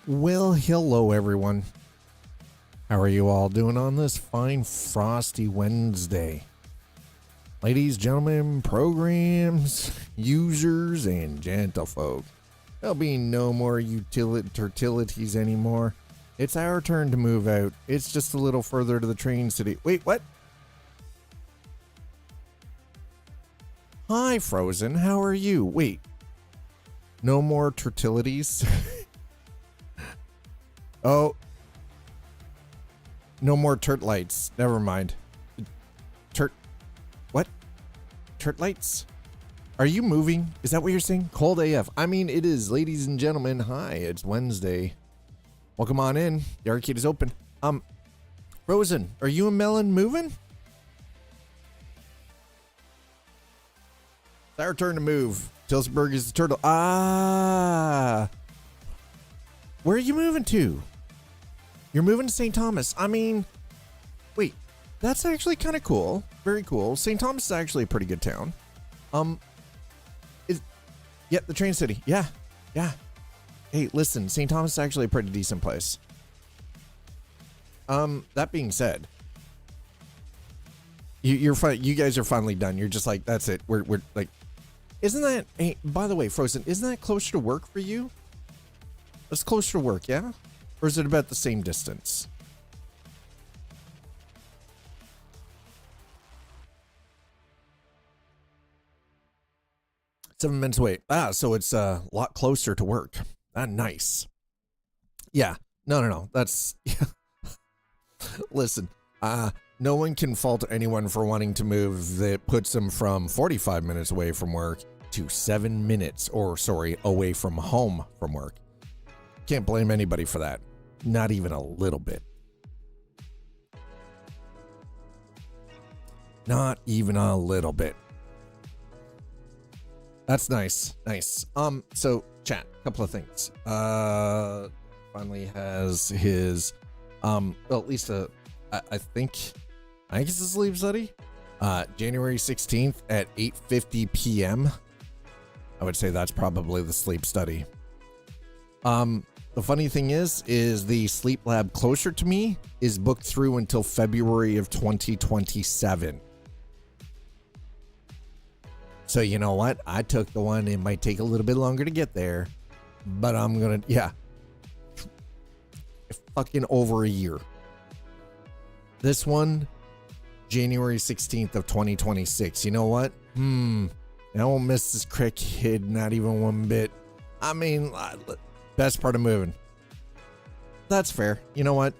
Well, hello everyone. How are you all doing on this fine frosty Wednesday? Ladies, gentlemen, programs, users, and gentlefolk. There'll be no more utilities anymore. It's our turn to move out. It's just a little further to the train city. Wait, what? Hi, Frozen. How are you? Wait. No more turtilities? Oh. No more turt lights. Never mind. What? Turt lights? Are you moving? Is that what you're saying? Cold AF. I mean, it is, ladies and gentlemen. Hi, it's Wednesday. Welcome on in. The arcade is open. Frozen, are you and Melon moving? It's our turn to move. Tilsburg is the turtle. Ah. Where are you moving to? You're moving to St. Thomas. I mean, wait, that's actually kind of cool. Very cool. St. Thomas is actually a pretty good town. Yeah, the train city. Yeah. Hey, listen, St. Thomas is actually a pretty decent place. That being said, you guys are finally done. You're just like, that's it. We're like, isn't that, hey, by the way, Frozen, isn't that closer to work for you? That's closer to work, yeah? Or is it about the same distance? Seven minutes away. So it's a lot closer to work. Nice. Yeah. No. That's, yeah. Listen, no one can fault anyone for wanting to move. That puts them from 45 minutes away from work to 7 minutes, away from home from work. Can't blame anybody for that. Not even a little bit. Not even a little bit. That's nice. Nice. So chat, couple of things. Finally has his, well, at least I think it's a sleep study. January 16th at 8:50 p.m. I would say that's probably the sleep study. The funny thing is the sleep lab closer to me is booked through until February of 2027. So you know what? I took the one. It might take a little bit longer to get there, but I'm gonna, yeah. Fucking over a year. This one, January 16th of 2026. You know what? I won't miss this crick kid, not even one bit. I mean, best part of moving. That's fair. You know what?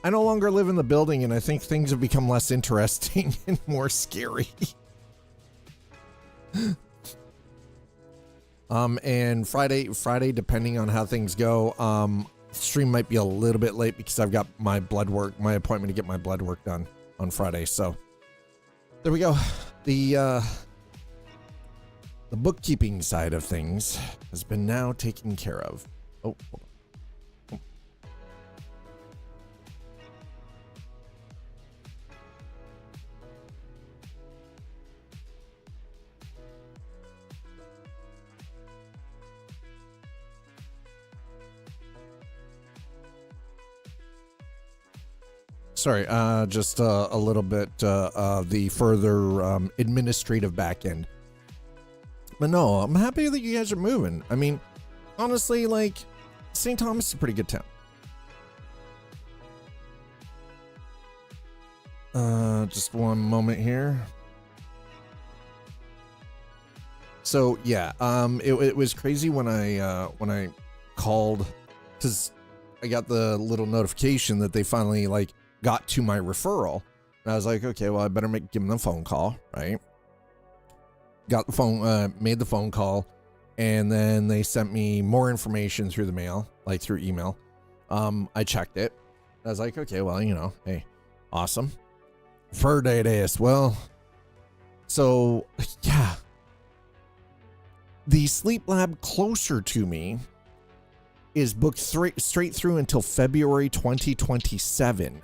I no longer live in the building, and I think things have become less interesting and more scary. And Friday, depending on how things go, stream might be a little bit late because I've got my appointment to get my blood work done on Friday. So there we go. The bookkeeping side of things has been now taken care of. Oh, hold on. Sorry, just a little bit the further administrative back end. But no, I'm happy that you guys are moving. I mean, honestly, like, St. Thomas is a pretty good town. Just one moment here. So yeah, it was crazy when I called, because I got the little notification that they finally like got to my referral, and I was like, okay, well, I better give them the phone call, right? Got the phone, made the phone call, and then they sent me more information through the mail, like through email. I checked it. I was like, okay, well, you know, hey, awesome. For ATS, well, so yeah, the sleep lab closer to me is booked straight through until February 2027.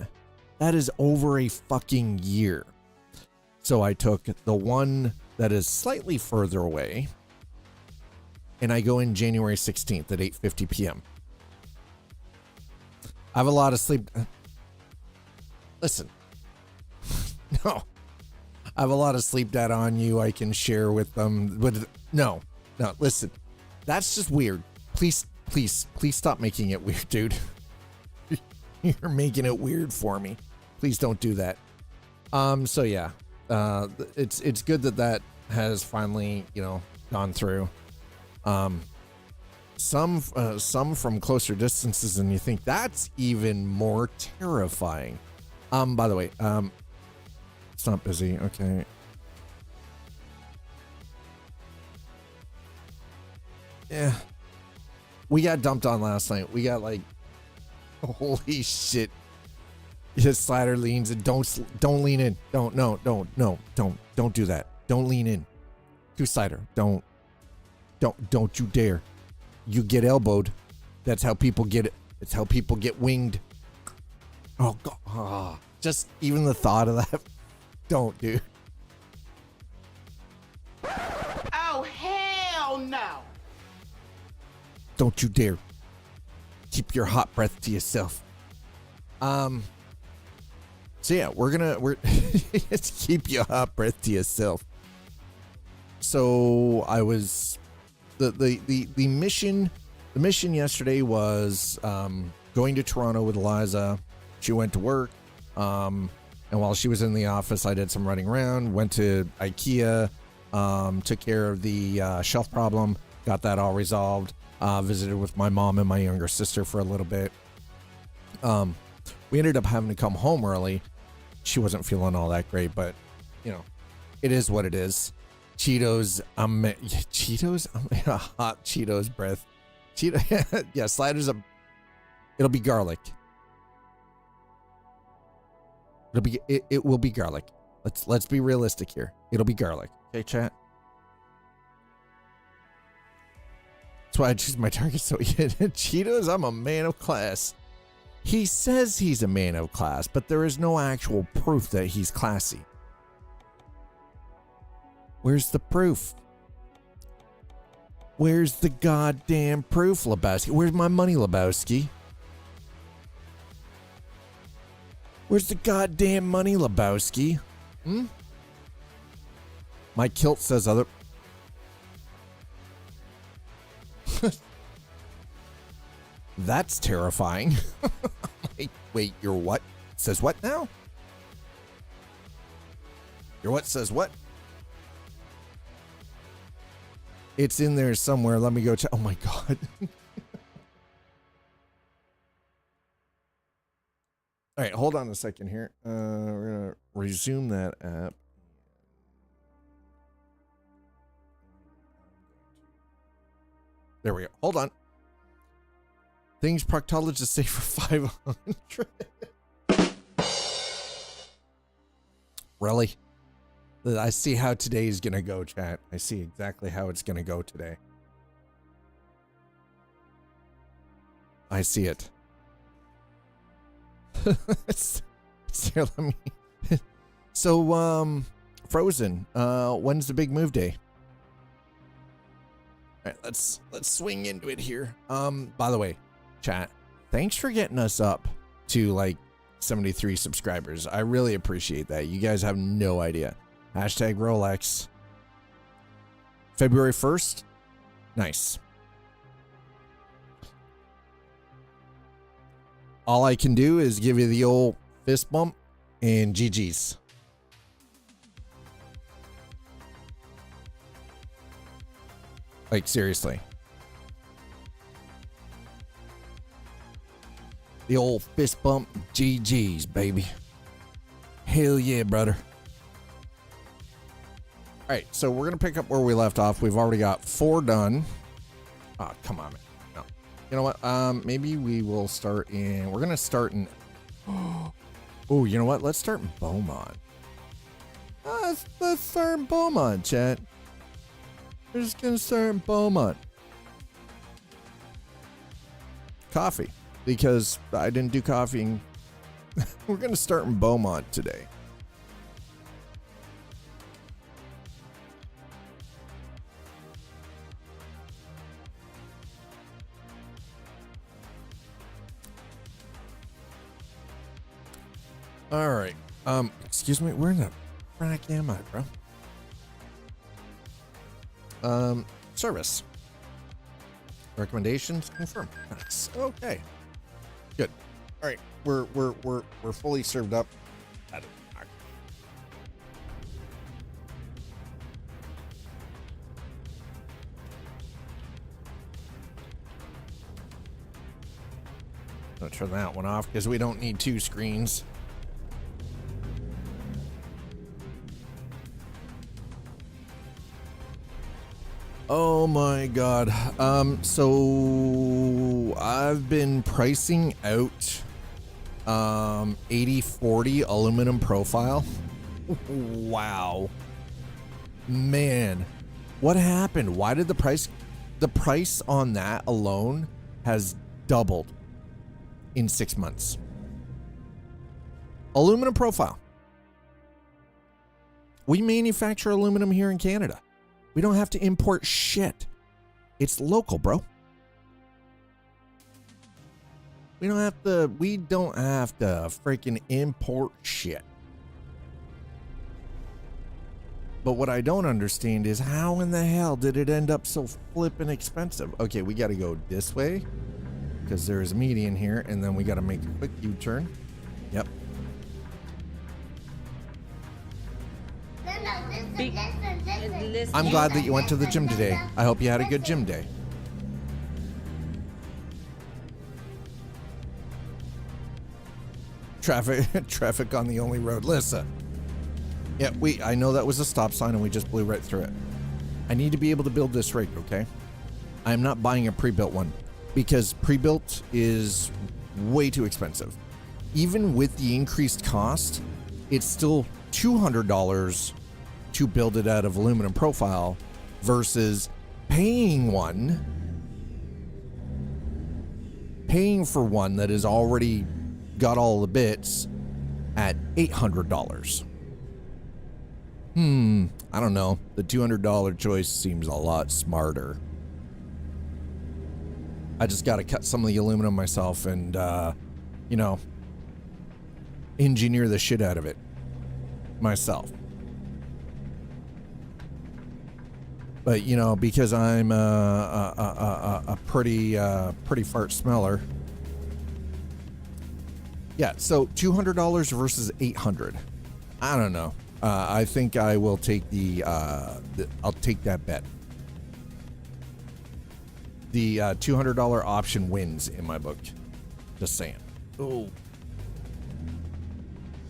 That is over a fucking year. So I took the one that is slightly further away, and I go in January 16th at 8:50 p.m. I have a lot of sleep. Listen, no, I have a lot of sleep data on you. I can share with them. But no, listen, that's just weird. Please stop making it weird, dude. You're making it weird for me. Please don't do that. So yeah, it's good that has finally, gone through. Some from closer distances, and you think that's even more terrifying. By the way, it's not busy. Okay. Yeah. We got dumped on last night. We got like, holy shit. His slider leans and don't lean in. Don't do that. Don't lean in. Two slider. Don't you dare. You get elbowed. That's how people get it. It's how people get winged. Oh god. Oh, just even the thought of that. Don't, dude. Oh hell no. Don't you dare. Keep your hot breath to yourself. So yeah, we're let's keep your hot breath to yourself. So I was the mission yesterday was going to Toronto with Eliza. She went to work, and while she was in the office, I did some running around, went to IKEA, took care of the shelf problem, got that all resolved, visited with my mom and my younger sister for a little bit. We ended up having to come home early. She wasn't feeling all that great, but it is what it is. Cheetos, hot Cheetos breath. Yeah, sliders it'll be garlic. It will be garlic. Let's be realistic here. It'll be garlic. Okay, chat. That's why I choose my target. So Cheetos, I'm a man of class. He says he's a man of class, but there is no actual proof that he's classy. Where's the proof? Where's the goddamn proof, Lebowski? Where's my money, Lebowski? Where's the goddamn money, Lebowski? My kilt says other... That's terrifying. Wait, your what? Says what now? Your what says what? It's in there somewhere. Let me go check. Oh my god. All right, hold on a second here. We're gonna resume that app. There we go. Hold on. Things proctologists say for 500. Really? I see how today's gonna go, chat. I see exactly how it's gonna go today. I see it. So let me. So, Frozen. When's the big move day? All right, let's swing into it here. By the way, chat, thanks for getting us up to like 73 subscribers. I really appreciate that. You guys have no idea. Hashtag Rolex. February 1st. Nice. All I can do is give you the old fist bump and GG's. Like, seriously. The old fist bump, GG's, baby. Hell yeah, brother. All right, so we're going to pick up where we left off. We've already got 4 done. Oh, come on, man. No. You know what? Maybe we will start in... We're going to start in... Oh, you know what? Let's start in Beaumont. Let's start in Beaumont, chat. We're just going to start in Beaumont. Coffee. Because I didn't do coffee. We're going to start in Beaumont today. All right. Excuse me. Where in the frack am I, bro? Service. Recommendations confirm. Nice. Okay. Good. All right. We're fully served up. I'll turn that one off because we don't need two screens. Oh my god. So I've been pricing out 80/40 aluminum profile. Wow. Man, what happened? Why did the price on that alone has doubled in 6 months? Aluminum profile. We manufacture aluminum here in Canada. We don't have to import shit. It's local, bro. We don't have to freaking import shit. But what I don't understand is how in the hell did it end up so flippin' expensive? Okay, we got to go this way because there's a median here, and then we got to make a quick U-turn. Yep. I'm glad that you went to the gym today. I hope you had a good gym day. Traffic on the only road. Listen. Yeah, I know that was a stop sign and we just blew right through it. I need to be able to build this rig, okay? I'm not buying a pre-built one because pre-built is way too expensive. Even with the increased cost, it's still $200 to build it out of aluminum profile versus paying for one that has already got all the bits at $800. I don't know. The $200 choice seems a lot smarter. I just got to cut some of the aluminum myself and, engineer the shit out of it myself. But, because I'm a pretty fart smeller. Yeah, so $200 versus $800. I don't know. I think I will take I'll take that bet. The $200 option wins in my book. Just saying. Oh.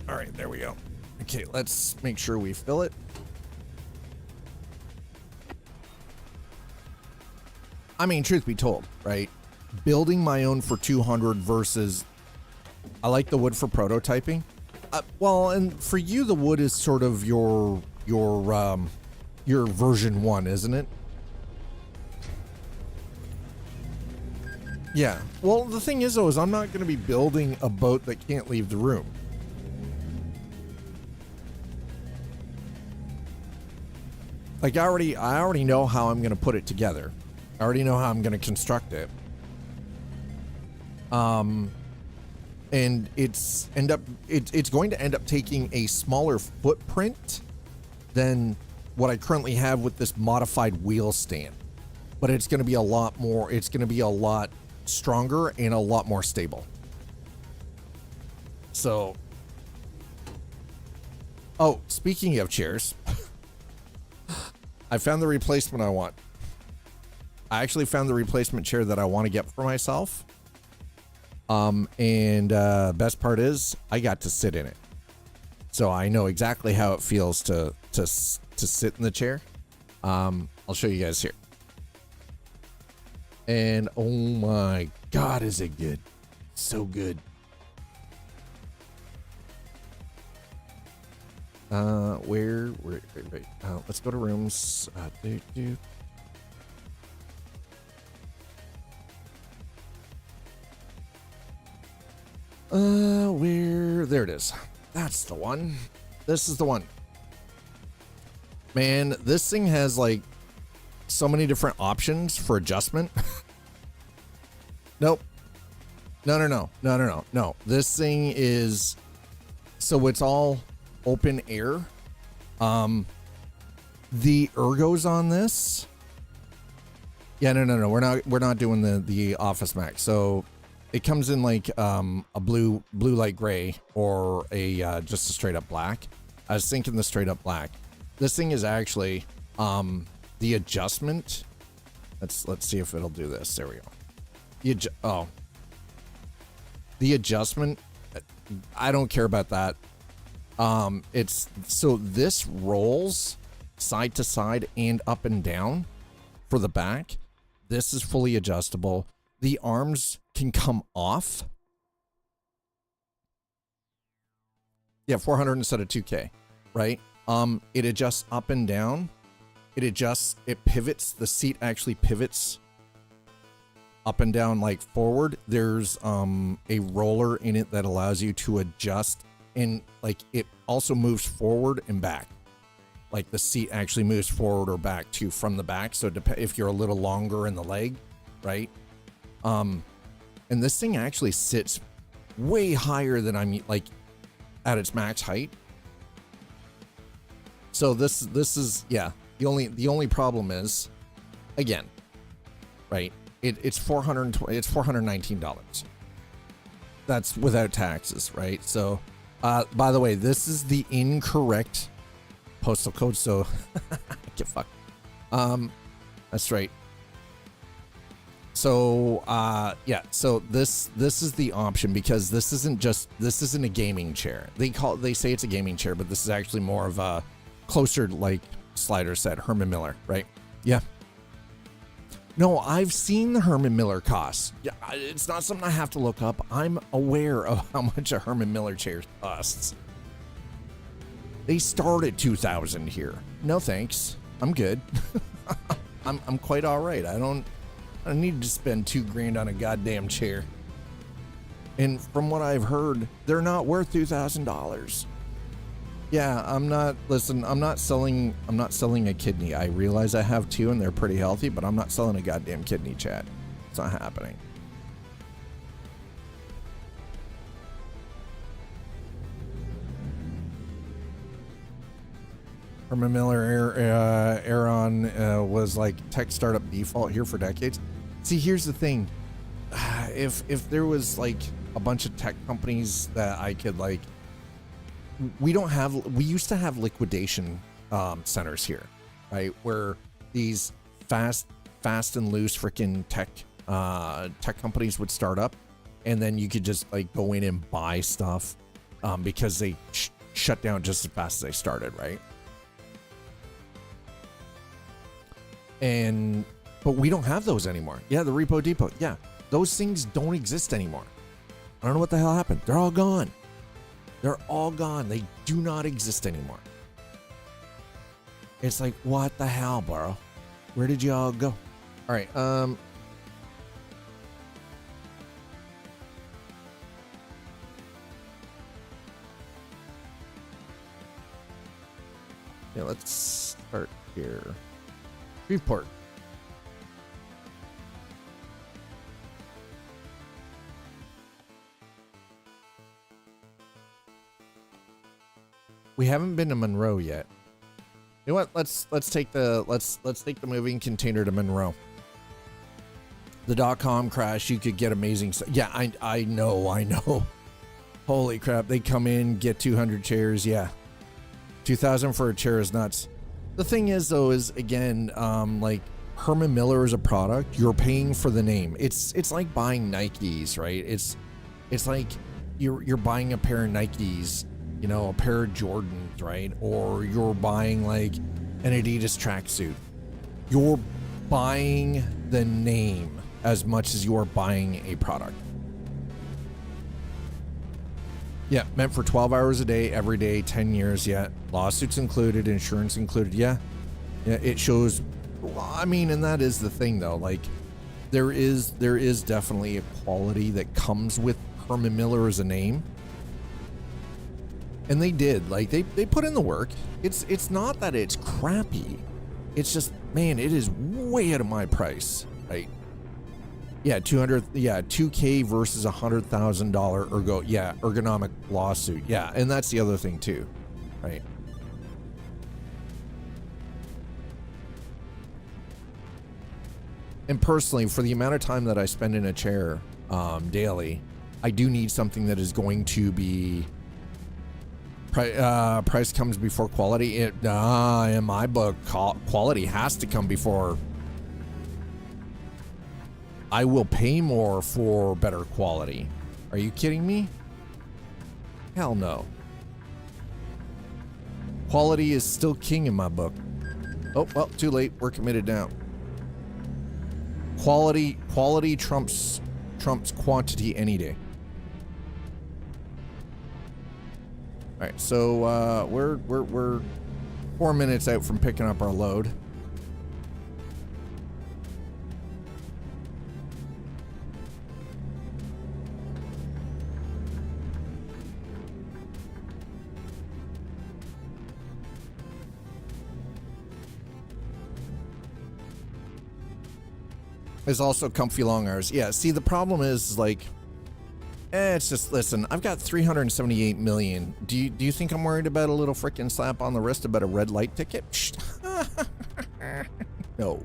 All right, there we go. Okay, let's make sure we fill it. I mean, truth be told, right? Building my own for 200 versus I like the wood for prototyping. Well, and for you, the wood is sort of your version 1, isn't it? Yeah. Well, the thing is, though, is I'm not going to be building a boat that can't leave the room. Like, I already know how I'm going to put it together. I already know how I'm going to construct it. And it's going to end up taking a smaller footprint than what I currently have with this modified wheel stand. But it's going to be a lot stronger and a lot more stable. So, oh, speaking of chairs, I found the replacement I want. I actually found the replacement chair that I want to get for myself. Best part is I got to sit in it. So I know exactly how it feels to sit in the chair. I'll show you guys here. And oh my God, is it good. So good. Wait. Let's go to rooms. There it is. That's the one. This is the one. Man, this thing has like so many different options for adjustment. Nope. No. This thing is So it's all open air. The ergos on this. Yeah, no. We're not doing the Office Max. So it comes in like a blue light gray or a just a straight up black. I was thinking the straight up black. This thing is actually the adjustment. Let's see if it'll do this. There we go. The adjustment. I don't care about that. It's so this rolls side to side and up and down for the back. This is fully adjustable. The arms can come off. Yeah, 400 instead of 2K, right? It adjusts up and down. It pivots. The seat actually pivots up and down, like forward. There's a roller in it that allows you to adjust, and like it also moves forward and back. Like the seat actually moves forward or back too from the back. So if you're a little longer in the leg, right? And this thing actually sits way higher than I'm like at its max height. So this is, yeah, the only problem is, again, right? It's $419. That's without taxes, right? So, by the way, this is the incorrect postal code, so get fucked. That's right. So, yeah, so this is the option, because this isn't a gaming chair. They say it's a gaming chair, but this is actually more of a closer, like Slider said, Herman Miller, right? Yeah. No, I've seen the Herman Miller costs. Yeah, it's not something I have to look up. I'm aware of how much a Herman Miller chair costs. They start at $2,000 here. No thanks. I'm good. I'm quite all right. I don't need to spend $2,000 on a goddamn chair. And from what I've heard, they're not worth $2,000. Yeah, I'm not selling a kidney. I realize I have two and they're pretty healthy, but I'm not selling a goddamn kidney, chat. It's not happening. Herman Miller Aeron was like tech startup default here for decades. See, here's the thing. If there was like a bunch of tech companies that I could like, we used to have liquidation centers here, right? Where these fast and loose freaking tech companies would start up, and then you could just like go in and buy stuff because they shut down just as fast as they started, right? But we don't have those anymore. Yeah, the Repo Depot. Yeah, those things don't exist anymore. I don't know what the hell happened. They're all gone. They're all gone. They do not exist anymore. It's like, what the hell, bro? Where did you all go? All right. Yeah, let's start here. Shreveport. We haven't been to Monroe yet. You know what? Let's take the moving container to Monroe. The .com crash, you could get amazing stuff. Yeah, I know. Holy crap! They come in, get 200 chairs. Yeah, 2,000 for a chair is nuts. The thing is, though, is again, like Herman Miller is a product. You're paying for the name. It's like buying Nikes, right? It's like you're buying a pair of Nikes. You know, a pair of Jordans, right? Or you're buying like an Adidas tracksuit. You're buying the name as much as you're buying a product. Yeah, meant for 12 hours a day, every day, 10 years. Yeah, lawsuits included, insurance included. Yeah, it shows. I mean, and that is the thing, though. Like, there is definitely a quality that comes with Herman Miller as a name. And they did, like they put in the work. It's not that it's crappy. It's just, man, it is way out of my price, right? Yeah, 200. Yeah, 2K versus $100,000 ergonomic lawsuit. Yeah, and that's the other thing too, right? And personally, for the amount of time that I spend in a chair daily, I do need something that is going to be price comes before quality. In my book, quality has to come before. I will pay more for better quality. Are you kidding me? Hell no. Quality is still king in my book. Oh, well, too late. We're committed now. Quality trumps quantity any day. All right, so we're 4 minutes out from picking up our load. There's also comfy long hours. Yeah, see, the problem is like, it's just, listen, I've got 378 million. Do you think I'm worried about a little freaking slap on the wrist about a red light ticket? No.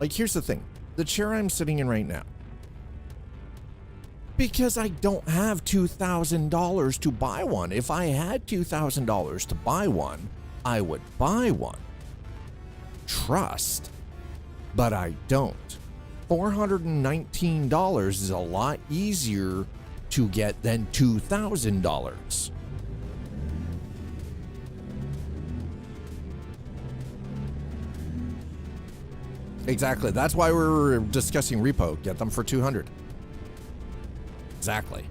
Like, here's the thing. The chair I'm sitting in right now, because I don't have $2,000 to buy one. If I had $2,000 to buy one, I would buy one. Trust, but I don't. $419 is a lot easier to get than $2,000. Exactly. That's why we're discussing repo. Get them for $200. Exactly.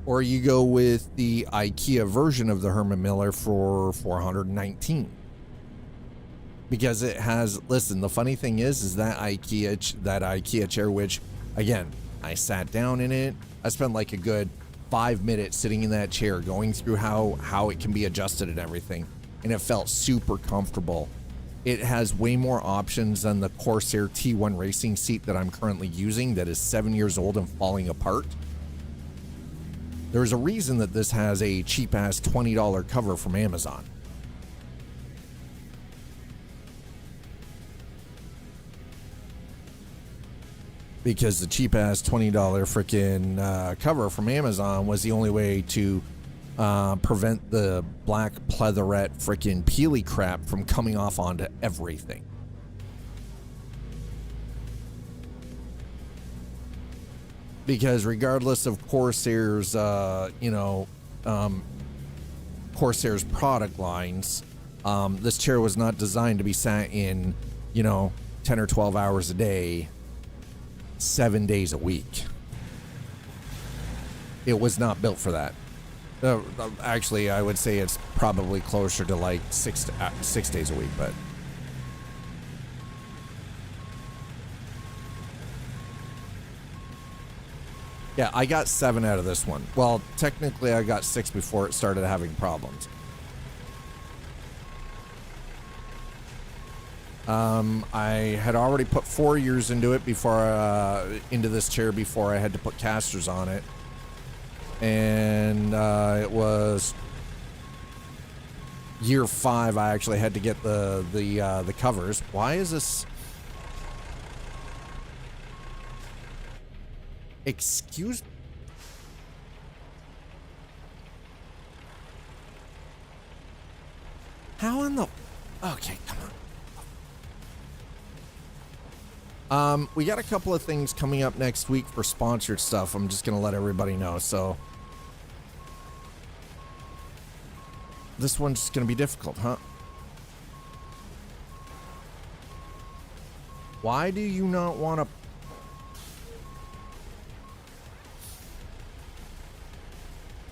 Or you go with the IKEA version of the Herman Miller for $419. Because it has, listen, the funny thing is that IKEA chair, which, again, I sat down in it. I spent like a good 5 minutes sitting in that chair going through how it can be adjusted and everything. And it felt super comfortable. It has way more options than the Corsair T1 racing seat that I'm currently using that is 7 years old and falling apart. There's a reason that this has a cheap-ass $20 cover from Amazon. Because the cheap-ass $20 freaking cover from Amazon was the only way to prevent the black pleatherette freaking peely crap from coming off onto everything. Because regardless of Corsair's, Corsair's product lines, this chair was not designed to be sat in, 10 or 12 hours a day, 7 days a week. It was not built for that. Actually, I would say it's probably closer to like 6 days a week, but. Yeah, I got 7 out of this one. Well, technically I got 6 before it started having problems. I had already put 4 years into it into this chair before I had to put casters on it. And it was year 5 I actually had to get the covers. Why is this? Excuse me? How in the... Okay, come on. We got a couple of things coming up next week for sponsored stuff. I'm just going to let everybody know, so... This one's just going to be difficult, huh? Why do you not want to...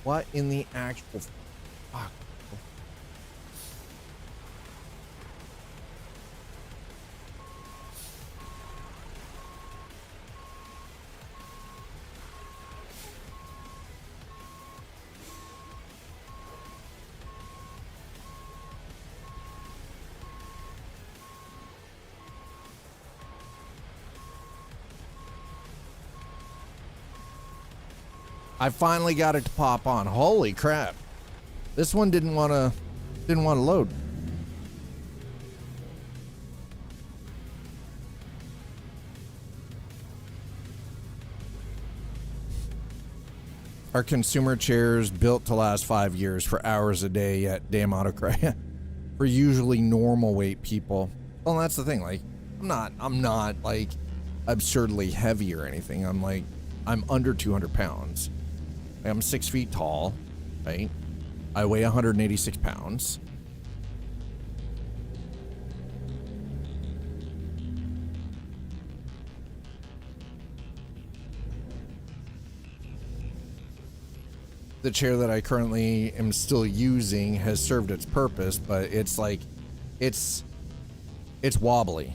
What in the actual fuck? I finally got it to pop on. Holy crap. This one didn't want to load. Our consumer chairs built to last 5 years for hours a day at damn autocrat for usually normal weight people. Well, that's the thing. Like, I'm not like absurdly heavy or anything. I'm under 200 pounds. I'm 6 feet tall, right? I weigh 186 pounds. The chair that I currently am still using has served its purpose, but it's like, it's wobbly.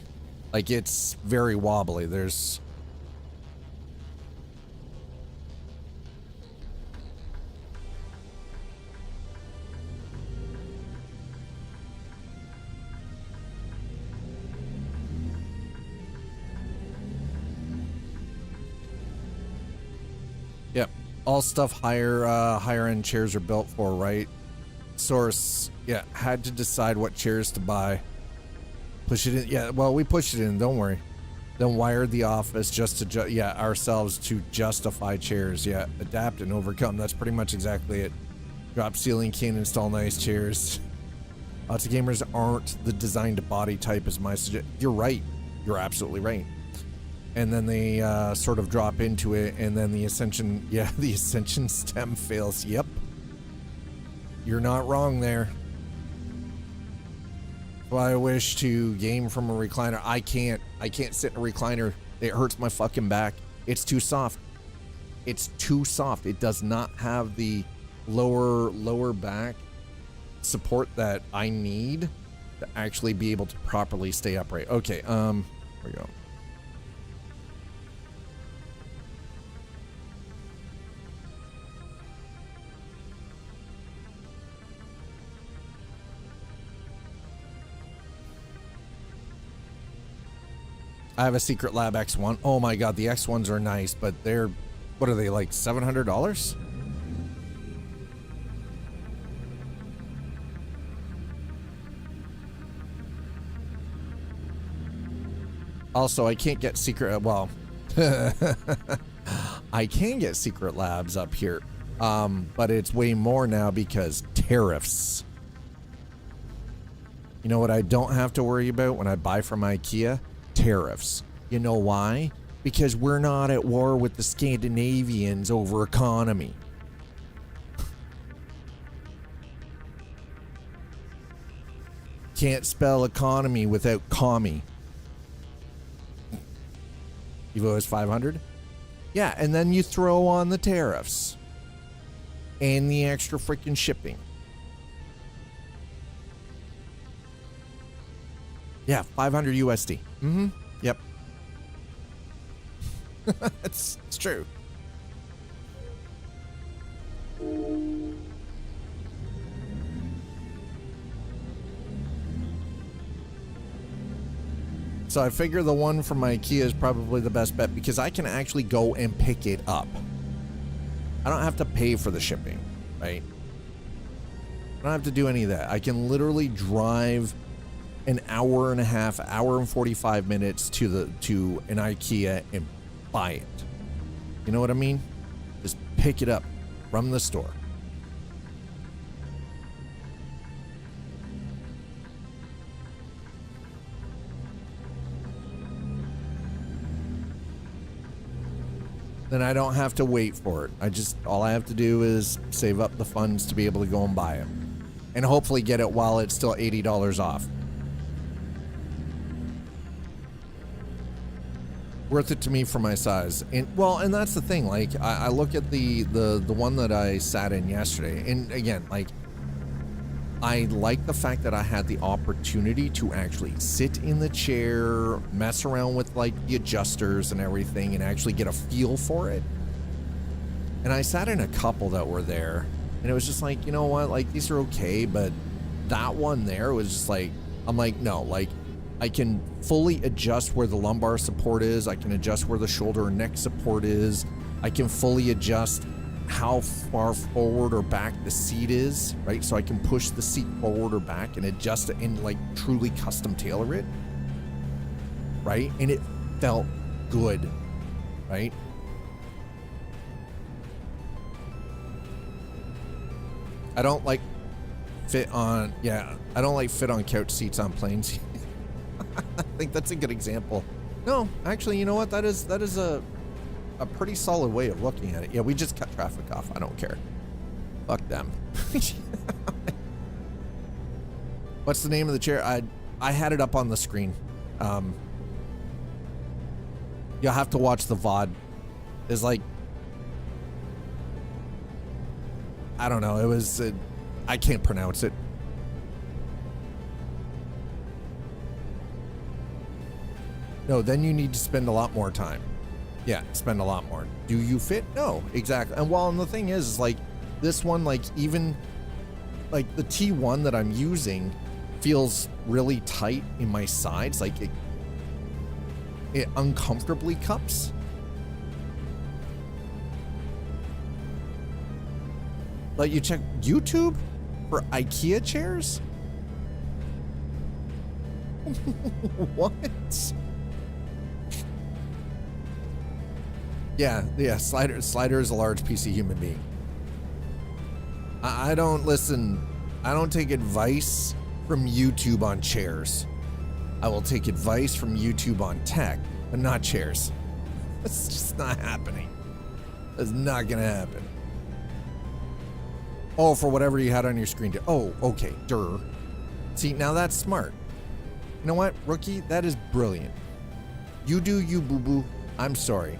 Like, it's very wobbly. There's... Yep. All stuff higher end chairs are built for, right? Source, yeah, had to decide what chairs to buy. Push it in, yeah, well, we pushed it in, don't worry. Then wired the office just to, ourselves to justify chairs, yeah. Adapt and overcome, that's pretty much exactly it. Drop ceiling, can't install nice chairs. Lots of gamers aren't the designed body type as my suggestion. You're right, you're absolutely right. And then they sort of drop into it, and then the ascension, the ascension stem fails. Yep. You're not wrong there. Well, I wish to game from a recliner. I can't sit in a recliner. It hurts my fucking back. It's too soft. It's too soft. It does not have the lower back support that I need to actually be able to properly stay upright. Okay, here we go. I have a Secret Lab X1. Oh my god, the X1s are nice, but they're, what are they, like $700? Also, I can't get Secret, well, I can get Secret Labs up here, but it's way more now because tariffs. You know what I don't have to worry about when I buy from IKEA? Tariffs. You know why? Because we're not at war with the Scandinavians over economy. Can't spell economy without commie. Evo is 500? Yeah, and then you throw on the tariffs and the extra freaking shipping. Yeah, 500 USD. Mm-hmm. Yep. it's true. So I figure the one from IKEA is probably the best bet because I can actually go and pick it up. I don't have to pay for the shipping, right? I don't have to do any of that. I can literally drive an hour and a half, hour and 45 minutes to an IKEA and buy it. You know what I mean? Just pick it up from the store. Then I don't have to wait for it. All I have to do is save up the funds to be able to go and buy it. And hopefully get it while it's still $80 off. Worth it to me for my size. And that's the thing. Like I look at the one that I sat in yesterday, and again, like I like the fact that I had the opportunity to actually sit in the chair, mess around with like the adjusters and everything, and actually get a feel for it. And I sat in a couple that were there, and it was just like, you know what, like these are okay, but that one there was just like, I'm like, no, like I can fully adjust where the lumbar support is. I can adjust where the shoulder and neck support is. I can fully adjust how far forward or back the seat is, right? So I can push the seat forward or back and adjust it and like truly custom tailor it, right? And it felt good, right? I don't like fit on couch seats on planes. I think that's a good example. No, actually, you know what? That is a pretty solid way of looking at it. Yeah, we just cut traffic off. I don't care. Fuck them. What's the name of the chair? I had it up on the screen. You'll have to watch the VOD. It's like, I don't know. It was, I can't pronounce it. No, then you need to spend a lot more time. Yeah, spend a lot more. Do you fit? No, exactly. And well, and the thing is like this one, like even like the T1 that I'm using feels really tight in my sides. Like it uncomfortably cups. Like you check YouTube for IKEA chairs? What? Yeah, Slider is a large PC human being. I don't listen. I don't take advice from YouTube on chairs. I will take advice from YouTube on tech, but not chairs. It's just not happening. It's not gonna happen. Oh, for whatever you had on your screen. Oh, okay, durr. See, now that's smart. You know what, rookie? That is brilliant. You do you, boo-boo. I'm sorry.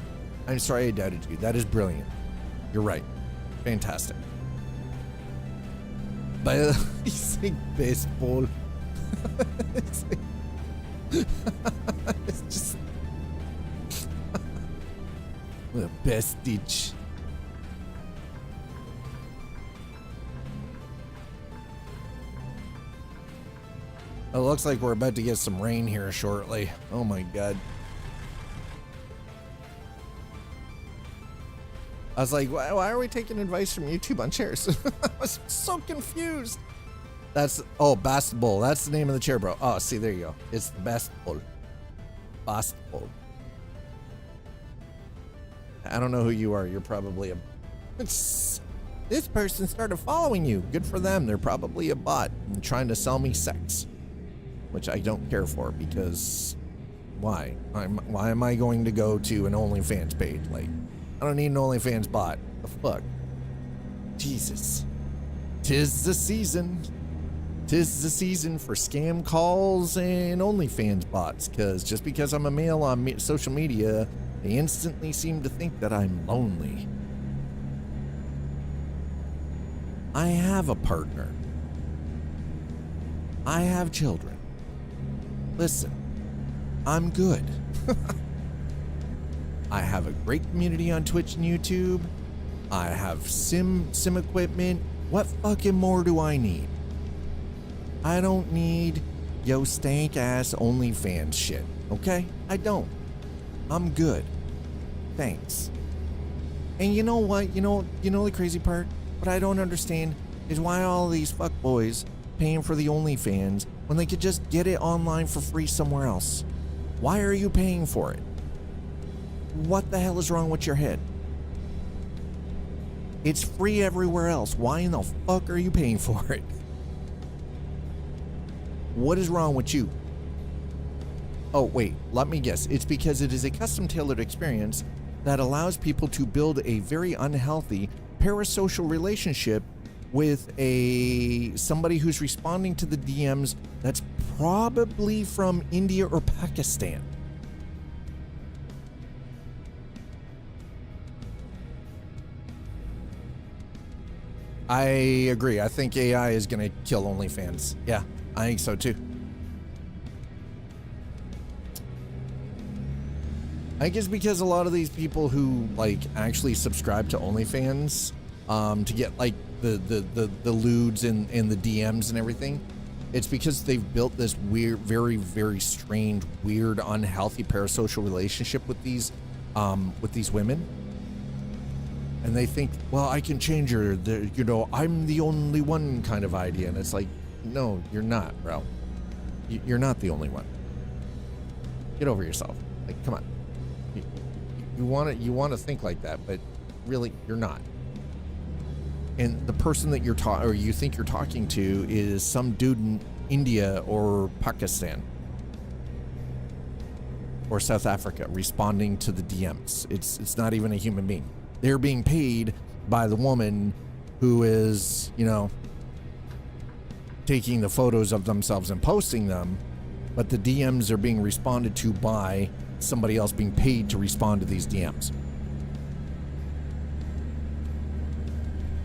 I'm sorry I doubted you. That is brilliant. You're right. Fantastic. But he's like baseball. It's just the best ditch. It looks like we're about to get some rain here shortly. Oh my God. I was like, why are we taking advice from YouTube on chairs? I was so confused. Oh, basketball. That's the name of the chair, bro. Oh, see, there you go. It's the basketball. Basketball. I don't know who you are. You're probably this person started following you. Good for them. They're probably a bot and trying to sell me sex, which I don't care for because why? Why am I going to go to an OnlyFans page? Like, I don't need an OnlyFans bot. The fuck? Jesus. 'Tis the season. 'Tis the season for scam calls and OnlyFans bots, because just because I'm a male on social media, they instantly seem to think that I'm lonely. I have a partner. I have children. Listen, I'm good. I have a great community on Twitch and YouTube. I have sim equipment. What fucking more do I need? I don't need yo stank ass OnlyFans shit, okay? I don't. I'm good. Thanks. And you know what? You know the crazy part? What I don't understand is why all these fuckboys paying for the OnlyFans when they could just get it online for free somewhere else. Why are you paying for it? What the hell is wrong with your head? It's free everywhere else. Why in the fuck are you paying for it? What is wrong with you? Oh, wait, let me guess. It's because it is a custom-tailored experience that allows people to build a very unhealthy parasocial relationship with somebody who's responding to the DMs that's probably from India or Pakistan. I agree. I think AI is going to kill OnlyFans. Yeah, I think so too. I think it's because a lot of these people who like actually subscribe to OnlyFans to get like the lewds and the DMs and everything, it's because they've built this weird, very, very strained, weird, unhealthy parasocial relationship with these women. And they think, well, I can change her, you know, I'm the only one kind of idea. And it's like, no, you're not, bro. You're not the only one. Get over yourself. Like, come on. You want to think like that, but really, you're not. And the person that you think you're talking to is some dude in India or Pakistan or South Africa responding to the DMs. It's not even a human being. They're being paid by the woman who is, you know, taking the photos of themselves and posting them, but the DMs are being responded to by somebody else being paid to respond to these DMs.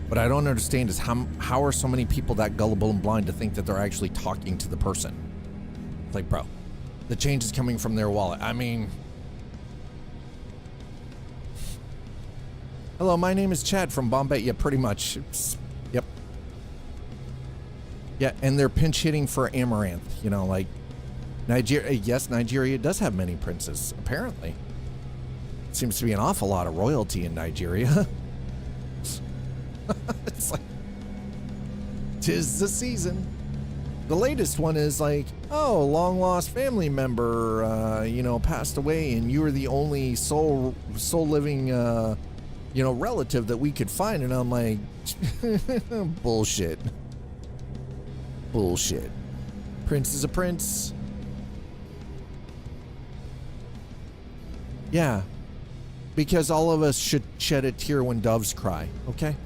What I don't understand is how are so many people that gullible and blind to think that they're actually talking to the person? It's like, bro, the change is coming from their wallet. I mean, hello, my name is Chad from Bombay. Yeah, pretty much. Yep. Yeah, and they're pinch hitting for Amaranth, you know, like Nigeria. Yes, Nigeria does have many princes, apparently. Seems to be an awful lot of royalty in Nigeria. It's like, 'tis the season. The latest one is like, oh, long lost family member, you know, passed away, and you were the only soul living, you know, relative that we could find. And I'm like, bullshit. Bullshit. Prince is a prince. Yeah. Because all of us should shed a tear when doves cry, okay?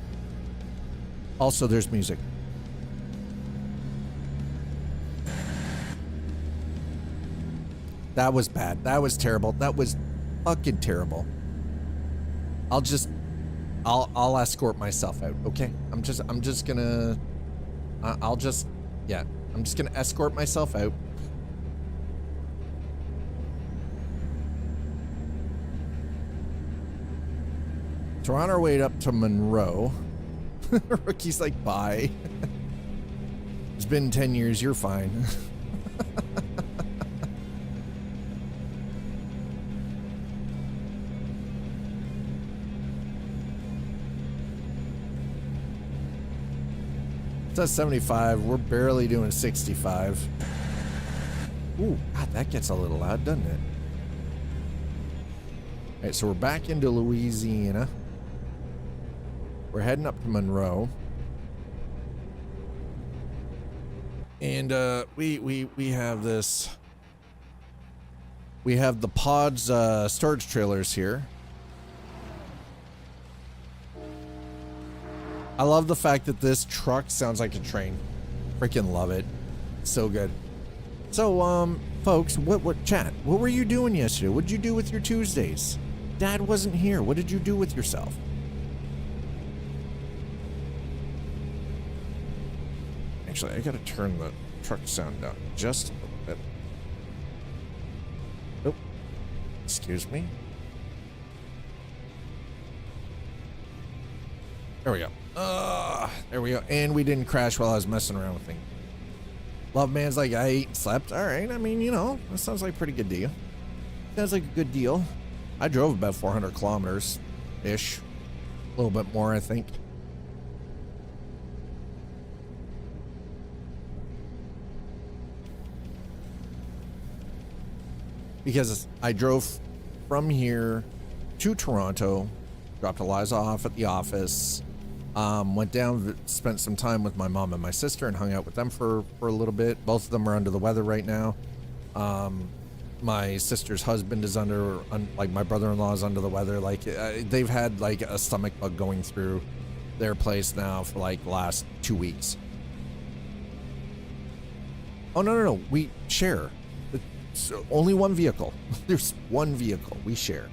Also, there's music. That was bad. That was terrible. That was fucking terrible. I'll escort myself out, okay? I'm just gonna escort myself out. So we're on our way up to Monroe. Rookie's like, bye. It's been 10 years, you're fine. It's at 75, we're barely doing 65. Ooh, God, that gets a little loud, doesn't it? All right, so we're back into Louisiana. We're heading up to Monroe. And we have this. We have the Pods storage trailers here. I love the fact that this truck sounds like a train. Freaking love it. So good. So folks, what chat? What were you doing yesterday? What did you do with your Tuesdays? Dad wasn't here. What did you do with yourself? Actually, I gotta turn the truck sound down just a little bit. Oh, excuse me. There we go. There we go. And we didn't crash while I was messing around with things. Love Man's like, I ate and slept. All right. I mean, you know, that sounds like a pretty good deal. Sounds like a good deal. I drove about 400 kilometers-ish. A little bit more, I think. Because I drove from here to Toronto, dropped Eliza off at the office, went down, spent some time with my mom and my sister and hung out with them for a little bit. Both of them are under the weather right now. My sister's husband is like my brother-in-law is under the weather. Like they've had like a stomach bug going through their place now for like the last 2 weeks. Oh, no. We share. It's only one vehicle. There's one vehicle we share.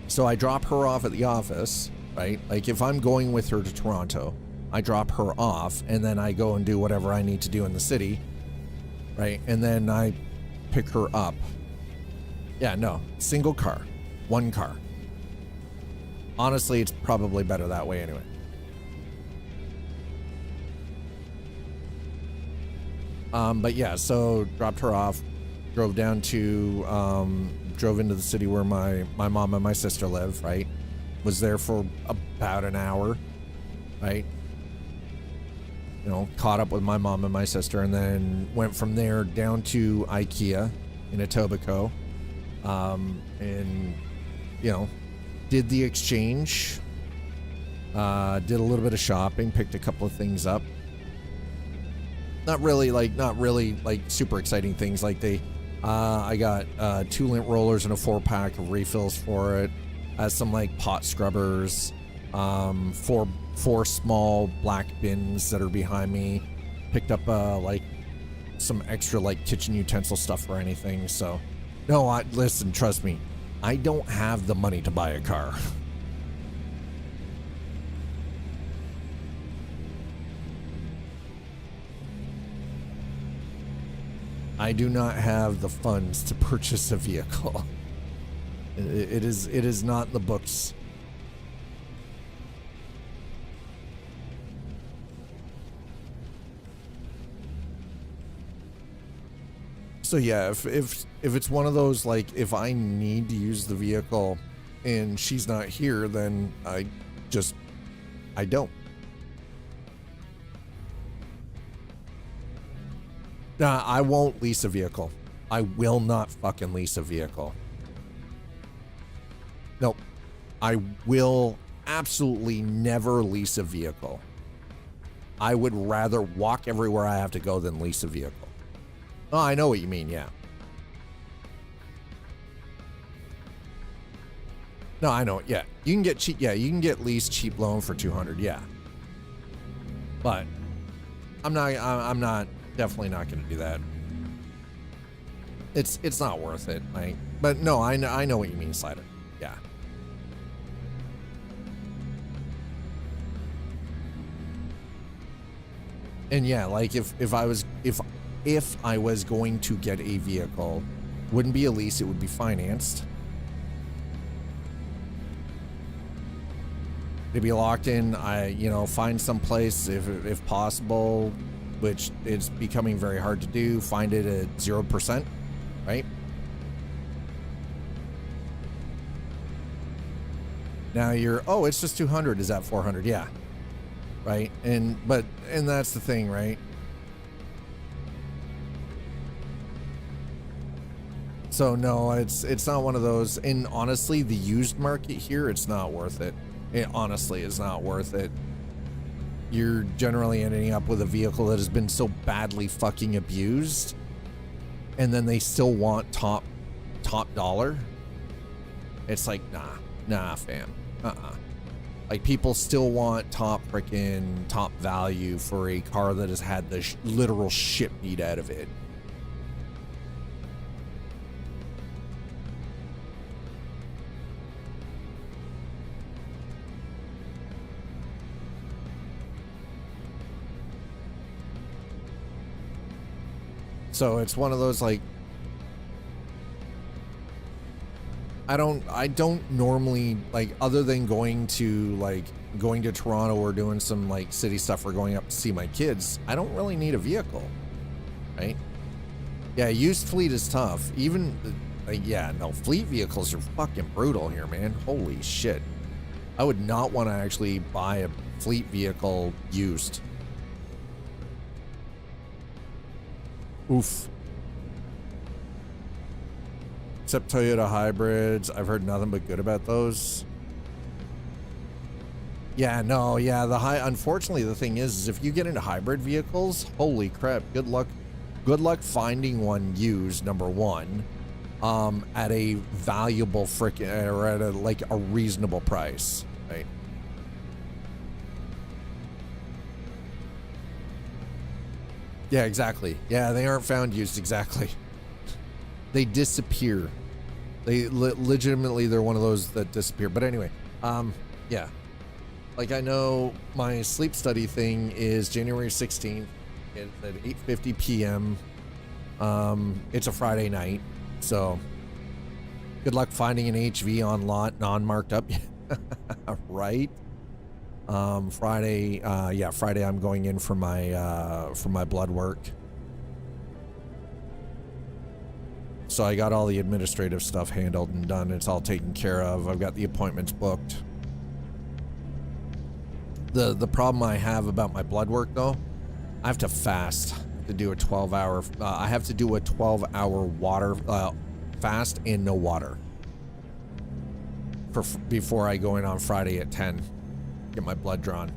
So I drop her off at the office, right? Like if I'm going with her to Toronto, I drop her off and then I go and do whatever I need to do in the city, right? And then I pick her up. Yeah, no, single car, one car. Honestly, it's probably better that way anyway. But yeah, so dropped her off, drove down to, drove into the city where my mom and my sister live, right? Was there for about an hour, right? You know, caught up with my mom and my sister, and then went from there down to IKEA in Etobicoke, and, you know, did the exchange, did a little bit of shopping, picked a couple of things up. Not really like super exciting things. Like I got 2 lint rollers and a 4-pack of refills for it. Some like pot scrubbers, 4 small black bins that are behind me. Picked up like some extra like kitchen utensil stuff or anything. So no, listen, trust me, I don't have the money to buy a car. I do not have the funds to purchase a vehicle. It is not in the books. So yeah, if it's one of those, like, if I need to use the vehicle and she's not here, then I don't. Nah, I won't lease a vehicle. I will not fucking lease a vehicle. Nope. I will absolutely never lease a vehicle. I would rather walk everywhere I have to go than lease a vehicle. Oh, I know what you mean, yeah. No, I know, yeah. You can get cheap, yeah, you can get lease cheap loan for $200, yeah. But I'm not definitely not going to do that. It's not worth it, like. But no, I know what you mean, Slider. Yeah. And yeah, like if I was going to get a vehicle, wouldn't be a lease, it would be financed. To be locked in, find some place if possible, which is becoming very hard to do. Find it at 0%, right? Now it's just 200. Is that 400? Yeah. Right. And that's the thing, right? So no, it's not one of those. And honestly, the used market here, it's not worth it. It honestly is not worth it. You're generally ending up with a vehicle that has been so badly fucking abused, and then they still want top dollar. It's like, nah, fam. Like, people still want top value for a car that has had the literal shit beat out of it. So it's one of those, like, I don't normally, like, other than going to Toronto or doing some like city stuff or going up to see my kids, I don't really need a vehicle, right? Yeah, used fleet is tough. Even fleet vehicles are fucking brutal here, man. Holy shit. I would not want to actually buy a fleet vehicle used. Oof. Except Toyota hybrids. I've heard nothing but good about those. Yeah, no, yeah, unfortunately the thing is if you get into hybrid vehicles, holy crap, good luck finding one used, number one, at a valuable or at a reasonable price, right? Yeah, exactly. Yeah, they aren't found used, exactly. They disappear. They legitimately, they're one of those that disappear. But anyway, yeah. Like, I know my sleep study thing is January 16th. It's at 8:50 p.m. It's a Friday night, so good luck finding an HV on lot, non-marked up. Right? Friday I'm going in for my blood work. So I got all the administrative stuff handled and done. It's all taken care of. I've got the appointments booked. The problem I have about my blood work though, I have to fast to do a 12-hour. I have to do a 12-hour water fast and no water before I go in on Friday at 10. Get my blood drawn.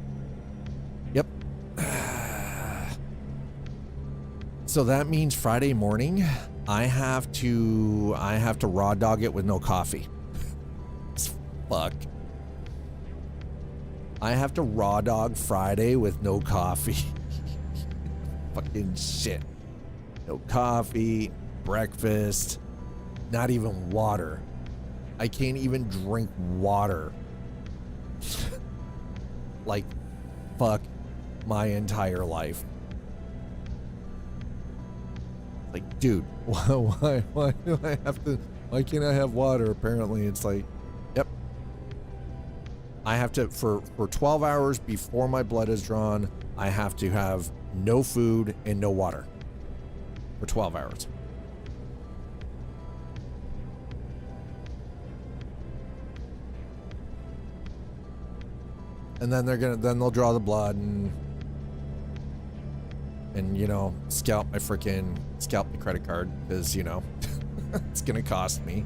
Yep. So that means Friday morning, I have to raw dog it with no coffee. Fuck. I have to raw dog Friday with no coffee. Fucking shit. No coffee, breakfast, not even water. I can't even drink water. Like, fuck my entire life. Like, dude, why do I have to, why can't I have water? Apparently it's like, yep. I have to, for 12 hours before my blood is drawn, I have to have no food and no water for 12 hours. And then they'll draw the blood and you know, scalp my credit card because, you know, it's gonna cost me.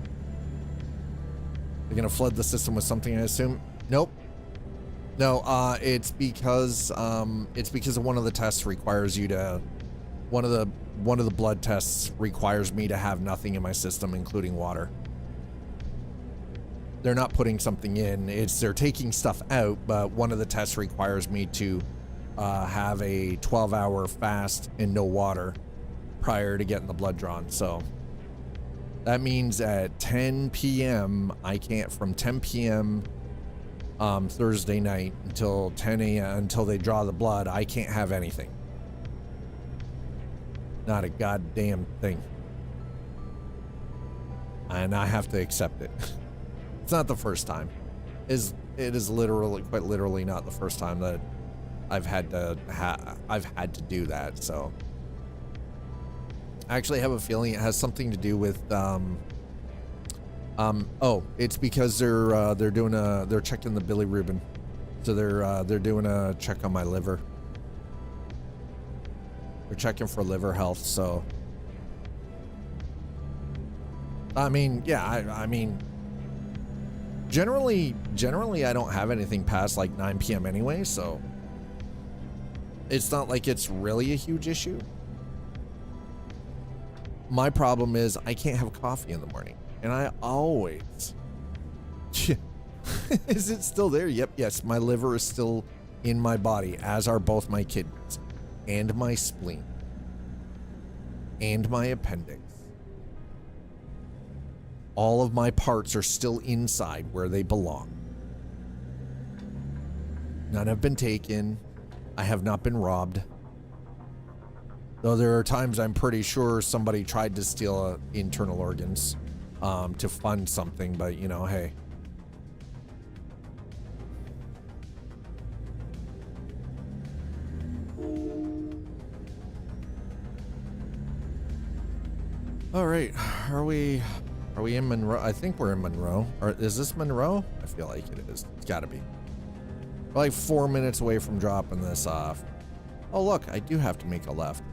They're gonna flood the system with something, I assume. Nope. No, it's because one of the tests requires you to, one of the blood tests requires me to have nothing in my system, including water. They're not putting something in, they're taking stuff out, but one of the tests requires me to have a 12-hour fast and no water prior to getting the blood drawn. So that means at 10 p.m. I can't, from 10 p.m. Thursday night until 10 a.m. until they draw the blood, I can't have anything. Not a goddamn thing. And I have to accept it. It's not the first time. It is literally, quite literally not the first time that I've had to do that. So I actually have a feeling it has something to do with it's because they're checking the bilirubin. So they're doing a check on my liver. They're checking for liver health. So I mean, yeah, I mean, generally I don't have anything past like 9 p.m. anyway, so it's not like it's really a huge issue. My problem is I can't have coffee in the morning, and I always is it still there? Yep. Yes, my liver is still in my body, as are both my kidneys and my spleen and my appendix. All of my parts are still inside where they belong. None have been taken. I have not been robbed. Though there are times I'm pretty sure somebody tried to steal internal organs to fund something, but you know, hey. All right, are we in Monroe? I think we're in Monroe. Or is this Monroe? I feel like it is. It's gotta be. We're like 4 minutes away from dropping this off. Oh look, I do have to make a left.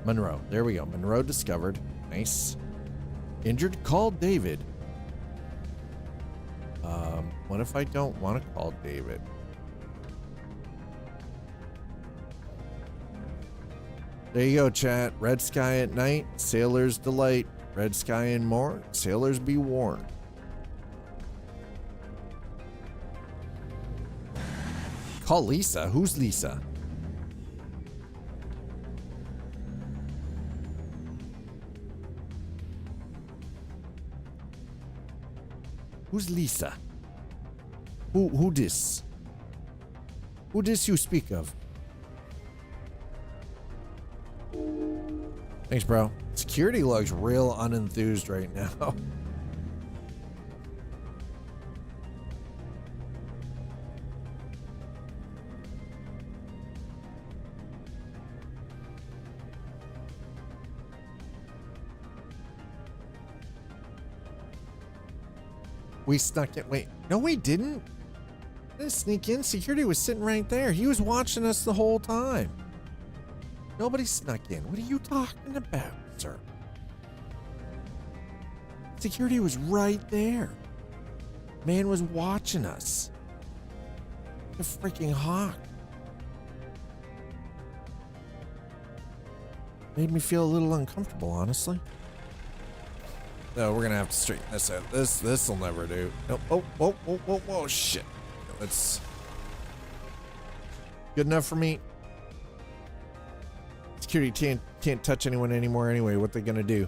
Monroe, there we go. Monroe discovered. Nice. Injured, call David. What if I don't want to call David? There you go, chat. Red sky at night, sailor's delight. Red sky and more, sailors be warned. Call Lisa. Who's Lisa? Who's Lisa? Who this? Who this you speak of? Thanks, bro. Security looks real unenthused right now. We snuck in. Wait, no, we didn't. Didn't sneak in. Security was sitting right there. He was watching us the whole time. Nobody snuck in. What are you talking about, sir? Security was right there. Man was watching us. The freaking hawk. Made me feel a little uncomfortable, honestly. No, we're gonna have to straighten this out. This will never do. Nope. Oh, shit. That's good enough for me. Security can't touch anyone anymore anyway. What they gonna do?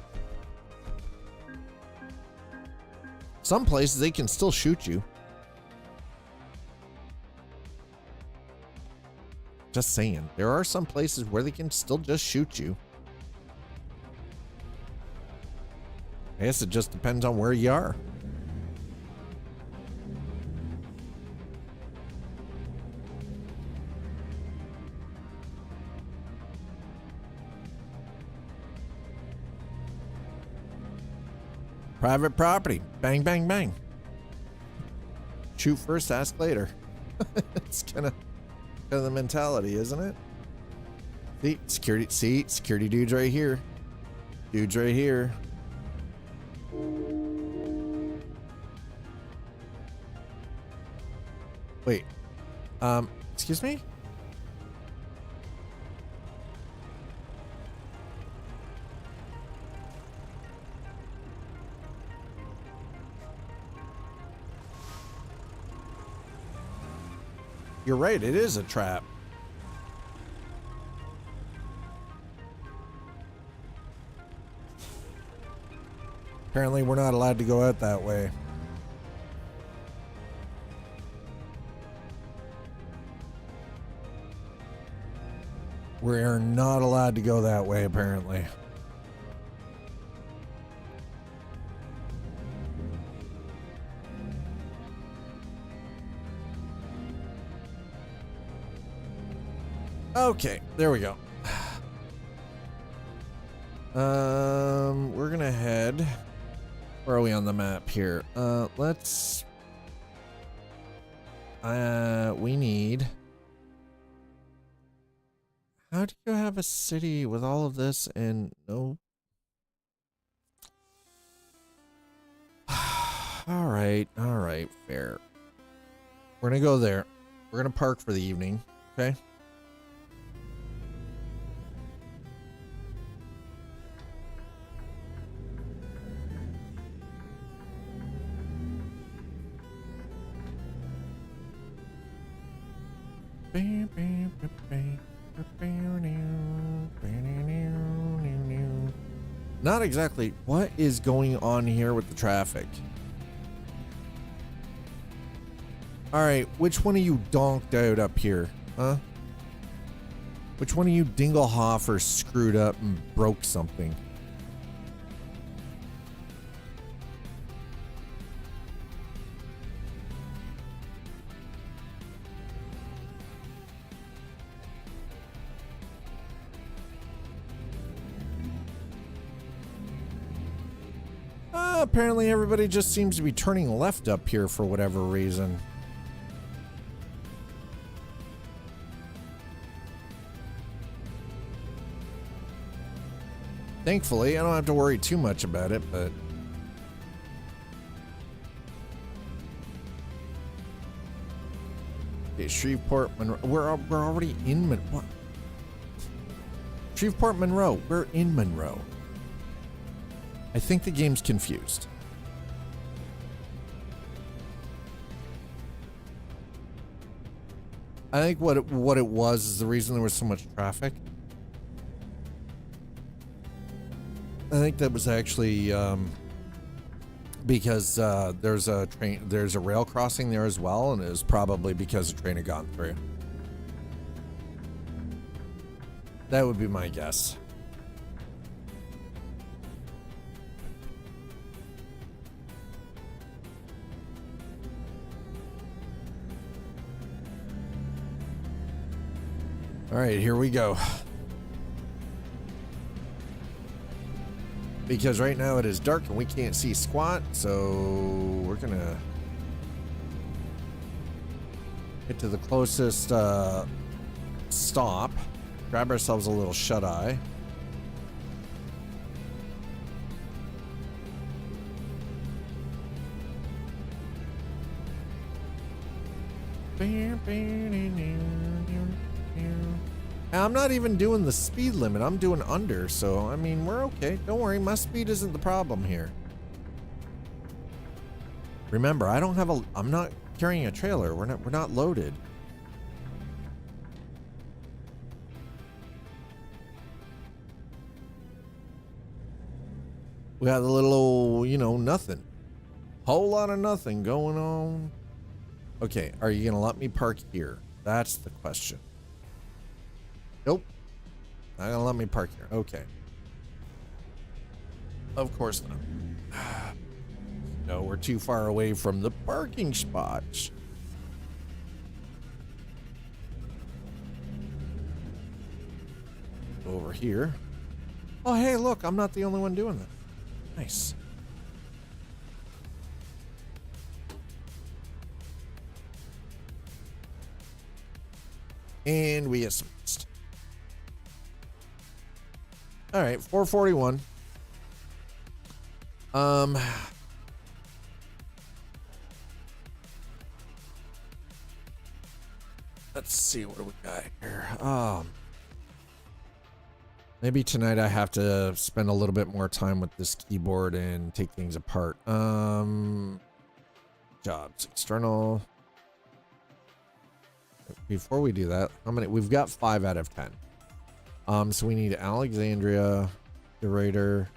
Some places they can still shoot you. Just saying. There are some places where they can still just shoot you. I guess it just depends on where you are. Private property. Bang, bang, bang. Shoot first, ask later. It's kind of the mentality, isn't it? Security dudes right here. Dudes right here. Wait. Excuse me? You're right, it is a trap. Apparently we're not allowed to go out that way. We're not allowed to go that way, apparently. Okay, there we go. We're gonna head. Where are we on the map here? Let's. We need. How do you have a city with all of this and no? All right, fair. We're gonna go there. We're gonna park for the evening, okay? Not exactly. What is going on here with the traffic? All right, which one of you donked out up here, huh? Which one of you Dinglehoffers screwed up and broke something? Apparently everybody just seems to be turning left up here for whatever reason. Thankfully, I don't have to worry too much about it, but... Okay, Shreveport, Monroe. We're already in Monroe. Shreveport, Monroe. We're in Monroe. I think the game's confused. I think what it was is the reason there was so much traffic. I think that was actually because there's a rail crossing there as well, and it was probably because a train had gone through. That would be my guess. All right, here we go. because right now it is dark and we can't see squat, so we're gonna get to the closest stop, grab ourselves a little shut-eye. I'm not even doing the speed limit. I'm doing under, so I mean, we're okay. Don't worry, my speed isn't the problem here. Remember, I'm not carrying a trailer. We're not loaded. We got a little, nothing. Whole lot of nothing going on. Okay, are you gonna let me park here? That's the question. Nope. Not gonna let me park here. Okay. Of course not. No, we're too far away from the parking spots. Over here. Oh, hey, look, I'm not the only one doing this. Nice. And we get some rest. All right, 441. Let's see what do we got here. Maybe tonight I have to spend a little bit more time with this keyboard and take things apart. Jobs, external. Before we do that, we've got 5 out of 10. So we need Alexandria, Curator,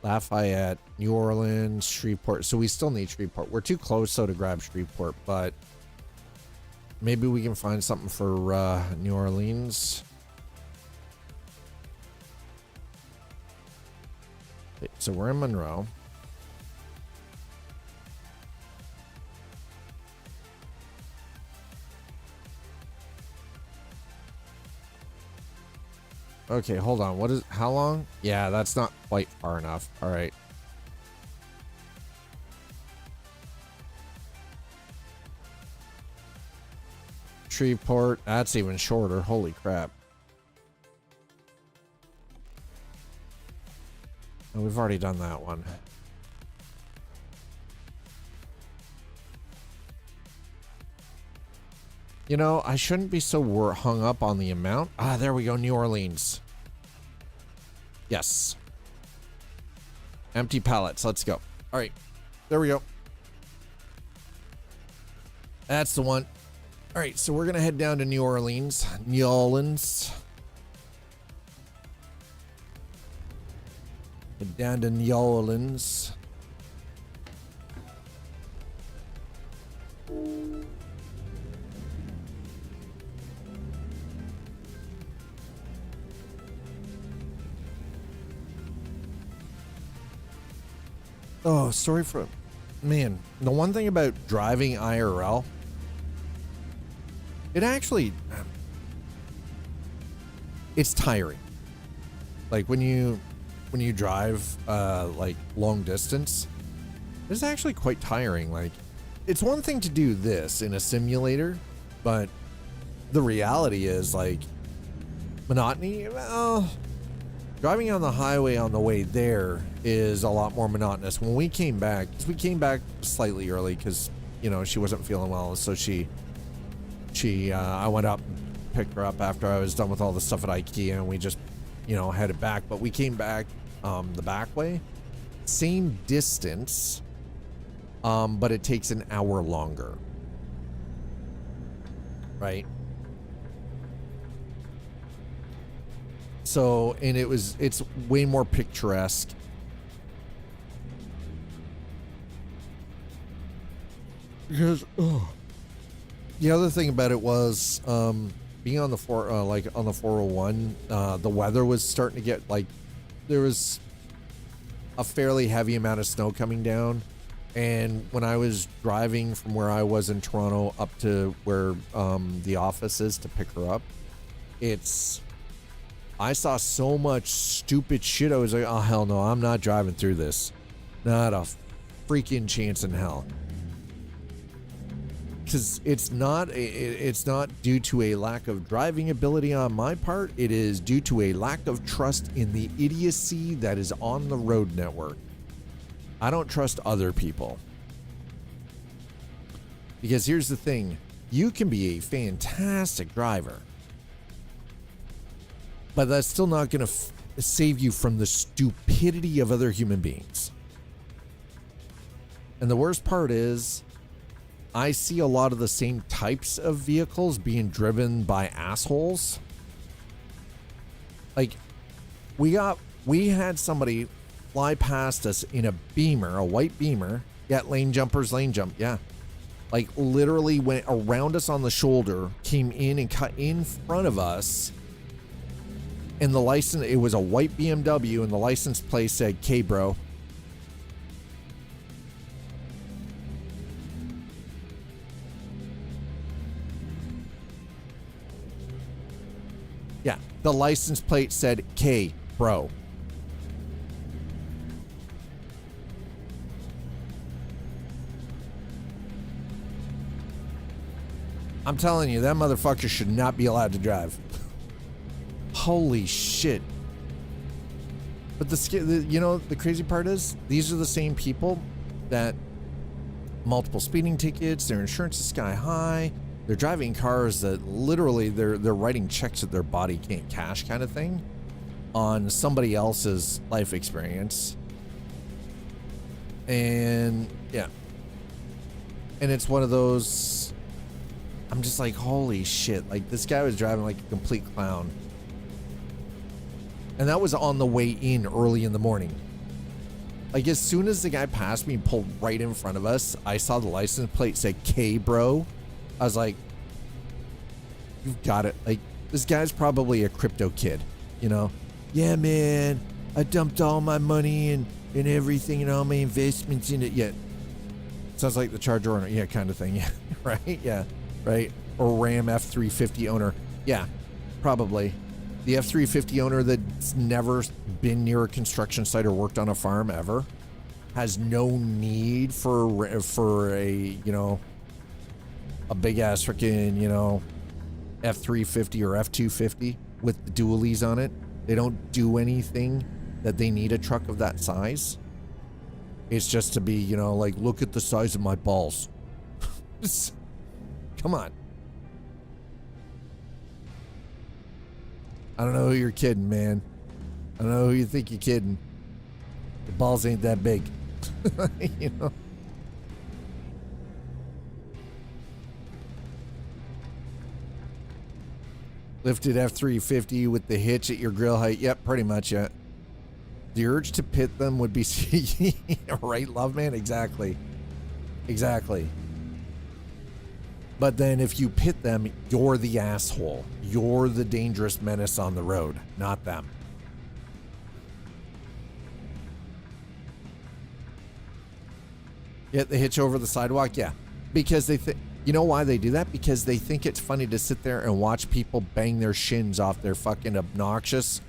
Lafayette, New Orleans, Shreveport. So we still need Shreveport. We're too close though to grab Shreveport, but maybe we can find something for New Orleans. Okay, so we're in Monroe. Okay, hold on. How long? Yeah, that's not quite far enough. All right. Shreveport, that's even shorter. Holy crap. Oh, we've already done that one. You know, I shouldn't be so hung up on the amount. Ah, there we go, New Orleans. Yes. Empty pallets, let's go. All right, there we go. That's the one. All right, so we're gonna head down to New Orleans. New Orleans. Head down to New Orleans. Oh, sorry for... Man, the one thing about driving IRL, it actually... It's tiring. Like, when you drive, like, long distance, it's actually quite tiring. Like, it's one thing to do this in a simulator, but the reality is, like, monotony, well... Driving on the highway on the way there is a lot more monotonous. When we came back, slightly early because, you know, she wasn't feeling well. So I went up and picked her up after I was done with all the stuff at IKEA and we just, you know, headed back. But we came back the back way, same distance, but it takes an hour longer. Right? So, and it's way more picturesque. Because, the other thing about it was, being on the 401, the weather was starting to get, like, there was a fairly heavy amount of snow coming down. And when I was driving from where I was in Toronto up to where, the office is to pick her up, I saw so much stupid shit. I was like, oh, hell no, I'm not driving through this. Not a freaking chance in hell. Because it's not due to a lack of driving ability on my part. It is due to a lack of trust in the idiocy that is on the road network. I don't trust other people. Because here's the thing. You can be a fantastic driver, but that's still not going to save you from the stupidity of other human beings. And the worst part is, I see a lot of the same types of vehicles being driven by assholes. Like, we had somebody fly past us in a Beamer, a white Beamer. Yeah, lane jumpers, lane jump, yeah. Like, literally went around us on the shoulder, came in and cut in front of us. And the license, it was a white BMW, and the license plate said, K bro. Yeah, the license plate said K bro. I'm telling you, that motherfucker should not be allowed to drive. Holy shit. But the crazy part is, these are the same people that multiple speeding tickets, their insurance is sky high, they're driving cars that literally they're writing checks that their body can't cash kind of thing on somebody else's life experience. And yeah. And it's one of those, I'm just like, holy shit. Like, this guy was driving like a complete clown. And that was on the way in early in the morning. Like, as soon as the guy passed me and pulled right in front of us, I saw the license plate say K bro. I was like, you've got it. Like, this guy's probably a crypto kid, you know? Yeah, man, I dumped all my money and everything and all my investments in it. Yeah. Sounds like the Charger owner. Yeah, kind of thing. Yeah, right? Yeah. Right? Or Ram F350 owner. Yeah, probably. The F350 owner that's never been near a construction site or worked on a farm ever has no need for a, you know, a big ass freaking, you know, F350 or F250 with the dualies on it. They don't do anything that they need a truck of that size. It's just to be, you know, like, look at the size of my balls. Come on. I don't know who you're kidding, man. I don't know who you think you're kidding. The balls ain't that big. You know? Lifted F350 with the hitch at your grill height. Yep, pretty much, yeah. The urge to pit them would be... Right, love man? Exactly. Exactly. But then if you pit them, you're the asshole. You're the dangerous menace on the road, not them. Yeah, the hitch over the sidewalk, yeah. Because they think, you know why they do that? Because they think it's funny to sit there and watch people bang their shins off their fucking obnoxious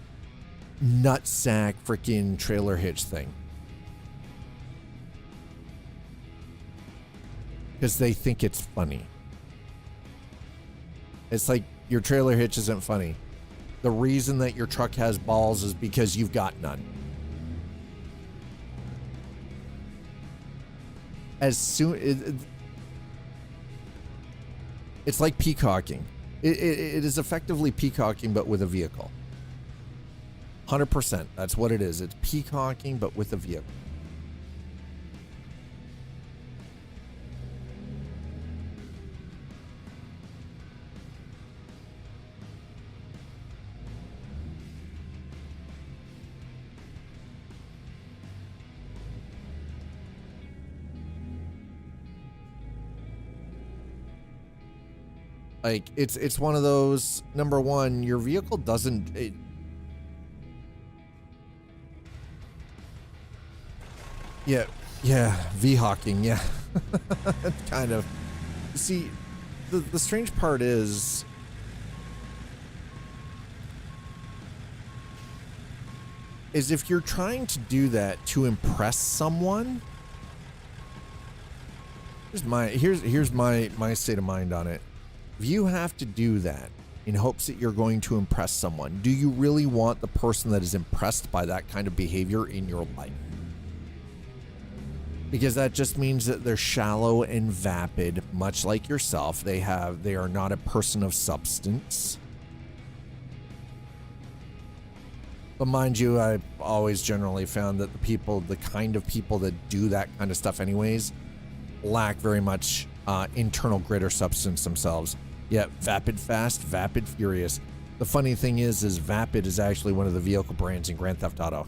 nutsack freaking trailer hitch thing. Because they think it's funny. It's like, your trailer hitch isn't funny. The reason that your truck has balls is because you've got none. As soon... it's like peacocking. It is effectively peacocking, but with a vehicle. 100%. That's what it is. It's peacocking, but with a vehicle. Like, it's one of those, number one, your vehicle doesn't... Yeah, V-hawking, yeah. Kind of. See, the strange part is... is if you're trying to do that to impress someone, here's my state of mind on it. If you have to do that in hopes that you're going to impress someone, do you really want the person that is impressed by that kind of behavior in your life? Because that just means that they're shallow and vapid, much like yourself. They are not a person of substance. But mind you, I've always generally found that the kind of people that do that kind of stuff anyways, lack very much internal grit or substance themselves. Yet vapid fast, vapid furious. The funny thing is Vapid is actually one of the vehicle brands in Grand Theft Auto.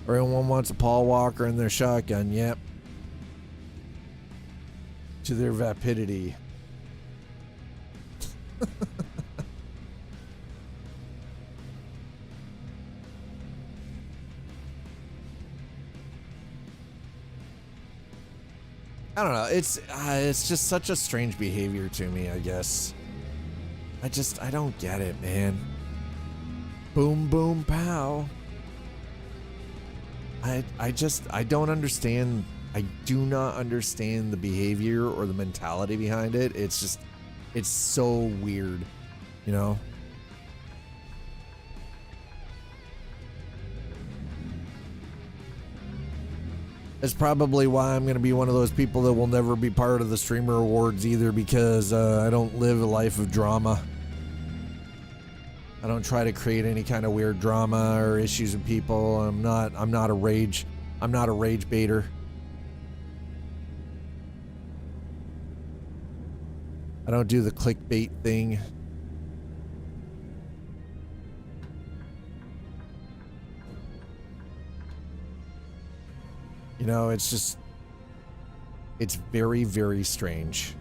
Everyone wants a Paul Walker in their shotgun, yep. To their vapidity. I don't know. It's just such a strange behavior to me, I guess. I don't get it, man. Boom, boom, pow. I don't understand. I do not understand the behavior or the mentality behind it. It's so weird, you know? That's probably why I'm going to be one of those people that will never be part of the Streamer Awards either, because I don't live a life of drama. I don't try to create any kind of weird drama or issues with people. I'm not a rage baiter. I don't do the clickbait thing. You know, it's very, very strange.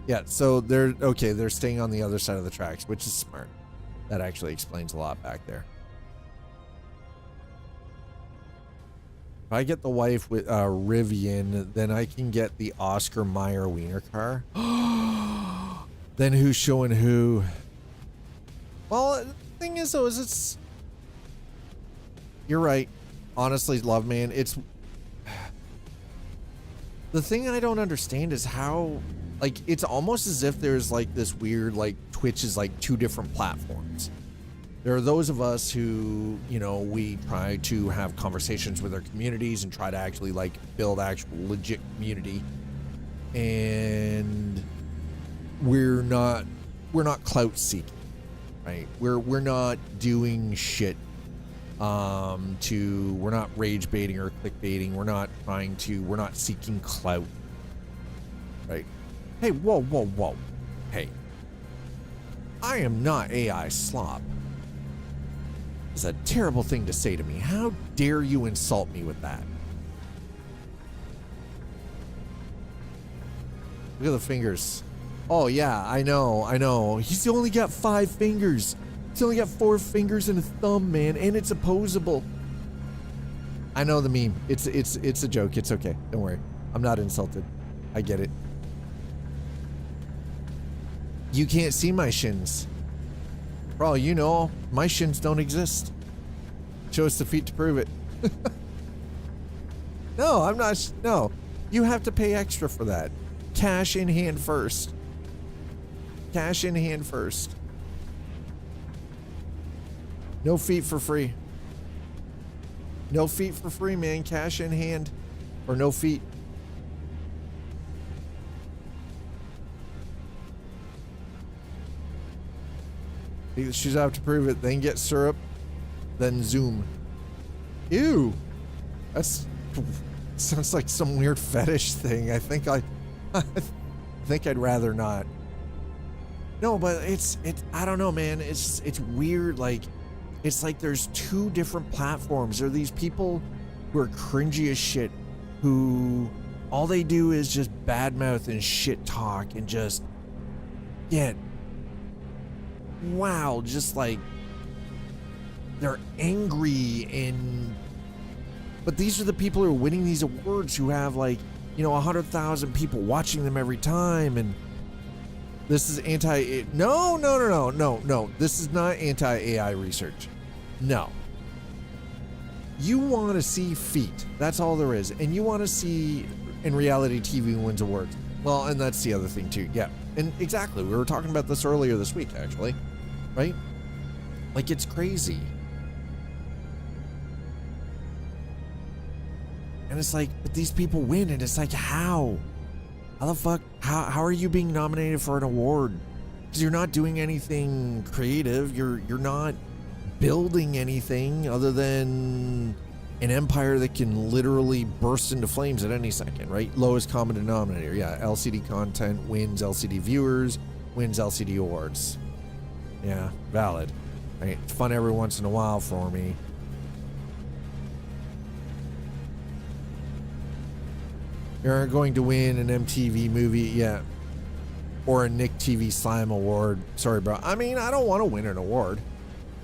Yeah, so they're staying on the other side of the tracks, which is smart. That actually explains a lot back there. If I get the wife with Rivian, then I can get the Oscar Mayer Wiener car. Then who's showing who? Well, the thing is though, you're right. Honestly, love man, the thing I don't understand is how, like, it's almost as if there's like this weird, like, Twitch is like two different platforms. There are those of us who, you know, we try to have conversations with our communities and try to actually like build actual legit community, and we're not clout seeking, right? We're not doing shit we're not rage baiting or clickbaiting. We're not seeking clout, right? Hey, whoa. Hey, I am not AI slop. It's a terrible thing to say to me. How dare you insult me with that? Look at the fingers. Oh yeah, I know. He's only got 5 fingers. He's only got 4 fingers and a thumb, man, and it's opposable. I know the meme. It's a joke. It's okay. Don't worry. I'm not insulted. I get it. You can't see my shins. For all you know, my shins don't exist. Show us the feet to prove it. No, I'm not. No, you have to pay extra for that. Cash in hand first. Cash in hand first. No feet for free. No feet for free, man. Cash in hand or no feet. Take the shoes out to prove it. Then get syrup. Then zoom. Ew. That's sounds like some weird fetish thing. I think I'd rather not. No, but it's I don't know, man. It's weird. Like, it's like there's 2 different platforms. There are these people who are cringy as shit, who all they do is just badmouth and shit talk and just get, wow, just like they're angry. But these are the people who are winning these awards, who have, like, you know, 100,000 people watching them every time, and This is no. This is not anti-AI research. No. You want to see feet. That's all there is. And you want to see in reality TV wins awards. Well, and that's the other thing too. Yeah. And exactly. We were talking about this earlier this week, actually. Right? Like, it's crazy. And it's like, but these people win. And it's like, how? How the fuck? How are you being nominated for an award? Because you're not doing anything creative. You're not building anything other than an empire that can literally burst into flames at any second, right? Lowest common denominator. Yeah, LCD content wins LCD viewers, wins LCD awards. Yeah, valid. Right? It's fun every once in a while for me. You're going to win an MTV movie, yeah, or a Nick TV Slime award. Sorry, bro. I mean, I don't want to win an award.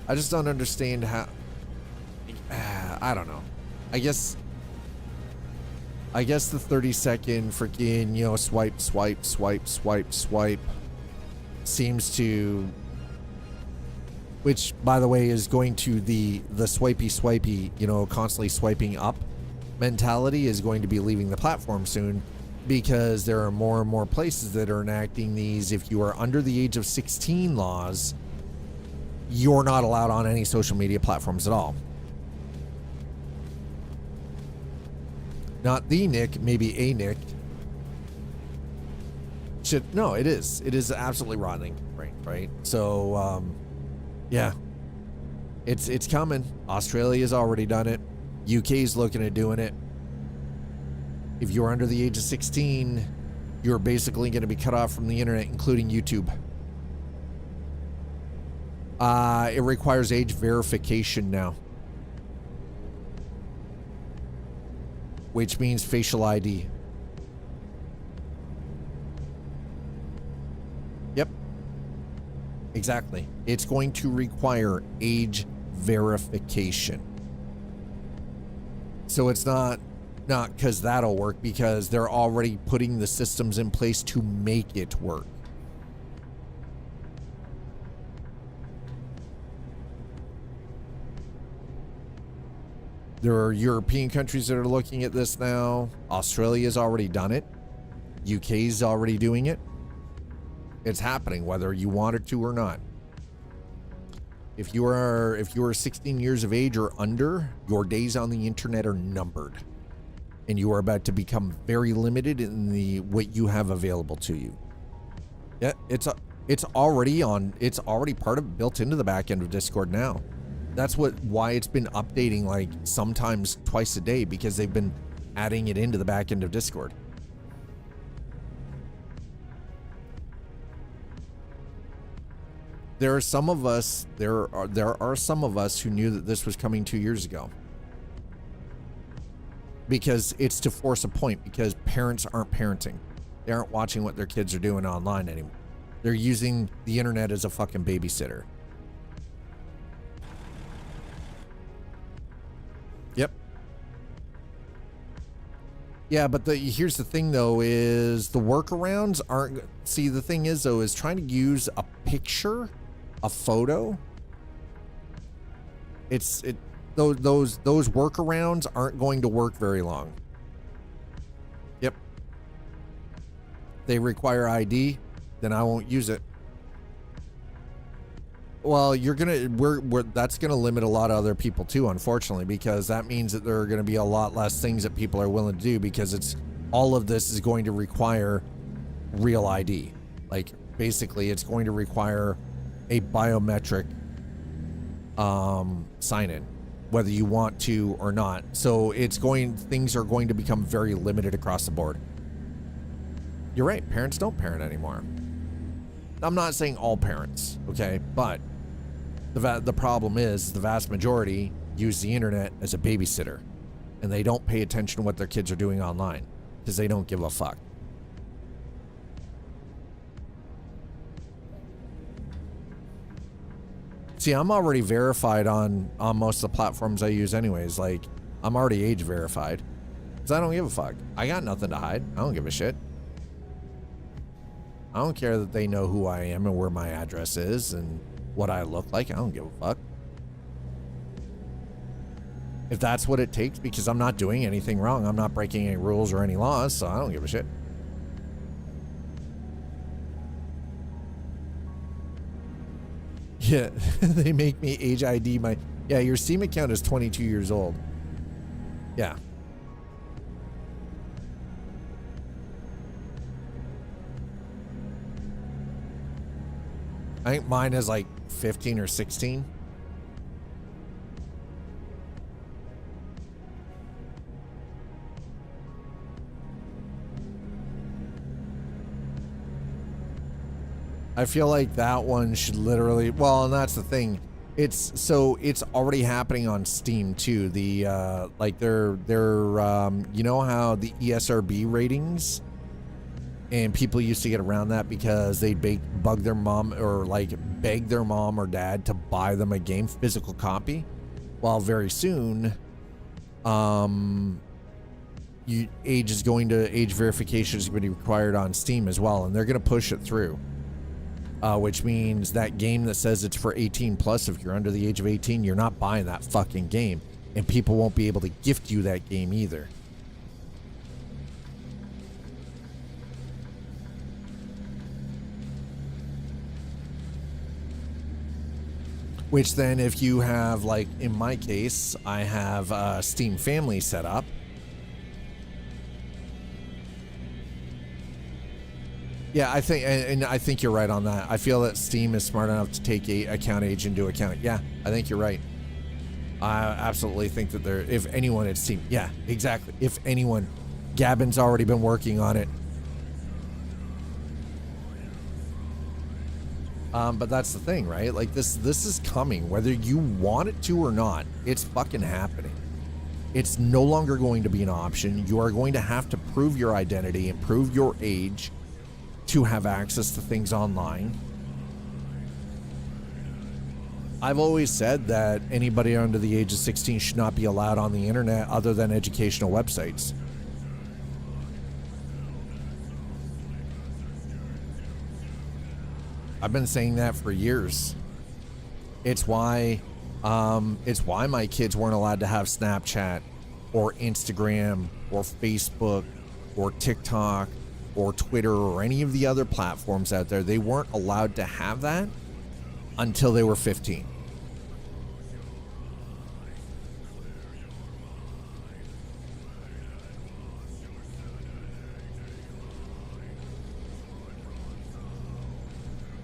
I just don't understand how. I don't know. I guess the 30-second freaking, swipe seems to, which by the way is going to the swipey, constantly swiping up mentality is going to be leaving the platform soon, because there are more and more places that are enacting these. If you are under the age of 16 laws, you're not allowed on any social media platforms at all. Not the Nick, maybe a Nick. No, it is. It is absolutely rotting, right? So, yeah. It's coming. Australia's already done it. UK's looking at doing it. If you're under the age of 16, you're basically going to be cut off from the internet, including YouTube. It requires age verification now, which means facial ID. Yep. Exactly. It's going to require age verification. So it's not because that'll work, because they're already putting the systems in place to make it work. There are European countries that are looking at this now. Australia's already done it. UK's already doing it. It's happening whether you want it to or not. If you are 16 years of age or under, your days on the internet are numbered, and you are about to become very limited in what you have available to you. Yeah, it's already built into the back end of Discord now. That's why it's been updating like sometimes twice a day, because they've been adding it into the back end of Discord. There are some of us who knew that this was coming 2 years ago, because it's to force a point, because parents aren't parenting. They aren't watching what their kids are doing online anymore. They're using the internet as a fucking babysitter. Yep. Yeah, but here's the thing though, is the workarounds aren't, see, the thing is though, is trying to use a picture, a photo. Those workarounds aren't going to work very long. Yep. They require ID, then I won't use it. Well, that's gonna limit a lot of other people too, unfortunately, because that means that there are gonna be a lot less things that people are willing to do, because all of this is going to require real ID. Like, basically it's going to require a biometric sign-in, whether you want to or not. So things are going to become very limited across the board. You're right, parents don't parent anymore. I'm not saying all parents, okay, but the problem is the vast majority use the internet as a babysitter, and they don't pay attention to what their kids are doing online because they don't give a fuck. See, I'm already verified on most of the platforms I use anyways. Like, I'm already age verified, because I don't give a fuck. I got nothing to hide. I don't give a shit. I don't care that they know who I am and where my address is and what I look like. I don't give a fuck. If that's what it takes, because I'm not doing anything wrong. I'm not breaking any rules or any laws, so I don't give a shit. Yeah, they make me age ID my... Yeah, your Steam account is 22 years old. Yeah. I think mine is like 15 or 16. I feel like that one should literally, well, and that's the thing. It's already happening on Steam too. The like they're you know how the ESRB ratings, and people used to get around that because they'd bug their mom or like beg their mom or dad to buy them a game physical copy. Well, very soon, age verification is going to be required on Steam as well, and they're going to push it through. Which means that game that says it's for 18 plus, if you're under the age of 18, you're not buying that fucking game, and people won't be able to gift you that game either. Which then, if you have, like in my case, I have Steam Family set up. Yeah, I think, and I think you're right on that. I feel that Steam is smart enough to take account age into account. Yeah, I think you're right. I absolutely think that if anyone, it's Steam. Yeah, exactly. If anyone, Gavin's already been working on it. But that's the thing, right? Like this is coming, whether you want it to or not. It's fucking happening. It's no longer going to be an option. You are going to have to prove your identity and prove your age to have access to things online. I've always said that anybody under the age of 16 should not be allowed on the internet other than educational websites. I've been saying that for years. It's why my kids weren't allowed to have Snapchat or Instagram or Facebook or TikTok or Twitter or any of the other platforms out there. They weren't allowed to have that until they were 15.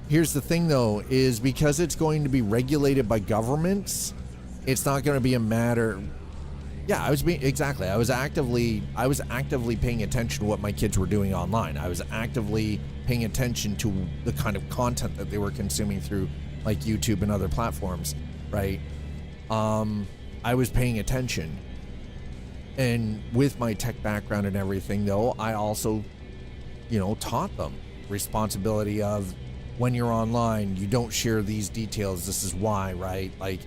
Here's the thing though, is because it's going to be regulated by governments, it's not going to be a matter. Yeah, I was actively paying attention to what my kids were doing online. I was actively paying attention to the kind of content that they were consuming through like YouTube and other platforms, right? I was paying attention. And with my tech background and everything though, I also, taught them responsibility of when you're online, you don't share these details. This is why, right? Like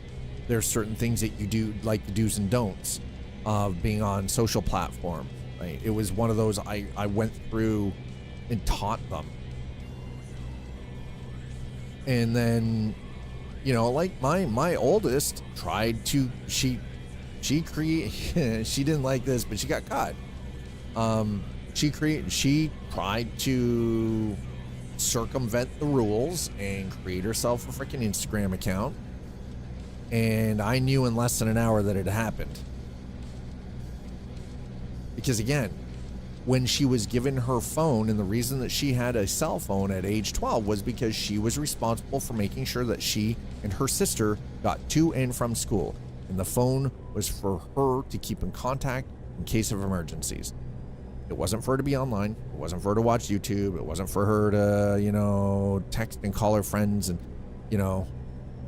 there's certain things that you do, like the do's and don'ts of being on social platform, right? It was one of those I went through and taught them. And then, like my oldest tried to, she didn't like this, but she got caught. She tried to circumvent the rules and create herself a freaking Instagram account. And I knew in less than an hour that it happened. Because again, when she was given her phone, and the reason that she had a cell phone at age 12 was because she was responsible for making sure that she and her sister got to and from school. And the phone was for her to keep in contact in case of emergencies. It wasn't for her to be online. It wasn't for her to watch YouTube. It wasn't for her to, text and call her friends. And,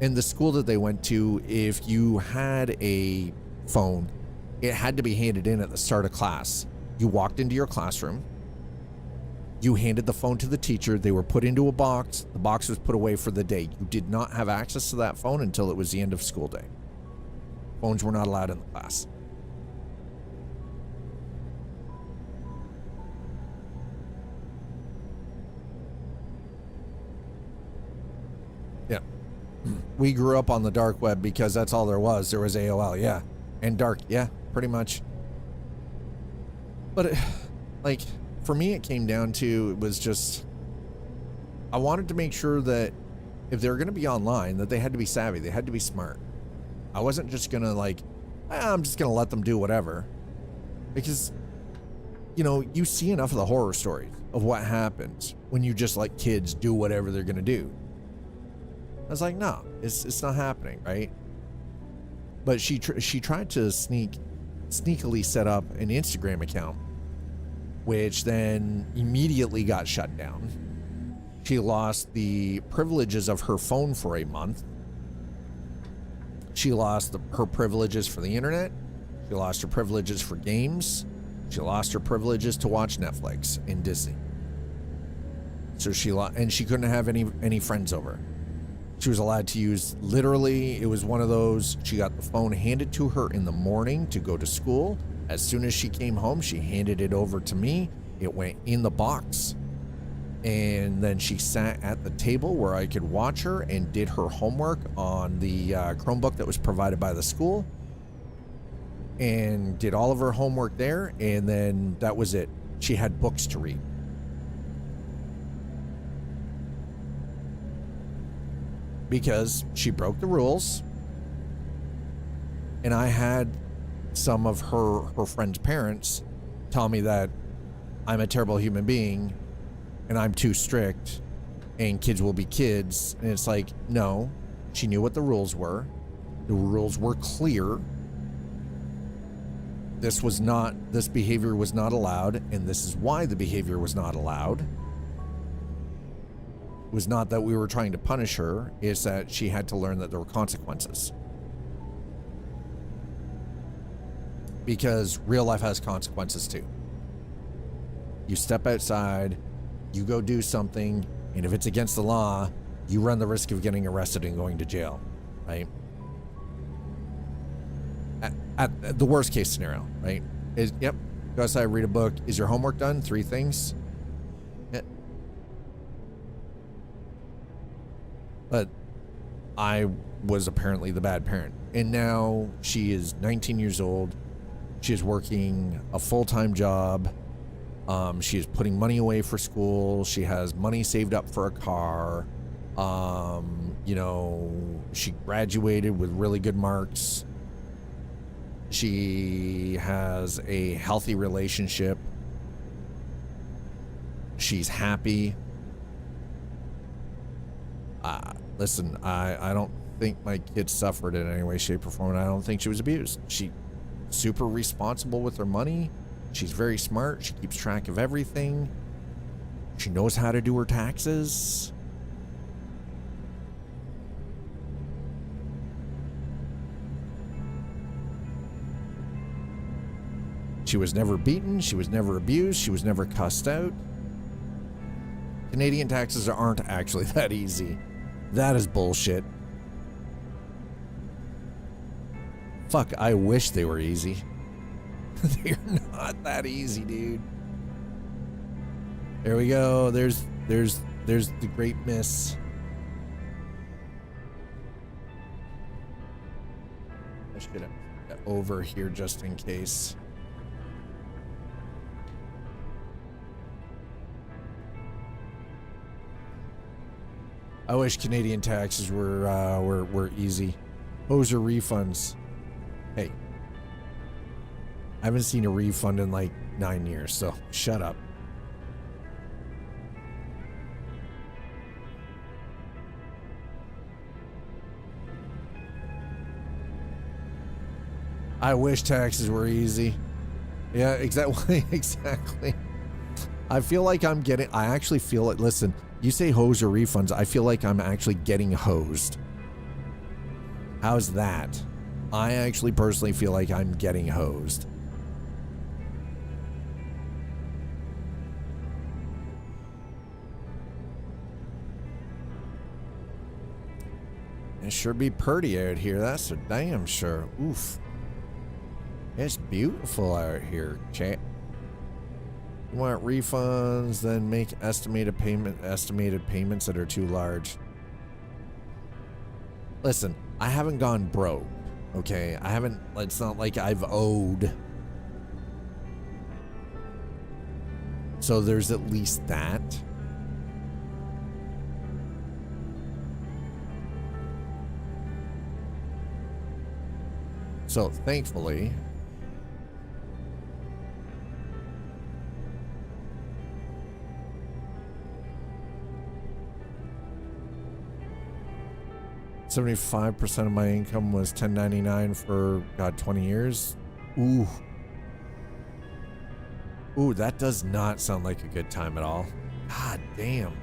in the school that they went to, if you had a phone, it had to be handed in at the start of class. You walked into your classroom. You handed the phone to the teacher. They were put into a box. The box was put away for the day. You did not have access to that phone until it was the end of school day. Phones were not allowed in the class. We grew up on the dark web because that's all there was. There was AOL, yeah. And dark, yeah, pretty much. But, like, for me, it came down to, it was just, I wanted to make sure that if they were going to be online, that they had to be savvy. They had to be smart. I wasn't just going to, like, I'm just going to let them do whatever. Because, you know, you see enough of the horror stories of what happens when you just let kids do whatever they're going to do. I was like, no, it's not happening, right? But she tried to sneakily set up an Instagram account, which then immediately got shut down. She lost the privileges of her phone for a month. She lost her privileges for the internet. She lost her privileges for games. She lost her privileges to watch Netflix and Disney. So she couldn't have any friends over. She was allowed to use, literally, it was one of those, she got the phone handed to her in the morning to go to school. As soon as she came home, she handed it over to me. It went in the box. And then she sat at the table where I could watch her and did her homework on the Chromebook that was provided by the school. And did all of her homework there. And then that was it. She had books to read. Because she broke the rules. And I had some of her friends' parents tell me that I'm a terrible human being and I'm too strict and kids will be kids. And it's like, no, she knew what the rules were. The rules were clear. This behavior was not allowed, and this is why the behavior was not allowed. It was not that we were trying to punish her, it's that she had to learn that there were consequences. Because real life has consequences too. You step outside, you go do something, and if it's against the law, you run the risk of getting arrested and going to jail, right? At the worst case scenario, right? Yep, go outside, read a book. Is your homework done? 3 things. Yeah. But I was apparently the bad parent. And now she is 19 years old. She is working a full-time job. She is putting money away for school. She has money saved up for a car. You know, she graduated with really good marks. She has a healthy relationship. She's happy. Listen, I don't think my kid suffered in any way, shape, or form. I don't think she was abused. She's super responsible with her money. She's very smart. She keeps track of everything. She knows how to do her taxes. She was never beaten. She was never abused. She was never cussed out. Canadian taxes aren't actually that easy. That is bullshit. Fuck, I wish they were easy. They're not that easy, dude. There we go. There's the great miss. I should have that over here just in case. I wish Canadian taxes were easy. Those are refunds. Hey, I haven't seen a refund in like 9 years, so shut up. I wish taxes were easy. Yeah, exactly. Exactly. I feel like I actually feel it. Listen, you say hose or refunds, I feel like I'm actually getting hosed. How's that? I actually personally feel like I'm getting hosed. It sure be pretty out here, that's for damn sure. Oof. It's beautiful out here, chat. You want refunds, then make estimated payments that are too large. Listen, I haven't gone broke, okay? I haven't, it's not like I've owed. So there's at least that. So thankfully, $75% of my income was 1099 for, God, 20 years. Ooh. Ooh, that does not sound like a good time at all. God damn.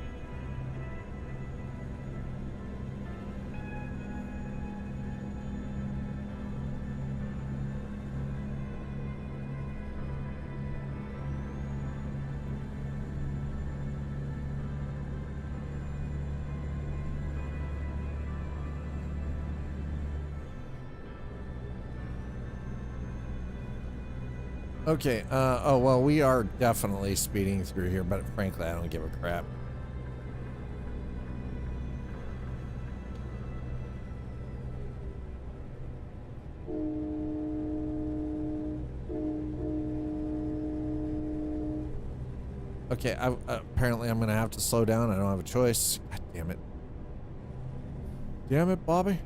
Okay, oh, well, we are definitely speeding through here, but frankly, I don't give a crap. Okay, apparently I'm gonna have to slow down. I don't have a choice. God damn it. Damn it, Bobby.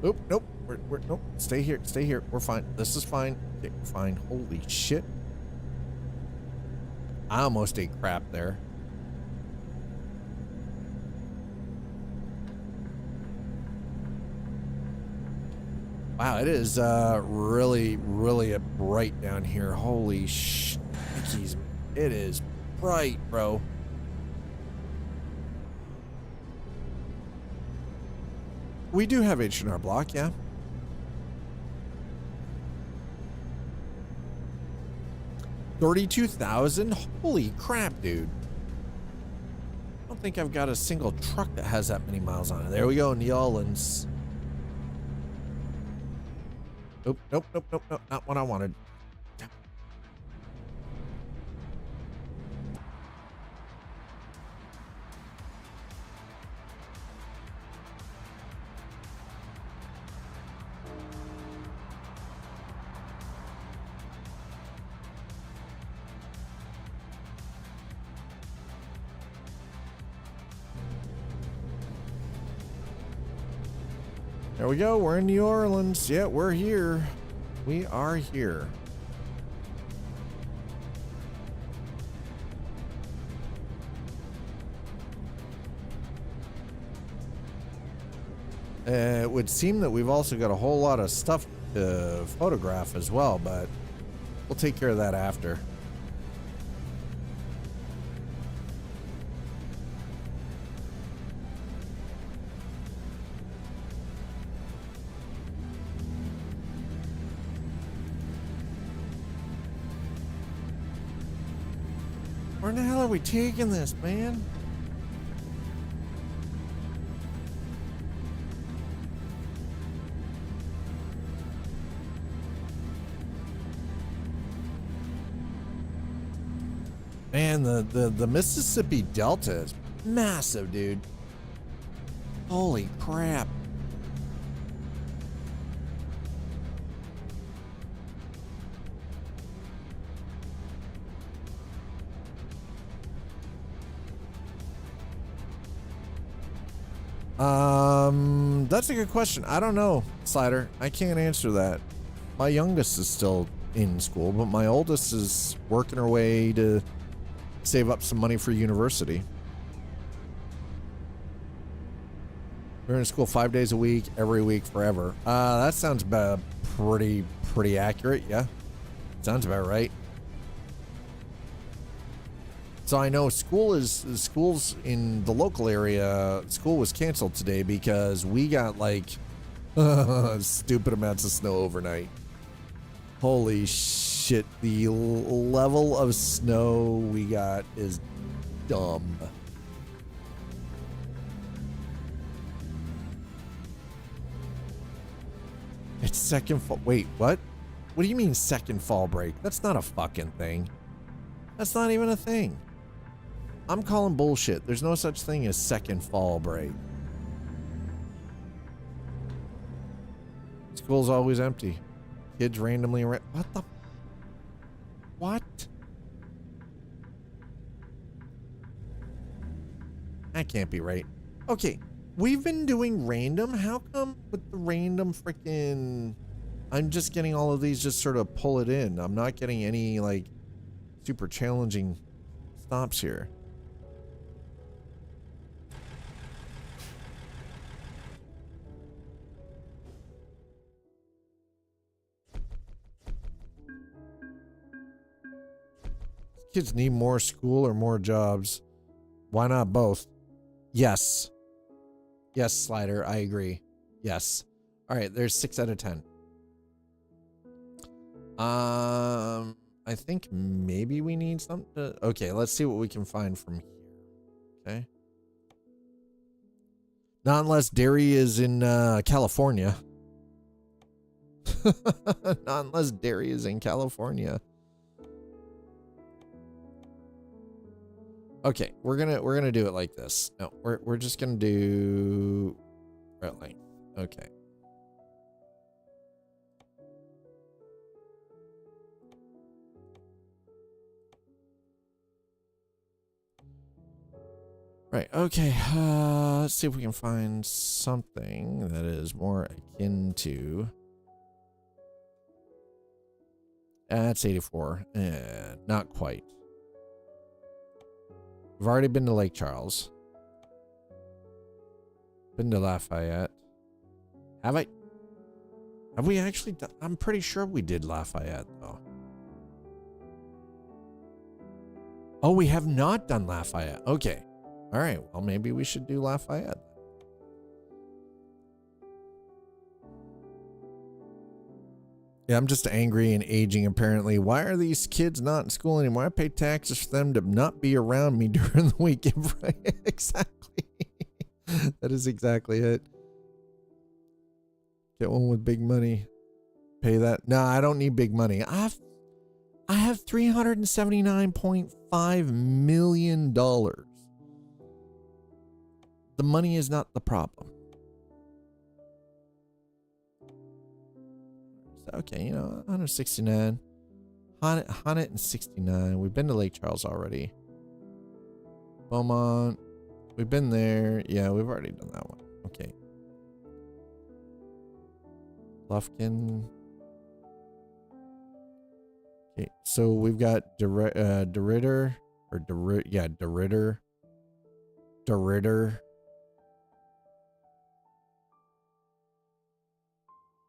Oop, nope. We're nope. Stay here. Stay here. We're fine. This is fine. Okay, we're fine. Holy shit. I almost ate crap there. Wow, it is really, really bright down here. Holy shnikes. It is bright, bro. We do have H&R Block, yeah. $32,000? Holy crap, dude. I don't think I've got a single truck that has that many miles on it. There we go, New Orleans. Nope, nope, nope, nope, nope, not what I wanted. There we go. We're in New Orleans. Yeah, we're here. We are here. It would seem that we've also got a whole lot of stuff to photograph as well, but we'll take care of that after. Where in the hell are we taking this, man? Man, the Mississippi Delta is massive, dude. Holy crap. That's a good question. I don't know, Slider. I can't answer that. My youngest is still in school, but my oldest is working her way to save up some money for university. We're in school 5 days a week, every week, forever. That sounds about pretty accurate. Yeah, sounds about right. So I know schools in the local area. School was canceled today because we got like stupid amounts of snow overnight. Holy shit, the level of snow we got is dumb. It's second fall. Wait, what? What do you mean second fall break? That's not a fucking thing. That's not even a thing. I'm calling bullshit. There's no such thing as second fall break. School's always empty. Kids randomly around. What the? What? That can't be right. Okay, we've been doing random. How come with the random freaking... I'm just getting all of these just sort of pull it in. I'm not getting any, like, super challenging stops here. Kids need more school or more jobs. Why not both? Yes. Yes, Slider, I agree. Yes. All right, there's 6 out of 10. I think maybe we need something to... Okay, let's see what we can find from here. Okay. Not unless dairy is in California. Not unless dairy is in California. Okay, we're gonna do it like this. No, we're just gonna do route length. Okay. Right, okay, let's see if we can find something that is more akin to... That's 84. Not quite. We've already been to Lake Charles. Been to Lafayette. Have I? Have we actually done? I'm pretty sure we did Lafayette, though. Oh, we have not done Lafayette. Okay. All right. Well, maybe we should do Lafayette. Yeah, I'm just angry and aging, apparently. Why are these kids not in school anymore? I pay taxes for them to not be around me during the weekend. Exactly. That is exactly it. Get one with big money. Pay that. No, I don't need big money. I have $379.5 million. The money is not the problem. Okay, you know, 169. 169. We've been to Lake Charles already. Beaumont. We've been there. Yeah, we've already done that one. Okay. Lufkin. Okay, so we've got DeRitter. Or DeRitter. DeRitter.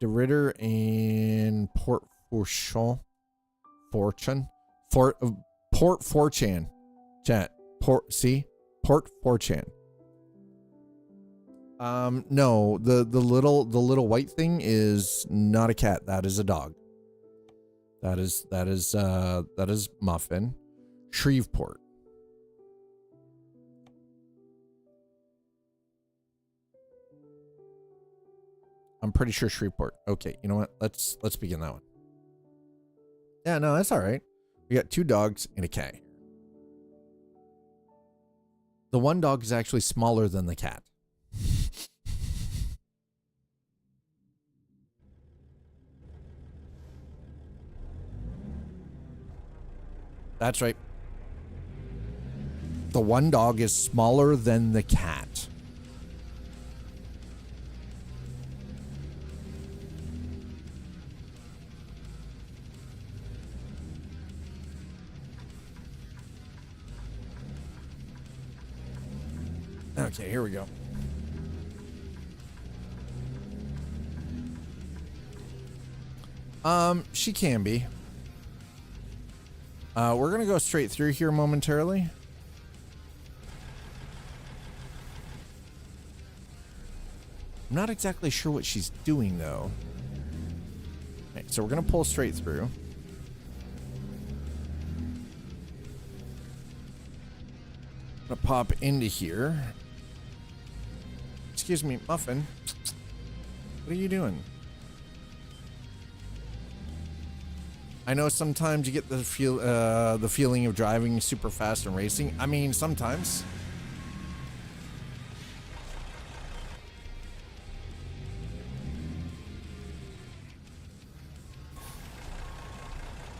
DeRitter and Port Fourchon. Port Forchan. Chat. Port Forchan. No, the little white thing is not a cat. That is a dog. That is Muffin. Shreveport. I'm pretty sure Shreveport. Okay, you know what? Let's begin that one. Yeah, no, that's all right. We got 2 dogs and a cat. The one dog is actually smaller than the cat. That's right. The one dog is smaller than the cat. Okay, here we go. She can be. We're gonna go straight through here momentarily. I'm not exactly sure what she's doing though. Okay, so we're gonna pull straight through. Gonna pop into here. Excuse me, Muffin. What are you doing? I know sometimes you get the feeling of driving super fast and racing. I mean, sometimes.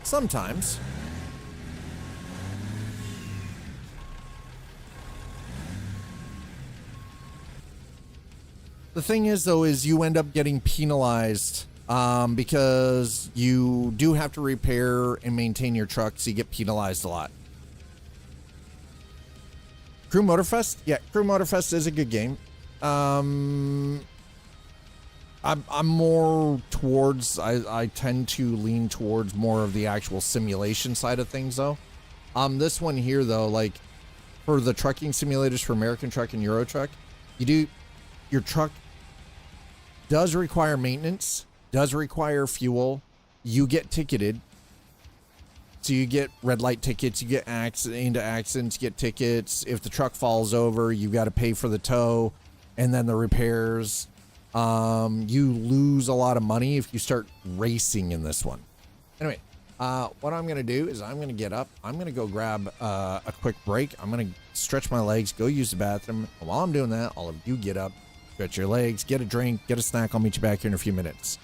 Sometimes. The thing is, though, is you end up getting penalized because you do have to repair and maintain your truck, so you get penalized a lot. Crew Motorfest? Yeah, Crew Motorfest is a good game. I'm more towards, I tend to lean towards more of the actual simulation side of things, though. This one here, though, like for the trucking simulators for American Truck and Euro Truck, your truck does require maintenance, does require fuel. You get ticketed. So you get red light tickets, you get into accidents, you get tickets. If the truck falls over, you got to pay for the tow and then the repairs. You lose a lot of money if you start racing in this one. Anyway, what I'm going to do is I'm going to get up. I'm going to go grab a quick break. I'm going to stretch my legs, go use the bathroom. And while I'm doing that, all of you get up, stretch your legs, get a drink, get a snack. I'll meet you back here in a few minutes.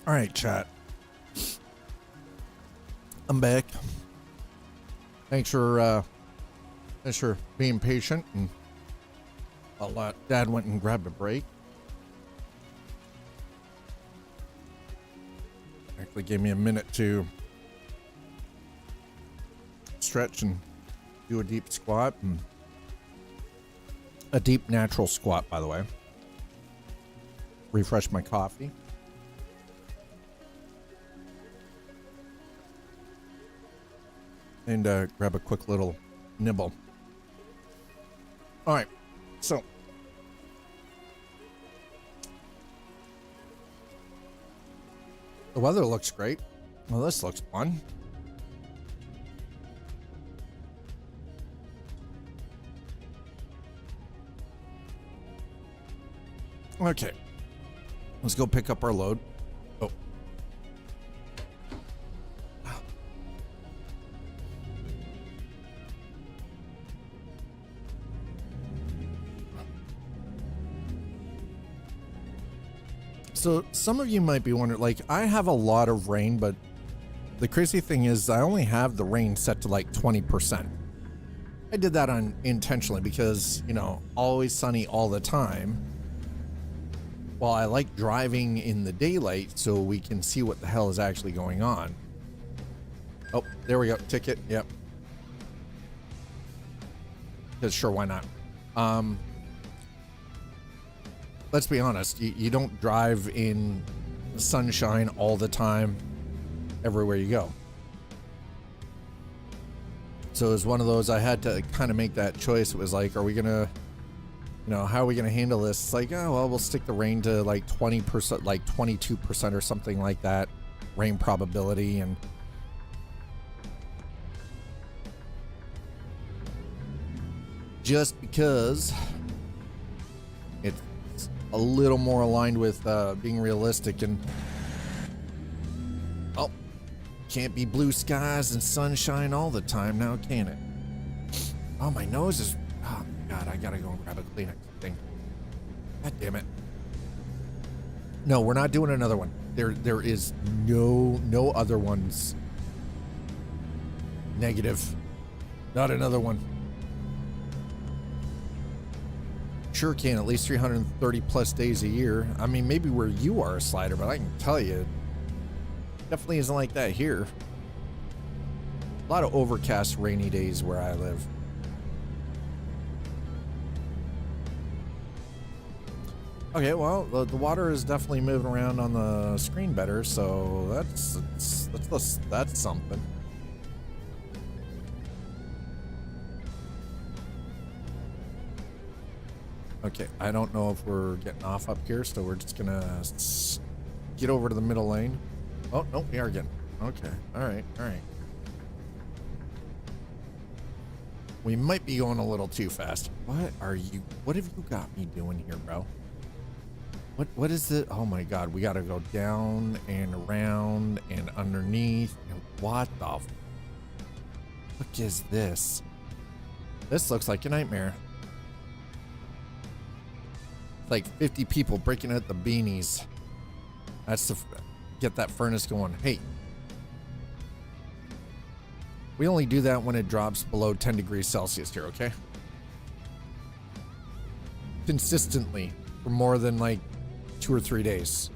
All right, chat. I'm back. Thanks for being patient, and Dad went and grabbed a break. Actually gave me a minute to stretch and do a deep squat, and a deep natural squat, by the way. Refresh my coffee. And grab a quick little nibble. All right, so the weather looks great. Well, this looks fun. Okay, let's go pick up our load. Oh. So some of you might be wondering, like, I have a lot of rain, but the crazy thing is I only have the rain set to like 20%. I did that intentionally because, you know, always sunny all the time. Well, I like driving in the daylight so we can see what the hell is actually going on. Oh, there we go. Ticket. Yep. Because sure, why not? Let's be honest. You don't drive in sunshine all the time, everywhere you go. So it was one of those, I had to kind of make that choice. It was like, are we going to, you know, how are we going to handle this? It's like, oh, well, we'll stick the rain to like 20%, like 22% or something like that. Rain probability. And just because it's a little more aligned with being realistic, and oh, can't be blue skies and sunshine all the time now, can it? Oh, my nose is, oh my God, I gotta go and grab a Kleenex thing. God damn it. No, we're not doing another one. There is no other ones. Negative. Not another one. Sure can, at least 330 plus days a year. I mean, maybe where you are a slider, but I can tell you, definitely isn't like that here. A lot of overcast, rainy days where I live. Okay, well, the water is definitely moving around on the screen better, so that's something. Okay, I don't know if we're getting off up here, so we're just gonna get over to the middle lane. Oh, no, we are getting. Okay, all right. We might be going a little too fast. What have you got me doing here, bro? What is it? Oh my God, we gotta go down and around and underneath. And what the fuck is this? This looks like a nightmare. Like 50 people breaking out the beanies. That's to get that furnace going. Hey, we only do that when it drops below 10 degrees Celsius here, okay? Consistently for more than like 2 or 3 days.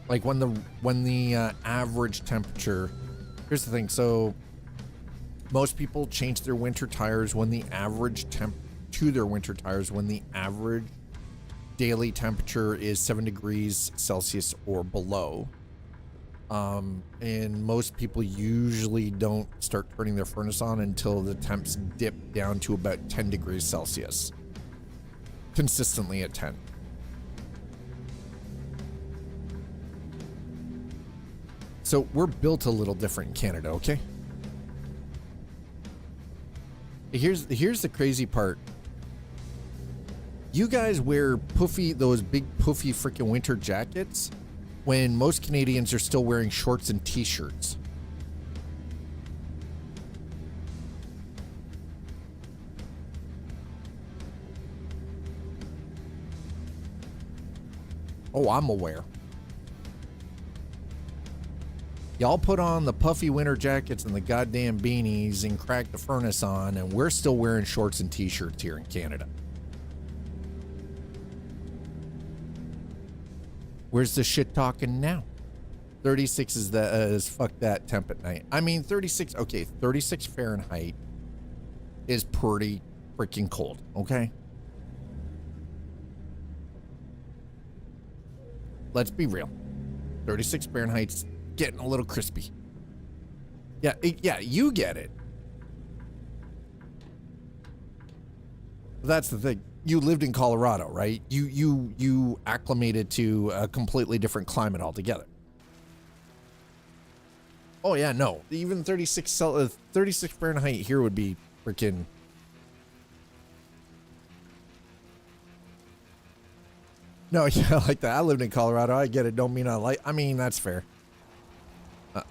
Like when the average temperature. Here's the thing. So most people change their winter tires when the average average daily temperature is 7 degrees Celsius or below. And most people usually don't start turning their furnace on until the temps dip down to about 10 degrees Celsius. Consistently at 10. So we're built a little different in Canada, okay? Here's the crazy part. You guys wear those big poofy freaking winter jackets when most Canadians are still wearing shorts and t-shirts. Oh, I'm aware. Y'all put on the puffy winter jackets and the goddamn beanies and crack the furnace on, and we're still wearing shorts and t-shirts here in Canada. Where's the shit talking now? 36 is fuck that temp at night. I mean, 36, okay, 36 Fahrenheit is pretty freaking cold, okay? Let's be real. 36 Fahrenheit's getting a little crispy. Yeah, yeah, you get it. That's the thing. You lived in Colorado, right? You acclimated to a completely different climate altogether. Oh yeah, no. Even 36 Fahrenheit here would be freaking. No, yeah, like that. I lived in Colorado. I get it. Don't mean I like. I mean, that's fair. I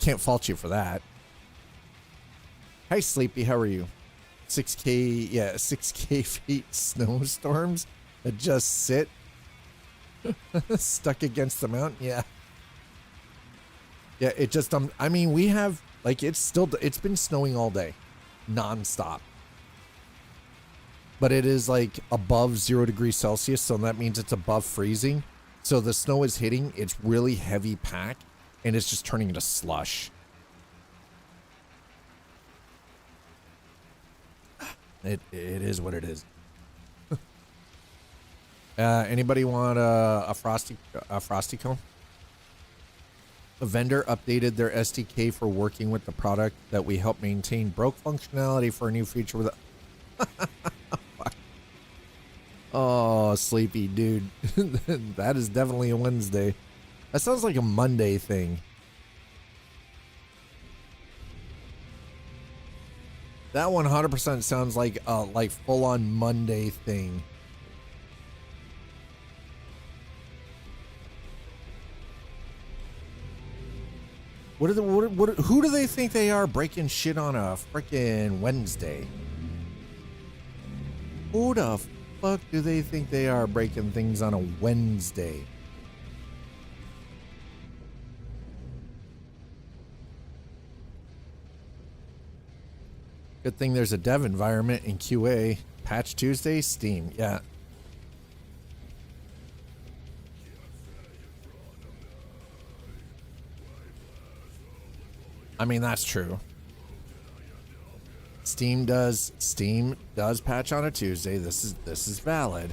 can't fault you for that. Hi, Sleepy. How are you? 6K, yeah, 6K feet snowstorms that just sit stuck against the mountain. Yeah. Yeah, it just, I mean, we have, like, it's been snowing all day, nonstop. But it is like above 0 degrees Celsius, so that means it's above freezing. So the snow is hitting, it's really heavy pack, and it's just turning into slush. It is what it is. Anybody want a frosty cone? A vendor updated their SDK for working with the product that we help maintain. Broke functionality for a new feature with Oh, sleepy dude. That is definitely a Wednesday. That sounds like a Monday thing. That 100% sounds like a full-on Monday thing. Who do they think they are breaking shit on a freaking Wednesday? Who the fuck do they think they are breaking things on a Wednesday? Good thing there's a dev environment in QA. Patch Tuesday, Steam. Yeah. I mean, that's true. Steam does patch on a Tuesday. This is valid.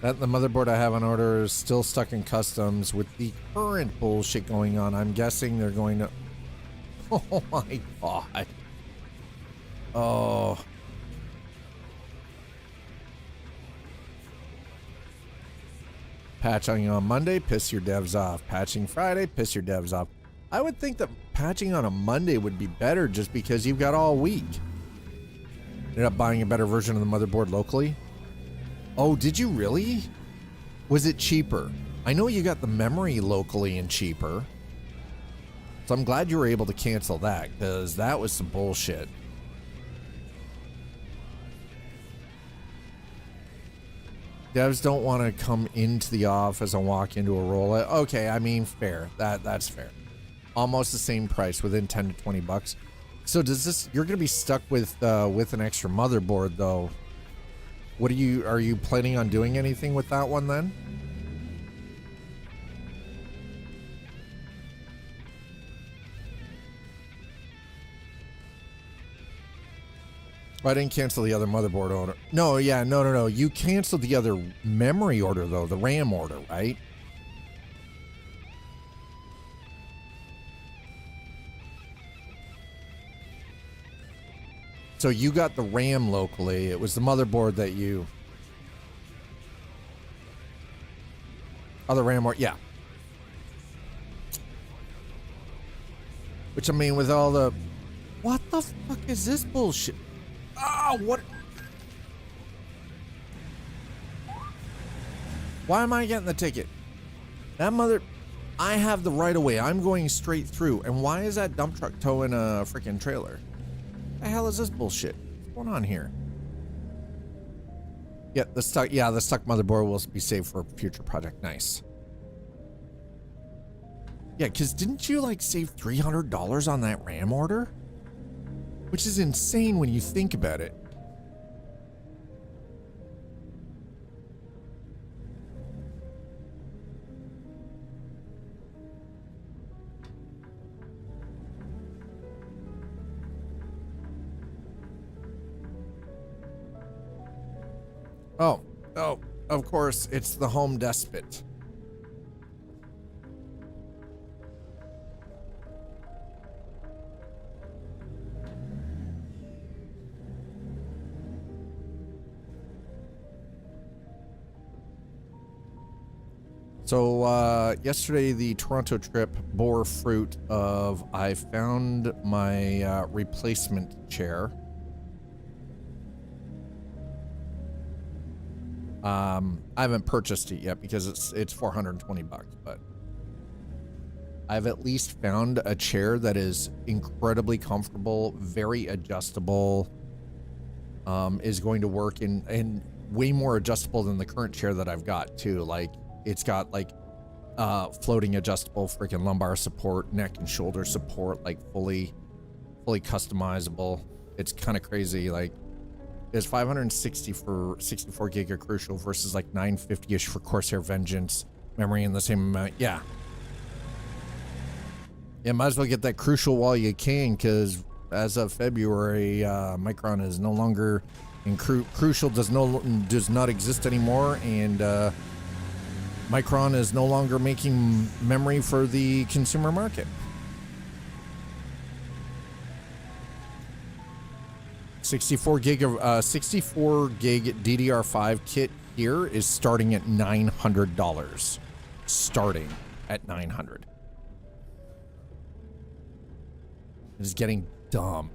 That the motherboard I have on order is still stuck in customs with the current bullshit going on. I'm guessing they're going to. Oh my god. Oh. Patching on Monday, piss your devs off. Patching Friday, piss your devs off. I would think that patching on a Monday would be better just because you've got all week. Ended up buying a better version of the motherboard locally. Oh, did you really? Was it cheaper? I know you got the memory locally and cheaper. So I'm glad you were able to cancel that, because that was some bullshit. Devs don't want to come into the office and walk into a role. Okay, I mean, fair. That's fair. Almost the same price, within 10 to 20 bucks. So does this, you're going to be stuck with an extra motherboard though. What are you planning on doing anything with that one then? I didn't cancel the other motherboard order. No, yeah, no. You canceled the other memory order though, the RAM order, right? So you got the RAM locally. It was the motherboard that you... Other RAM order, yeah. Which, I mean, with all the... What the fuck is this bullshit? Oh, what? Why am I getting the ticket? That mother... I have the right of way. I'm going straight through. And why is that dump truck towing a freaking trailer? The hell is this bullshit? What's going on here? Yeah, the stuck motherboard will be saved for a future project. Nice. Yeah, because didn't you like save $300 on that RAM order? Which is insane when you think about it. Oh, of course, it's the home despot. So yesterday the Toronto trip bore fruit of I found my replacement chair. I haven't purchased it yet because it's $420, but I've at least found a chair that is incredibly comfortable, very adjustable, is going to work and way more adjustable than the current chair that I've got too. Like it's got like floating adjustable freaking lumbar support, neck and shoulder support, like fully customizable. It's kind of crazy. Like it's 560 for 64 gig of Crucial versus like 950-ish for Corsair Vengeance. Memory in the same amount. Yeah, might as well get that Crucial while you can, because as of February, Micron is no longer, and Crucial does not exist anymore, and Micron is no longer making memory for the consumer market. 64 gig DDR5 kit here is starting at $900. Starting at $900. It is getting dumb.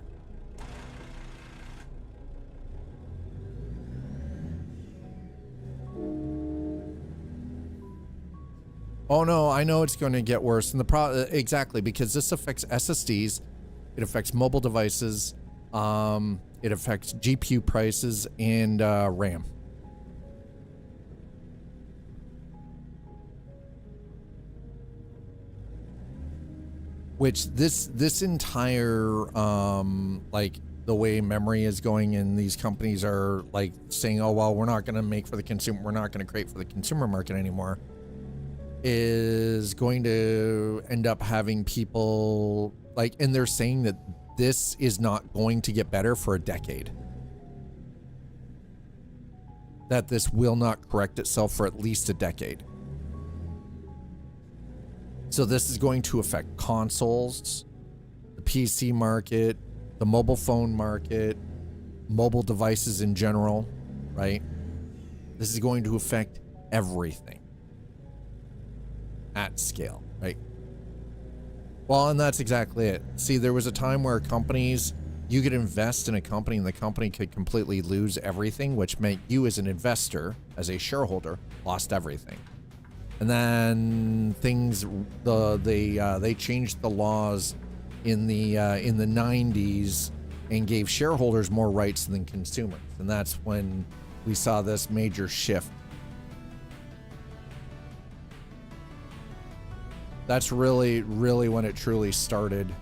Oh no, I know it's going to get worse. And exactly, because this affects SSDs, it affects mobile devices, it affects GPU prices and RAM. Which this entire like the way memory is going, and these companies are like saying, oh well, we're not going to make for the consumer, we're not going to create for the consumer market anymore, is going to end up having people like, and they're saying that this is not going to get better for a decade. That this will not correct itself for at least a decade. So this is going to affect consoles, the PC market, the mobile phone market, mobile devices in general, right? This is going to affect everything at scale, right? Well, and that's exactly it. See, there was a time where companies, you could invest in a company and the company could completely lose everything, which meant you as an investor, as a shareholder, lost everything. And then things, they changed the laws in the 90s and gave shareholders more rights than consumers. And that's when we saw this major shift. That's really, really when it truly started.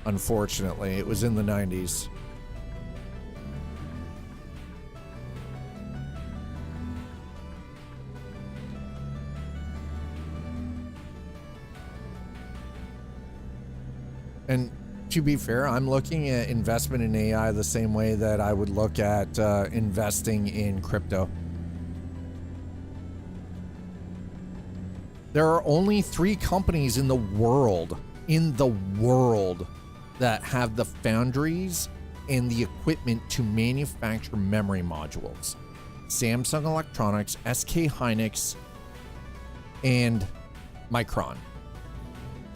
Unfortunately, it was in the 90s. And to be fair, I'm looking at investment in AI the same way that I would look at investing in crypto. There are only 3 companies in the world that have the foundries and the equipment to manufacture memory modules. Samsung Electronics, SK Hynix, and Micron.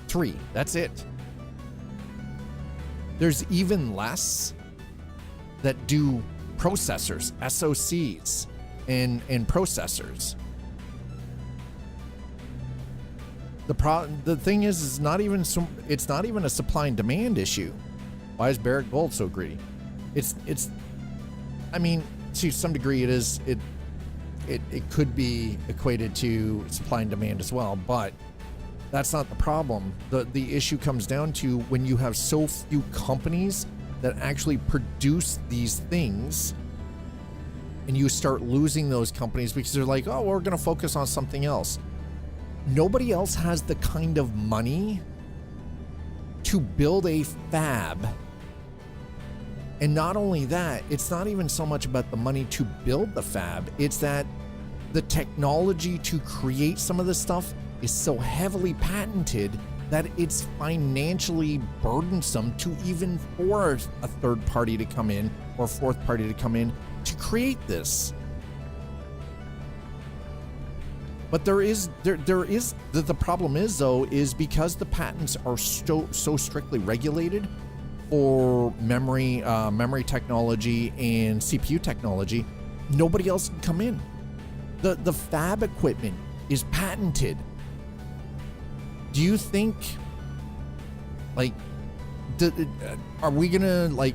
3, that's it. There's even less that do processors, SoCs, and processors. The thing is, it's not even a supply and demand issue. Why is Barrick Gold so greedy? It's I mean, to some degree it could be equated to supply and demand as well, but that's not the problem. The issue comes down to when you have so few companies that actually produce these things, and you start losing those companies because they're like, oh, we're going to focus on something else. Nobody else has the kind of money to build a fab. And not only that, it's not even so much about the money to build the fab, it's that the technology to create some of this stuff is so heavily patented that it's financially burdensome to even for a third party to come in or a fourth party to come in to create this. But the problem is though, is because the patents are so strictly regulated for memory technology and CPU technology, nobody else can come in. The fab equipment is patented. Do you think, like, are we gonna, like,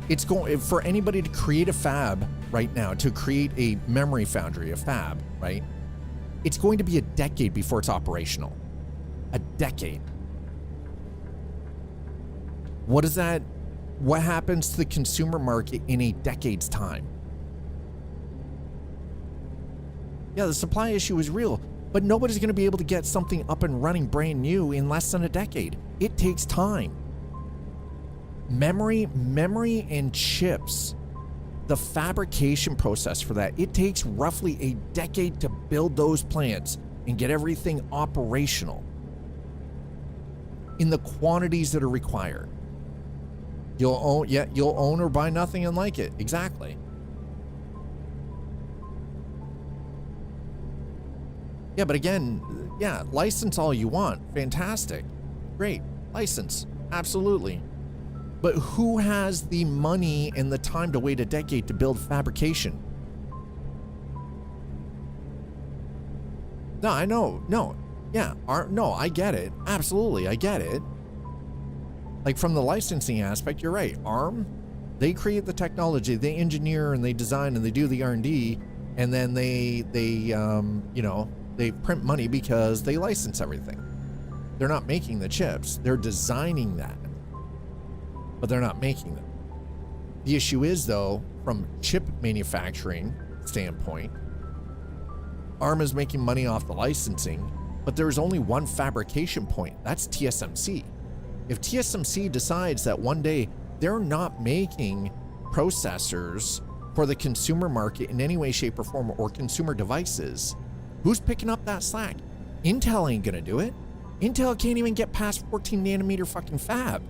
it's going for anybody to create a fab right now, to create a memory foundry, a fab, right? It's going to be a decade before it's operational. A decade. What happens to the consumer market in a decade's time? Yeah, the supply issue is real, but nobody's going to be able to get something up and running brand new in less than a decade. It takes time. Memory and chips, the fabrication process for that, it takes roughly a decade to build those plants and get everything operational in the quantities that are required. You'll own or buy nothing and like it. Exactly. Yeah, but again, yeah, license all you want. Fantastic. Great. License. Absolutely. But who has the money and the time to wait a decade to build fabrication? No, I know. No. Yeah. No, I get it. Absolutely. I get it. Like from the licensing aspect, you're right. ARM, they create the technology, they engineer and they design and they do the R&D, and then they print money because they license everything. They're not making the chips. They're designing that, but they're not making them. The issue is, though, from chip manufacturing standpoint, ARM is making money off the licensing, but there's only one fabrication point. That's TSMC. If TSMC decides that one day they're not making processors for the consumer market in any way, shape, or form, or consumer devices, who's picking up that slack? Intel ain't gonna do it. Intel can't even get past 14 nanometer fucking fab.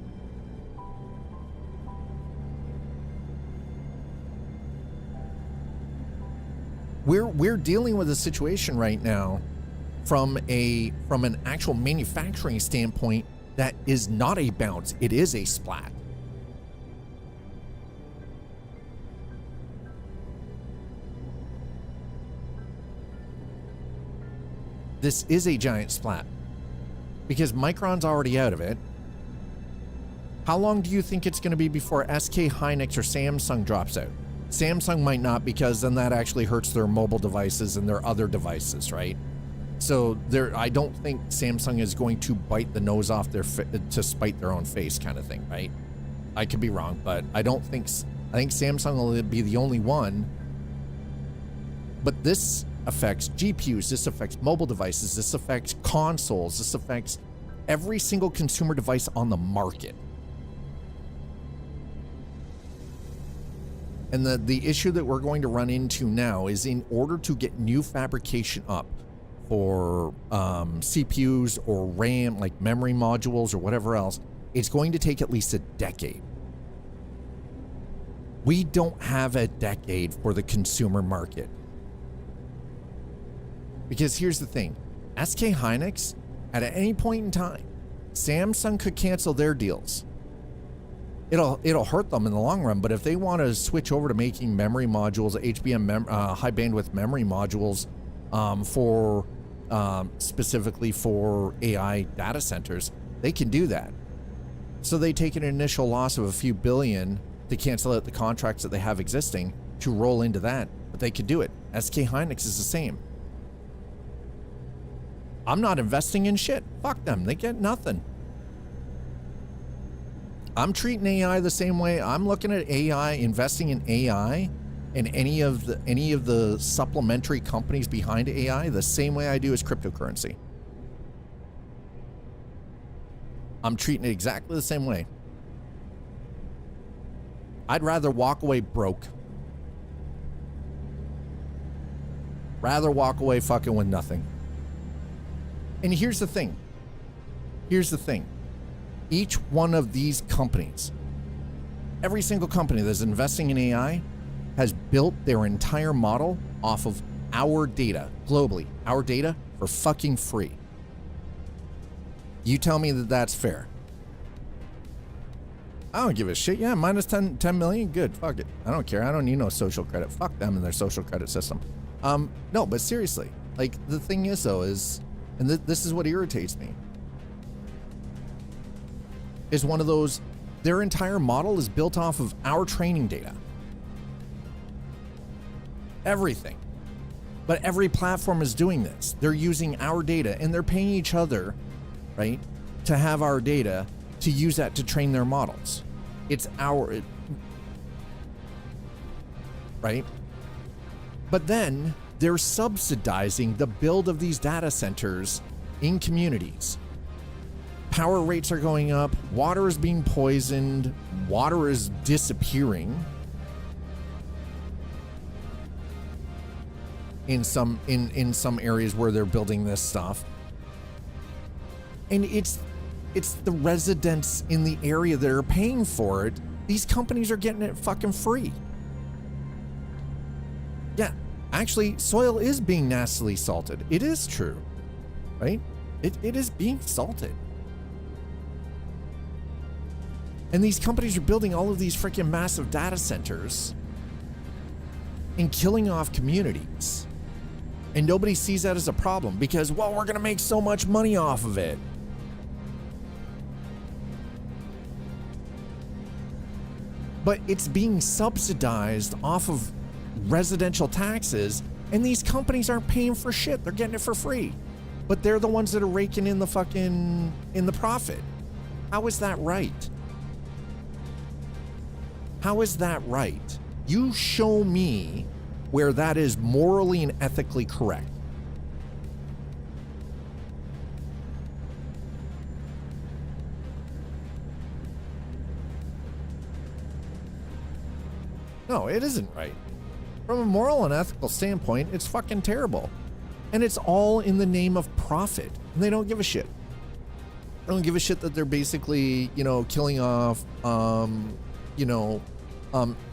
We're dealing with a situation right now from an actual manufacturing standpoint that is not a bounce, it is a splat. This is a giant splat because Micron's already out of it. How long do you think it's going to be before SK Hynix or Samsung drops out? Samsung might not, because then that actually hurts their mobile devices and their other devices, right? So I don't think Samsung is going to bite the nose off to spite their own face kind of thing, right? I could be wrong, but I think Samsung will be the only one. But this affects GPUs, this affects mobile devices, this affects consoles, this affects every single consumer device on the market. And the issue that we're going to run into now is, in order to get new fabrication up for CPUs or RAM, like memory modules or whatever else, it's going to take at least a decade. We don't have a decade for the consumer market. Because here's the thing, SK Hynix, at any point in time, Samsung could cancel their deals. It'll hurt them in the long run, but if they want to switch over to making memory modules, HBM high bandwidth memory modules for specifically for AI data centers, they can do that. So they take an initial loss of a few billion to cancel out the contracts that they have existing to roll into that, but they could do it. SK Hynix is the same. I'm not investing in shit. Fuck them. They get nothing. I'm treating AI the same way. I'm looking at AI, investing in AI and any of the supplementary companies behind AI the same way I do as cryptocurrency. I'm treating it exactly the same way. I'd rather walk away broke. Rather walk away fucking with nothing. And here's the thing. Here's the thing. Each one of these companies, every single company that's investing in AI has built their entire model off of our data globally. Our data for fucking free. You tell me that that's fair. I don't give a shit. Yeah, minus 10 million. Good. Fuck it. I don't care. I don't need no social credit. Fuck them and their social credit system. No, but seriously, like the thing is though is, and this is what irritates me, is one of those, their entire model is built off of our training data. Everything. But every platform is doing this. They're using our data and they're paying each other, right, to have our data to use that to train their models. It's right? But then they're subsidizing the build of these data centers in communities. Power rates are going up, water is being poisoned, water is disappearing in some areas where they're building this stuff. And it's the residents in the area that are paying for it. These companies are getting it fucking free. Yeah, actually, soil is being nastily salted. It is true, right? It is being salted. And these companies are building all of these freaking massive data centers and killing off communities. And nobody sees that as a problem because, well, we're going to make so much money off of it. But it's being subsidized off of residential taxes, and these companies aren't paying for shit. They're getting it for free. But they're the ones that are raking in the profit. How is that right? How is that right? You show me where that is morally and ethically correct. No, it isn't right. From a moral and ethical standpoint, it's fucking terrible. And it's all in the name of profit. And they don't give a shit. They don't give a shit that they're basically, killing off,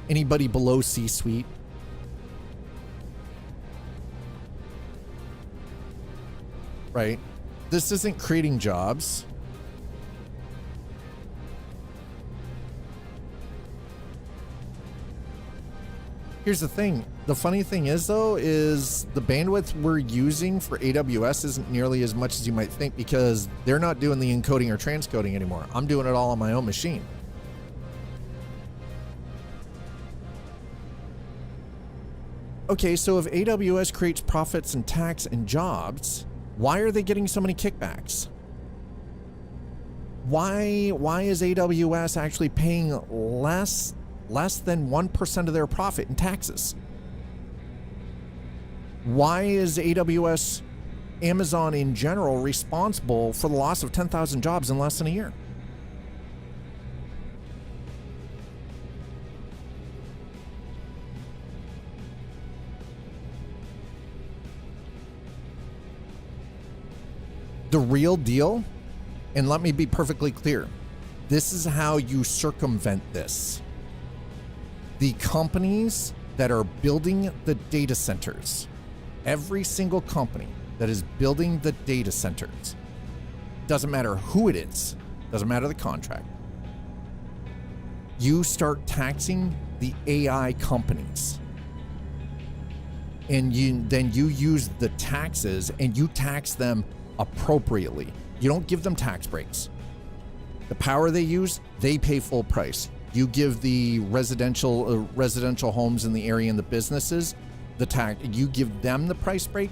anybody below C-suite. Right? This isn't creating jobs. Here's the thing. The funny thing is, though, is the bandwidth we're using for AWS isn't nearly as much as you might think because they're not doing the encoding or transcoding anymore. I'm doing it all on my own machine. Okay, so if AWS creates profits and tax and jobs, why are they getting so many kickbacks? Why is AWS actually paying less than 1% of their profit in taxes? Why is AWS, Amazon in general, responsible for the loss of 10,000 jobs in less than a year? The real deal, and let me be perfectly clear, this is how you circumvent this. The companies that are building the data centers, every single company that is building the data centers, doesn't matter who it is, doesn't matter the contract, you start taxing the AI companies. And then you use the taxes and you tax them appropriately. You don't give them tax breaks. The power they use, they pay full price. You give the residential homes in the area and the businesses the tax. You give them the price break.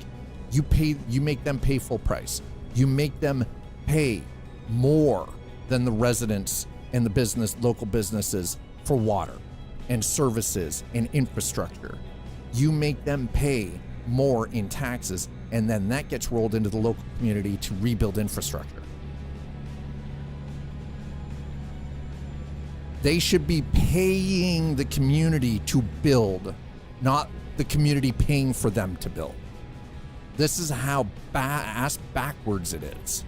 You make them pay full price. You make them pay more than the residents and the local businesses for water and services and infrastructure. You make them pay more in taxes, and then that gets rolled into the local community to rebuild infrastructure. They should be paying the community to build, not the community paying for them to build. This is how ass backwards it is.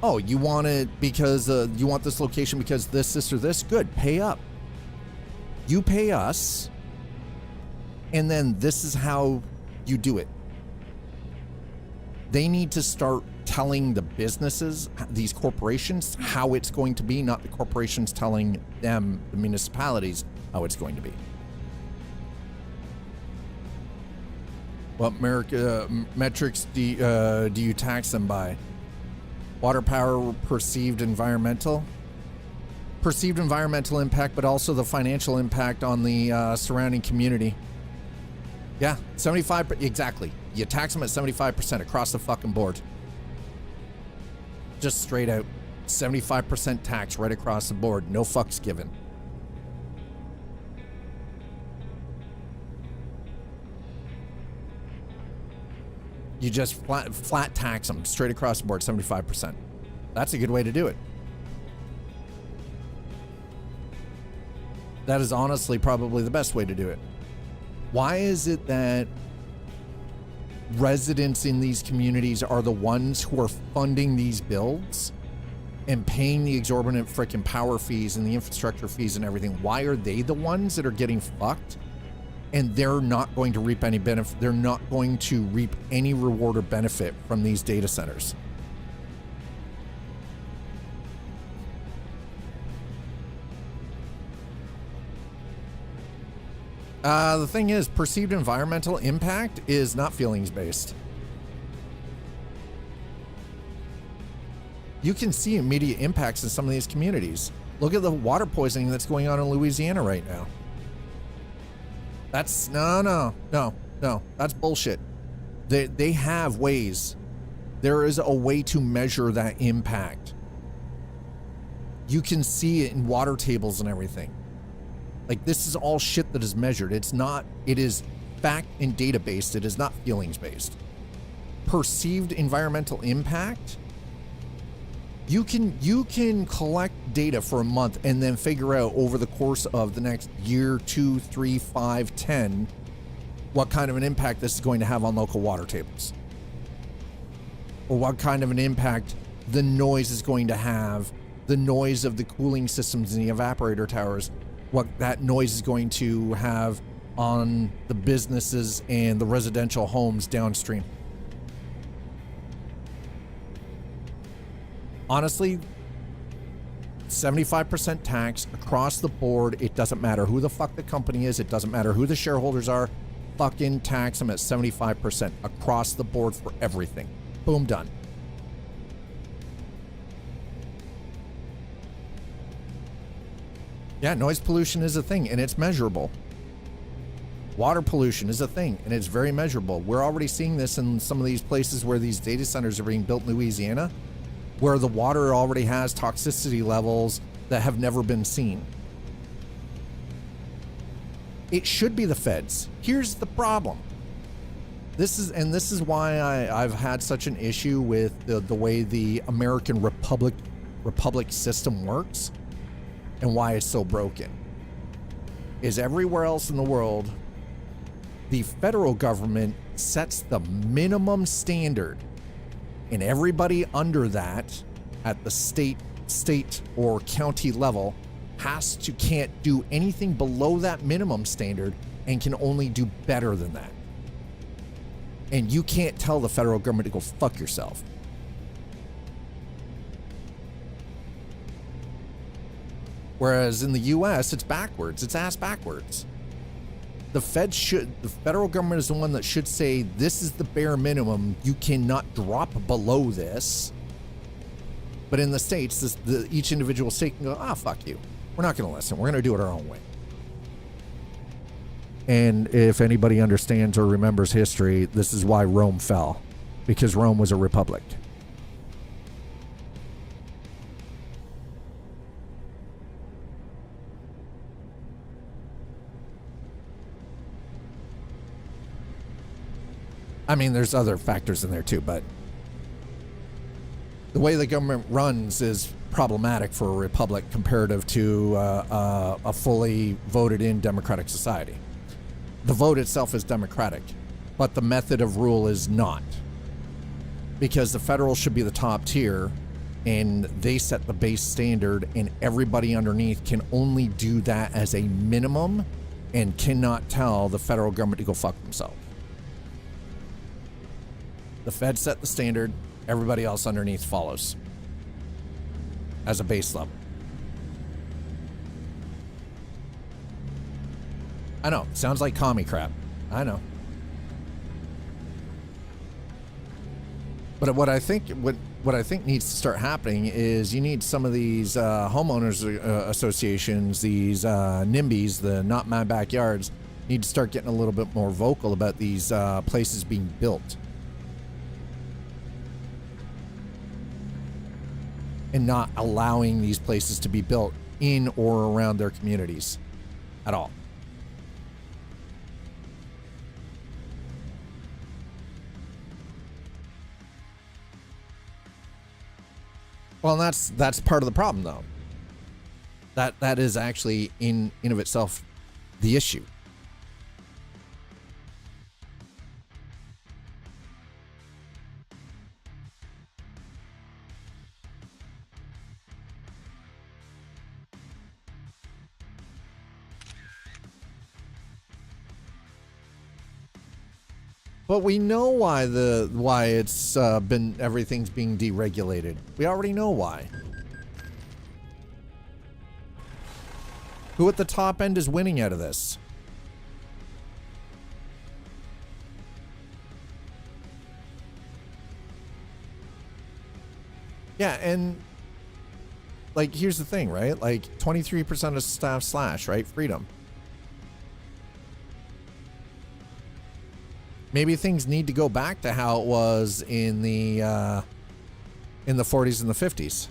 Oh, you want it because you want this location because this, or this? Good, pay up. You pay us, and then this is how you do it. They need to start telling the businesses, these corporations, how it's going to be, not the corporations telling them, the municipalities, how it's going to be. What metrics do you tax them by? Water power, perceived environmental impact, but also the financial impact on the surrounding community. Yeah, 75, exactly. You tax them at 75% across the fucking board. Just straight out 75% tax right across the board. No fucks given. You just flat tax them straight across the board, 75%. That's a good way to do it. That is honestly probably the best way to do it. Why is it that residents in these communities are the ones who are funding these builds and paying the exorbitant freaking power fees and the infrastructure fees and everything? Why are they the ones that are getting fucked? And they're not going to reap any benefit. They're not going to reap any reward or benefit from these data centers. The thing is, perceived environmental impact is not feelings based. You can see immediate impacts in some of these communities. Look at the water poisoning that's going on in Louisiana right now. That's no. That's bullshit. They have ways. There is a way to measure that impact. You can see it in water tables and everything. Like, this is all shit that is measured. It is fact and data based. It is not feelings based. Perceived environmental impact. You can collect data for a month and then figure out over the course of the next year, 2, 3, 5, 10, what kind of an impact this is going to have on local water tables. Or what kind of an impact the noise is going to have, the noise of the cooling systems and the evaporator towers, what that noise is going to have on the businesses and the residential homes downstream. Honestly, 75% tax across the board. It doesn't matter who the fuck the company is. It doesn't matter who the shareholders are. Fucking tax them at 75% across the board for everything. Boom, done. Yeah, noise pollution is a thing, and it's measurable. Water pollution is a thing, and it's very measurable. We're already seeing this in some of these places where these data centers are being built in Louisiana, where the water already has toxicity levels that have never been seen. It should be the feds. Here's the problem. This is why I've had such an issue with the way the American republic system works and why it's so broken. Is everywhere else in the world, the federal government sets the minimum standard, and everybody under that at the state or county level can't do anything below that minimum standard and can only do better than that. And you can't tell the federal government to go fuck yourself. Whereas in the US, it's backwards. It's ass backwards. The federal government is the one that should say, this is the bare minimum. You cannot drop below this. But in the States, each individual state can go, fuck you. We're not going to listen. We're going to do it our own way. And if anybody understands or remembers history, this is why Rome fell, because Rome was a republic. I mean, there's other factors in there too, but the way the government runs is problematic for a republic comparative to a fully voted in democratic society. The vote itself is democratic, but the method of rule is not, because the federal should be the top tier and they set the base standard, and everybody underneath can only do that as a minimum and cannot tell the federal government to go fuck themselves. The Fed set the standard, everybody else underneath follows as a base level. I know, sounds like commie crap. I know. But what I think needs to start happening is you need some of these homeowners associations, these NIMBYs, the Not My Backyards, need to start getting a little bit more vocal about these places being built. And not allowing these places to be built in or around their communities at all. Well, that's part of the problem, though. That is actually in of itself the issue. But we know why it's been everything's being deregulated. We already know why. Who at the top end is winning out of this? Yeah, and like here's the thing, right? Like 23% of staff slash, right? Freedom. Maybe things need to go back to how it was in the 40s and the 50s.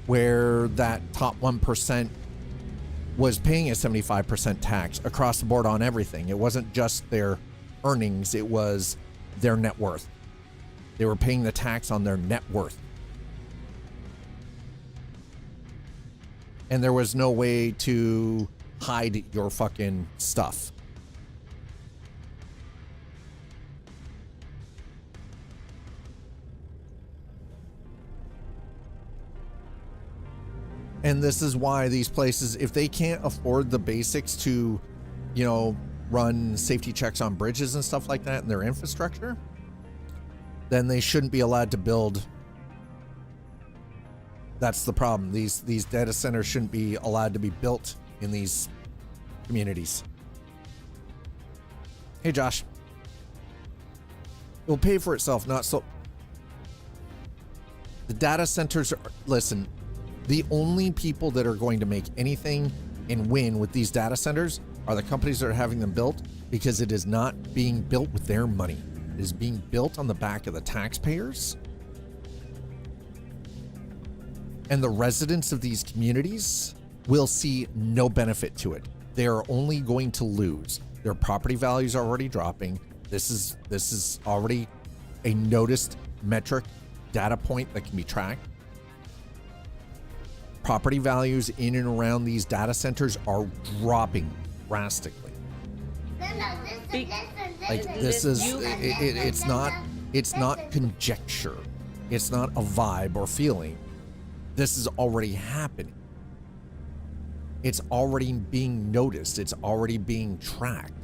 Where that top 1% was paying a 75% tax across the board on everything. It wasn't just their earnings, it was their net worth. They were paying the tax on their net worth. And there was no way to hide your fucking stuff. And this is why these places, if they can't afford the basics to, run safety checks on bridges and stuff like that in their infrastructure, then they shouldn't be allowed to build. That's the problem. These data centers shouldn't be allowed to be built in these communities. Hey, Josh. It will pay for itself, not so. The data centers are, listen, the only people that are going to make anything and win with these data centers are the companies that are having them built, because it is not being built with their money. It is being built on the back of the taxpayers. And the residents of these communities will see no benefit to it. They are only going to lose. Their property values are already dropping. This is already a noticed metric data point that can be tracked. Property values in and around these data centers are dropping drastically. Like this is it's not conjecture. It's not a vibe or feeling. This is already happening. It's already being noticed. It's already being tracked.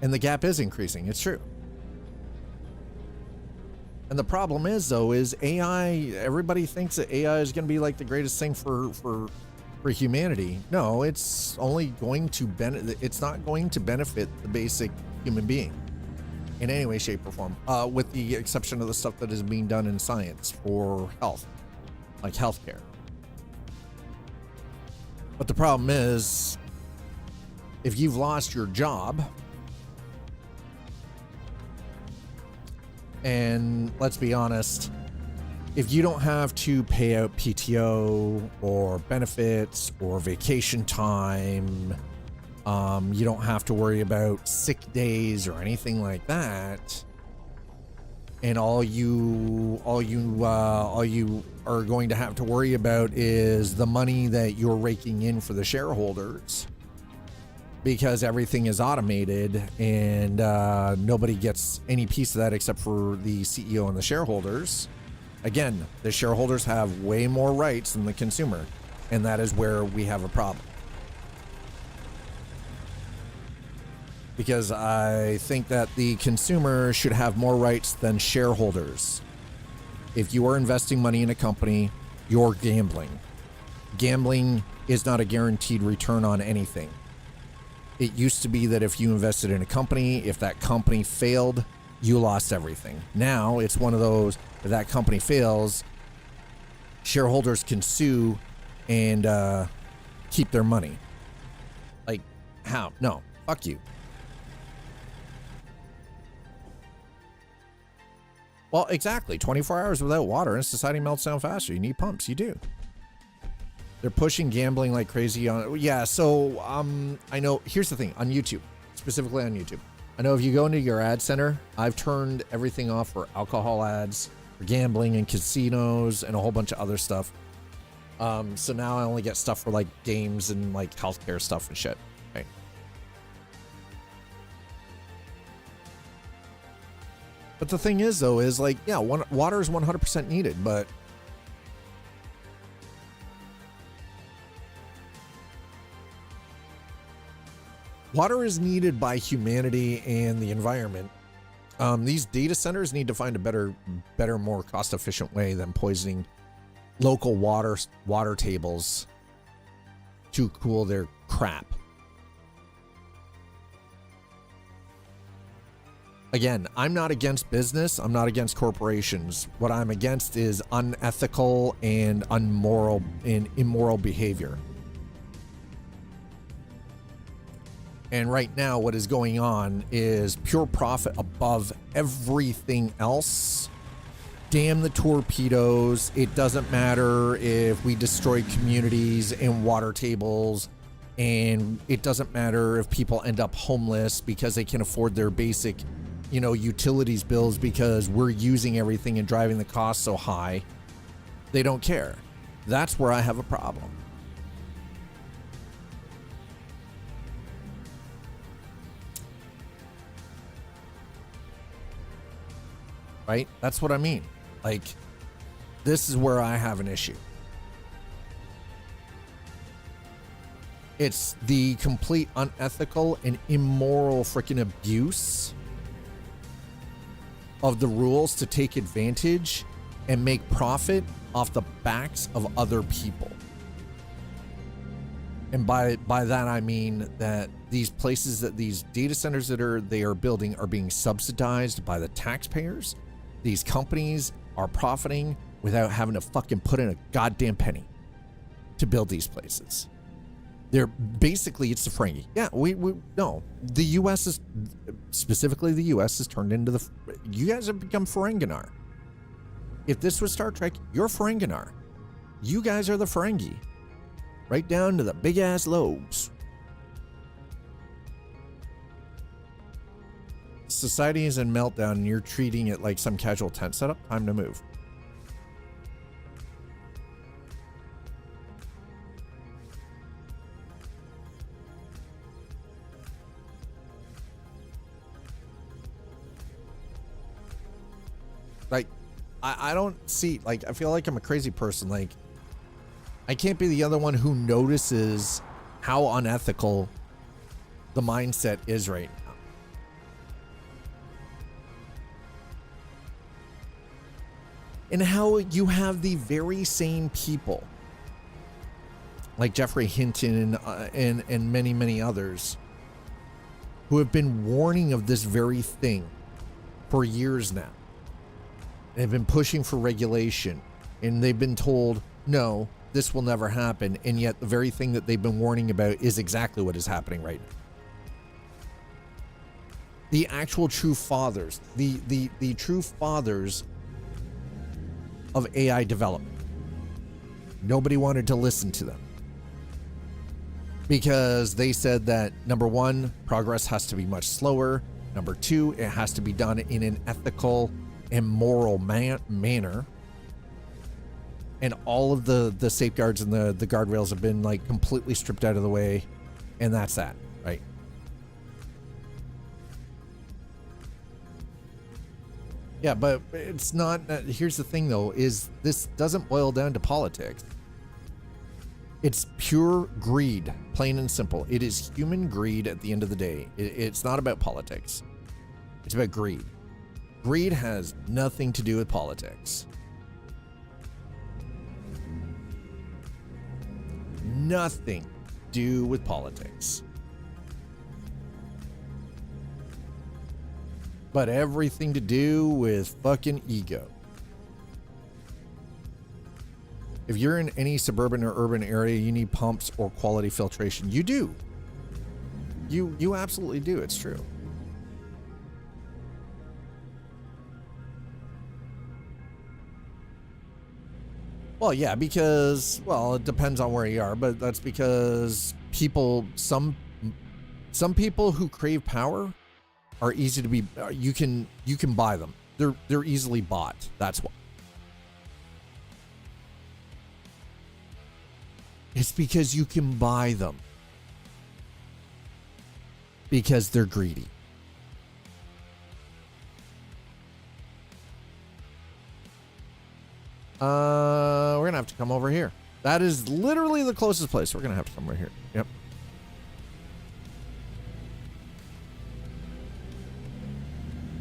And the gap is increasing. It's true. And the problem is, though, is AI, everybody thinks that AI is going to be like the greatest thing for for humanity. No, it's only going to it's not going to benefit the basic human being in any way, shape, or form, with the exception of the stuff that is being done in science for health, like healthcare. But the problem is, if you've lost your job, and let's be honest, if you don't have to pay out PTO or benefits or vacation time, you don't have to worry about sick days or anything like that. And all you are going to have to worry about is the money that you're raking in for the shareholders, because everything is automated and nobody gets any piece of that except for the CEO and the shareholders. Again, the shareholders have way more rights than the consumer, and that is where we have a problem. Because I think that the consumer should have more rights than shareholders. If you are investing money in a company, you're gambling. Gambling is not a guaranteed return on anything. It used to be that if you invested in a company, if that company failed, you lost everything. Now it's one of those, if that company fails, shareholders can sue and keep their money. Like, how? No, fuck you. Well, exactly. 24 hours without water and society melts down faster. You need pumps. You do. They're pushing gambling like crazy on. Yeah. So, I know, here's the thing on YouTube, specifically on YouTube. I know if you go into your ad center, I've turned everything off for alcohol ads, for gambling and casinos and a whole bunch of other stuff. So now I only get stuff for like games and like healthcare stuff and shit. Right. But the thing is though, is like, yeah, water is 100% needed, but water is needed by humanity and the environment. These data centers need to find a better, more cost-efficient way than poisoning local water tables to cool their crap. Again, I'm not against business. I'm not against corporations. What I'm against is unethical and immoral behavior. And right now, what is going on is pure profit above everything else. Damn the torpedoes. It doesn't matter if we destroy communities and water tables, and it doesn't matter if people end up homeless because they can afford their basic, utilities bills because we're using everything and driving the cost so high. They don't care. That's where I have a problem. Right? That's what I mean. Like, this is where I have an issue. It's the complete unethical and immoral freaking abuse of the rules to take advantage and make profit off the backs of other people. And by that I mean that these places, that these data centers that they are building are being subsidized by the taxpayers. These companies are profiting without having to fucking put in a goddamn penny to build these places. They're basically, it's the Ferengi. Yeah, no, the U.S. is, specifically the U.S. has turned into you guys have become Ferenginar. If this was Star Trek, you're Ferenginar. You guys are the Ferengi. Right down to the big ass lobes. Society is in meltdown and you're treating it like some casual tent setup. Time to move. Like, I don't see, like, I feel like I'm a crazy person. Like, I can't be the other one who notices how unethical the mindset is right now. And how you have the very same people like Jeffrey Hinton and many, many others who have been warning of this very thing for years now. They've been pushing for regulation, and they've been told, no, this will never happen. And yet the very thing that they've been warning about is exactly what is happening right now. The actual true fathers, the true fathers of AI development. Nobody wanted to listen to them because they said that, number one, progress has to be much slower. Number two, it has to be done in an ethical and moral manner. And all of the safeguards and the guardrails have been like completely stripped out of the way. And that's that, right? Yeah, but it's not, here's the thing though, is this doesn't boil down to politics. It's pure greed, plain and simple. It is human greed at the end of the day. It's not about politics. It's about greed. Greed has nothing to do with politics. Nothing to do with politics. But everything to do with fucking ego. If you're in any suburban or urban area, you need pumps or quality filtration. You do. You absolutely do. It's true. Well, yeah, because, well, it depends on where you are, but that's because people, some people who crave power are easy to be, you can buy them. They're easily bought. That's why. It's because you can buy them. Because they're greedy. We're gonna have to come over here. That is literally the closest place. We're gonna have to come over here. Yep.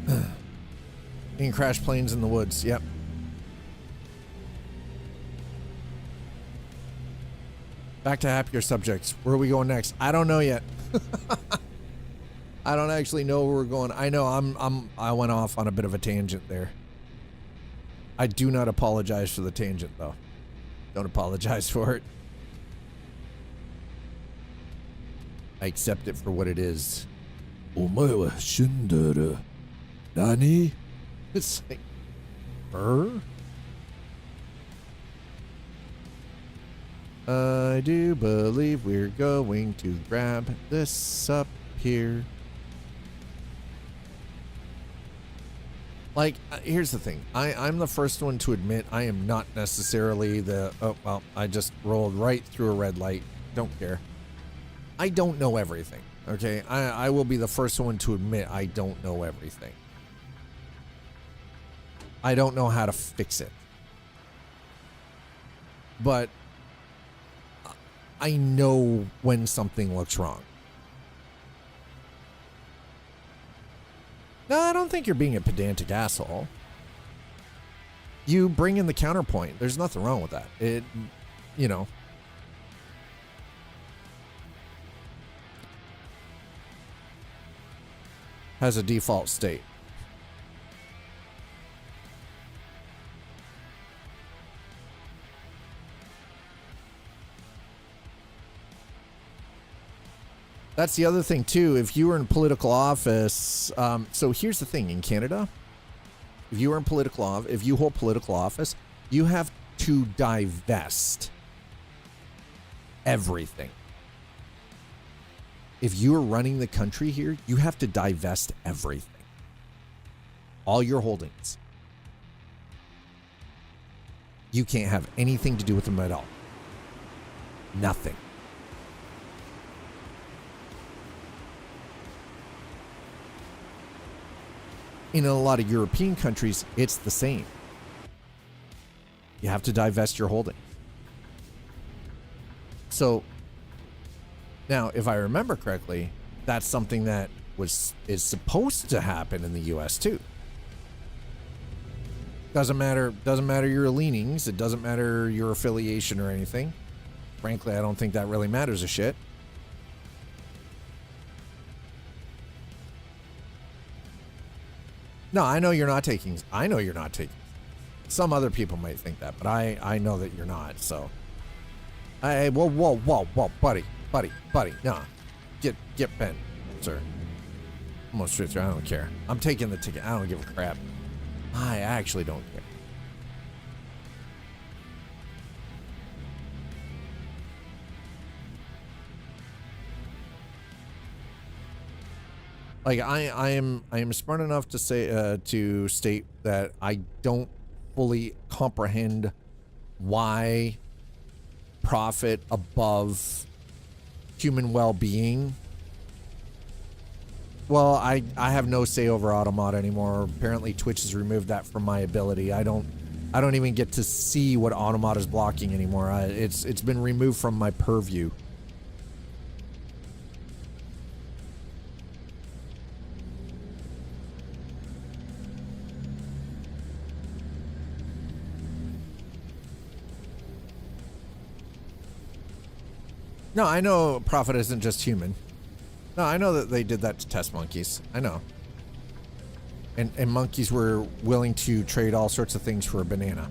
You can crash planes in the woods. Yep. Back to happier subjects. Where are we going next? I don't know yet. I don't actually know where we're going. I know I went off on a bit of a tangent there. I do not apologize for the tangent though. Don't apologize for it. I accept it for what it is. Omae wa shinduru. Nani? It's like, I do believe we're going to grab this up here. Like, here's the thing. I'm the first one to admit I am not necessarily the, oh, well, I just rolled right through a red light. Don't care. I don't know everything, okay? I will be the first one to admit I don't know everything. I don't know how to fix it. But I know when something looks wrong. No, I don't think you're being a pedantic asshole. You bring in the counterpoint. There's nothing wrong with that. It, you know. Has a default state. That's the other thing too. If you were in political office, so here's the thing in Canada. If you are in political office, if you hold political office, you have to divest everything. If you are running the country here, you have to divest everything. All your holdings. You can't have anything to do with them at all. Nothing. In a lot of European countries, it's the same. You have to divest your holdings. So now, if I remember correctly, that's something that is supposed to happen in the US too. Doesn't matter your leanings, it doesn't matter your affiliation or anything. frankly, I don't think that really matters a shit. No, I know you're not taking. I know you're not taking. Some other people might think that, but I know that you're not. So, whoa, buddy, nah, get bent, sir. Almost straight through. I don't care. I'm taking the ticket. I don't give a crap. I actually don't care. Like I am smart enough to say to state that I don't fully comprehend why profit above human well-being. Well, I have no say over Automata anymore. Apparently Twitch has removed that from my ability. I don't even get to see what Automata's blocking anymore. It's been removed from my purview. No, I know profit isn't just human. No, I know that they did that to test monkeys. I know. And monkeys were willing to trade all sorts of things for a banana.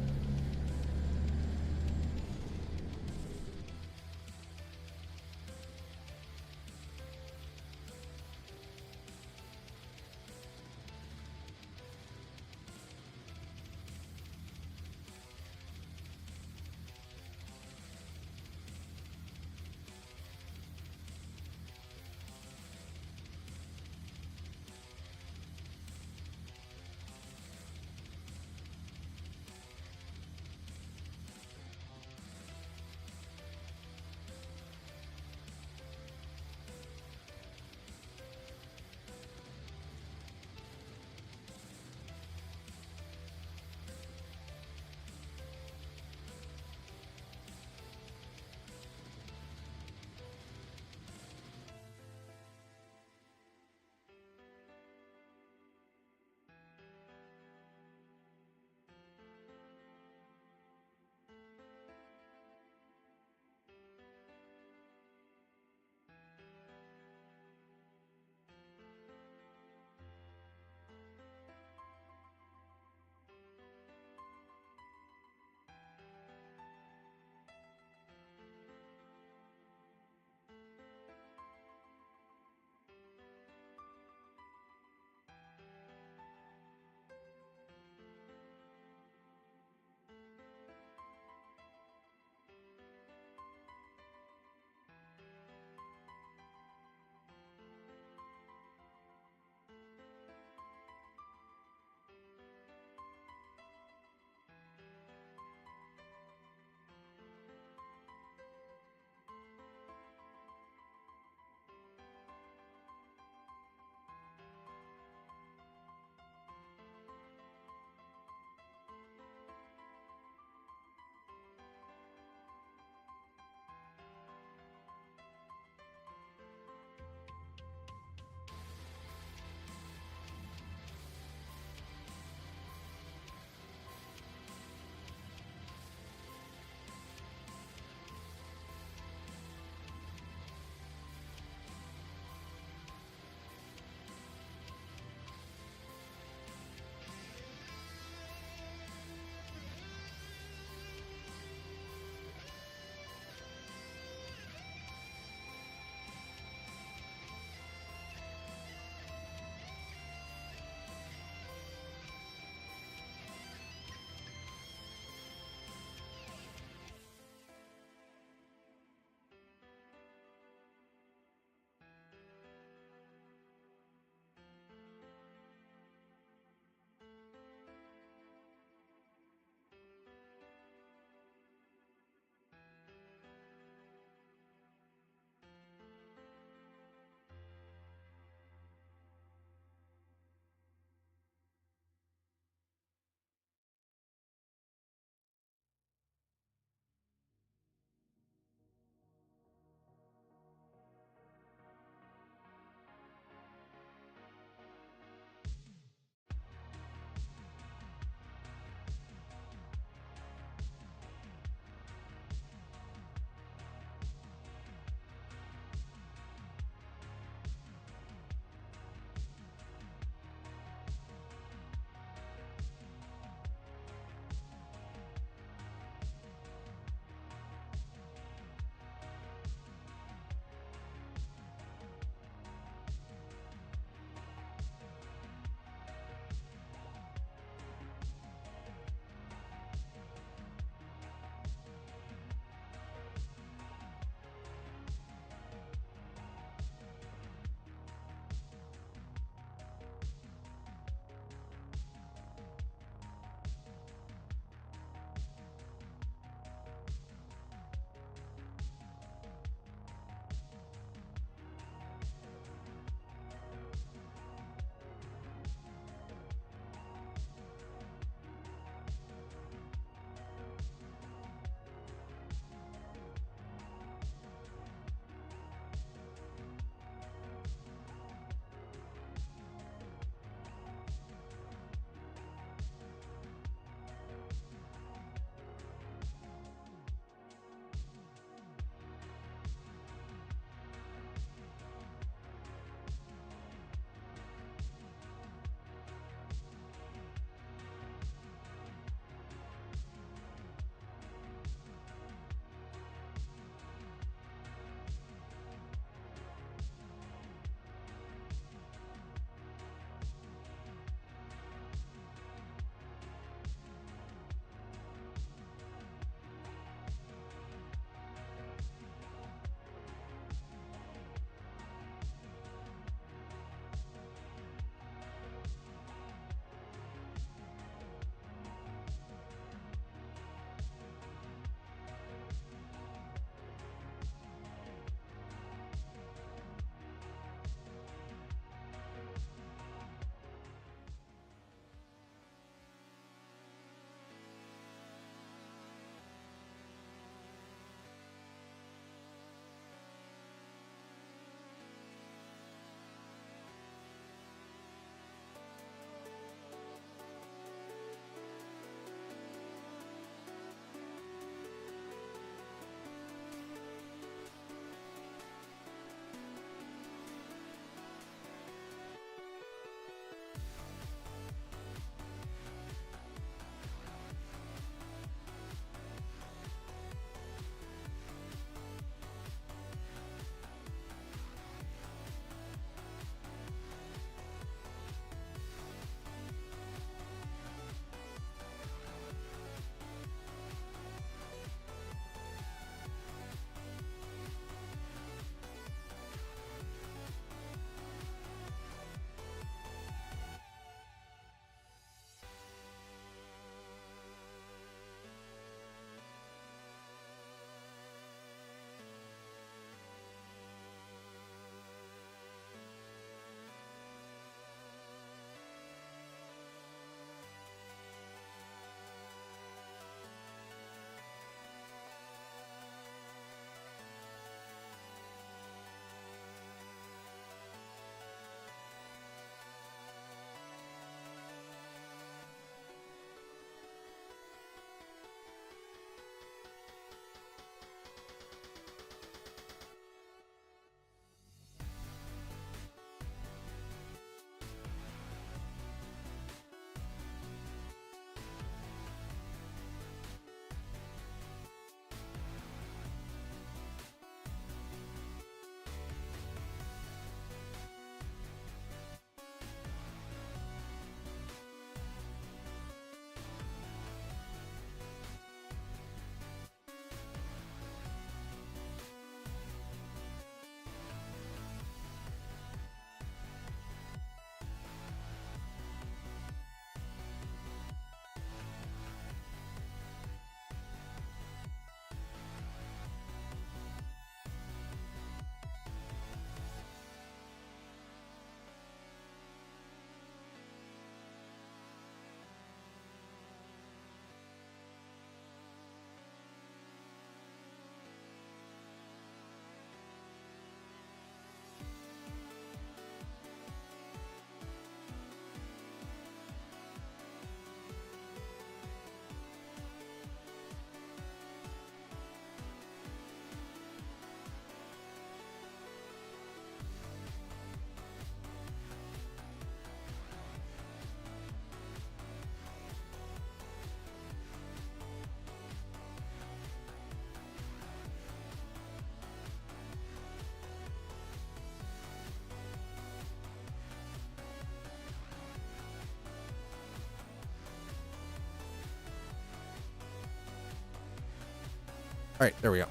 right, there we go.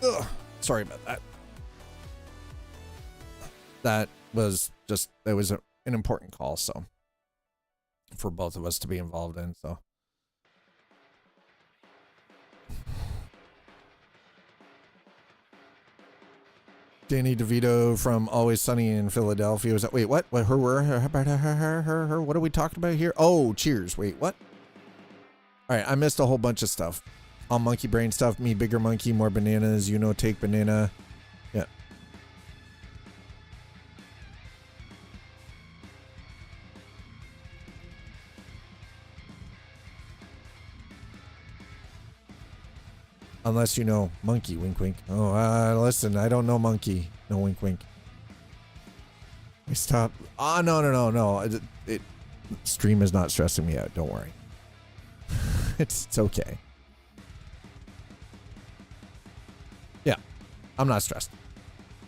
Ugh, sorry about that. That was an important call, so for both of us to be involved in, so. Danny DeVito from Always Sunny in Philadelphia was that, wait, what? What her? What are we talking about here? Oh, cheers. Wait, what? All right, I missed a whole bunch of stuff. All monkey brain stuff, me bigger monkey, more bananas, you know, take banana. Yeah. Unless you know monkey, wink wink. Oh, listen, I don't know monkey. No wink wink. Stop. Oh, no. Stream is not stressing me out. Don't worry. It's okay. Yeah, I'm not stressed.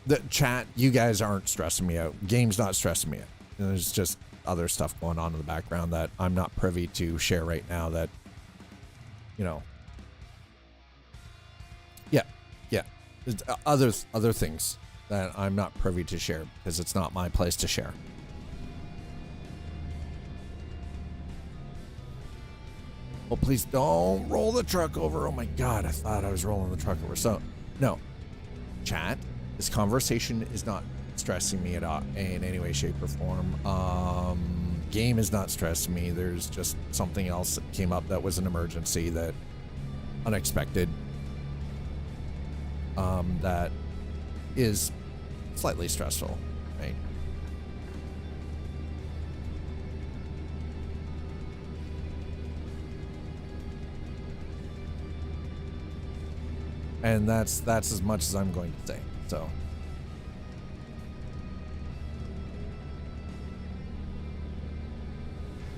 The chat, you guys aren't stressing me out. Game's not stressing me out. There's just other stuff going on in the background that I'm not privy to share right now that, you know. Yeah. There's other things that I'm not privy to share because it's not my place to share. Oh, please don't roll the truck over. Oh my God, I thought I was rolling the truck over. So, no. Chat, this conversation is not stressing me at all in any way, shape, or form. Game is not stressing me. There's just something else that came up that was an emergency that unexpected. That is slightly stressful, right? And that's as much as I'm going to say. So,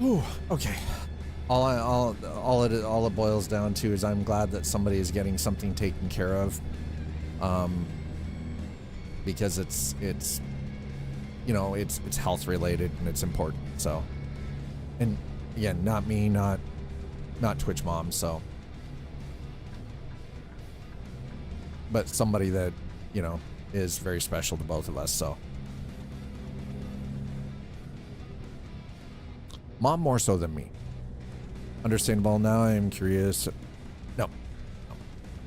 ooh, okay. All it boils down to is I'm glad that somebody is getting something taken care of. Because it's you know, it's health related and it's important. So, and again, not me, not Twitch mom. So, but somebody that, you know, is very special to both of us. So, mom more so than me. Understandable. Now I am curious. No.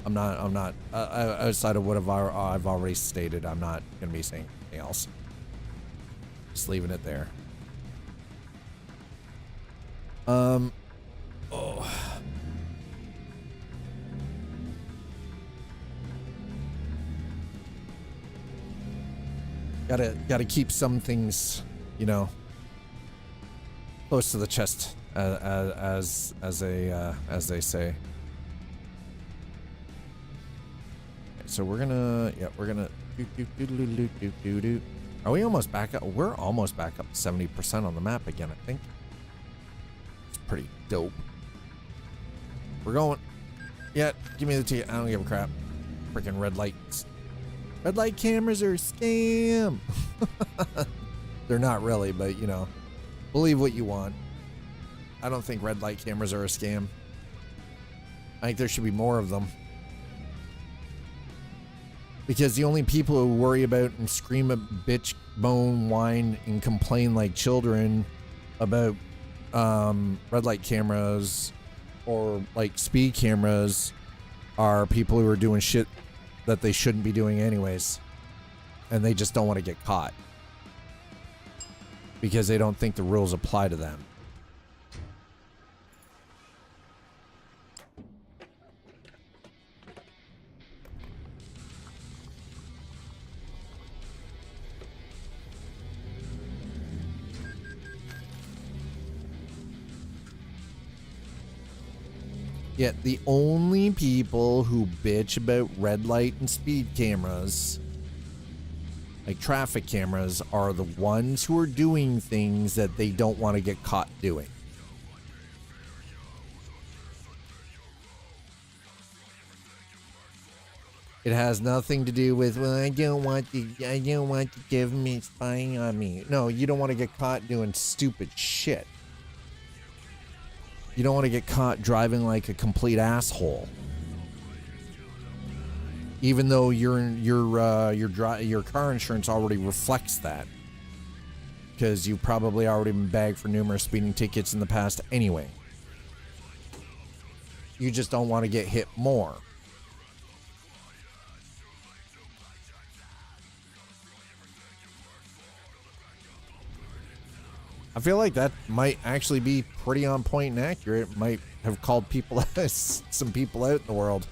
I'm not outside of what I've already stated. I'm not going to be saying anything else. Just leaving it there. Oh. Gotta keep some things, you know, close to the chest, as they say. So we're gonna do. Are we almost back up? We're almost back up to 70% on the map again, I think. It's pretty dope. We're going. Yeah, give me the ticket. I don't give a crap. Freaking red lights. Red light cameras are a scam. They're not really, but you know, believe what you want. I don't think red light cameras are a scam. I think there should be more of them. Because the only people who worry about and scream at bitch, moan, whine, and complain like children about red light cameras or like speed cameras are people who are doing shit that they shouldn't be doing anyways. And they just don't want to get caught. Because they don't think the rules apply to them. Yet the only people who bitch about red light and speed cameras, like traffic cameras, are the ones who are doing things that they don't want to get caught doing. It has nothing to do with, well, I don't want the government spying on me. No, you don't want to get caught doing stupid shit. You don't want to get caught driving like a complete asshole. even though your car insurance already reflects that, because you've probably already been bagged for numerous speeding tickets in the past anyway. You just don't want to get hit more. I feel like that might actually be pretty on point and accurate. Might have called people, some people out in the world.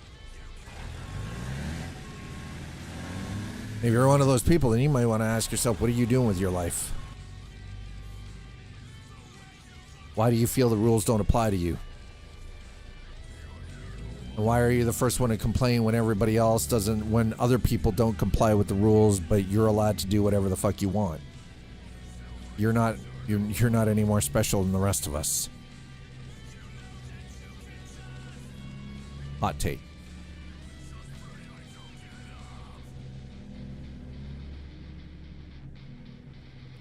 If you're one of those people, then you might want to ask yourself, what are you doing with your life? Why do you feel the rules don't apply to you? And why are you the first one to complain when everybody else doesn't, when other people don't comply with the rules, but you're allowed to do whatever the fuck you want? You're not any more special than the rest of us. Hot take.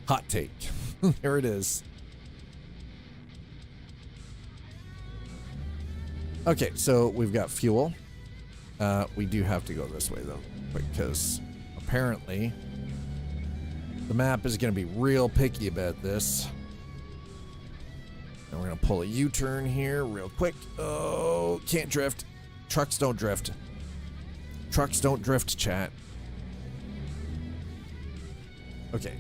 Hot take. There it is. Okay, so we've got fuel. We do have to go this way though, because apparently the map is going to be real picky about this. And we're going to pull a U-turn here real quick. Oh, can't drift. Trucks don't drift. Trucks don't drift, chat. Okay.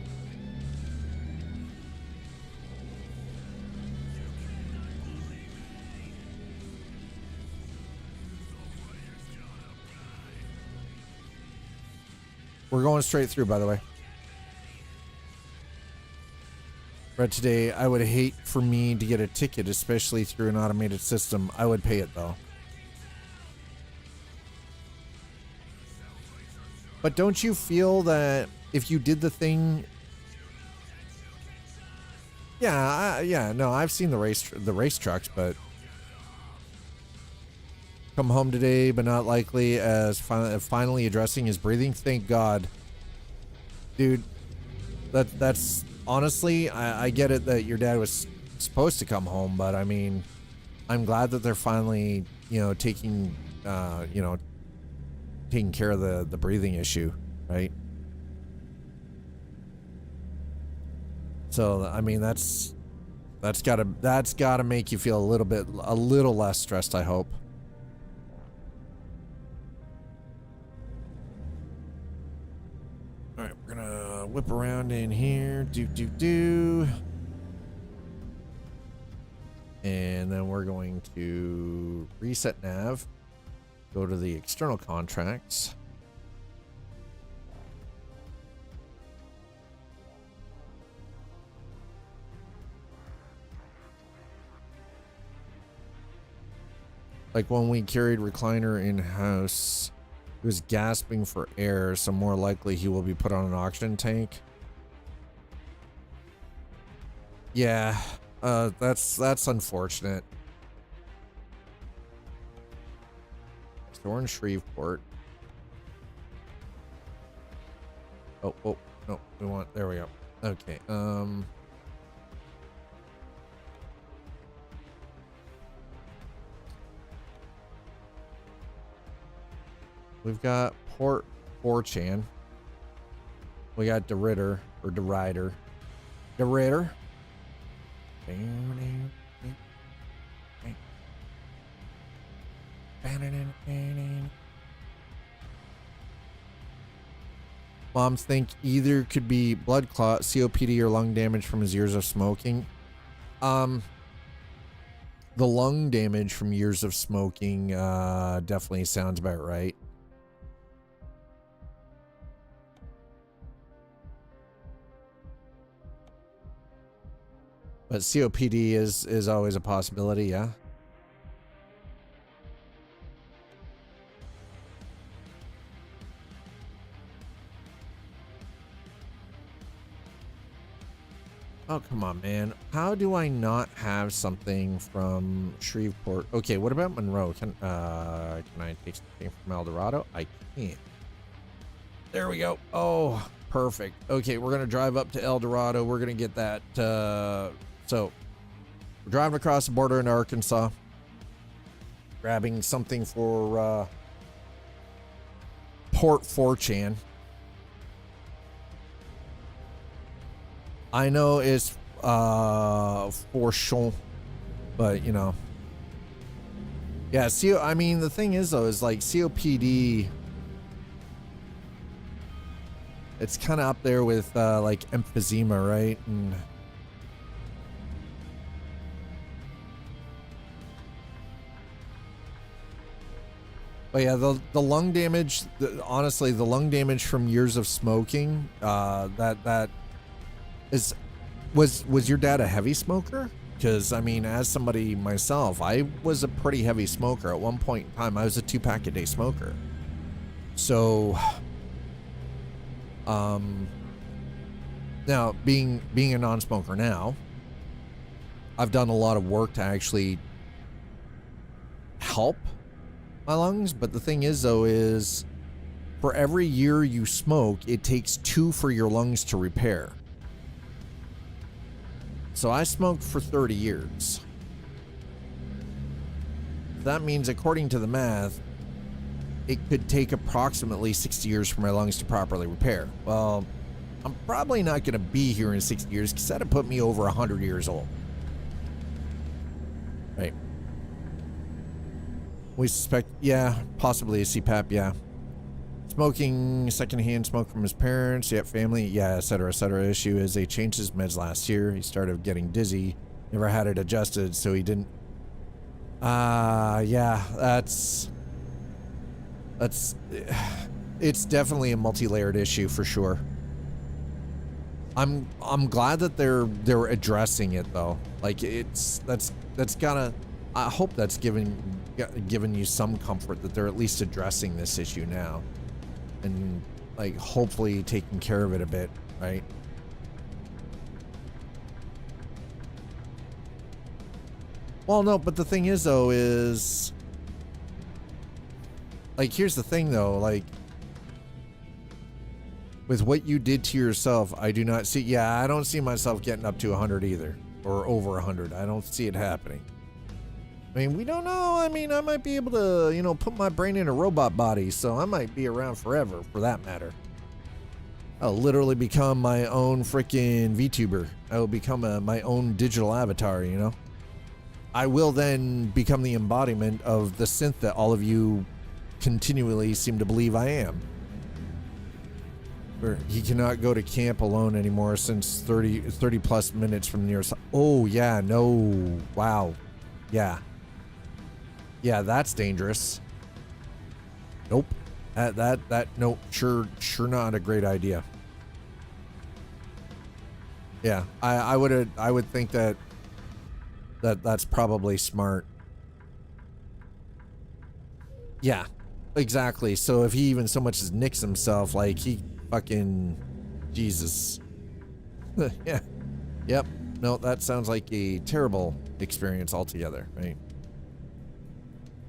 We're going straight through, by the way. Read today, I would hate for me to get a ticket, especially through an automated system. I would pay it, though. But don't you feel that if you did the thing... Yeah, no, I've seen the race trucks, but... Come home today, but not likely, as finally addressing his breathing. Thank God. Dude, that's... Honestly, I get it that your dad was supposed to come home, but I mean, I'm glad that they're finally, taking care of the breathing issue, right? So, I mean, that's gotta make you feel a little less stressed, I hope. All right, we're gonna whip around in here, and then we're going to reset nav, go to the external contracts. Like when we carried recliner in-house, he was gasping for air, so more likely he will be put on an oxygen tank. Yeah, that's unfortunate. So we're in Shreveport. Oh, no, there we go. Okay, we've got Port 4chan. We got DeRitter, or DeRider. DeRitter. Moms think either could be blood clot, COPD, or lung damage from his years of smoking. The lung damage from years of smoking definitely sounds about right. But COPD is always a possibility, yeah. Oh, come on, man. How do I not have something from Shreveport? Okay, what about Monroe? Can I take something from El Dorado? I can't. There we go. Oh, perfect. Okay, we're going to drive up to El Dorado. We're going to get that... So, we're driving across the border in Arkansas, grabbing something for Port 4chan. I know it's for sure, but you know. Yeah, I mean the thing is though is like COPD, it's kind of up there with like emphysema, right? And but yeah, the lung damage, honestly, the lung damage from years of smoking, that was your dad a heavy smoker? Because I mean, as somebody myself, I was a pretty heavy smoker. At one point in time, I was a 2-pack a day smoker. So, now being a non-smoker now, I've done a lot of work to actually help my lungs. But the thing is though, is for every year you smoke, it takes 2 for your lungs to repair. So I smoked for 30 years. That means, according to the math, it could take approximately 60 years for my lungs to properly repair. Well, I'm probably not going to be here in 60 years because that'd put me over 100 years old. Right. We suspect, yeah, possibly a CPAP, yeah. Smoking, secondhand smoke from his parents, yet family, yeah, etc., etc. Issue is they changed his meds last year. He started getting dizzy, never had it adjusted, so he didn't. Yeah, it's definitely a multi-layered issue for sure. I'm glad that they're addressing it though. Like that's gotta. I hope that's given you some comfort that they're at least addressing this issue now. And like hopefully taking care of it a bit, right? Well, no, but the thing is though is like, here's the thing though, like with what you did to yourself, I do not see, yeah, I don't see myself getting up to 100 either, or over 100. I don't see it happening. I mean, we don't know. I mean, I might be able to, you know, put my brain in a robot body, so I might be around forever, for that matter. I'll literally become my own freaking VTuber. I will become my own digital avatar, you know? I will then become the embodiment of the synth that all of you continually seem to believe I am. Or he cannot go to camp alone anymore since 30 plus minutes from the nearest. Oh, yeah, no. Wow. Yeah. Yeah, that's dangerous. Nope. Nope. Sure not a great idea. Yeah, I would think that's probably smart. Yeah, exactly. So if he even so much as nicks himself, like he fucking Jesus. Yeah. Yep. No, that sounds like a terrible experience altogether, right?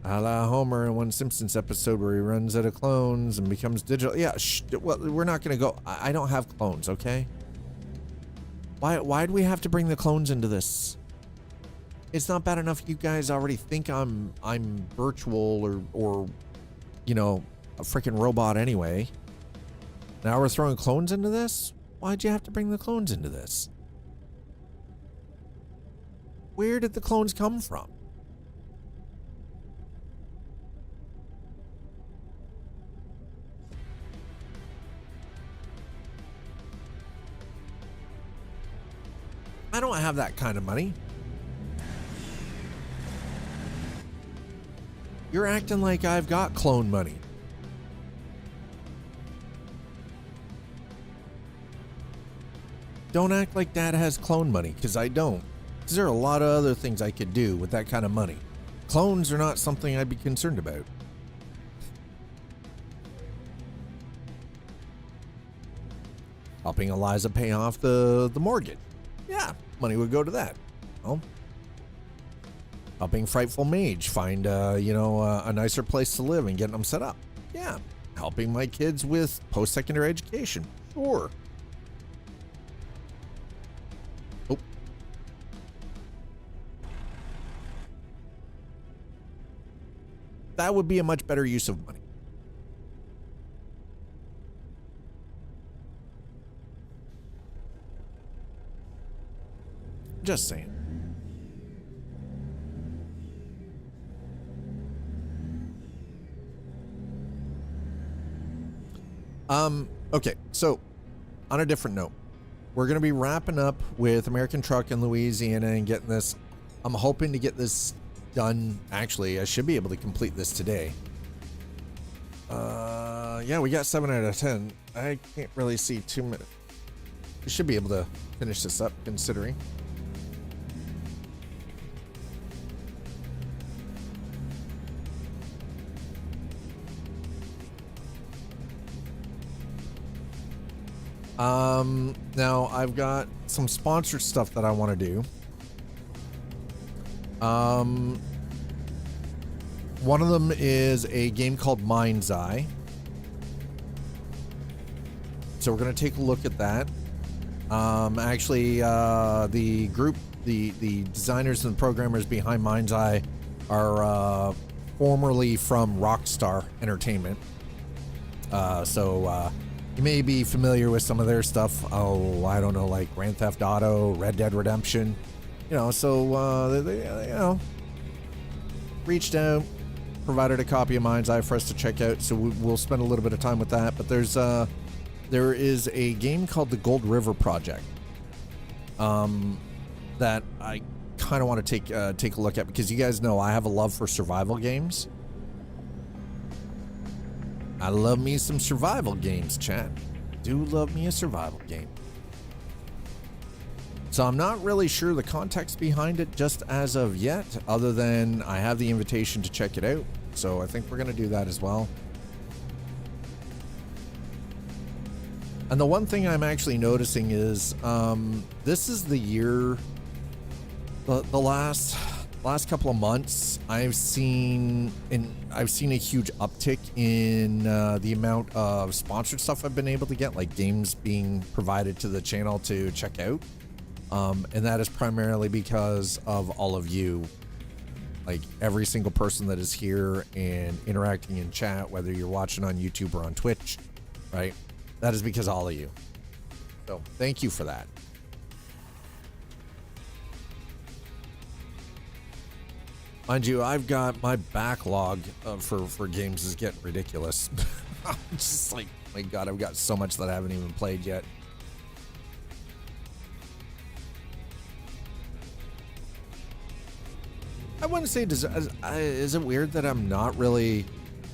A la Homer in one Simpsons episode where he runs out of clones and becomes digital. Yeah, well, we're not gonna go. I don't have clones, okay? Why do we have to bring the clones into this? It's not bad enough you guys already think I'm virtual or you know, a freaking robot anyway. Now we're throwing clones into this? Why'd you have to bring the clones into this? Where did the clones come from? I don't have that kind of money. You're acting like I've got clone money. Don't act like Dad has clone money, because I don't. Because there are a lot of other things I could do with that kind of money. Clones are not something I'd be concerned about. Helping Eliza pay off the mortgage. Yeah, money would go to that. Well, helping Frightful Mage find, a nicer place to live and getting them set up. Yeah, helping my kids with post-secondary education. Sure. Oh. That would be a much better use of money. Just saying. Okay, so on a different note, we're gonna be wrapping up with American Truck in Louisiana and getting this. I'm hoping to get this done. Actually, I should be able to complete this today. Yeah, we got 7 out of 10. I can't really see too many. We should be able to finish this up, considering. Now I've got some sponsored stuff that I want to do. One of them is a game called Mind's Eye. So we're going to take a look at that. Actually, the group, the designers and programmers behind Mind's Eye are formerly from Rockstar Entertainment. So you may be familiar with some of their stuff. Oh, I don't know, like Grand Theft Auto, Red Dead Redemption. You know, so they you know, reached out, provided a copy of Mind's Eye for us to check out. So we'll spend a little bit of time with that. But there is a game called the Gold River Project that I kind of want to take a look at, because you guys know I have a love for survival games. I love me some survival games, chat. Do love me a survival game. So I'm not really sure the context behind it just as of yet, other than I have the invitation to check it out. So I think we're going to do that as well. And the one thing I'm actually noticing is this is the year, the last couple of months, I've seen a huge uptick in the amount of sponsored stuff I've been able to get, like games being provided to the channel to check out. And that is primarily because of all of you, like every single person that is here and interacting in chat, whether you're watching on YouTube or on Twitch, right? That is because of all of you. So thank you for that. Mind you, I've got my backlog for games is getting ridiculous. I'm just like, my God, I've got so much that I haven't even played yet. I wouldn't say, is it weird that I'm not really,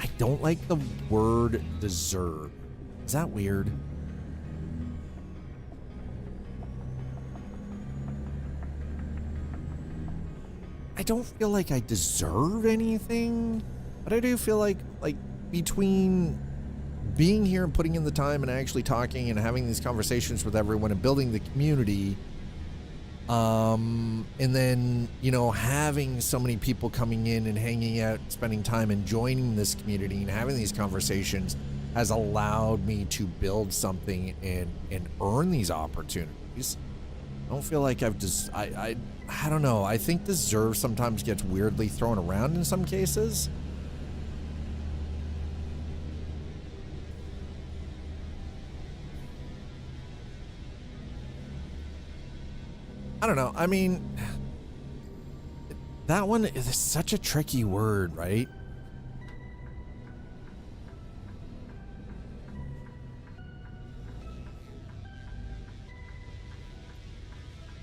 I don't like the word deserve. Is that weird? I don't feel like I deserve anything, but I do feel like between being here and putting in the time and actually talking and having these conversations with everyone and building the community, and then, you know, having so many people coming in and hanging out, spending time and joining this community and having these conversations has allowed me to build something and earn these opportunities. I don't feel like I've just, I don't know. I think deserve sometimes gets weirdly thrown around in some cases. I don't know. I mean, that one is such a tricky word, right?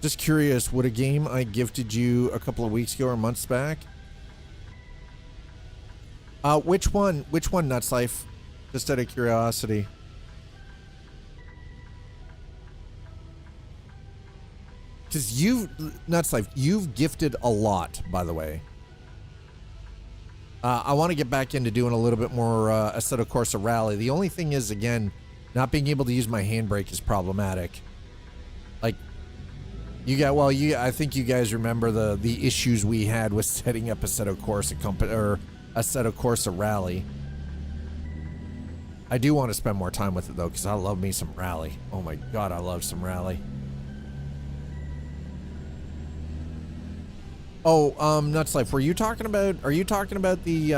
Just curious, would a game I gifted you a couple of weeks ago or months back? Which one? Which one, Nuts Life? Just out of curiosity. Because Nuts Life, you've gifted a lot, by the way. I want to get back into doing a little bit more Assetto Corsa Rally. The only thing is, again, not being able to use my handbrake is problematic. Like, I think you guys remember the issues we had with setting up Assetto Corsa company or Assetto Corsa Rally. I do want to spend more time with it though, because I love me some Rally. Oh my God, I love some Rally. Oh, Nuts Life, are you talking about the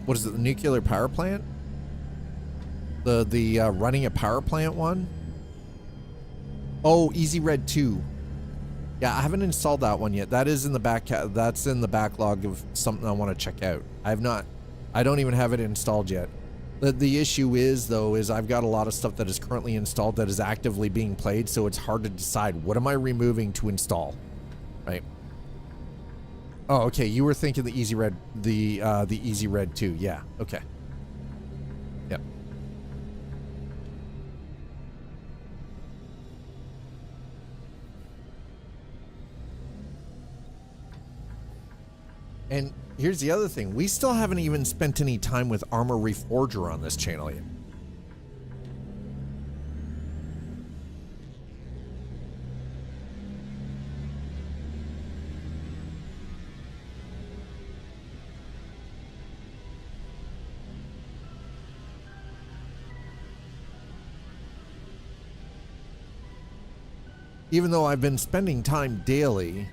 what is it, the nuclear power plant? The running a power plant one? Oh, Easy Red 2. Yeah, I haven't installed that one yet. That is in the that's in the backlog of something I want to check out. I don't even have it installed yet. The issue is though, is I've got a lot of stuff that is currently installed that is actively being played, so it's hard to decide what am I removing to install, right? Oh, okay. You were thinking the Easy Red, the Easy Red 2. Yeah. Okay. Yep. And here's the other thing. We still haven't even spent any time with Armor Reforger on this channel yet. Even though I've been spending time daily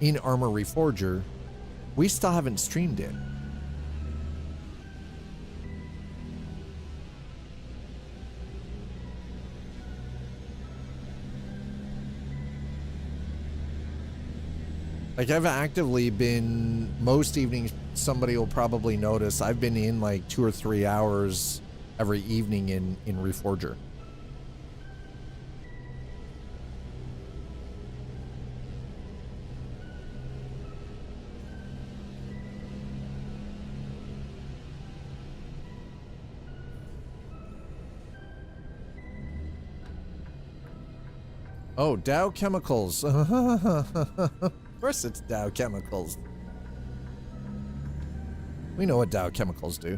in Armor Reforger, we still haven't streamed it. Like I've actively been, most evenings, somebody will probably notice, I've been in like 2 or 3 hours every evening in Reforger. Oh, Dow Chemicals. Of course it's Dow Chemicals. We know what Dow Chemicals do.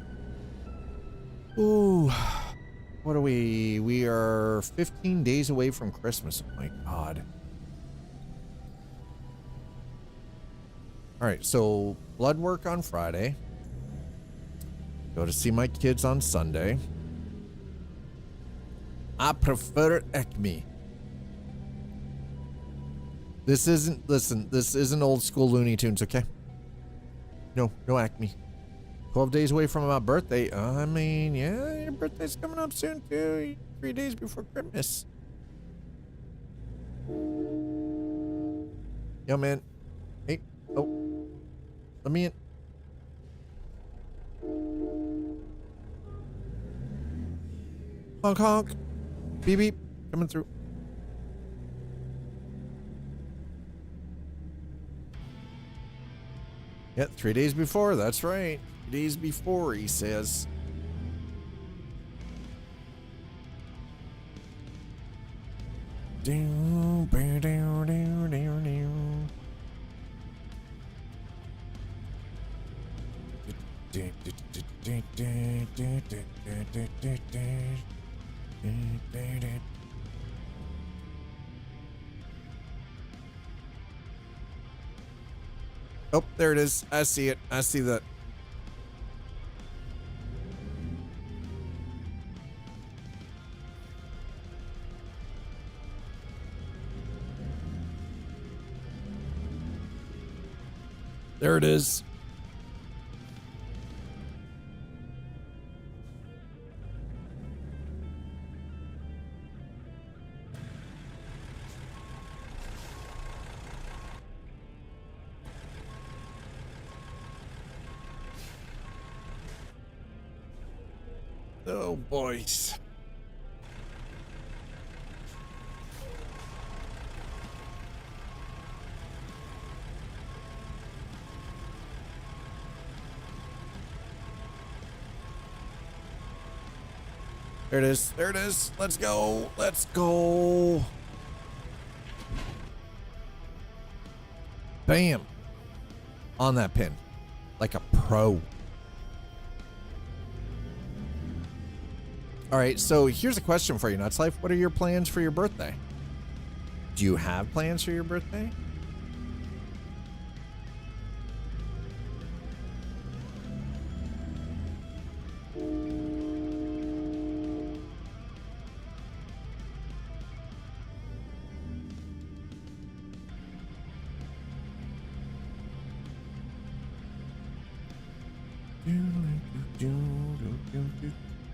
Ooh. What are we? We are 15 days away from Christmas. Oh my God. All right, so blood work on Friday. Go to see my kids on Sunday. I prefer ECME. This isn't, listen, this isn't old school Looney Tunes, okay? No Acme. 12 days away from my birthday. I mean, yeah, your birthday's coming up soon too. 3 days before Christmas. Yo, man. Hey, oh. Let me in. Honk, honk. Beep, beep. Coming through. Yeah, 3 days before. That's right. 3 days before, he says. Oh, there it is. I see it. I see that. There it is. Oh, boys. There it is. There it is. Let's go. Let's go. Bam. On that pin. Like a pro. All right, so here's a question for you, Nuts Life. What are your plans for your birthday? Do you have plans for your birthday?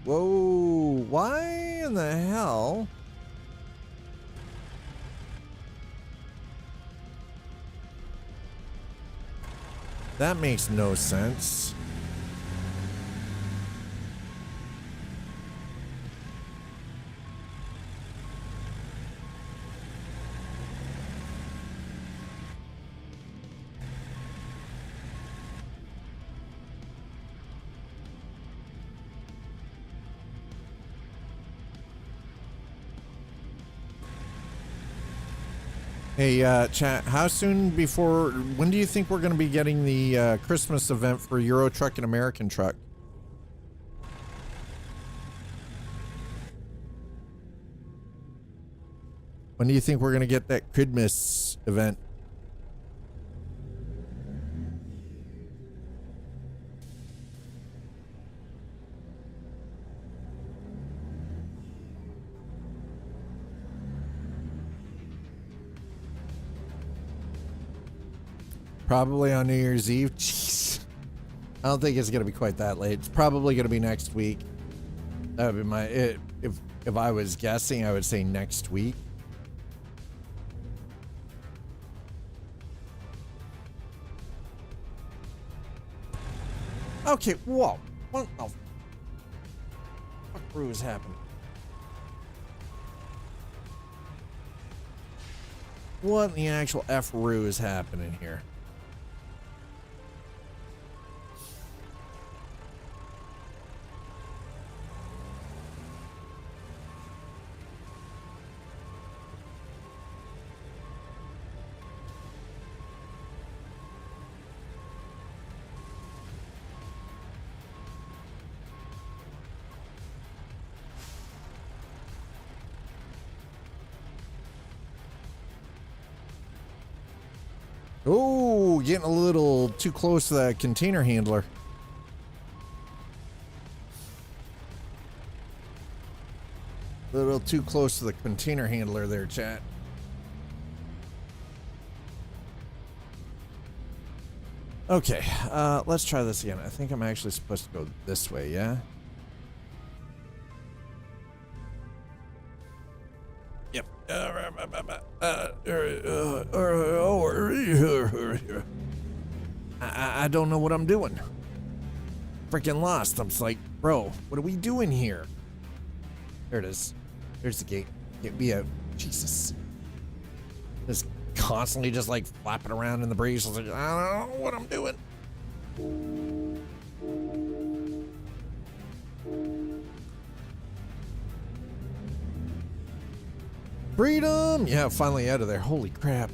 Whoa, why in the hell? That makes no sense. Hey, chat, how soon before, when do you think we're going to be getting the Christmas event for Euro Truck and American Truck? When do you think we're going to get that Christmas event? Probably on New Year's Eve. Jeez. I don't think it's going to be quite that late. It's probably going to be next week. That would be my... If I was guessing, I would say next week. Okay, whoa. What the fuck is happening? What in the actual F-roo is happening here? Oh, getting a little too close to that container handler. A little too close to the container handler there, chat. Okay, let's try this again. I think I'm actually supposed to go this way, yeah? Yep. I don't know what I'm doing. Freaking lost. I'm just like, bro, what are we doing here? There it is. There's the gate. Get me out. Jesus. Just constantly just like flapping around in the breeze. I was like, I don't know what I'm doing. Freedom! Yeah, finally out of there. Holy crap.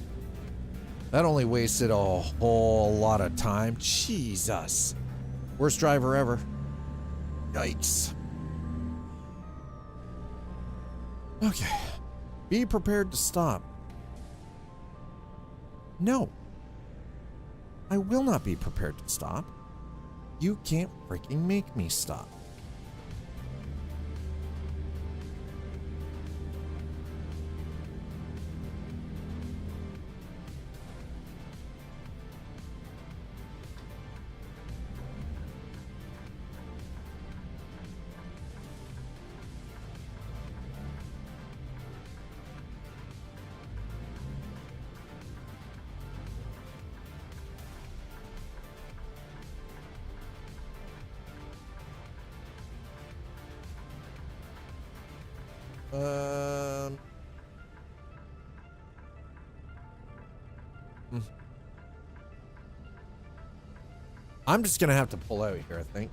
That only wasted a whole lot of time. Jesus. Worst driver ever. Yikes. Okay. Be prepared to stop. No. I will not be prepared to stop. You can't freaking make me stop. I'm just gonna have to pull out here, I think.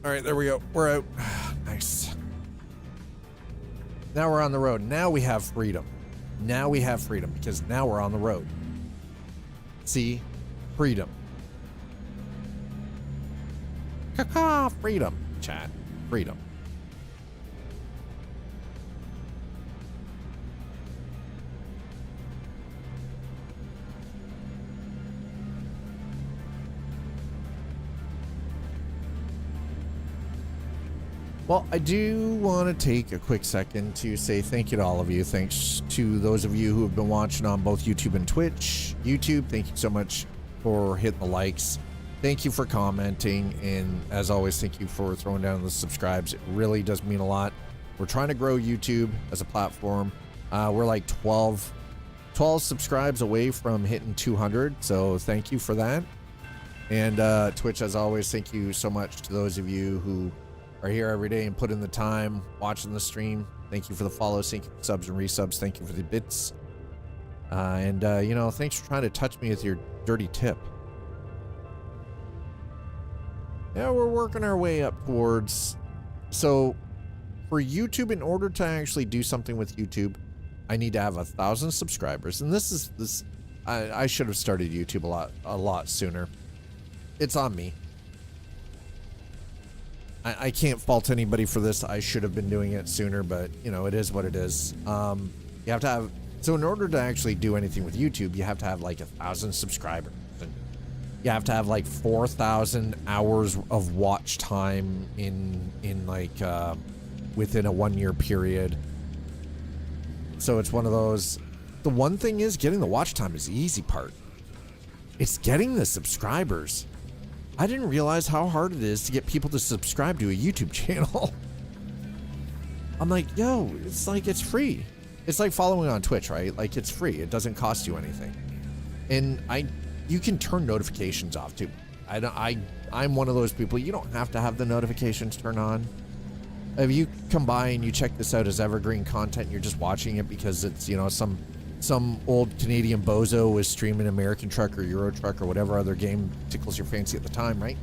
All right, there we go. We're out. Nice. Now we're on the road. Now we have freedom. Now we have freedom because now we're on the road. See? Freedom. Caca, freedom, chat. Freedom. Well, I do want to take a quick second to say thank you to all of you. Thanks to those of you who have been watching on both YouTube and Twitch. YouTube, thank you so much for hitting the likes. Thank you for commenting. And as always, thank you for throwing down the subscribes. It really does mean a lot. We're trying to grow YouTube as a platform. We're like 12 subscribes away from hitting 200. So thank you for that. And Twitch, as always, thank you so much to those of you who are here every day and put in the time watching the stream. Thank you for the follows. Thank you for subs and resubs. Thank you for the bits. And you know, thanks for trying to touch me with your dirty tip. Yeah, we're working our way up towards. So for YouTube, in order to actually do something with YouTube, I need to have 1,000 subscribers. And I should have started YouTube a lot sooner. It's on me. I can't fault anybody for this. I should have been doing it sooner, but you know, it is what it is. You have to have, so in order to actually do anything with YouTube, you have to have like 1,000 subscribers. And you have to have like 4,000 hours of watch time in like within a 1-year period. So it's one of those. The one thing is, getting the watch time is the easy part. It's getting the subscribers. I didn't realize how hard it is to get people to subscribe to a YouTube channel. I'm like, yo, it's like, it's free. It's like following on Twitch, right? Like, it's free. It doesn't cost you anything. And you can turn notifications off too. I'm one of those people, you don't have to have the notifications turned on. If you come by and you check this out as evergreen content, and you're just watching it because it's, you know, some old Canadian bozo was streaming American Truck or Euro Truck or whatever other game tickles your fancy at the time, right?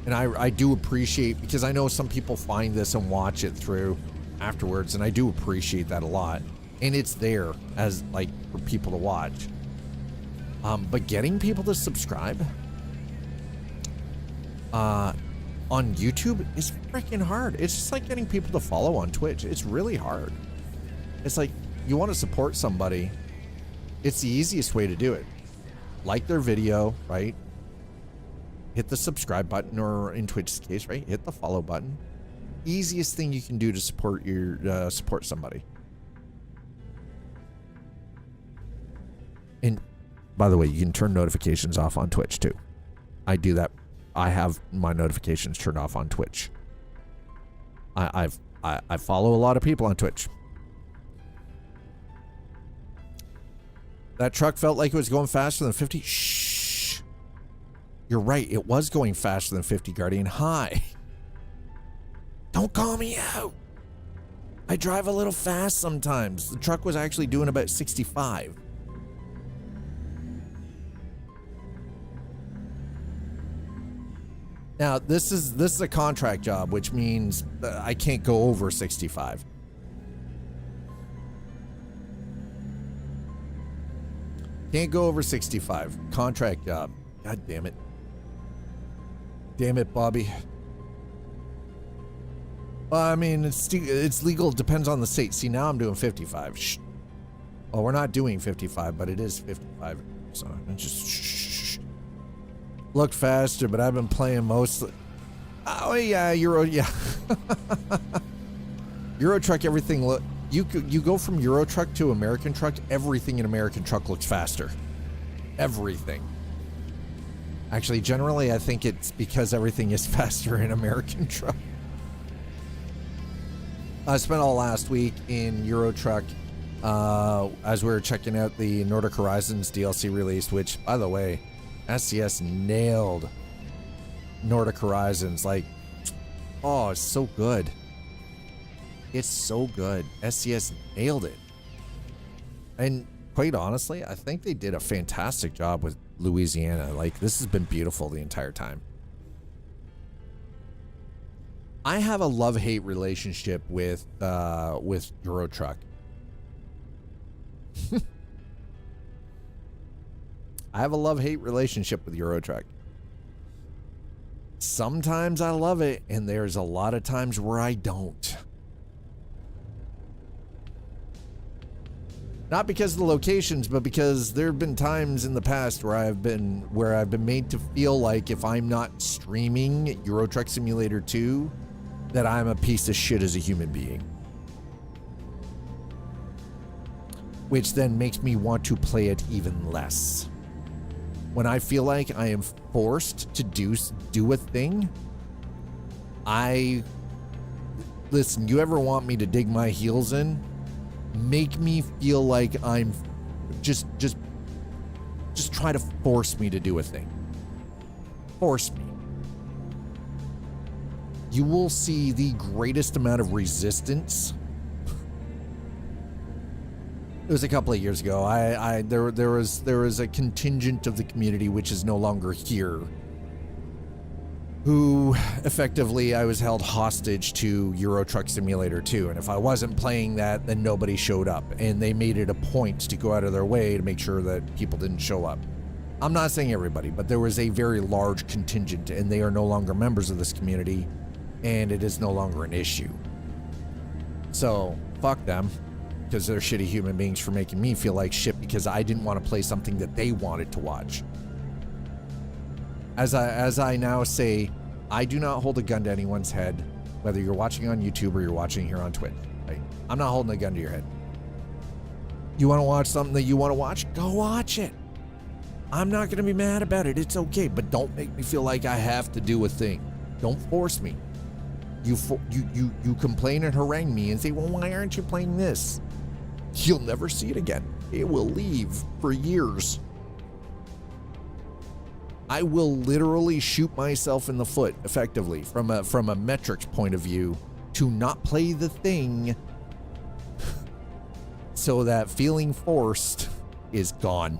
And I do appreciate, because I know some people find this and watch it through afterwards, and I do appreciate that a lot. And it's there as like for people to watch. But getting people to subscribe on YouTube is freaking hard. It's just like getting people to follow on Twitch. It's really hard. It's like, you want to support somebody, it's the easiest way to do it. Like their video, right? Hit the subscribe button, or in Twitch's case, right? Hit the follow button. Easiest thing you can do to support support somebody. And by the way, you can turn notifications off on Twitch too. I do that. I have my notifications turned off on Twitch. I follow a lot of people on Twitch. That truck felt like it was going faster than 50. Shh. You're right. It was going faster than 50, Guardian. Hi. Don't call me out. I drive a little fast sometimes. The truck was actually doing about 65. Now, this is a contract job, which means I can't go over 65. Can't go over 65. Contract job. God damn it. Damn it, Bobby. Well, I mean, it's legal. Depends on the state. See, now I'm doing 55. Shh. Well, we're not doing 55, but it is 55. So I just shh. Look faster, but I've been playing mostly. Oh yeah, Euro. Yeah. Euro Truck. Everything look. You go from Euro Truck to American Truck, everything in American Truck looks faster. Everything. Actually, generally, I think it's because everything is faster in American Truck. I spent all last week in Euro Truck as we were checking out the Nordic Horizons DLC release, which, by the way, SCS nailed Nordic Horizons. Like, oh, it's so good. It's so good. SCS nailed it. And quite honestly, I think they did a fantastic job with Louisiana. Like, this has been beautiful the entire time. I have a love-hate relationship with Euro Truck. I have a love-hate relationship with Euro Truck. Sometimes I love it, and there's a lot of times where I don't. Not because of the locations, but because there have been times in the past where I've been made to feel like if I'm not streaming Euro Truck Simulator 2, that I'm a piece of shit as a human being. Which then makes me want to play it even less. When I feel like I am forced to do a thing, listen, you ever want me to dig my heels in? Make me feel like I'm just try to force me to do a thing. Force me. You will see the greatest amount of resistance. It was a couple of years ago. There was a contingent of the community which is no longer here, who effectively I was held hostage to Euro Truck Simulator 2. And if I wasn't playing that, then nobody showed up. And they made it a point to go out of their way to make sure that people didn't show up. I'm not saying everybody, but there was a very large contingent, and they are no longer members of this community, and it is no longer an issue. So fuck them, because they're shitty human beings for making me feel like shit because I didn't want to play something that they wanted to watch. As I now say, I do not hold a gun to anyone's head, whether you're watching on YouTube or you're watching here on Twitch. Right? I'm not holding a gun to your head. You want to watch something that you want to watch? Go watch it. I'm not going to be mad about it. It's okay, but don't make me feel like I have to do a thing. Don't force me. You complain and harangue me and say, well, why aren't you playing this? You'll never see it again. It will leave for years. I will literally shoot myself in the foot, effectively, from a metrics point of view, to not play the thing so that feeling forced is gone.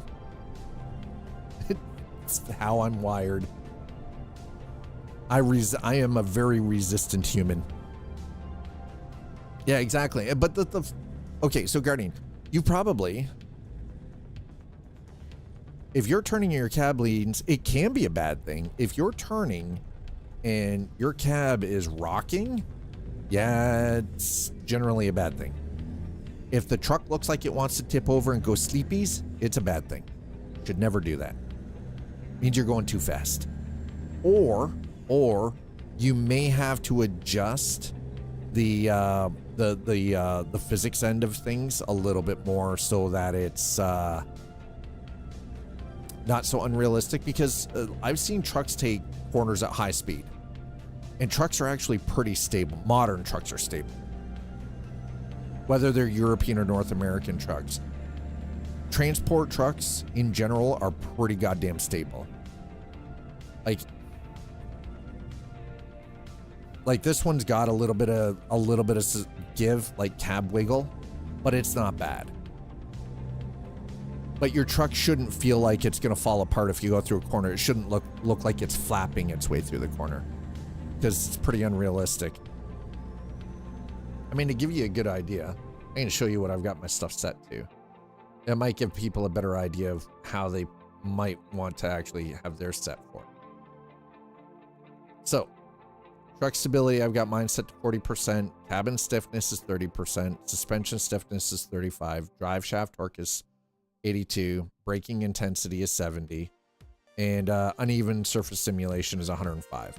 It's how I'm wired. I am a very resistant human. Yeah, exactly. But okay, so Guardian, you probably, if you're turning your cab leans, it can be a bad thing. If you're turning and your cab is rocking, yeah, it's generally a bad thing. If the truck looks like it wants to tip over and go sleepies, it's a bad thing. Should never do that. Means you're going too fast. Or you may have to adjust the physics end of things a little bit more so that it's not so unrealistic, because I've seen trucks take corners at high speed, and trucks are actually pretty stable. Modern trucks are stable, whether they're European or North American trucks. Transport trucks in general are pretty goddamn stable. Like this one's got a little bit of give, like cab wiggle, but it's not bad. But your truck shouldn't feel like it's gonna fall apart if you go through a corner. It shouldn't look like it's flapping its way through the corner, because it's pretty unrealistic. I mean, to give you a good idea, I'm gonna show you what I've got my stuff set to. It might give people a better idea of how they might want to actually have theirs set for. So, truck stability, I've got mine set to 40%. Cabin stiffness is 30%. Suspension stiffness is 35%. Drive shaft torque is 82%. Braking intensity is 70%. And uneven surface simulation is 105%.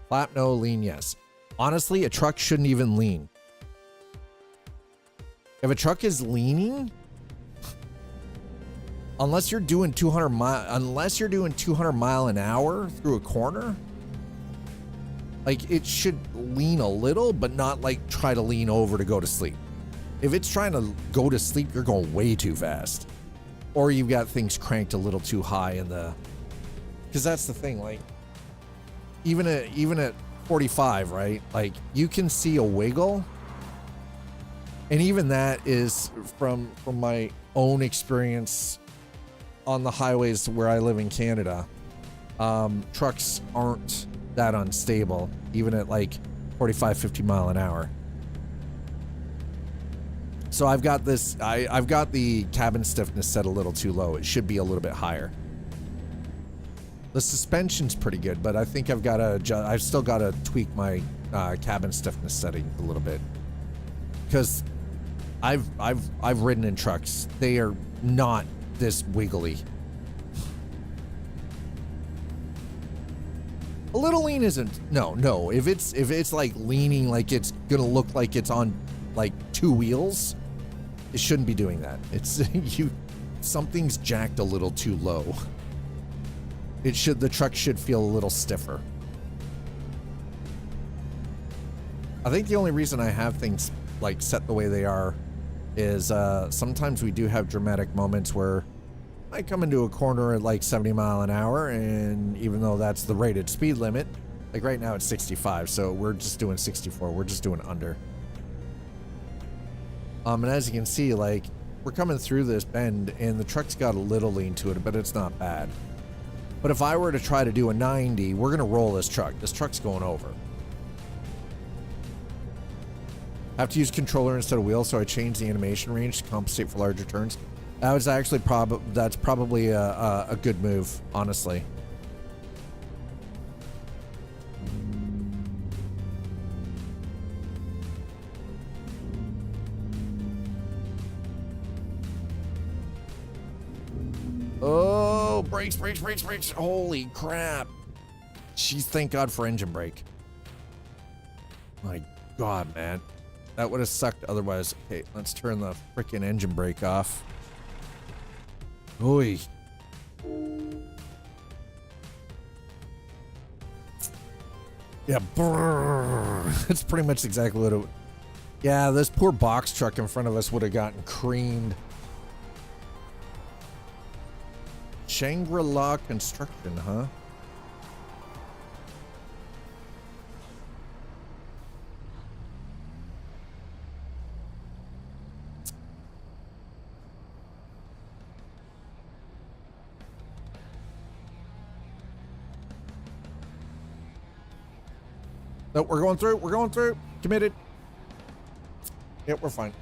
Flap no, lean yes. Honestly, a truck shouldn't even lean. If a truck is leaning, unless you're doing 200 mile an hour through a corner, like, it should lean a little, but not like try to lean over to go to sleep. If it's trying to go to sleep, you're going way too fast, or you've got things cranked a little too high in the, because that's the thing, like even at 45, right? Like, you can see a wiggle. And even that is from my own experience on the highways where I live in Canada. Trucks aren't that unstable, even at like 45, 50 mile an hour. So I've got this, I've got the cabin stiffness set a little too low. It should be a little bit higher. The suspension's pretty good, but I think I've still got to tweak my cabin stiffness setting a little bit, because I've ridden in trucks. They are not this wiggly. A little lean isn't. No. If it's like leaning, like it's gonna look like it's on like two wheels, it shouldn't be doing that. It's something's jacked a little too low. The truck should feel a little stiffer. I think the only reason I have things like set the way they are is sometimes we do have dramatic moments where I come into a corner at like 70 mile an hour, and even though that's the rated speed limit, like right now it's 65, so we're just doing 64. We're just doing under. And as you can see, like, we're coming through this bend and the truck's got a little lean to it, but it's not bad. But if I were to try to do a 90, we're gonna roll this truck. This truck's going over. Have to use controller instead of wheel, so I changed the animation range to compensate for larger turns. That was actually that's probably a good move, honestly. Oh, brakes, brakes, brakes, brakes. Holy crap. Jeez, thank God for engine brake. My God, man. That would have sucked otherwise. Okay, let's turn the freaking engine brake off. Oy. Yeah, brrr. That's pretty much exactly what it... Yeah, this poor box truck in front of us would have gotten creamed. Shangri-La Construction, huh? No, we're going through. We're going through. Committed. Yep, we're fine.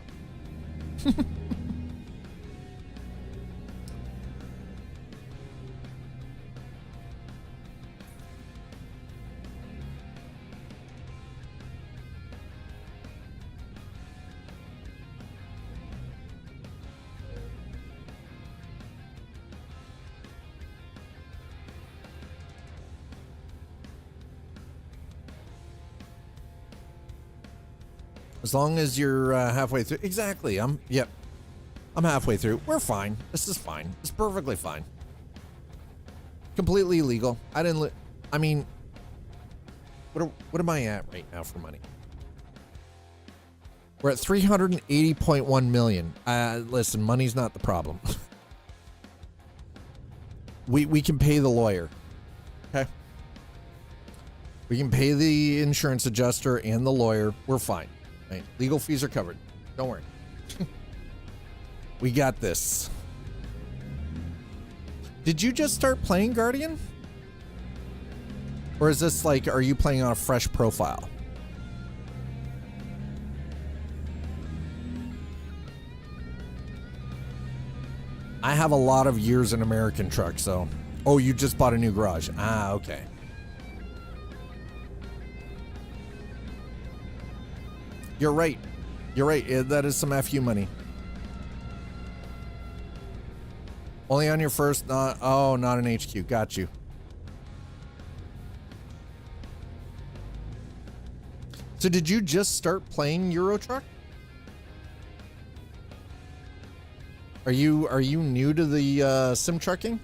As long as you're halfway through. Exactly. Yep. I'm halfway through. We're fine. This is fine. It's perfectly fine. Completely legal. I mean, what am I at right now for money? We're at 380.1 million. Listen, money's not the problem. We can pay the lawyer. Okay. We can pay the insurance adjuster and the lawyer. We're fine. Right. Legal fees are covered. Don't worry. We got this. Did you just start playing Guardian? Or is this like, are you playing on a fresh profile? I have a lot of years in American truck, so. Oh, you just bought a new garage. Ah, okay. You're right. You're right. That is some FU money. Only on your first, not an HQ. Got you. So did you just start playing Euro Truck? Are you new to the sim trucking?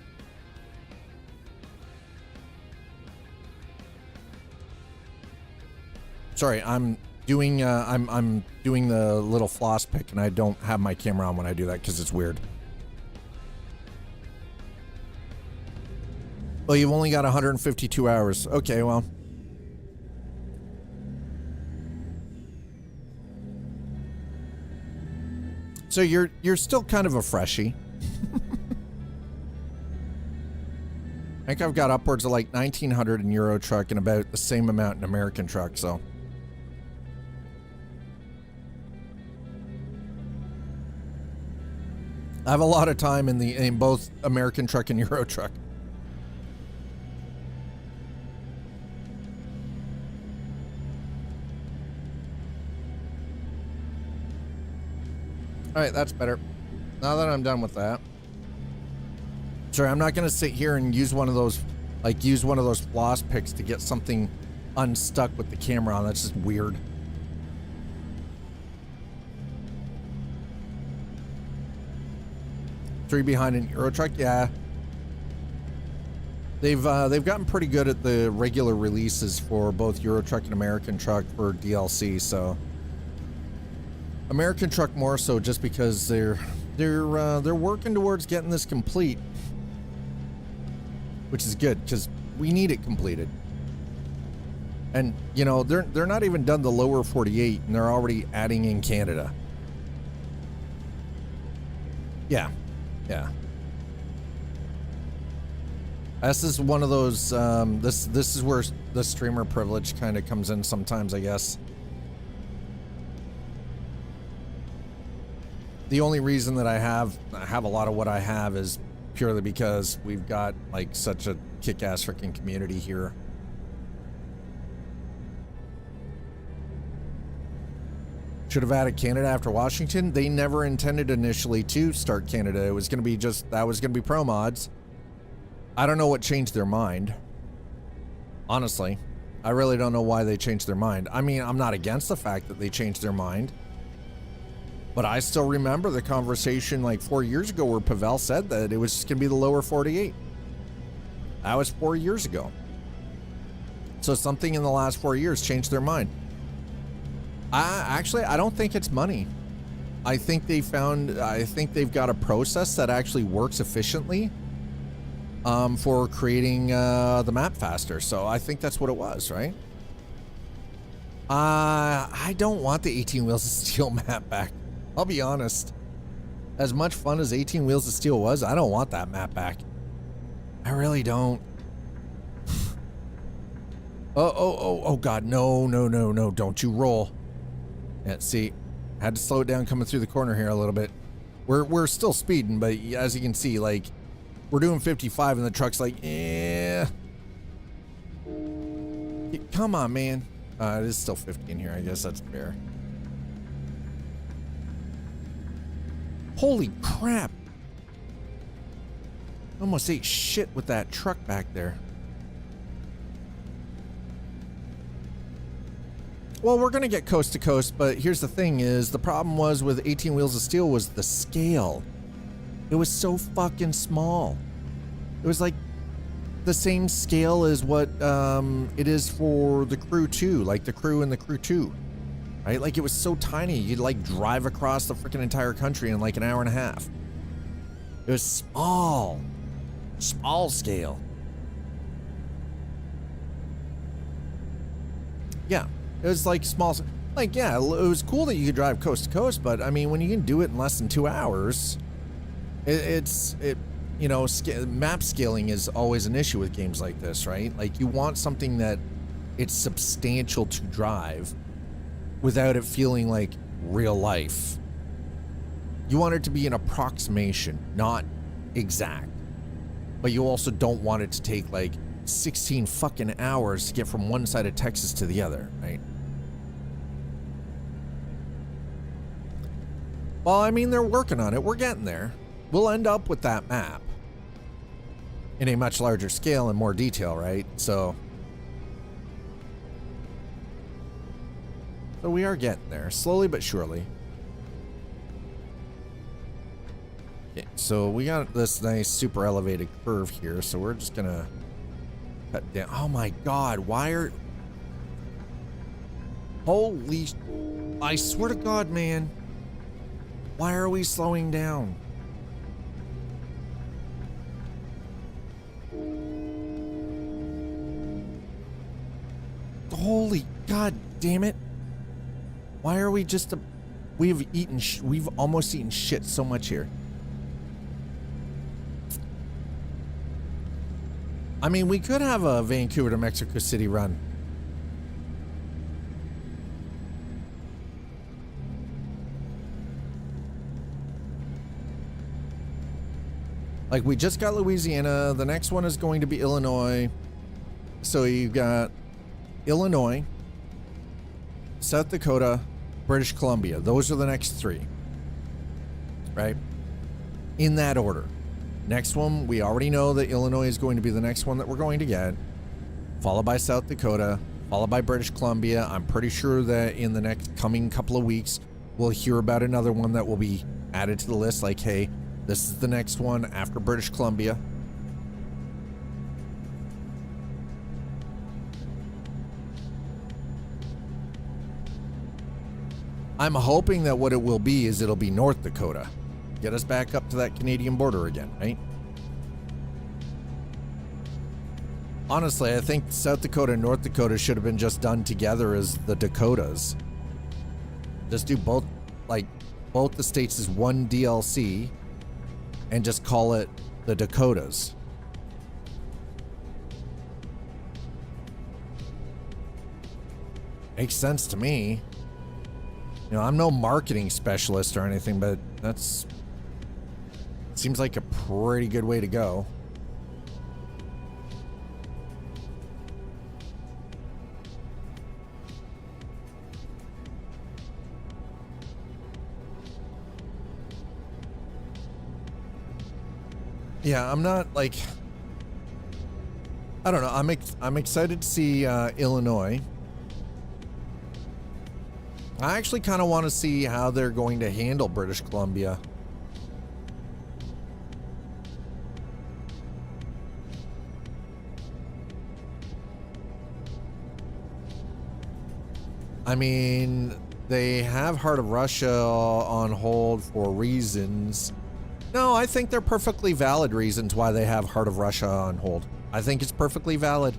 Sorry, I'm doing the little floss pick, and I don't have my camera on when I do that because it's weird. Well, you've only got 152 hours. Okay, well. So you're still kind of a freshie. I think I've got upwards of like 1900 in Euro Truck and about the same amount in American Truck, so. I have a lot of time in both American Truck and Euro Truck. All right, that's better. Now that I'm done with that. Sorry, I'm not going to sit here and use one of those floss picks to get something unstuck with the camera on. That's just weird. Three behind in Euro Truck, yeah. They've gotten pretty good at the regular releases for both Euro Truck and American Truck for DLC. So American Truck more so just because they're working towards getting this complete, which is good because we need it completed. And you know, they're not even done the lower 48 and they're already adding in Canada. Yeah. This is one of those this is where the streamer privilege kind of comes in sometimes, I guess. The only reason that I have a lot of what I have is purely because we've got like such a kick-ass freaking community here. Should have added Canada after Washington. They never intended initially to start Canada. It was going to be that was going to be pro mods. I don't know what changed their mind. Honestly, I really don't know why they changed their mind. I mean, I'm not against the fact that they changed their mind. But I still remember the conversation like 4 years ago where Pavel said that it was just going to be the lower 48. That was 4 years ago. So something in the last 4 years changed their mind. Actually, I don't think it's money. I think they've got a process that actually works efficiently for creating the map faster. So I think that's what it was, right? I don't want the 18 Wheels of Steel map back. I'll be honest. As much fun as 18 Wheels of Steel was, I don't want that map back. I really don't. Oh God, no, don't you roll. Yeah, see, had to slow it down coming through the corner here a little bit. We're still speeding, but as you can see, like, we're doing 55 and the truck's like, eh. Come on, man. It is still 50 in here. I guess that's fair. Holy crap. Almost ate shit with that truck back there. Well, we're going to get coast to coast, but here's the thing is the problem was with 18 Wheels of Steel was the scale. It was so fucking small. It was like the same scale as what it is for the Crew 2, like the Crew and the Crew 2, right? Like it was so tiny, you'd like drive across the freaking entire country in like an hour and a half. It was small scale. Yeah. It was like small, like, yeah, it was cool that you could drive coast to coast, but I mean, when you can do it in less than 2 hours, you know, map scaling is always an issue with games like this, right? Like you want something that it's substantial to drive without it feeling like real life. You want it to be an approximation, not exact, but you also don't want it to take like 16 fucking hours to get from one side of Texas to the other, right? Well, I mean, they're working on it. We're getting there. We'll end up with that map in a much larger scale and more detail, right? So we are getting there, slowly but surely. Okay, so we got this nice super elevated curve here, so we're just gonna cut down. Oh my God, why are... Holy... I swear to God, man. Why are we slowing down? Holy God damn it. Why are we just we've almost eaten shit so much here. I mean, we could have a Vancouver to Mexico City run. Like, we just got Louisiana. The next one is going to be Illinois. So you've got Illinois, South Dakota, British Columbia. Those are the next three, right? In that order. Next one, we already know that Illinois is going to be the next one that we're going to get, followed by South Dakota, followed by British Columbia. I'm pretty sure that in the next coming couple of weeks, we'll hear about another one that will be added to the list. Like, hey, this is the next one after British Columbia. I'm hoping that what it will be is it'll be North Dakota. Get us back up to that Canadian border again, right? Honestly, I think South Dakota and North Dakota should have been just done together as the Dakotas. Just do both, like, both the states as one DLC and just call it the Dakotas. Makes sense to me. You know, I'm no marketing specialist or anything, but that's seems like a pretty good way to go. Yeah, I'm not like, I don't know. I'm excited to see Illinois. I actually kind of want to see how they're going to handle British Columbia. I mean, they have Heart of Russia on hold for reasons. No, I think they're perfectly valid reasons why they have Heart of Russia on hold. I think it's perfectly valid.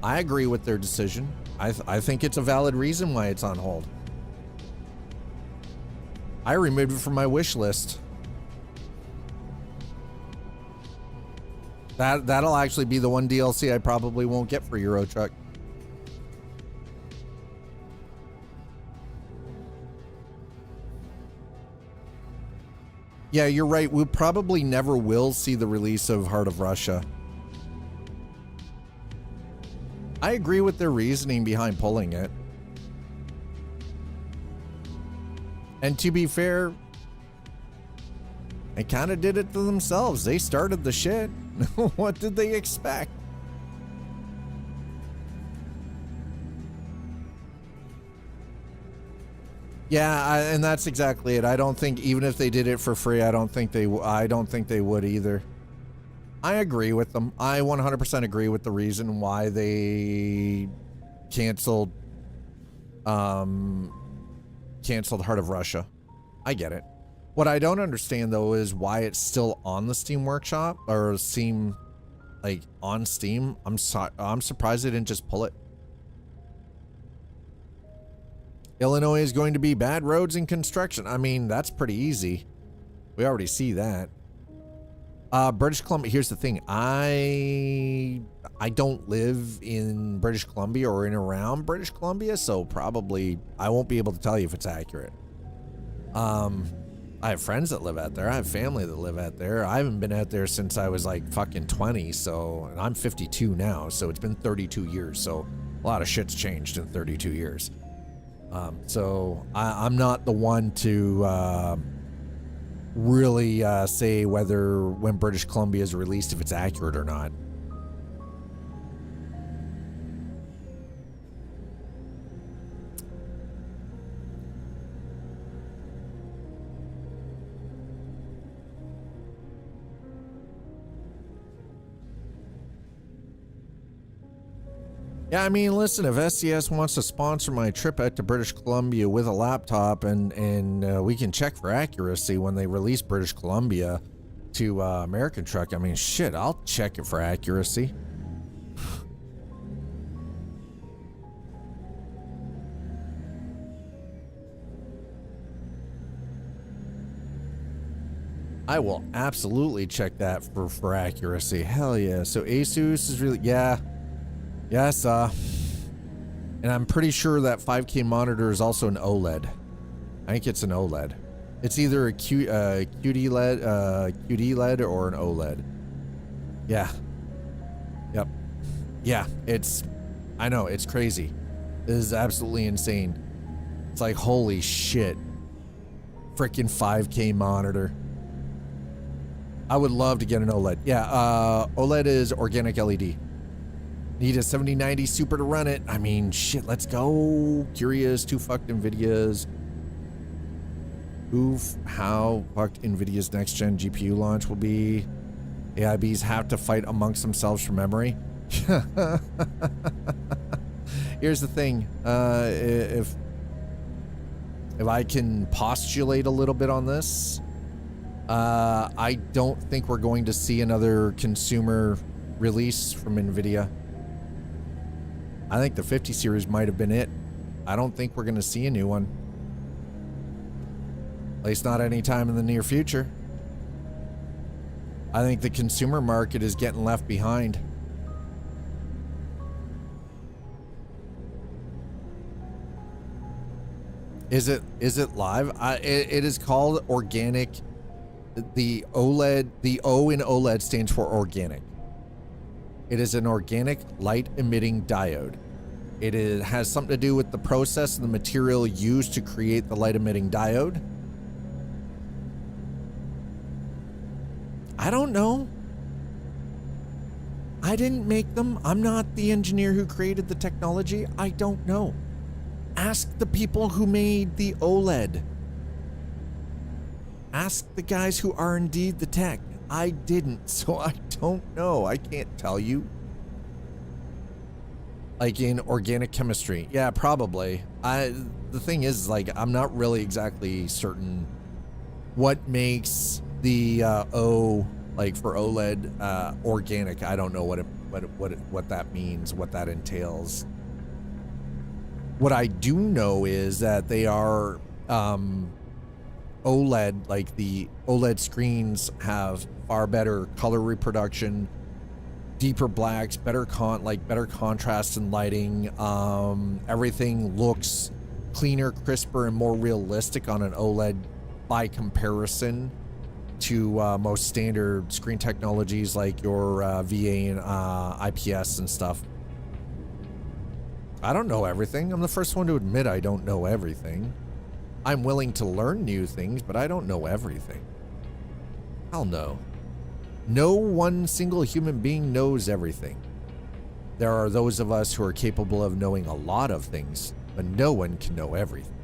I agree with their decision. I think it's a valid reason why it's on hold. I removed it from my wish list. That'll actually be the one DLC I probably won't get for Euro Truck. Yeah, you're right. We probably never will see the release of Heart of Russia. I agree with their reasoning behind pulling it. And to be fair, they kind of did it to themselves. They started the shit. What did they expect? Yeah, and that's exactly it. I don't think even if they did it for free, I don't think they would either. I agree with them. I 100% agree with the reason why they canceled Heart of Russia. I get it. What I don't understand though is why it's still on the Steam Workshop or Steam, like on Steam. I'm surprised they didn't just pull it. Illinois is going to be bad roads and construction. I mean, that's pretty easy. We already see that. British Columbia, here's the thing. I don't live in British Columbia or in around British Columbia, so probably I won't be able to tell you if it's accurate. I have friends that live out there. I have family that live out there. I haven't been out there since I was like fucking 20, so, and I'm 52 now, so it's been 32 years, so a lot of shit's changed in 32 years. So I'm not the one to really say whether when British Columbia is released, if it's accurate or not. Yeah, I mean, listen, if SCS wants to sponsor my trip out to British Columbia with a laptop and we can check for accuracy when they release British Columbia to American Truck, I mean, shit, I'll check it for accuracy. I will absolutely check that for accuracy. Hell yeah. So Asus is really, yeah. Yes, and I'm pretty sure that 5K monitor is also an OLED. I think it's an OLED. It's either a QD LED or an OLED. Yeah. Yep. Yeah, I know, it's crazy. This is absolutely insane. It's like, holy shit. Freaking 5K monitor. I would love to get an OLED. Yeah, OLED is organic LED. Need a 7090 Super to run it. I mean, shit, let's go. Curious, too fucked NVIDIA's. Oof, how fucked NVIDIA's next gen GPU launch will be. AIBs have to fight amongst themselves for memory. Here's the thing. if I can postulate a little bit on this, I don't think we're going to see another consumer release from NVIDIA. I think the 50 series might have been it. I don't think we're going to see a new one. At least not anytime in the near future. I think the consumer market is getting left behind. Is it live? It is called organic. The OLED, the O in OLED stands for organic. It is an organic light emitting diode. It has something to do with the process and the material used to create the light emitting diode. I don't know. I didn't make them. I'm not the engineer who created the technology. I don't know. Ask the people who made the OLED. Ask the guys who R&D'd the tech. I didn't, so I don't know. I can't tell you. Like in organic chemistry. Yeah, probably. The thing is, like, I'm not really exactly certain what makes the O, like for OLED, organic. I don't know what that means, what that entails. What I do know is that they are OLED, like the OLED screens have far better color reproduction, deeper blacks, better contrast and lighting. Everything looks cleaner, crisper, and more realistic on an OLED by comparison to most standard screen technologies like your VA and IPS and stuff. I don't know everything. I'm the first one to admit I don't know everything. I'm willing to learn new things, but I don't know everything. Hell no. No one single human being knows everything. There are those of us who are capable of knowing a lot of things, but no one can know everything.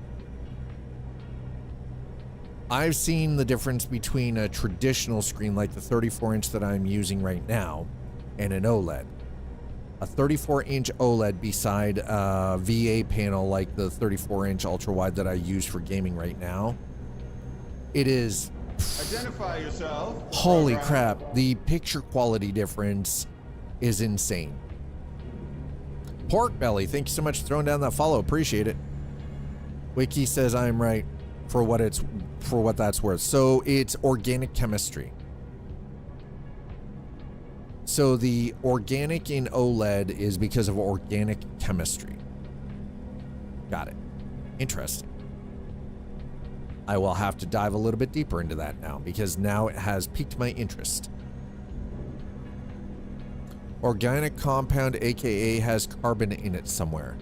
I've seen the difference between a traditional screen like the 34-inch that I'm using right now and an OLED. A 34-inch OLED beside a VA panel like the 34-inch ultra-wide that I use for gaming right now. It is... Identify yourself. Holy crap. The picture quality difference is insane. Pork Belly, thank you so much for throwing down that follow. Appreciate it. Wiki says I'm right for what that's worth. So it's organic chemistry. So the organic in OLED is because of organic chemistry. Got it. Interesting. I will have to dive a little bit deeper into that now because now it has piqued my interest. Organic compound, aka has carbon in it somewhere.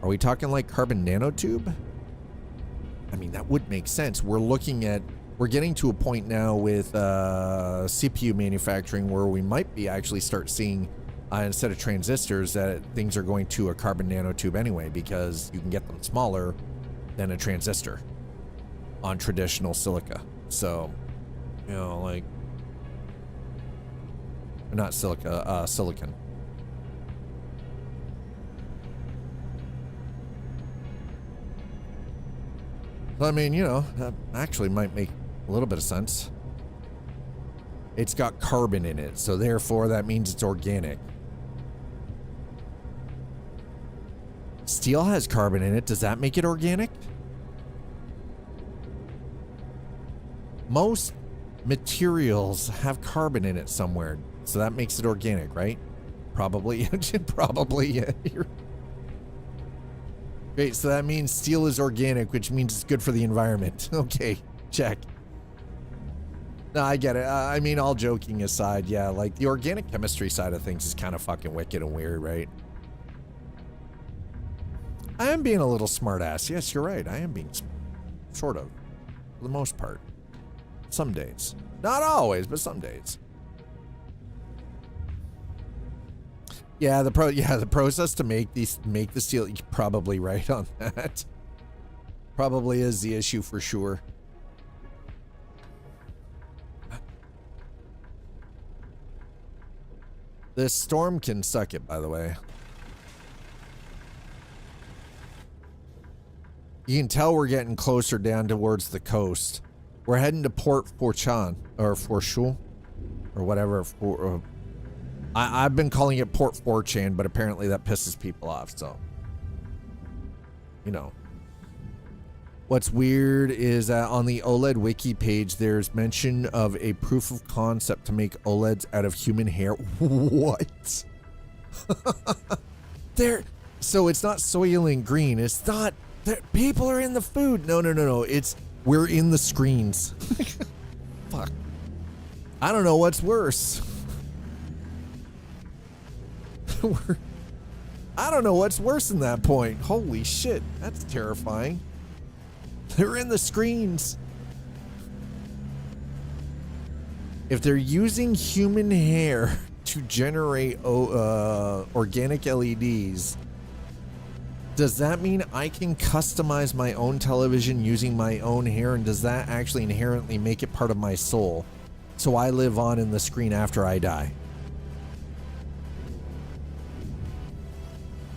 Are we talking like carbon nanotube? I mean, that would make sense. We're getting to a point now with CPU manufacturing where we might be actually start seeing, instead of transistors, that things are going to a carbon nanotube anyway, because you can get them smaller than a transistor on traditional silica. So, you know, like, not silica, silicon. I mean, you know, that actually might make a little bit of sense. It's got carbon in it, so therefore that means it's organic. Steel has carbon in it. Does that make it organic? Most materials have carbon in it somewhere, so that makes it organic, right? Probably. Probably. Yeah. Great, so that means steel is organic, which means it's good for the environment. Okay, check. No, I get it. I mean, all joking aside, yeah, like the organic chemistry side of things is kind of fucking wicked and weird, right? I am being a little smartass. Yes, you're right. I am being sort of, for the most part. Some days. Not always, but some days. Yeah, the process to make the steel, you're probably right on that. Probably is the issue for sure. This storm can suck it, by the way. You can tell we're getting closer down towards the coast. We're heading to Port Fortune, or Forchou, or whatever. I've been calling it Port Fortune, but apparently that pisses people off, so. You know. What's weird is that on the OLED wiki page, there's mention of a proof of concept to make OLEDs out of human hair. What? So it's not Soylent Green. It's not that people are in the food. No. It's we're in the screens. Fuck. I don't know what's worse. I don't know what's worse than that point. Holy shit, that's terrifying. They're in the screens. If they're using human hair to generate organic LEDs, does that mean I can customize my own television using my own hair? And does that actually inherently make it part of my soul? So I live on in the screen after I die.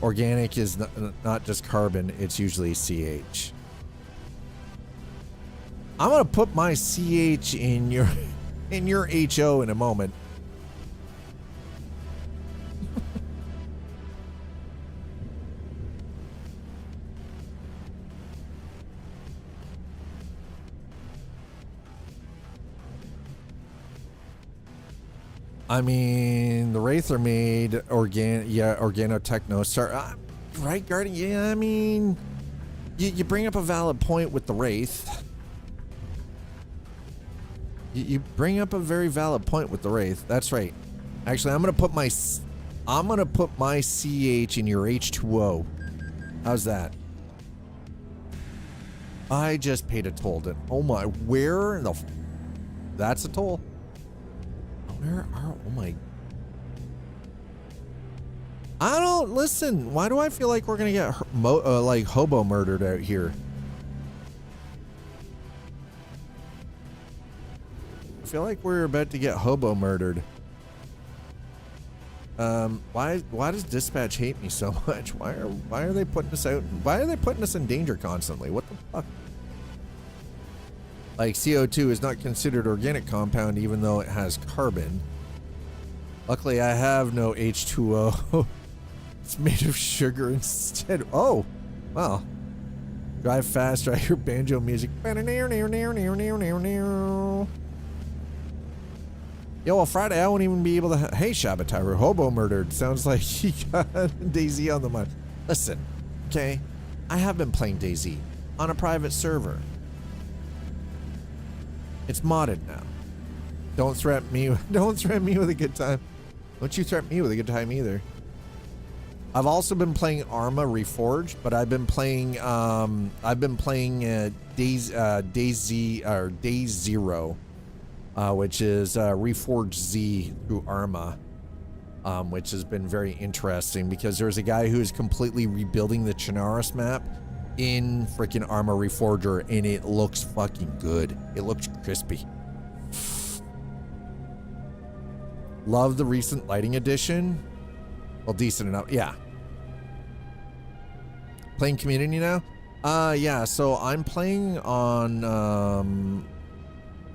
Organic is not just carbon, it's usually CH. I'm gonna put my CH in your HO in a moment. I mean, the Wraith are made organotechno. Right, Guardian? Yeah, I mean, you bring up a valid point with the Wraith. You bring up a very valid point with the Wraith. That's right. Actually, I'm gonna put my CH in your H2O. How's that? I just paid a toll. Oh my, where in the? That's a toll. Where are, oh my. I don't, listen, why do I feel like we're gonna get like hobo murdered out here? I feel like we're about to get hobo murdered. Why does dispatch hate me so much? Why are they putting us out? Why are they putting us in danger constantly? What the fuck? Like, CO2 is not considered organic compound even though it has carbon. Luckily, I have no H2O. It's made of sugar instead. Oh, wow. Drive fast, I hear banjo music. Yo, well, Friday, I won't even be able to... Hey, Shabataru, hobo murdered. Sounds like he got DayZ on the mind. Listen, okay? I have been playing DayZ on a private server. It's modded now. Don't threaten me with a good time. Don't you threaten me with a good time either. I've also been playing Arma Reforged, but I've been playing Day Zero, which is Reforged Z through Arma, which has been very interesting because there's a guy who's completely rebuilding the Chernarus map in freaking Arma Reforger, and it looks fucking good. It looks crispy. Love the recent lighting addition. Well, decent enough. Yeah. Playing community now? Yeah, so I'm playing on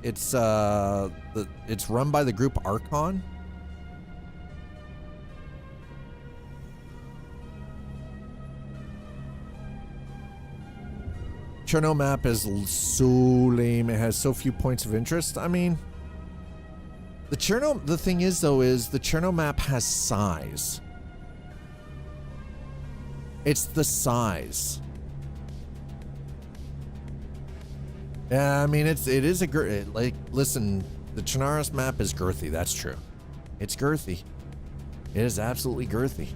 it's run by the group Archon. Cherno map is so lame. It has so few points of interest. I mean, the thing is though, is the Cherno map has size. It's the size. Yeah, I mean, it is a like, listen, the Chernarus map is girthy. That's true. It's girthy. It is absolutely girthy.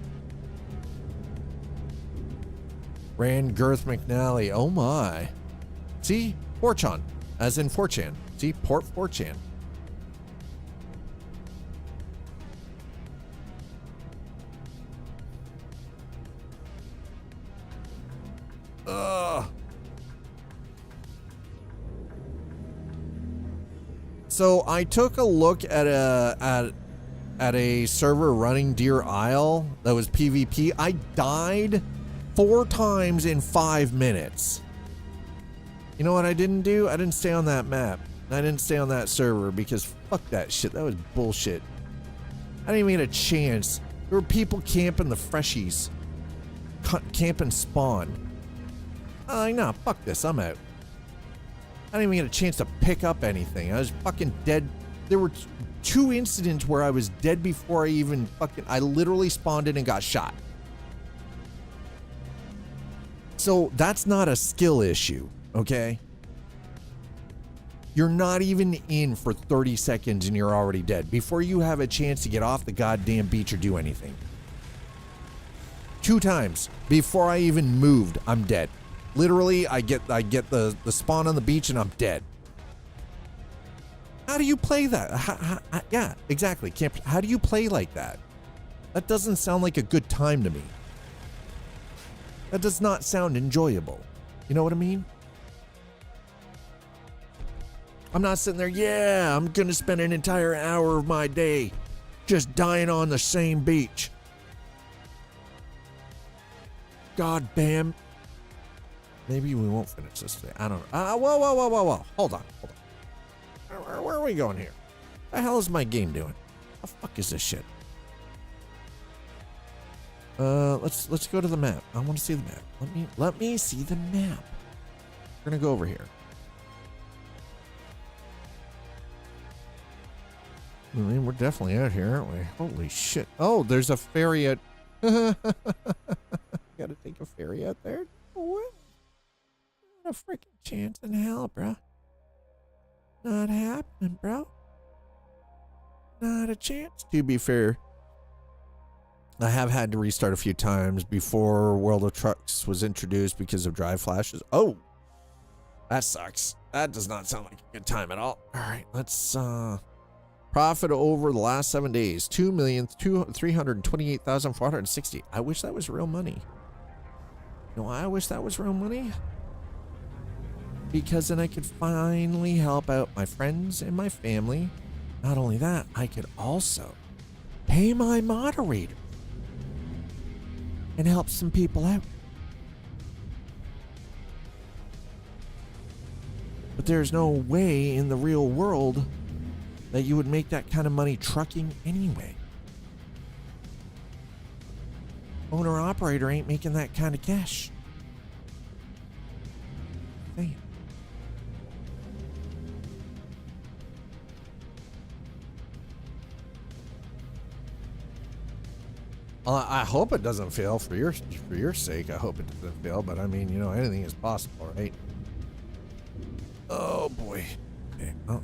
Rand Girth McNally. Oh my. See? Fortune. As in 4chan. See? Port 4chan. Ugh. So I took a look at a server running Deer Isle that was PvP. I died 4 times in 5 minutes. You know what I didn't do? I didn't stay on that map. I didn't stay on that server because fuck that shit. That was bullshit. I didn't even get a chance. There were people camping the freshies. Camping spawn. I'm like, nah, fuck this. I'm out. I didn't even get a chance to pick up anything. I was fucking dead. There were 2 incidents where I was dead before I even fucking... I literally spawned in and got shot. So that's not a skill issue, okay? You're not even in for 30 seconds and you're already dead before you have a chance to get off the goddamn beach or do anything. 2 times before I even moved, I'm dead. Literally, I get the spawn on the beach and I'm dead. How do you play that? Yeah, exactly. How do you play like that? That doesn't sound like a good time to me. That does not sound enjoyable. You know what I mean? I'm not sitting there, yeah, I'm gonna spend an entire hour of my day just dying on the same beach. God damn. Maybe we won't finish this today. I don't know. Whoa. Hold on. Where are we going here? The hell is my game doing? The fuck is this shit? Let's go to the map. I want to see the map. Let me see the map. We're gonna go over here. I mean, we're definitely out here, aren't we? Holy shit. Oh, there's a ferry at... Gotta take a ferry out there? What? Not a freaking chance in hell, bro. Not happening, bro. Not a chance, to be fair. I have had to restart a few times before World of Trucks was introduced because of drive flashes. Oh! That sucks. That does not sound like a good time at all. Alright, let's, profit over the last 7 days, 2,328,460. I wish that was real money. You know why I wish that was real money? Because then I could finally help out my friends and my family. Not only that, I could also pay my moderator and help some people out. But there's no way in the real world that you would make that kind of money trucking anyway. Owner-operator ain't making that kind of cash. Damn. I hope it doesn't fail for your sake. I hope it doesn't fail, but I mean, you know, anything is possible, right? Oh boy. Okay. Oh.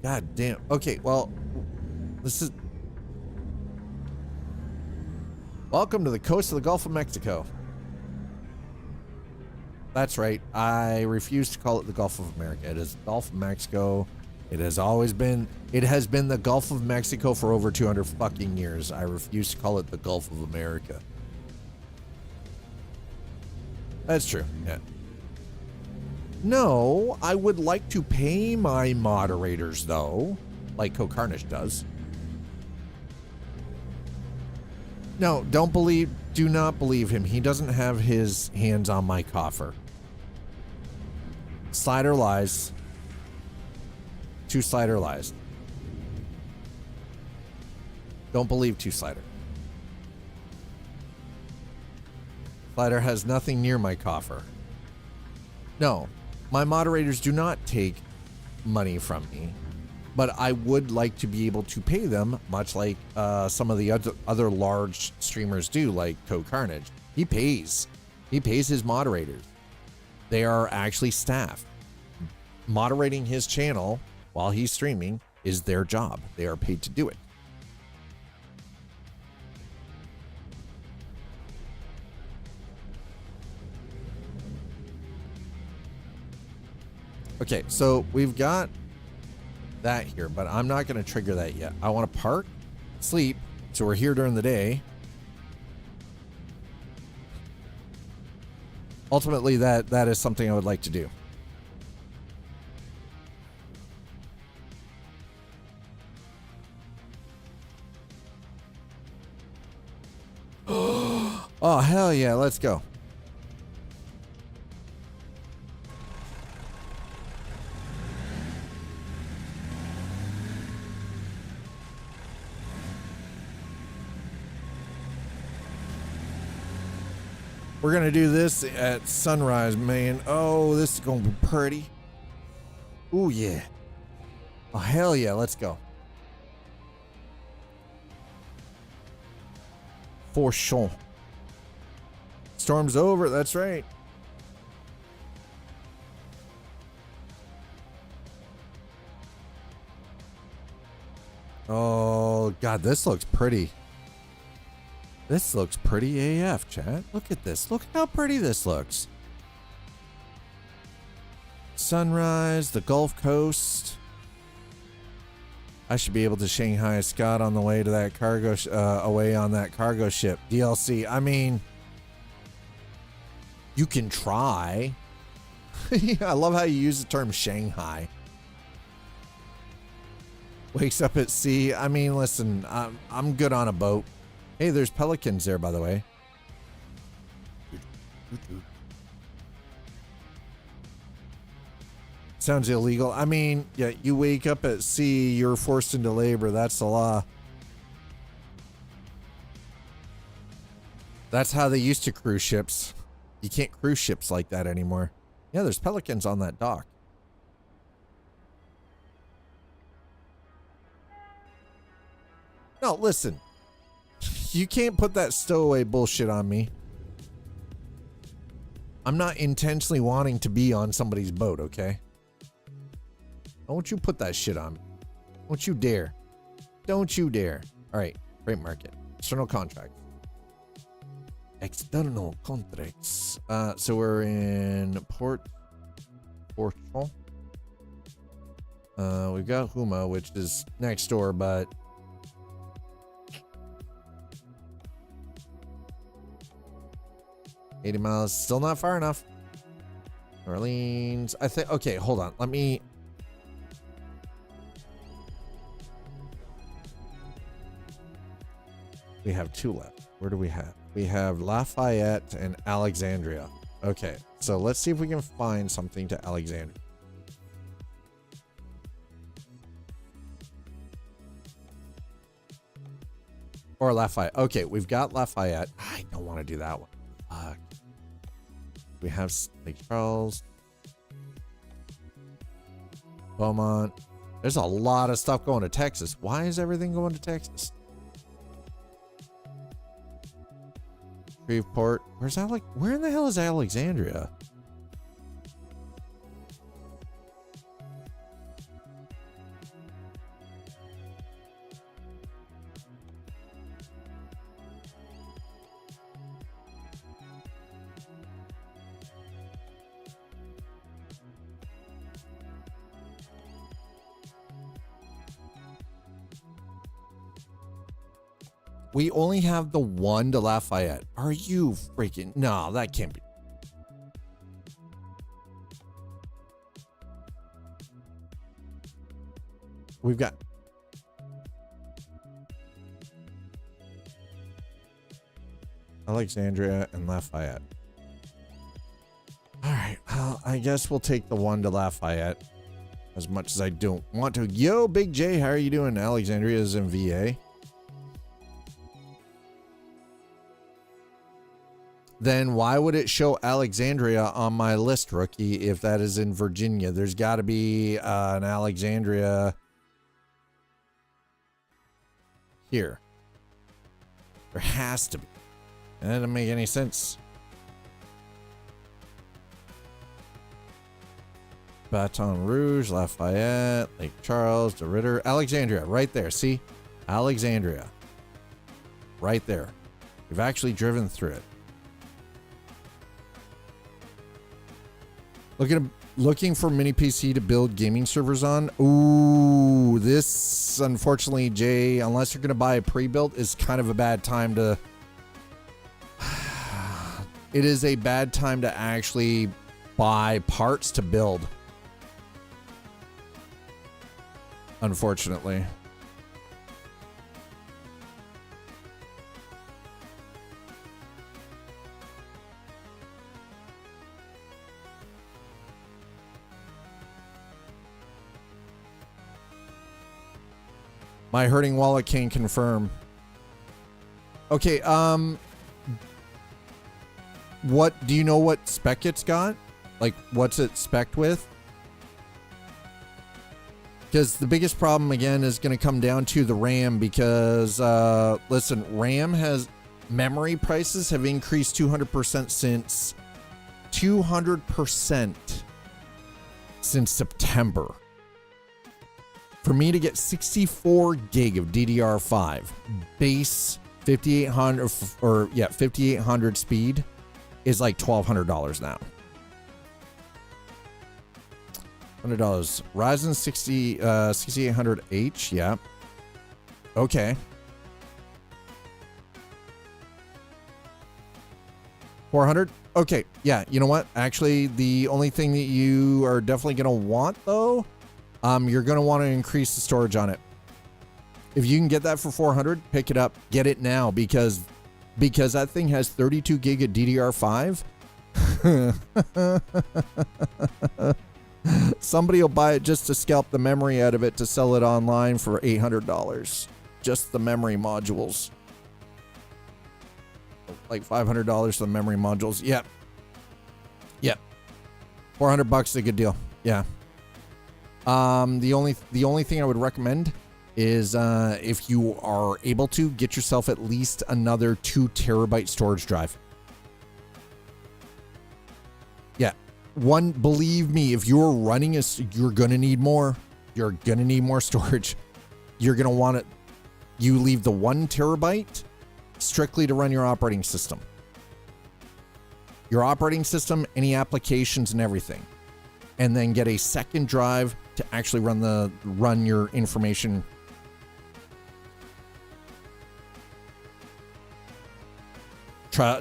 God damn. Okay, well, this is... Welcome to the coast of the Gulf of Mexico. That's right. I refuse to call it the Gulf of America. It is the Gulf of Mexico. It has always been... It has been the Gulf of Mexico for over 200 fucking years. I refuse to call it the Gulf of America. That's true, yeah. No, I would like to pay my moderators, though, like Co-Carnage does. No, do not believe him. He doesn't have his hands on my coffer. Slider lies. 2 Slider lies. Don't believe 2 Slider. Slider has nothing near my coffer. No, my moderators do not take money from me, but I would like to be able to pay them, much like some of the other large streamers do, like Co-Carnage. He pays his moderators. They are actually staff. Moderating his channel while he's streaming is their job. They are paid to do it. Okay, so we've got that here, but I'm not going to trigger that yet. I want to park, sleep, so we're here during the day. Ultimately, that is something I would like to do. Oh, hell yeah, let's go. We're gonna do this at sunrise, man. Oh, this is gonna be pretty. Oh yeah. Oh hell yeah, let's go. For sure. Storm's over, that's right. Oh god, this looks pretty. This looks pretty AF, chat. Look at this. Look how pretty this looks. Sunrise, the Gulf Coast. I should be able to Shanghai Scott on the way to that cargo, away on that cargo ship. DLC. I mean, you can try. I love how you use the term Shanghai. Wakes up at sea. I mean, listen, I'm good on a boat. Hey, there's pelicans there, by the way. Sounds illegal. I mean, yeah, you wake up at sea, you're forced into labor. That's the law. That's how they used to cruise ships. You can't cruise ships like that anymore. Yeah, there's pelicans on that dock. No, listen. You can't put that stowaway bullshit on me. I'm not intentionally wanting to be on somebody's boat, okay? Don't you put that shit on me. Don't you dare. Don't you dare. All right, freight market. External contracts. External contracts. So we're in Portugal. We've got Huma, which is next door, but 80 miles, still not far enough. Orleans, I think, okay, hold on. Let me. We have two left. Where do we have? We have Lafayette and Alexandria. Okay, so let's see if we can find something to Alexandria. Or Lafayette. Okay, we've got Lafayette. I don't want to do that one. We have Lake Charles, Beaumont. There's a lot of stuff going to Texas. Why is everything going to Texas? Shreveport. Where's Alec? Where in the hell is Alexandria? We only have the one to Lafayette. Are you freaking? No, that can't be. We've got. Alexandria and Lafayette. All right. Well, I guess we'll take the one to Lafayette. As much as I don't want to. Yo, Big J, how are you doing? Alexandria is in VA. Then why would it show Alexandria on my list, rookie, if that is in Virginia? There's got to be an Alexandria here. There has to be. That doesn't make any sense. Baton Rouge, Lafayette, Lake Charles, DeRidder, Alexandria, right there. See? Alexandria. Right there. We've actually driven through it. Looking for mini PC to build gaming servers on. Ooh, this, unfortunately, Jay, unless you're going to buy a pre-built, is kind of a bad time to... It is a bad time to actually buy parts to build. Unfortunately. My hurting wallet can confirm. Okay, what do you know what spec it's got? Like, what's it spec'd with? Because the biggest problem, again, is going to come down to the RAM because, listen, memory prices have increased 200% since 200% since September. For me to get 64 gig of DDR5 base 5800 5800 speed is like $1,200 now. $100. Ryzen 6800H, yeah. Okay. 400? Okay, yeah, you know what? Actually, the only thing that you are definitely going to want, though, you're going to want to increase the storage on it. If you can get that for 400, pick it up. Get it now because that thing has 32 gig of DDR5. Somebody will buy it just to scalp the memory out of it to sell it online for $800. Just the memory modules. Like $500 for the memory modules. Yep. Yep. $400 is a good deal. Yeah. The only thing I would recommend is if you are able to get yourself at least another 2 terabyte storage drive. Yeah. Believe me, if you're running you're gonna need more. You're gonna need more storage. You're gonna want it. You leave the 1 terabyte strictly to run your operating system. Your operating system, any applications and everything. And then get a second drive to actually run your information.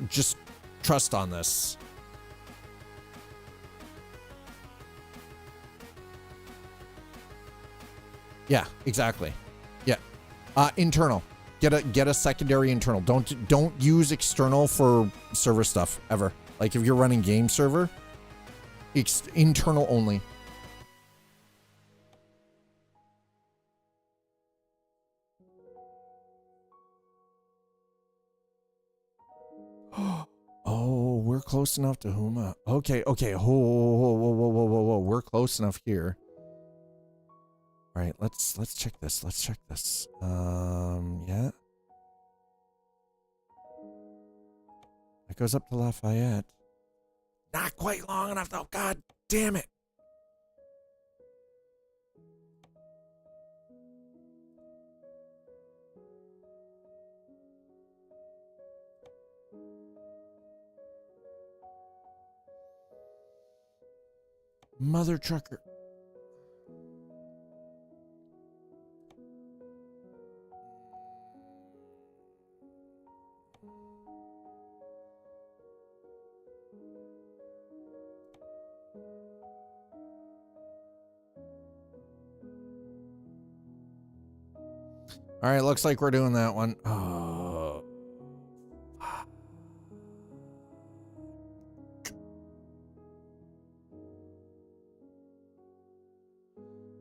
Just trust on this. Yeah, exactly. Yeah. Internal. Get a secondary internal. Don't use external for server stuff ever. Like if you're running game server, internal only. Oh, we're close enough to Huma. Okay. Whoa. We're close enough here. All right, let's check this. Yeah. That goes up to Lafayette. Not quite long enough though. God damn it. Mother trucker. All right, looks like we're doing that one. Oh.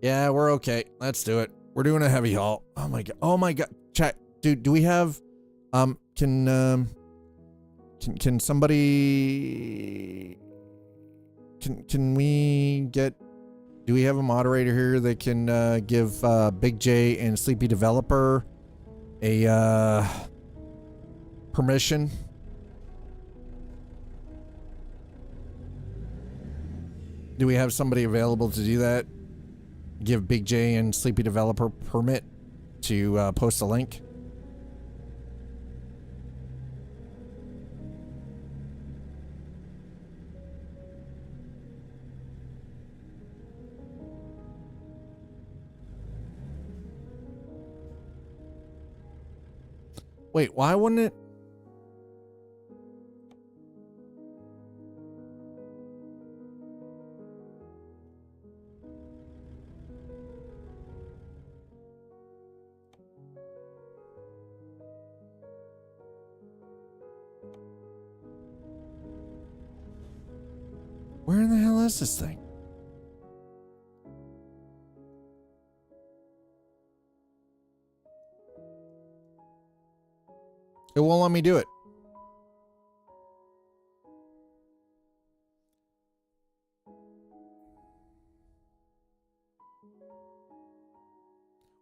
Yeah, we're okay. Let's do it. We're doing a heavy haul. Oh my god. Oh my god. Chat. Dude, do we have can somebody can we get do we have a moderator here that can give Big J and Sleepy Developer a permission? Do we have somebody available to do that? Give Big J and Sleepy Developer permit to post a link? Wait, why wouldn't it? Where in the hell is this thing? It won't let me do it.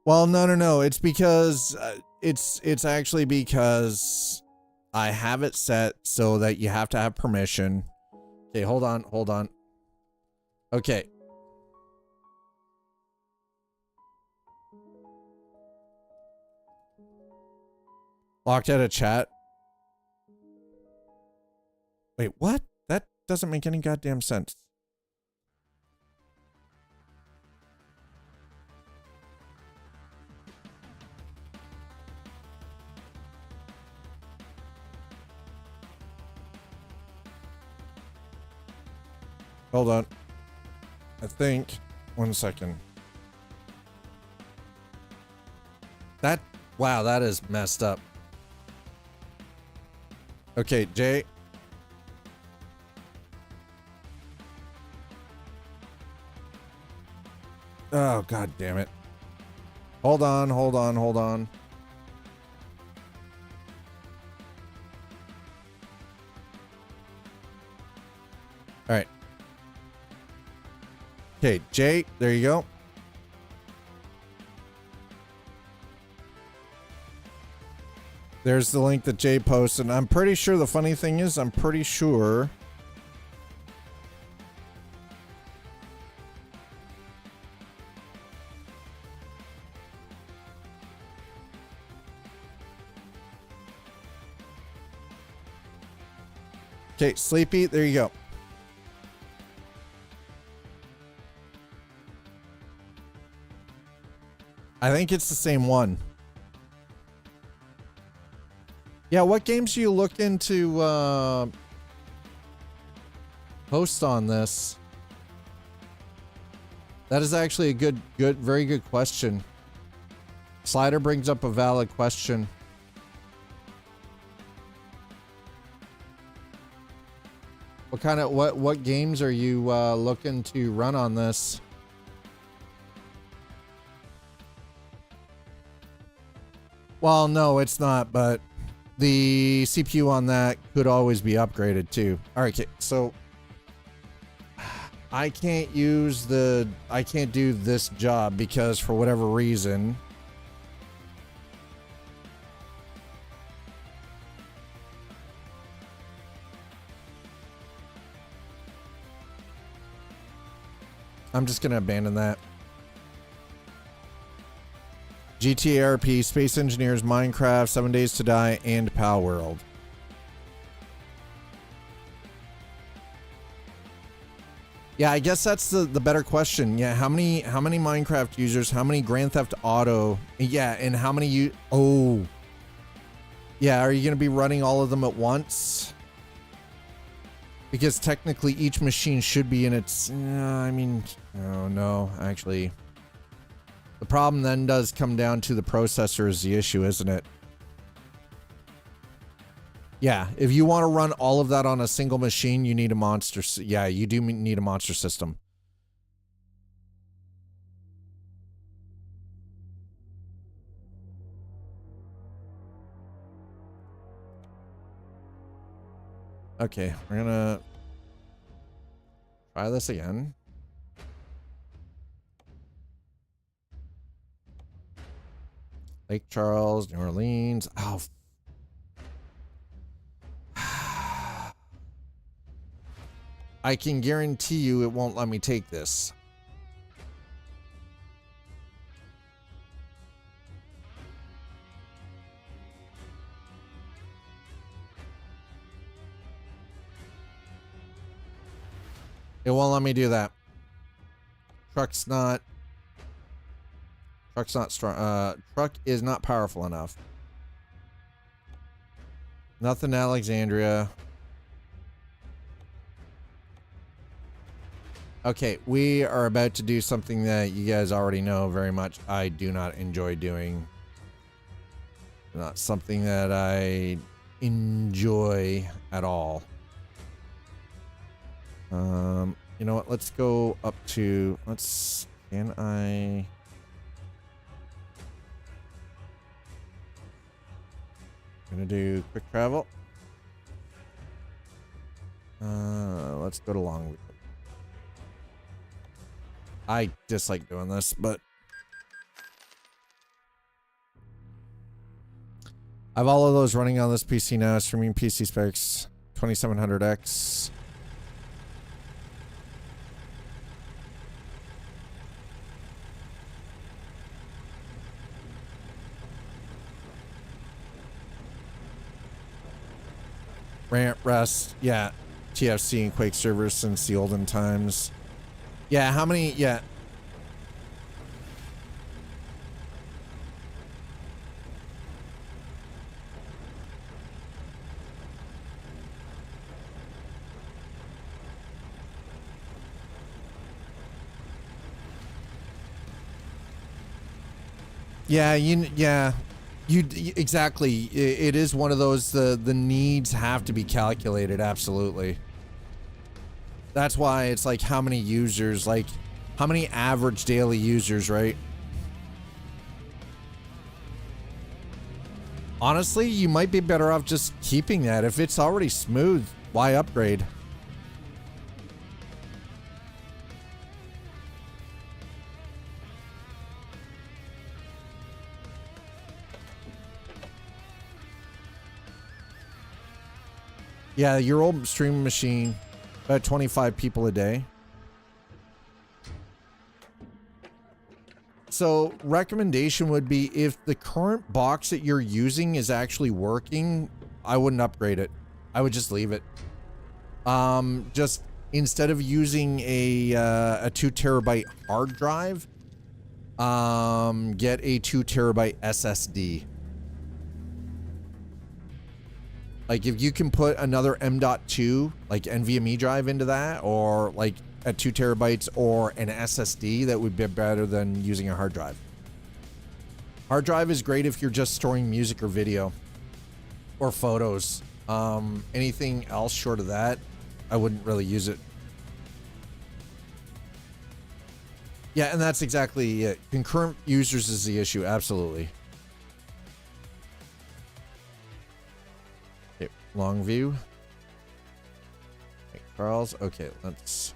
Well, no. It's because it's actually because I have it set so that you have to have permission. Okay, hold on. Okay. Locked out of chat. Wait, what? That doesn't make any goddamn sense. Hold on. I think. 1 second. Wow, that is messed up. Okay, Jay. Oh, god damn it. Hold on. All right. Okay, Jay, there you go. There's the link that Jay posted. I'm pretty sure the funny thing is, I'm pretty sure. Okay, Sleepy, there you go. I think it's the same one. Yeah, what games are you looking to host on this? That is actually a very good question. Slider brings up a valid question. What games are you looking to run on this? Well, no, it's not, but the CPU on that could always be upgraded too. All right, okay, so I can't do this job because for whatever reason. I'm just gonna abandon that. GTRP, Space Engineers, Minecraft, 7 Days to Die, and Pal World. Yeah, I guess that's the better question. Yeah, how many Minecraft users, how many Grand Theft Auto, yeah, and how many yeah, are you going to be running all of them at once? Because technically each machine should be in its, oh no, actually. The problem then does come down to the processor is the issue, isn't it? Yeah, if you want to run all of that on a single machine, you need a monster. Yeah, you do need a monster system. Okay, we're gonna try this again. Lake Charles, New Orleans. Oh. I can guarantee you it won't let me take this. It won't let me do that. Truck's not strong. Truck is not powerful enough. Nothing, Alexandria. Okay, we are about to do something that you guys already know very much. I do not enjoy doing. Not something that I enjoy at all. You know what? Let's go up to. Can I? Gonna do quick travel. Let's go to long. I dislike doing this, but I have all of those running on this PC now. Streaming PC specs 2700X. Ramp rest, yeah. TFC and Quake servers since the olden times. Yeah, how many? Yeah. Yeah, exactly. It is one of those, the needs have to be calculated, absolutely. That's why it's like how many users, like how many average daily users, right? Honestly, you might be better off just keeping that. If it's already smooth, why upgrade? Yeah, your old streaming machine, about 25 people a day. So recommendation would be, if the current box that you're using is actually working, I wouldn't upgrade it. I would just leave it. Just instead of using a 2 terabyte hard drive, get a 2 terabyte SSD. Like if you can put another M.2 like NVMe drive into that, or like at 2 terabytes or an SSD, that would be better than using a hard drive. Hard drive is great if you're just storing music or video or photos. Anything else short of that, I wouldn't really use it. Yeah, and that's exactly it. Concurrent users is the issue, absolutely. Okay, long view. Hey, Charles, okay, let's...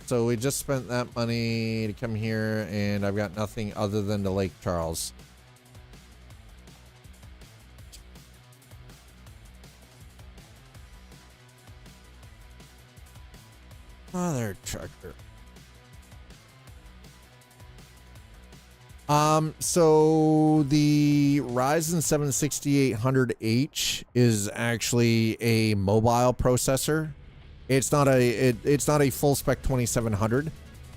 So we just spent that money to come here, and I've got nothing other than to Lake Charles. Mother trucker. So the Ryzen 7 6800H is actually a mobile processor. It's not a full spec 2700.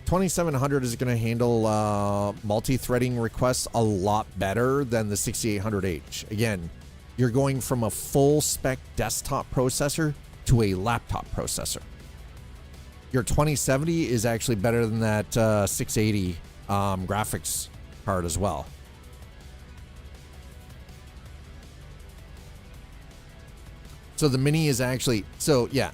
2700 is going to handle multi-threading requests a lot better than the 6800H. Again, you're going from a full spec desktop processor to a laptop processor. Your 2070 is actually better than that 680 graphics card as well. So the Mini is actually, so yeah,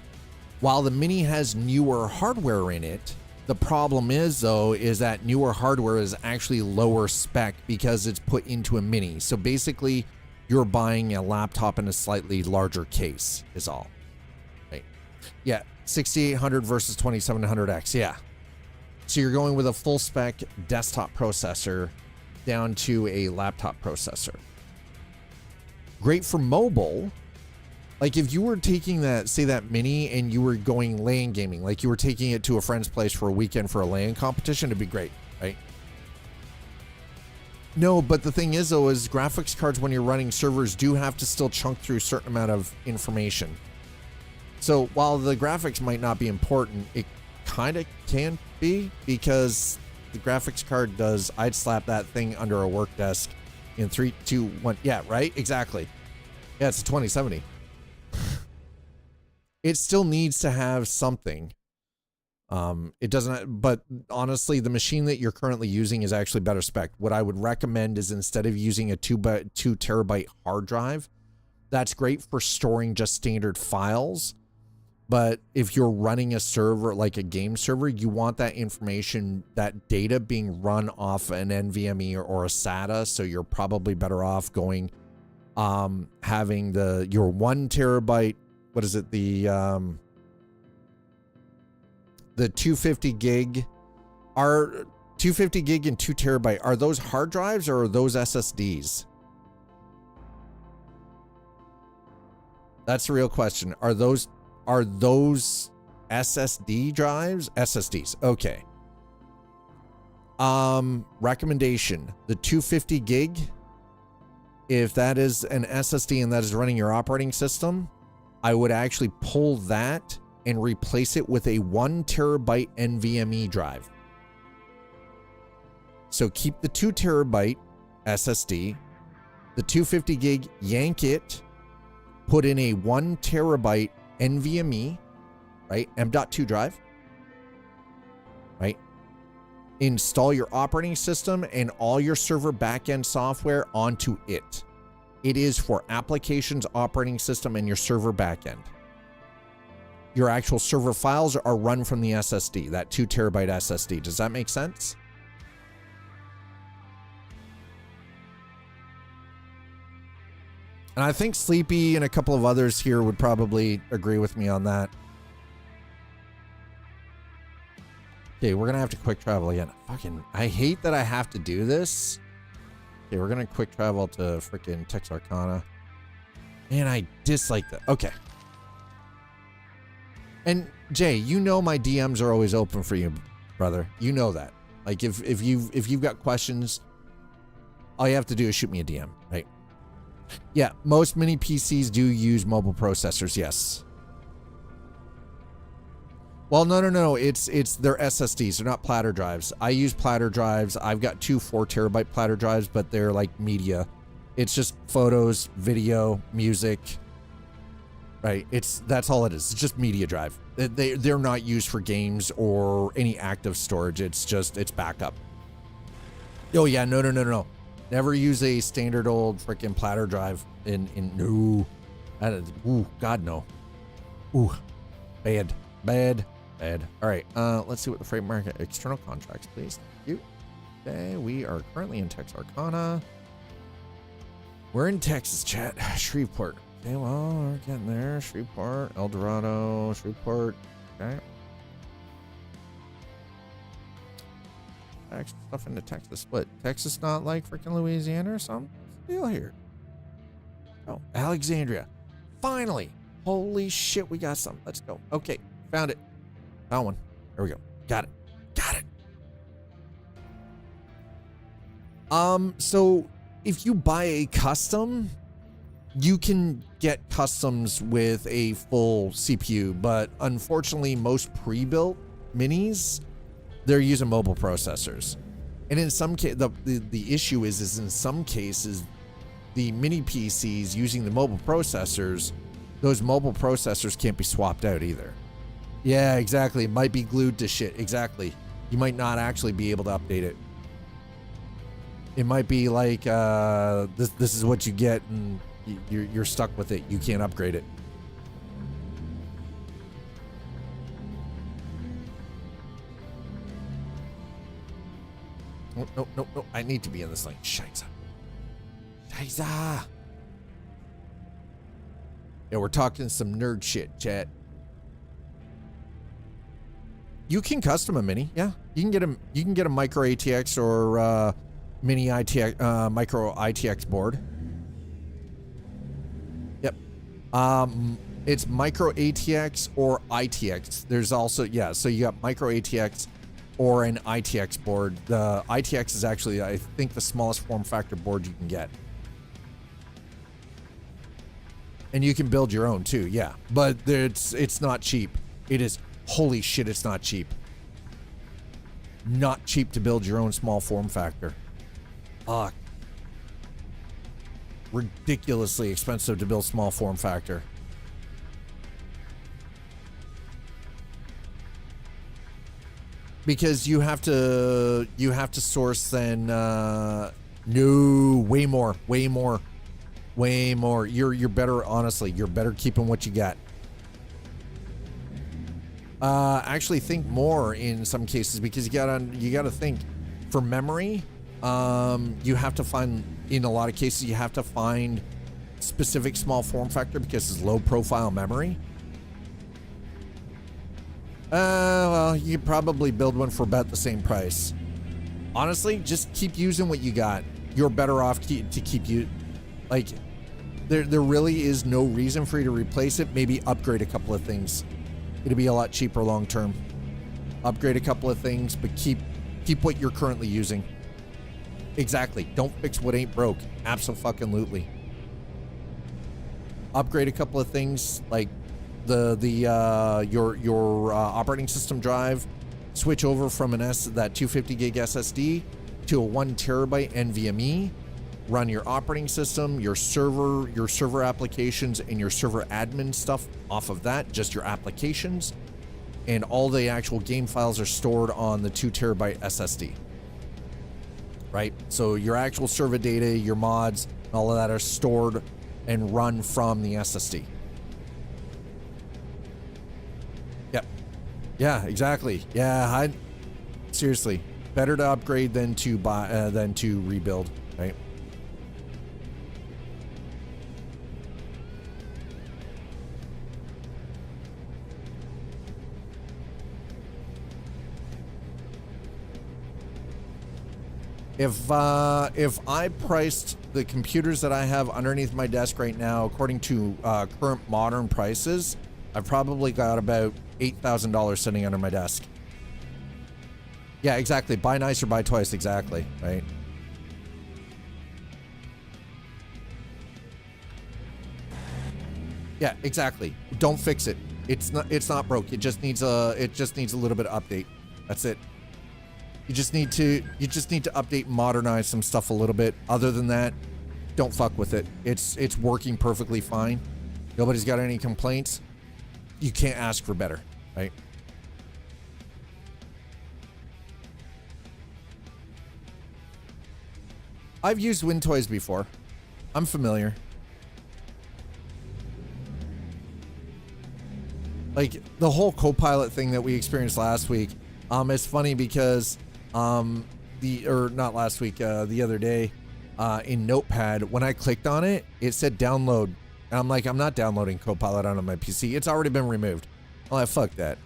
while the Mini has newer hardware in it, the problem is though, is that newer hardware is actually lower spec because it's put into a Mini. So basically you're buying a laptop in a slightly larger case is all. Right. Yeah. 6800 versus 2700X. Yeah. So you're going with a full spec desktop processor down to a laptop processor. Great for mobile. Like if you were taking that, say that Mini, and you were going LAN gaming, like you were taking it to a friend's place for a weekend for a LAN competition, it'd be great, right? No, but the thing is though, is graphics cards, when you're running servers, do have to still chunk through a certain amount of information. So while the graphics might not be important, it kind of can be, because the graphics card does, I'd slap that thing under a work desk in 3, 2, 1. Yeah, right? Exactly. Yeah, it's a 2070. It still needs to have something. It doesn't, but honestly, the machine that you're currently using is actually better spec. What I would recommend is, instead of using a 2 terabyte hard drive, that's great for storing just standard files. But if you're running a server, like a game server, you want that information, that data being run off an NVMe or a SATA. So you're probably better off going, having your 1 terabyte, what is it? The 250 gig are 250 gig and 2 terabyte. Are those hard drives or are those SSDs? That's the real question. Are those SSD drives? SSDs. Okay. Recommendation. The 250 gig, if that is an SSD and that is running your operating system, I would actually pull that and replace it with a 1 terabyte NVMe drive. So keep the 2 terabyte SSD, the 250 gig, yank it, put in a 1 terabyte NVMe, right? M.2 drive, right? Install your operating system and all your server backend software onto it. It is for applications, operating system, and your server backend. Your actual server files are run from the SSD, that 2 terabyte SSD. Does that make sense? And I think Sleepy and a couple of others here would probably agree with me on that. Okay, we're gonna have to quick travel again. I hate that I have to do this. Okay, we're gonna quick travel to freaking Texarkana. Man, I dislike that. Okay. And Jay, you know my DMs are always open for you, brother. You know that. Like if you've got questions, all you have to do is shoot me a DM, right? Yeah, most mini PCs do use mobile processors, yes. Well, no. It's they're SSDs. They're not platter drives. I use platter drives. I've got 2 4 terabyte platter drives, but they're like media. It's just photos, video, music. Right. That's all it is. It's just media drive. They're not used for games or any active storage. It's backup. Oh yeah, no. Never use a standard old freaking platter drive no. Ooh, God no. Ooh, bad. All right, let's see what the freight market external contracts, please. Thank you. Okay, we are currently in Texarkana. We're in Texas, chat. Shreveport. Okay, well, we're getting there. Shreveport, El Dorado, Shreveport. Okay. Actual stuff into Texas. What? Texas not like freaking Louisiana or something? What's the deal here? Oh, Alexandria. Finally. Holy shit, we got something. Let's go. Okay, found it. Found one. There we go. Got it. So if you buy a custom, you can get customs with a full CPU, but unfortunately most pre-built minis, they're using mobile processors. And in some case, the issue is in some cases, the mini PCs using the mobile processors, those mobile processors can't be swapped out either. Yeah, exactly. It might be glued to shit. Exactly. You might not actually be able to update it. It might be like, this is what you get and you're stuck with it. You can't upgrade it. No. I need to be in this lane. Scheiße. Yeah, we're talking some nerd shit, chat. You can custom a mini, yeah. You can get a micro ATX or mini ITX, micro ITX board. Yep. It's micro ATX or ITX. There's also, yeah, so you got micro ATX or an ITX board. The ITX is actually, I think, the smallest form factor board you can get. And you can build your own too, yeah. But it's not cheap. It is, holy shit, it's not cheap. Not cheap to build your own small form factor. Ridiculously expensive to build small form factor. Because you have to source then no, way more. You're better, honestly, you're better keeping what you got. Actually think more in some cases, because you gotta think for memory. You have to find, in a lot of cases, you have to find specific small form factor because it's low profile memory. Well, you could probably build one for about the same price. Honestly, just keep using what you got. You're better off to keep you, like, there really is no reason for you to replace it. Maybe upgrade a couple of things. It'll be a lot cheaper long term. Upgrade a couple of things, but keep what you're currently using. Exactly. Don't fix what ain't broke. Absolutely. Upgrade a couple of things, like your operating system drive. Switch over from that 250 gig SSD to a 1 terabyte NVMe. Run your operating system, your server applications, and your server admin stuff off of that. Just your applications, and all the actual game files are stored on the 2 terabyte SSD. Right? So your actual server data, your mods, all of that are stored and run from the SSD. Yep. Yeah, exactly. Yeah, seriously, better to upgrade than to buy than to rebuild, right? If I priced the computers that I have underneath my desk right now according to current modern prices, I've probably got about $8,000 sitting under my desk. Yeah, exactly. Buy nice or buy twice. Exactly. Right. Yeah, exactly. Don't fix it. It's not broke. It just needs a little bit of update. That's it. You just need to update and modernize some stuff a little bit. Other than that, don't fuck with it. It's working perfectly fine. Nobody's got any complaints. You can't ask for better, right? I've used WinToys before. I'm familiar. Like the whole Copilot thing that we experienced last week. It's funny because not last week, the other day, in Notepad, when I clicked on it, it said download. And I'm like, I'm not downloading Copilot onto my PC. It's already been removed. Oh, fuck that.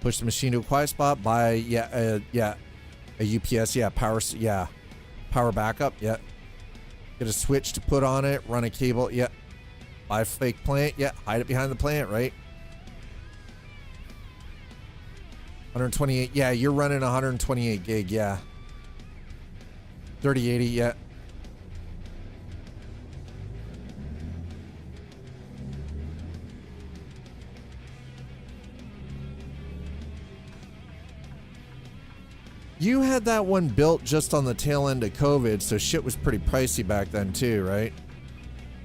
Push the machine to a quiet spot. Buy, a UPS, power backup, Get a switch to put on it, run a cable, Buy a fake plant, hide it behind the plant, right? 128, you're running 128 gig, 3080, You had that one built just on the tail end of COVID, so shit was pretty pricey back then too, right?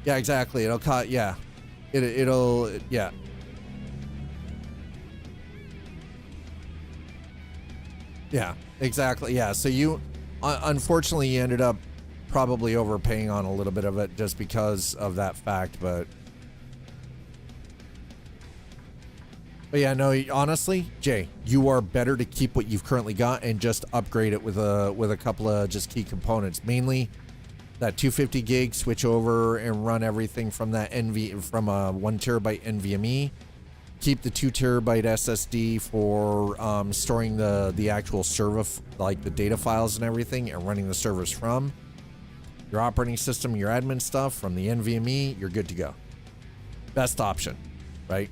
Yeah, exactly. It'll cut, it'll. Yeah, exactly. Yeah, so you, unfortunately, you ended up probably overpaying on a little bit of it just because of that fact, but yeah, no, honestly, Jay, you are better to keep what you've currently got and just upgrade it with a couple of just key components, mainly that 250 gig, switch over and run everything from that from a 1 terabyte NVMe. Keep the 2 terabyte SSD for storing the actual server, like the data files and everything, and running the servers from your operating system, your admin stuff from the NVMe. You're good to go. Best option, right?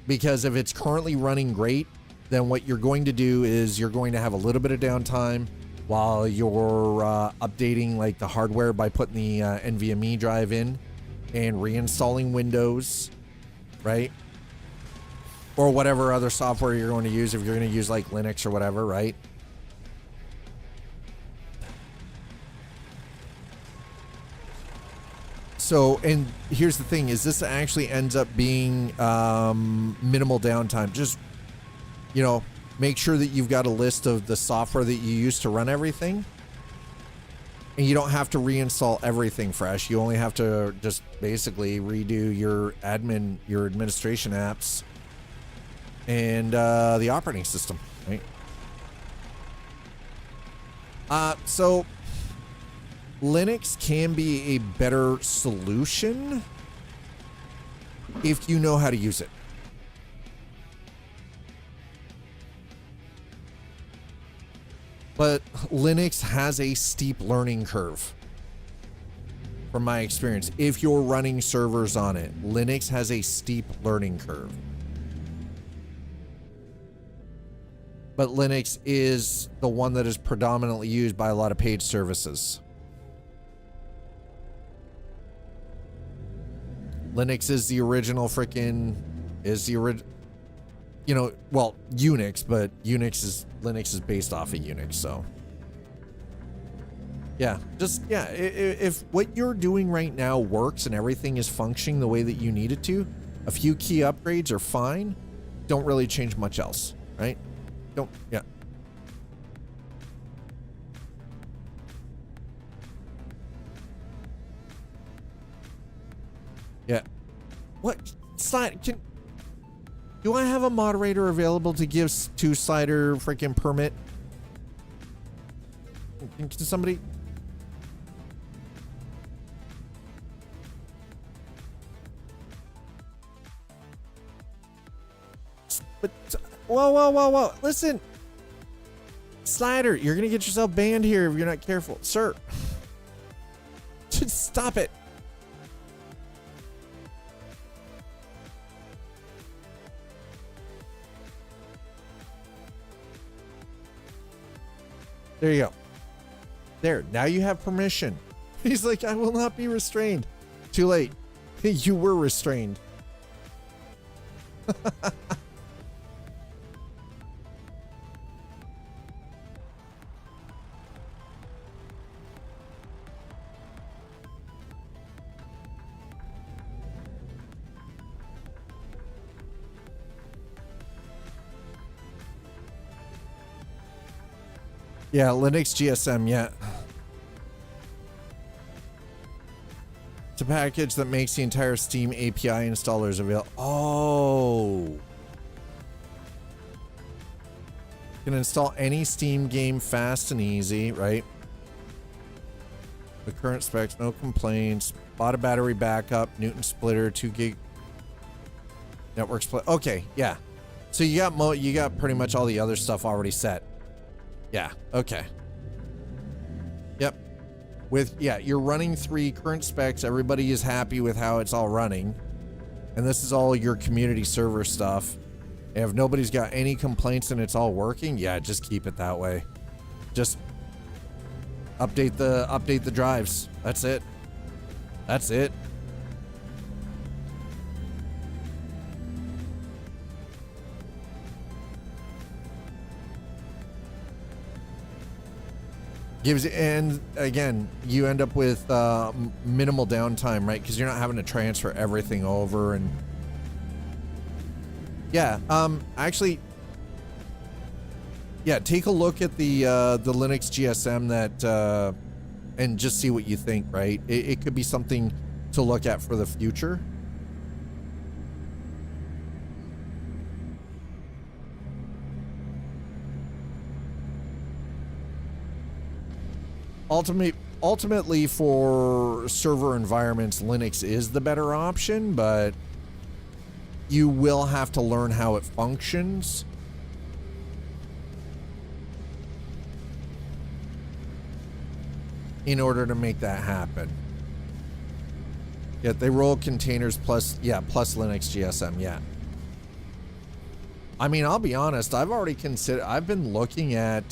Because if it's currently running great, then what you're going to do is you're going to have a little bit of downtime while you're updating like the hardware by putting the NVMe drive in and reinstalling Windows, right? Or whatever other software you're going to use, if you're going to use like Linux or whatever, right? So, and here's the thing, is this actually ends up being minimal downtime. Just, make sure that you've got a list of the software that you use to run everything. And you don't have to reinstall everything fresh. You only have to just basically redo your administration apps and the operating system, right? So Linux can be a better solution if you know how to use it. But Linux has a steep learning curve. From my experience, if you're running servers on it, Linux has a steep learning curve. But Linux is the one that is predominantly used by a lot of paid services. Linux is the original well, Unix, but Linux is based off of Unix, so. Yeah, if what you're doing right now works and everything is functioning the way that you need it to, a few key upgrades are fine. Don't really change much else, right? Yeah. Yeah. What? Do I have a moderator available to give to Slider freaking permit? Can somebody? But whoa! Listen, Slider, you're gonna get yourself banned here if you're not careful, sir. Just stop it. There you go. There, now you have permission. He's like, I will not be restrained. Too late. You were restrained. Yeah, Linux GSM, yeah. It's a package that makes the entire Steam API installers available. Oh. You can install any Steam game fast and easy, right? The current specs, no complaints. Bought a battery backup, Newton splitter, 2 gig network split. Okay, yeah. So you got pretty much all the other stuff already set. Yeah, okay. Yep. You're running 3 current specs. Everybody is happy with how it's all running. And this is all your community server stuff. And if nobody's got any complaints and it's all working, yeah, just keep it that way. Just update the drives. That's it. That's it. And again, you end up with minimal downtime, right? Because you're not having to transfer everything over. And yeah, actually, yeah, take a look at the Linux GSM that and just see what you think, right? It could be something to look at for the future. Ultimately, for server environments, Linux is the better option, but you will have to learn how it functions. In order to make that happen. Yeah, they roll containers plus Linux GSM, yeah. I mean, I'll be honest, I've been looking at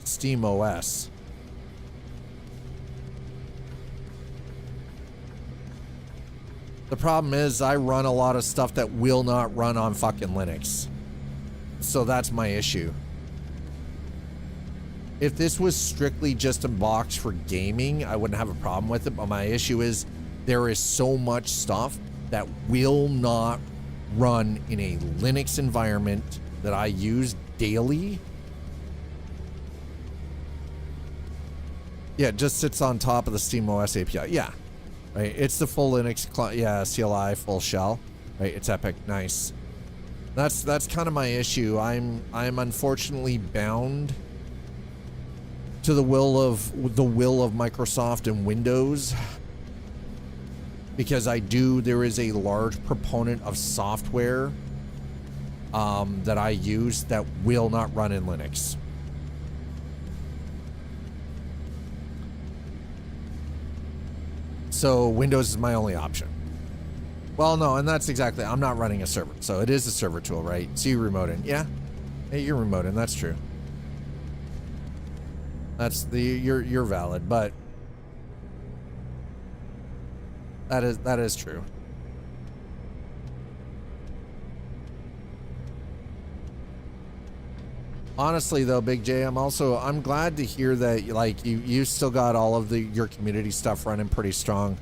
Steam OS. The problem is I run a lot of stuff that will not run on fucking Linux. So that's my issue. If this was strictly just a box for gaming, I wouldn't have a problem with it. But my issue is there is so much stuff that will not run in a Linux environment that I use daily. Yeah, it just sits on top of the SteamOS API. Yeah, right. It's the full Linux, yeah, CLI full shell. Right. It's epic. Nice. That's kind of my issue. I'm unfortunately bound to the will of Microsoft and Windows, because there is a large proponent of software that I use that will not run in Linux. So Windows is my only option. Well, no, and that's exactly, I'm not running a server, so it is a server tool, right? So you remote in. Yeah. Hey, you're remote in, that's true. You're valid, but that is true. Honestly though, Big J, I'm glad to hear that like you still got all of your community stuff running pretty strong.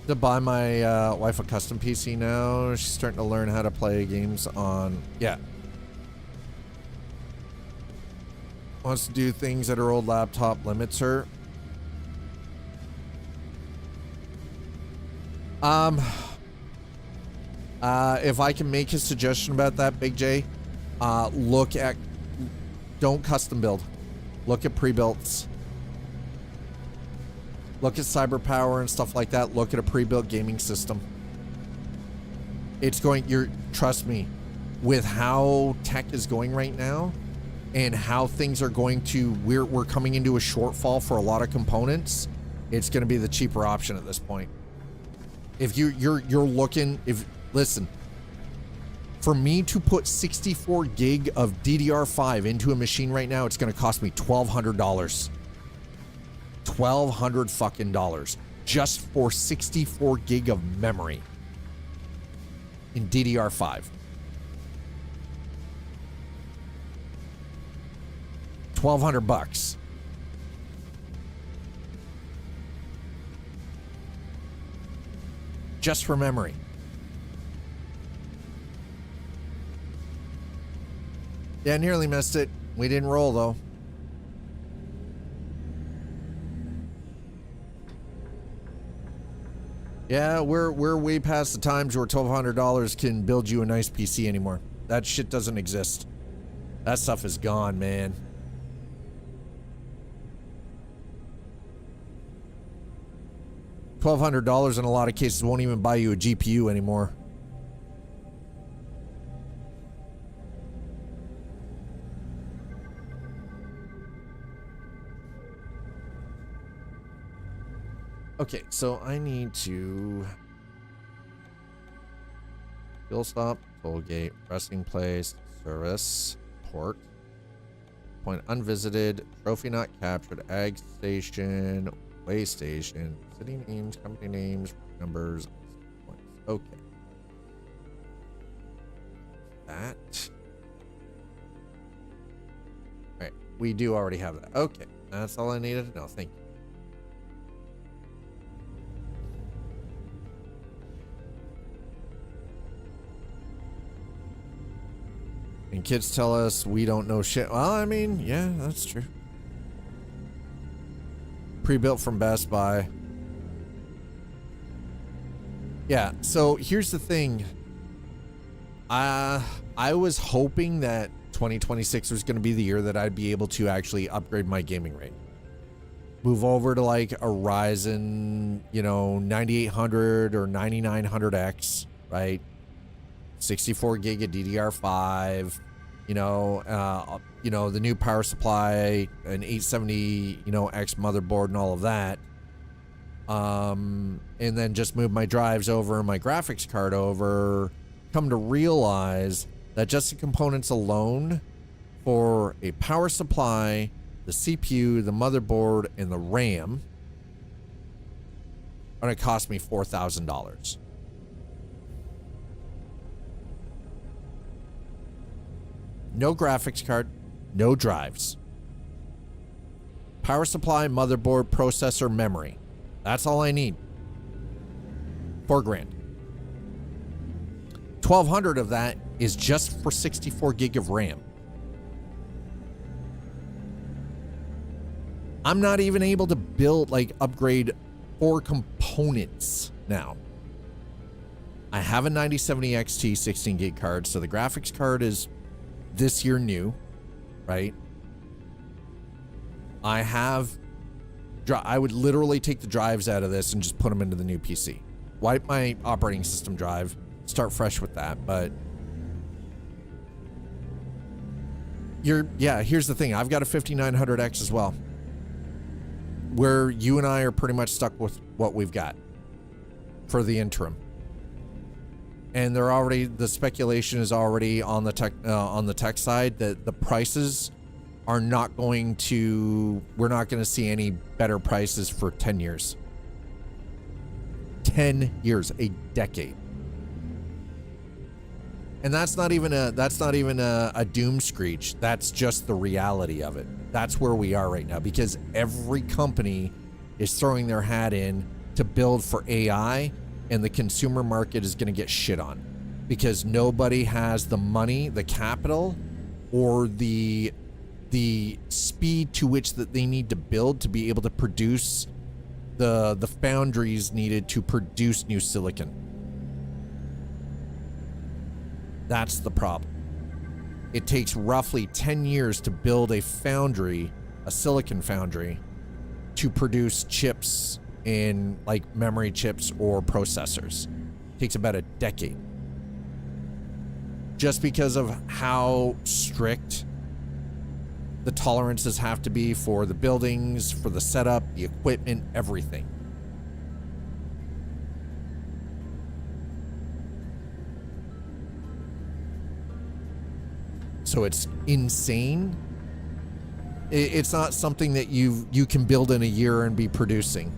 To buy my wife a custom PC now. She's starting to learn how to play games on, yeah. Wants to do things that her old laptop limits her. If I can make a suggestion about that, Big J, don't custom build. Look at pre-builts. Look at CyberPower and stuff like that. Look at a pre-built gaming system. Trust me, with how tech is going right now and how things are going to, we're coming into a shortfall for a lot of components. It's going to be the cheaper option at this point. If you're looking, listen, for me to put 64 gig of DDR5 into a machine right now, it's going to cost me $1,200. $1,200 fucking dollars just for 64 gig of memory in DDR5. $1,200 just for memory. Yeah, nearly missed it. We didn't roll though. Yeah, we're way past the times where $1,200 can build you a nice PC anymore. That shit doesn't exist. That stuff is gone, man. $1,200 in a lot of cases won't even buy you a GPU anymore. Okay, so I need to fuel stop, toll gate, resting place, service, port, point unvisited, trophy not captured, ag station, way station, city names, company names, numbers, points. Okay. That. All right, we do already have that. Okay, that's all I needed to know. Thank you. And kids tell us we don't know shit. Well, I mean, yeah, that's true. Pre-built from Best Buy. Yeah, so here's the thing. I was hoping that 2026 was going to be the year that I'd be able to actually upgrade my gaming rig. Move over to like a Ryzen, 9800 or 9900X, right? 64 gig of DDR5, the new power supply, an 870, X motherboard and all of that. And then just move my drives over, my graphics card over, come to realize that just the components alone for a power supply, the CPU, the motherboard, and the RAM are going to cost me $4,000. No graphics card, no drives. Power supply, motherboard, processor, memory. That's all I need. $4,000. 1,200 of that is just for 64 gig of RAM. I'm not even able to build, like, upgrade 4 components now. I have a 9070 XT 16 gig card, so the graphics card is this year new, right? I would literally take the drives out of this and just put them into the new PC. Wipe my operating system drive, start fresh with that, but here's the thing. I've got a 5900X as well, where you and I are pretty much stuck with what we've got for the interim. And the speculation is already on the tech side that the prices are not we're not going to see any better prices for 10 years. 10 years, a decade. And that's not even a doom screech. That's just the reality of it. That's where we are right now, because every company is throwing their hat in to build for AI, and the consumer market is going to get shit on because nobody has the money, the capital, or the speed to which that they need to build to be able to produce the foundries needed to produce new silicon. That's the problem. It takes roughly 10 years to build a foundry, a silicon foundry, to produce chips in like memory chips or processors. It takes about a decade. Just because of how strict the tolerances have to be for the buildings, for the setup, the equipment, everything. So it's insane. It's not something that you can build in a year and be producing.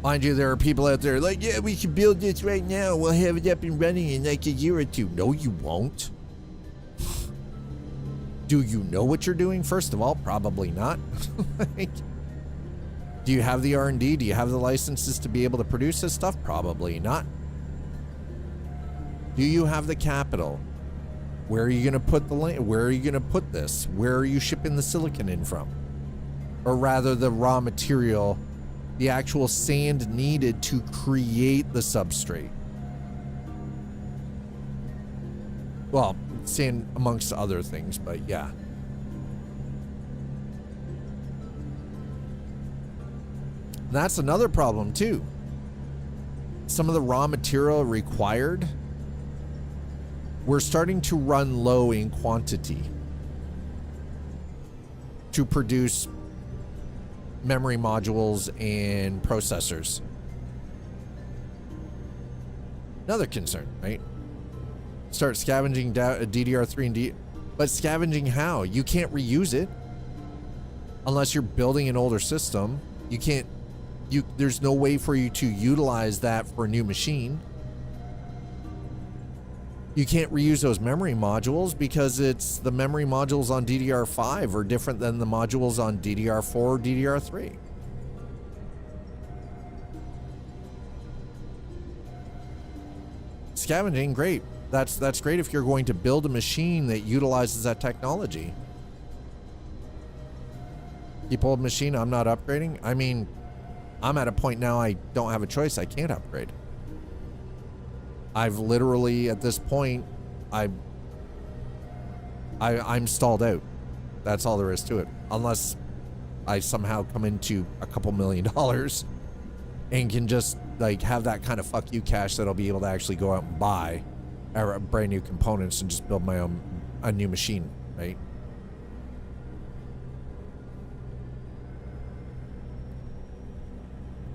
Mind you, there are people out there like, yeah, we can build this right now. We'll have it up and running in like a year or two. No, you won't. Do you know what you're doing? First of all, probably not. Like, do you have the R&D? Do you have the licenses to be able to produce this stuff? Probably not. Do you have the capital? Where are you going to put the land? Where are you going to put this? Where are you shipping the silicon in from? Or rather, the raw material, the actual sand needed to create the substrate. Well, sand amongst other things, but yeah. That's another problem too. Some of the raw material required, we're starting to run low in quantity to produce memory modules and processors. Another concern, right? Start scavenging DDR3 and but scavenging how? You can't reuse it unless you're building an older system. You can't, there's no way for you to utilize that for a new machine. You can't reuse those memory modules because it's the memory modules on DDR5 are different than the modules on DDR4 or DDR3. Scavenging, great. That's great if you're going to build a machine that utilizes that technology. Keep old machine, I'm not upgrading. I mean, I'm at a point now I don't have a choice. I can't upgrade. I've literally, at this point, I'm stalled out. That's all there is to it. Unless I somehow come into a couple $1 million and can just like have that kind of fuck you cash that I'll be able to actually go out and buy brand new components and just build my own, a new machine, right?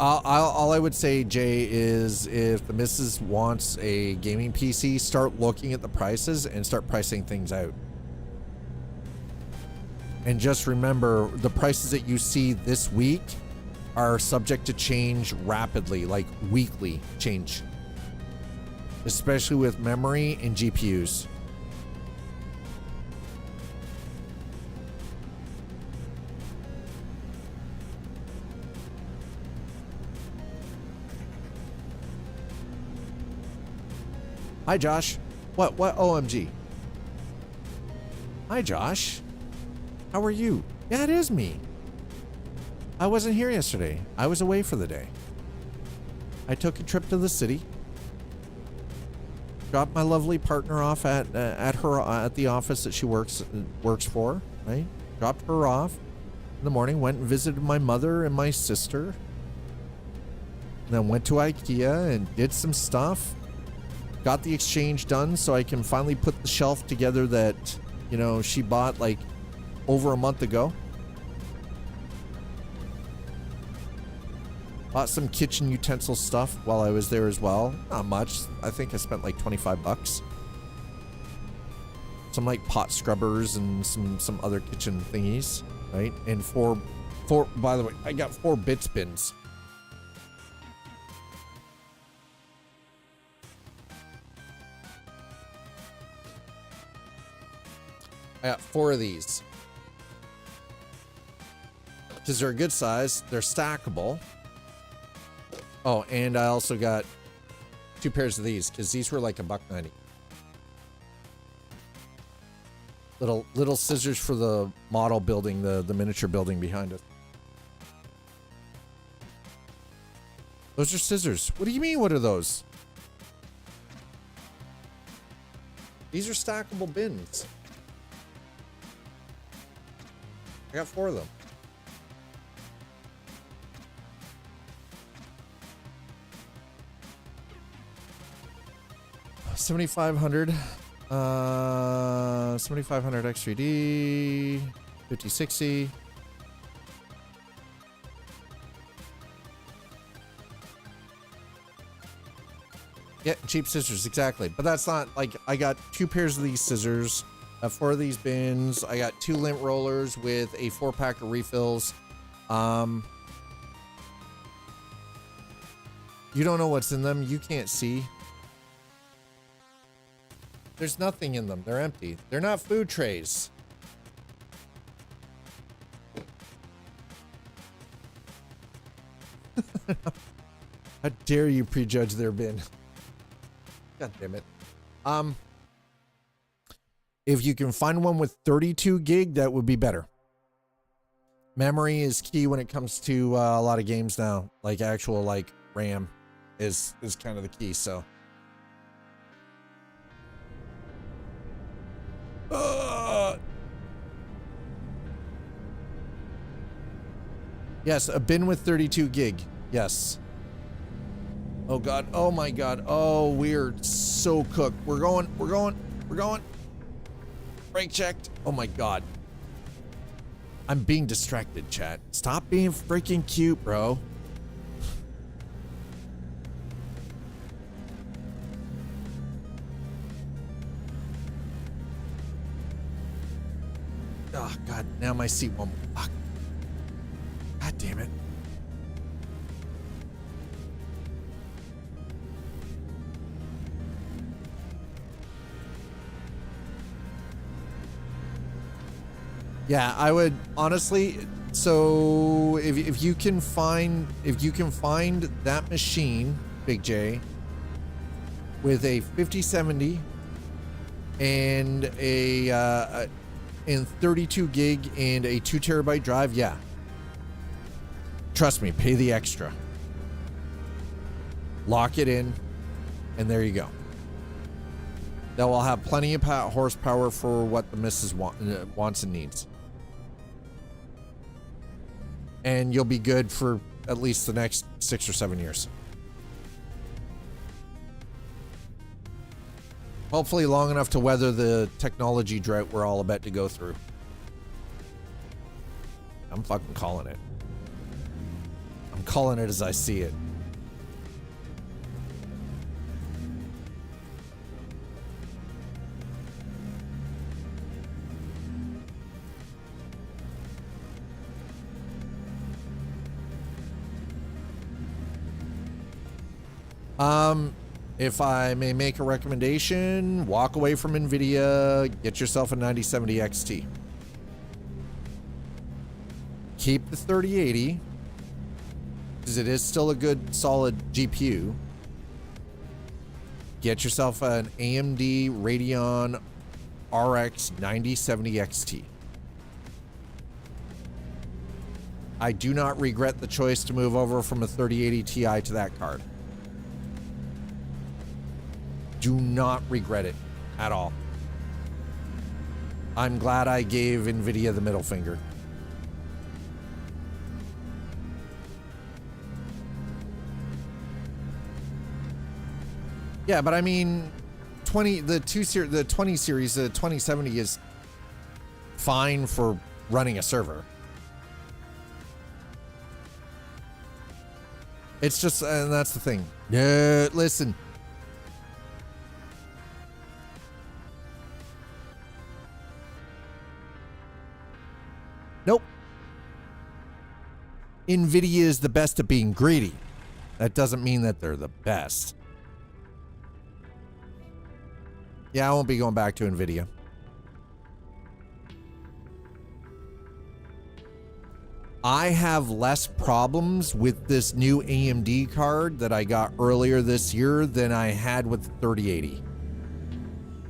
All I would say, Jay, is if the missus wants a gaming PC, start looking at the prices and start pricing things out. And just remember, the prices that you see this week are subject to change rapidly, like weekly change. Especially with memory and GPUs. Hi, Josh. What OMG? Hi, Josh. How are you? Yeah, it is me. I wasn't here yesterday. I was away for the day. I took a trip to the city. Dropped my lovely partner off at the office that she works for, right? Dropped her off in the morning, went and visited my mother and my sister. And then went to IKEA and did some stuff. Got the exchange done so I can finally put the shelf together that, you know, she bought like over a month ago. Bought some kitchen utensil stuff while I was there as well. Not much. I think I spent like 25 bucks. Some like pot scrubbers and some other kitchen thingies, right? And four, by the way, I got 4 bits bins. I got 4 of these. Because they're a good size. They're stackable. Oh, and I also got 2 pairs of these because these were like $1.90. Little scissors for the model building, the miniature building behind us. Those are scissors. What do you mean? What are those? These are stackable bins. I got 4 of them. $7,500. 7,500 X3D. 5060. Yeah, cheap scissors, exactly. But that's not like I got 2 pairs of these scissors, 4 of these bins. I got 2 lint rollers with a 4-pack of refills. You don't know what's in them. You can't see. There's nothing in them. They're empty. They're not food trays. How dare you prejudge their bin? God damn it. If you can find one with 32 gig, that would be better. Memory is key when it comes to a lot of games now. Like actual like RAM is kind of the key. So. Yes, a bin with 32 gig. Yes. Oh God. Oh my God. Oh, we're so cooked. We're going. Brake checked. Oh my God. I'm being distracted, chat. Stop being freaking cute, bro. Oh God, now my seat won't. Fuck. God damn it. Yeah, I would honestly. So if you can find that machine, Big J, with a 5070 and a in 32 gig and a 2 terabyte drive, yeah. Trust me, pay the extra. Lock it in, and there you go. That will have plenty of horsepower for what the missus wants and needs. And you'll be good for at least the next 6 or 7 years. Hopefully long enough to weather the technology drought we're all about to go through. I'm fucking calling it. I'm calling it as I see it. If I may make a recommendation, walk away from NVIDIA, get yourself a 9070 XT. Keep the 3080, because it is still a good, solid GPU. Get yourself an AMD Radeon RX 9070 XT. I do not regret the choice to move over from a 3080 Ti to that card. Do not regret it at all. I'm glad I gave NVIDIA the middle finger. Yeah, but I mean, the 20 series, the 2070 is fine for running a server. It's just, and that's the thing. No, listen. Nope. NVIDIA is the best at being greedy. That doesn't mean that they're the best. Yeah, I won't be going back to NVIDIA. I have less problems with this new AMD card that I got earlier this year than I had with the 3080.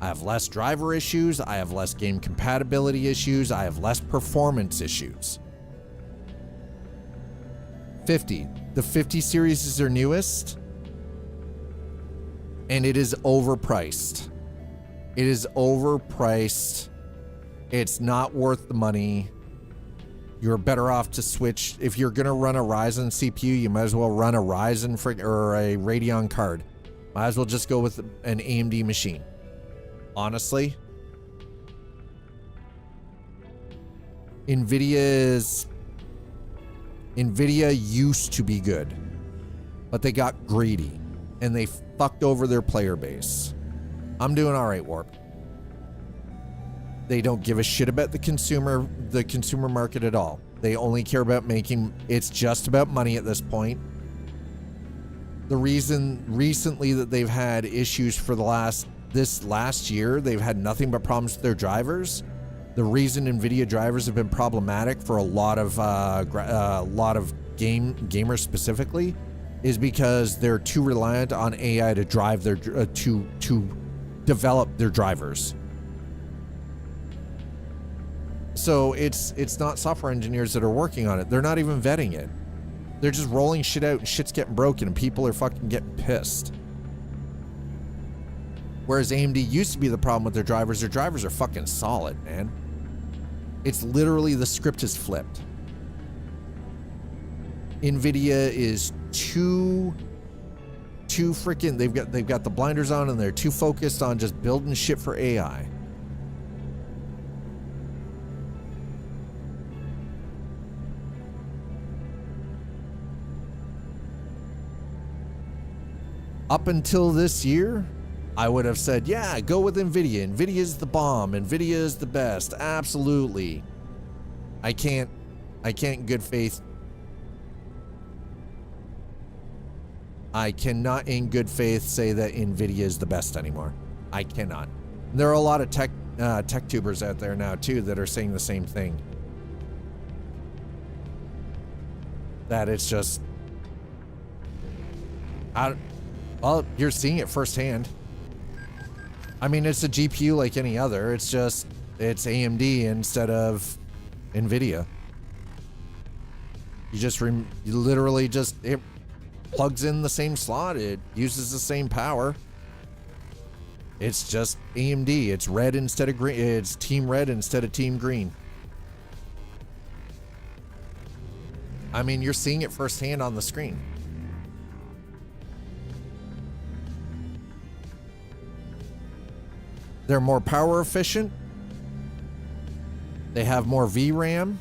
I have less driver issues. I have less game compatibility issues. I have less performance issues. 50. The 50 series is their newest, and it is overpriced. It is overpriced. It's not worth the money. You're better off to switch. If you're going to run a Ryzen CPU, you might as well run a Ryzen or a Radeon card. Might as well just go with an AMD machine. Honestly, NVIDIA used to be good, but they got greedy and they fucked over their player base. I'm doing all right, Warp. They don't give a shit about the consumer market at all. They only care about it's just about money at this point. The reason recently that they've had issues for this last year, they've had nothing but problems with their drivers. The reason NVIDIA drivers have been problematic for a lot of gamers specifically is because they're too reliant on AI to drive their to develop their drivers. So it's not software engineers that are working on it. They're not even vetting it. They're just rolling shit out and shit's getting broken and people are fucking getting pissed. Whereas AMD used to be the problem with their drivers. Their drivers are fucking solid, man. It's literally the script is flipped. NVIDIA is too freaking, they've got the blinders on and they're too focused on just building shit for AI. Up until this year, I would have said, yeah, go with NVIDIA. NVIDIA is the bomb. NVIDIA is the best. Absolutely. I can't in good faith. I cannot in good faith say that NVIDIA is the best anymore. I cannot. There are a lot of tech tubers out there now too that are saying the same thing. That it's just, well, you're seeing it firsthand. I mean, it's a GPU like any other. It's just, it's AMD instead of NVIDIA. You literally just, it plugs in the same slot. It uses the same power. It's just AMD. It's red instead of green. It's team red instead of team green. I mean, you're seeing it firsthand on the screen. They're more power efficient. They have more VRAM.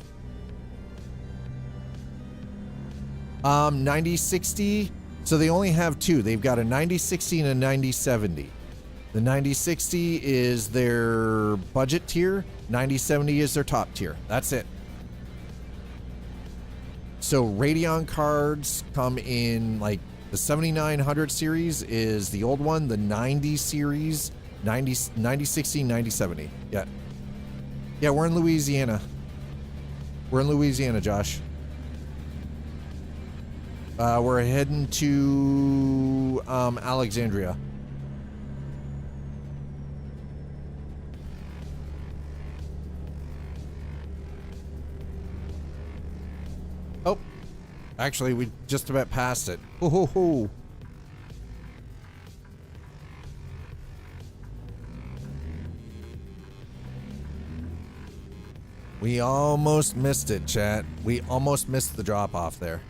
9060. So they only have two. They've got a 9060 and a 9070. The 9060 is their budget tier. 9070 is their top tier. That's it. So Radeon cards come in, like the 7900 series is the old one. The 90 series, 9060, 9070. Yeah. Yeah, we're in Louisiana. We're in Louisiana, Josh. We're heading to Oh, actually, we just about passed it. Ho ho ho. We almost missed it, chat. We almost missed the drop off there.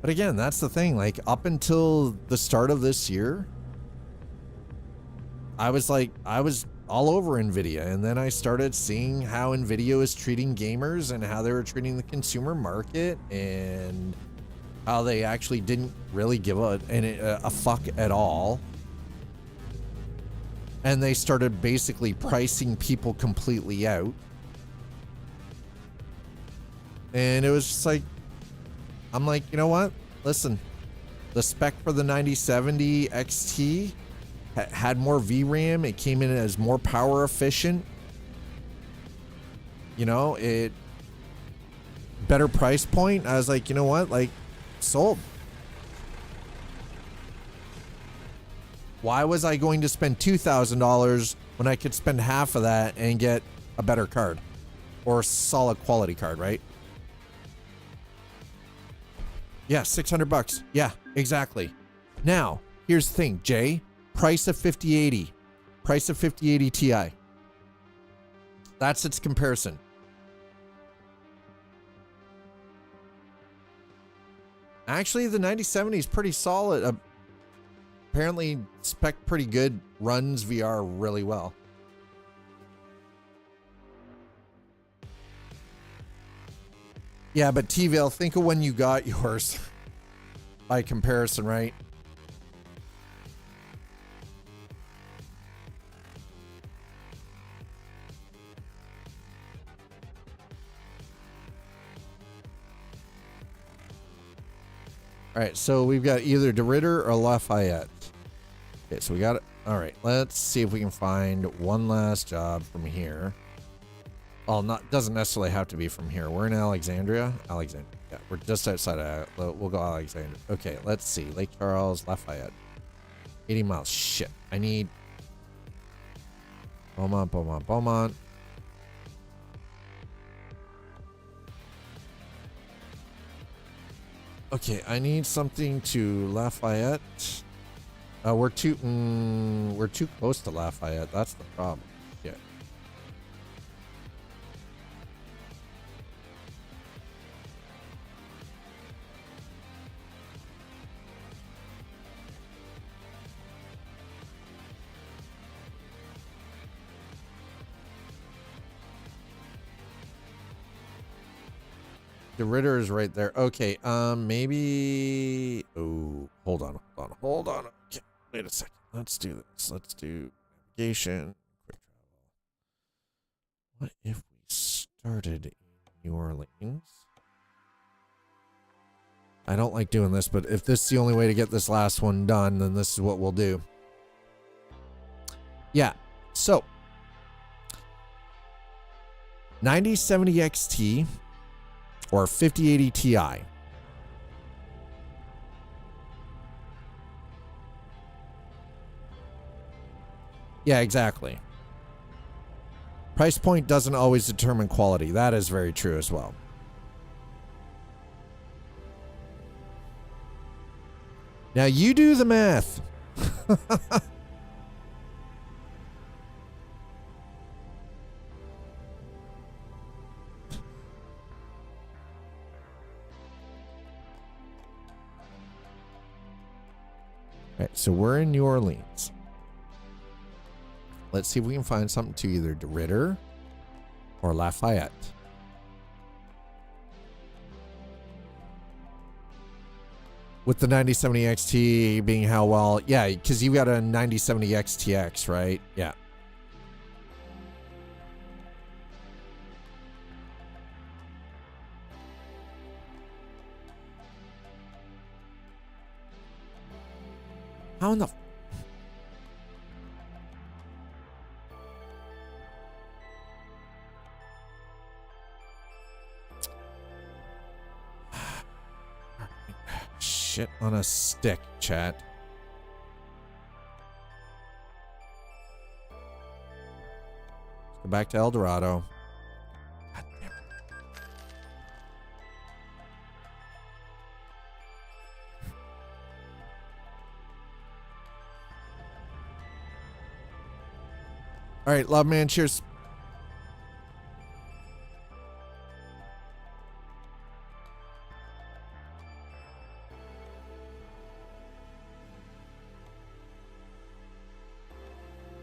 But again, that's the thing. Like, up until the start of this year, I was all over NVIDIA. And then I started seeing how NVIDIA was treating gamers and how they were treating the consumer market and how they actually didn't really give a fuck at all. And they started basically pricing people completely out. And it was just like, I'm like, you know what? Listen, the spec for the 9070 XT had more VRAM. It came in as more power efficient. You know, better price point. I was like, you know what? Like, sold. Why was I going to spend $2,000 when I could spend half of that and get a better card or a solid quality card, right? Yeah, 600 bucks. Yeah, exactly. Now, here's the thing, Jay. Price of 5080. Price of 5080 Ti. That's its comparison. Actually, the 9070 is pretty solid. Apparently, spec pretty good. Runs VR really well. Yeah, but T-Vale, think of when you got yours by comparison, right? All right, so we've got either DeRitter or Lafayette. Okay, so we got it. All right, let's see if we can find one last job from here. Well, doesn't necessarily have to be from here. We're in Alexandria. Yeah, we're just outside of. We'll go Alexandria. Okay, let's see. Lake Charles, Lafayette. 80 miles. Shit. I need Beaumont. Okay, I need something to Lafayette. We're too close to Lafayette. That's the problem. Yeah. The Ritter is right there. Okay, maybe. Oh, hold on. Okay, wait a second. Let's do this. Let's do navigation, quick travel. What if we started in New Orleans? I don't like doing this, but if this is the only way to get this last one done, then this is what we'll do. Yeah, so 9070 XT or 5080 Ti. Yeah, exactly. Price point doesn't always determine quality. That is very true as well. Now you do the math. All right, so we're in New Orleans. Let's see if we can find something to either DeRitter or Lafayette. With the 9070 XT being how well, yeah, because you got a 9070 XTX, right? Yeah. How in the Shit on a stick, chat. Go back to El Dorado. God damn it. All right, love, man. Cheers.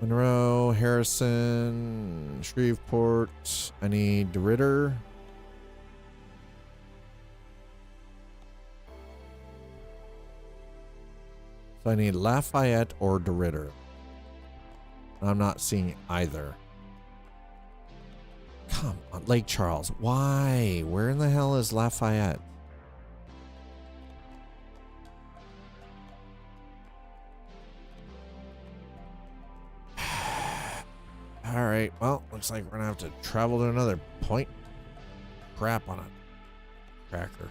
Monroe, Harrison, Shreveport. I need DeRitter. So I need Lafayette or DeRitter. I'm not seeing either. Come on, Lake Charles. Why? Where in the hell is Lafayette? All right, well, looks like we're gonna have to travel to another point. Crap on a cracker.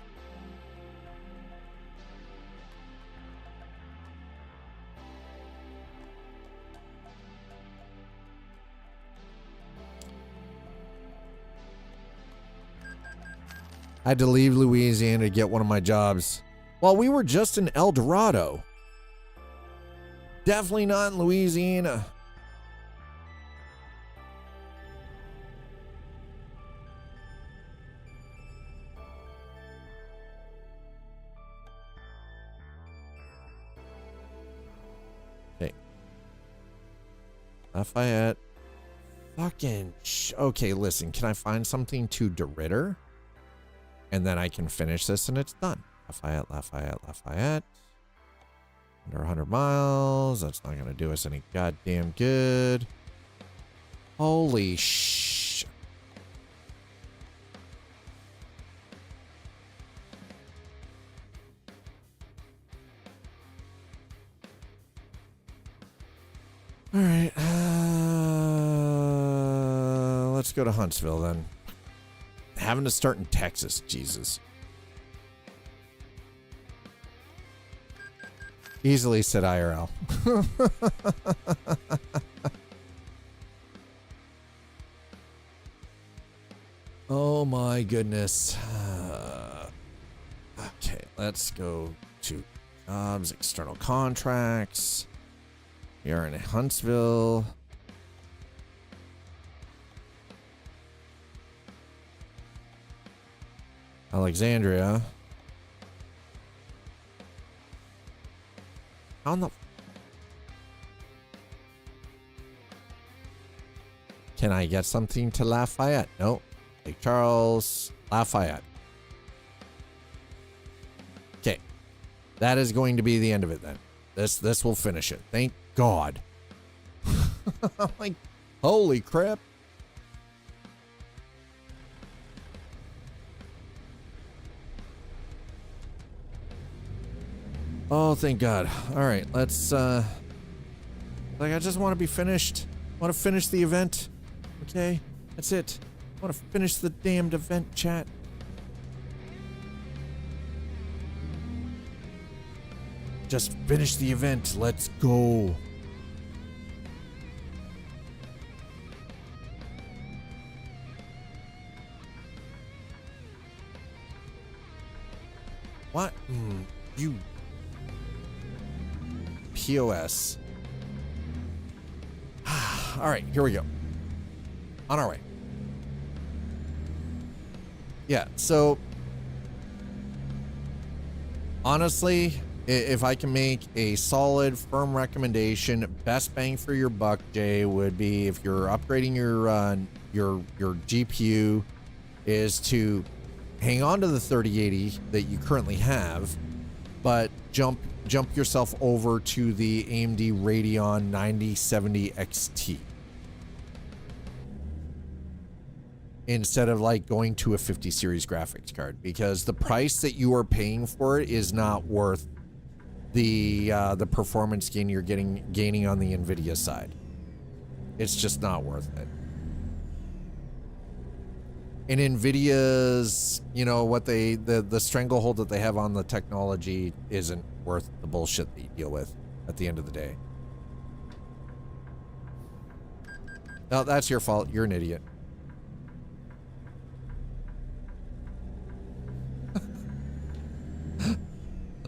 I had to leave Louisiana to get one of my jobs. Well, we were just in El Dorado. Definitely not in Louisiana. Lafayette. Fucking okay, listen. Can I find something to DeRitter? And then I can finish this and it's done. Lafayette, Lafayette, Lafayette. Under 100 miles. That's not going to do us any goddamn good. Holy sh... All right. Let's go to Huntsville then. Having to start in Texas, Jesus. Easily said IRL. Oh my goodness. Okay, let's go to jobs, external contracts. We are in Huntsville. Alexandria. How in the... Can I get something to Lafayette? Nope. Lake Charles, Lafayette. Okay. That is going to be the end of it then. This will finish it. Thank God. I'm like, holy crap. Oh, thank God. All right, let's, like, I just want to be finished. I want to finish the event. Okay, that's it. I want to finish the damned event, chat. Just finish the event. Let's go. What? You... POS. All right, here we go. On our way. Yeah, so honestly, if I can make a solid, firm recommendation, best bang for your buck, Jay, would be if you're upgrading your GPU, is to hang on to the 3080 that you currently have, but jump yourself over to the AMD Radeon 9070 XT instead of like going to a 50 series graphics card, because the price that you are paying for it is not worth the performance gain you're gaining on the Nvidia side. It's just not worth it. And Nvidia's, you know, what the stranglehold that they have on the technology isn't worth the bullshit that you deal with at the end of the day. No, that's your fault. You're an idiot.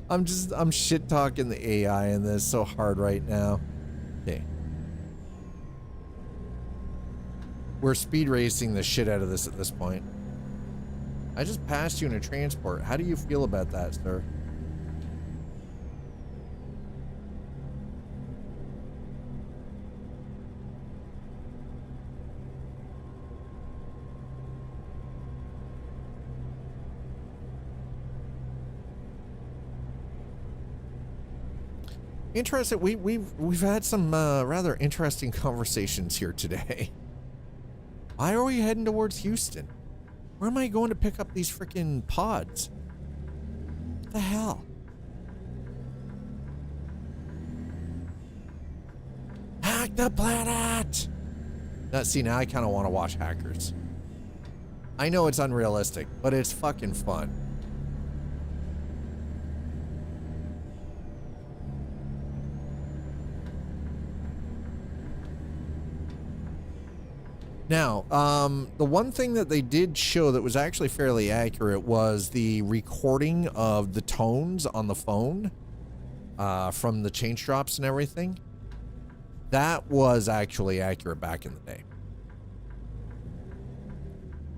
I'm shit talking the AI in this so hard right now. Okay. We're speed racing the shit out of this at this point. I just passed you in a transport. How do you feel about that, sir? Interesting. We've had some rather interesting conversations here today. Why are we heading towards Houston? Where am I going to pick up these freaking pods? What the hell? Hack the planet! Now, see, now I kind of want to watch Hackers. I know it's unrealistic, but it's fucking fun. Now, the one thing that they did show that was actually fairly accurate was the recording of the tones on the phone from the change drops and everything. That was actually accurate back in the day.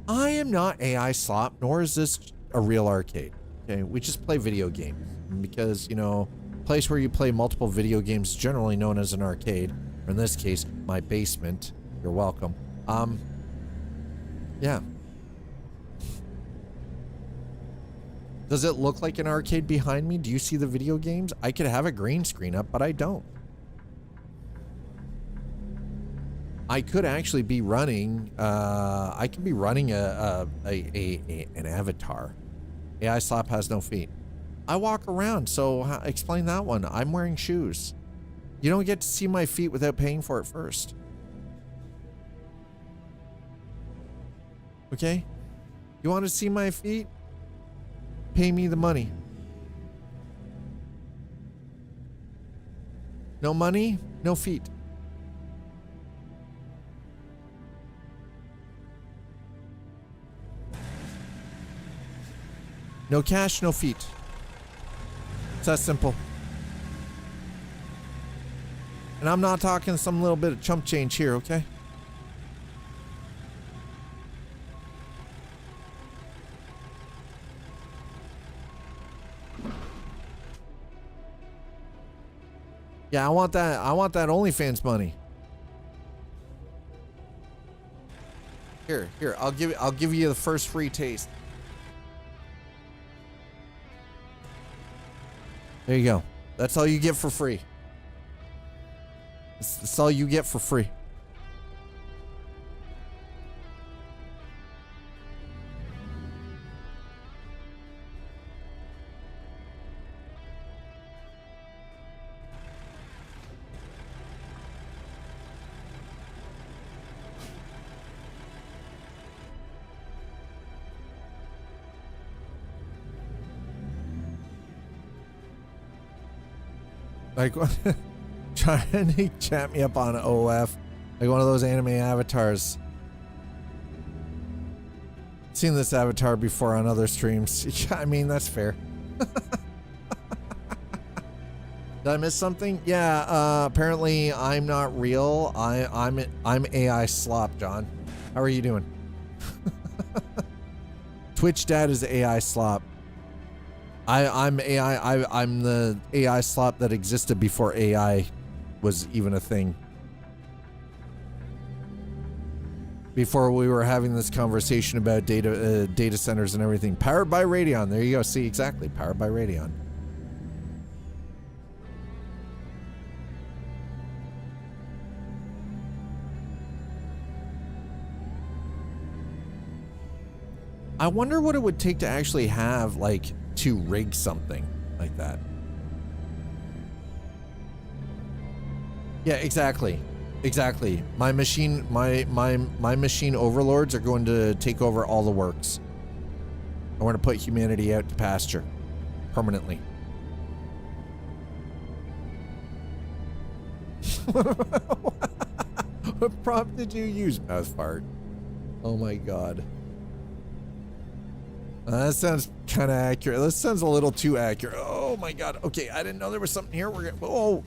I am not AI slop, nor is this a real arcade. Okay, we just play video games because, you know, a place where you play multiple video games is generally known as an arcade, or in this case, my basement. You're welcome. Yeah. Does it look like an arcade behind me? Do you see the video games? I could have a green screen up, but I don't. I could actually be running, I could be running an avatar. AI slap has no feet. I walk around, so explain that one. I'm wearing shoes. You don't get to see my feet without paying for it first. Okay? You want to see my feet? Pay me the money. No money, no feet. No cash, no feet. It's that simple. And I'm not talking some little bit of chump change here, okay? Yeah, I want that OnlyFans money. Here, I'll give you the first free taste. There you go. That's all you get for free. That's all you get for free. Like, trying to chat me up on OF, like one of those anime avatars. Seen this avatar before on other streams. I mean, that's fair. Did I miss something? Yeah, apparently I'm not real. I'm AI slop, John. How are you doing? Twitch dad is AI slop. I'm AI. I'm the AI slop that existed before AI was even a thing. Before we were having this conversation about data centers and everything. Powered by Radeon. There you go. See, exactly. Powered by Radeon. I wonder what it would take to actually have, like, to rig something like that. Yeah, exactly. Exactly. My machine overlords are going to take over all the works. I want to put humanity out to pasture permanently. What prompt did you use, mouth fart? Oh my god. That sounds kind of accurate. That sounds a little too accurate. Oh my god. Okay, I didn't know there was something here. We're gonna. Oh,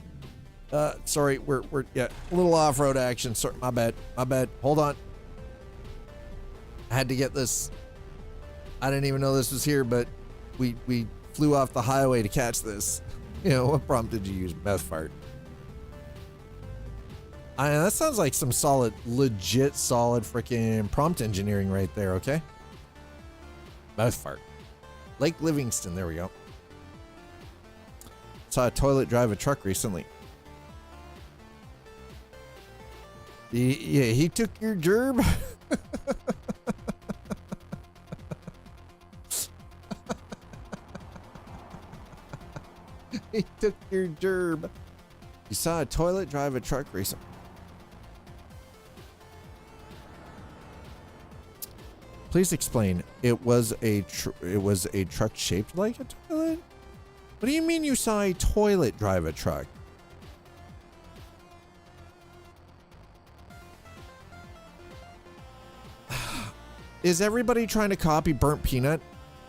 sorry. We're yeah, a little off-road action. Sorry, my bad. My bad. Hold on. I had to get this. I didn't even know this was here, but we flew off the highway to catch this. You know, what prompt did you use? Mouth fart. That sounds like some solid, legit solid freaking prompt engineering right there, okay? Mouth fart. Lake Livingston, there we go. Saw a toilet drive a truck recently. Yeah, he took your gerb. He took your gerb. You saw a toilet drive a truck recently. Please explain. It was a truck shaped like a toilet? What do you mean you saw a toilet drive a truck? Is everybody trying to copy Burnt Peanut?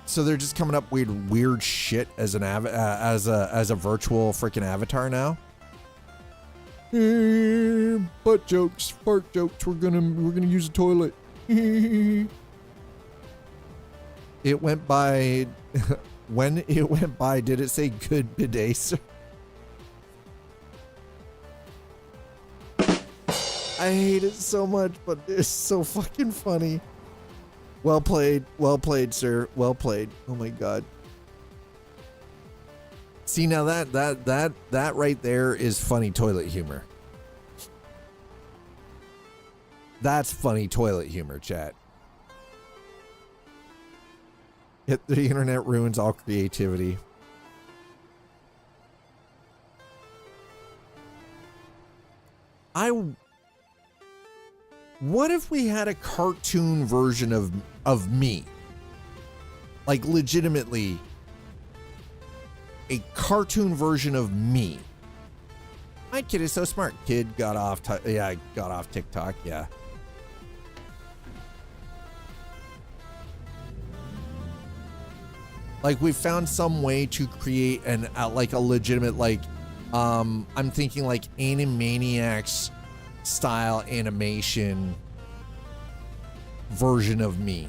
So they're just coming up with weird shit as an as a virtual freaking avatar now? Butt jokes, fart jokes. We're gonna use a toilet. It went by. When it went by, did it say good bidet, sir? I hate it so much, but it's so fucking funny. Well played, sir. Well played. Oh my god. See, now that right there is funny toilet humor. That's funny toilet humor, chat. The internet ruins all creativity. What if we had a cartoon version of me? Like legitimately a cartoon version of me. My kid is so smart. Kid got off TikTok, yeah. Like we found some way to create like a legitimate I'm thinking like Animaniacs style animation version of me.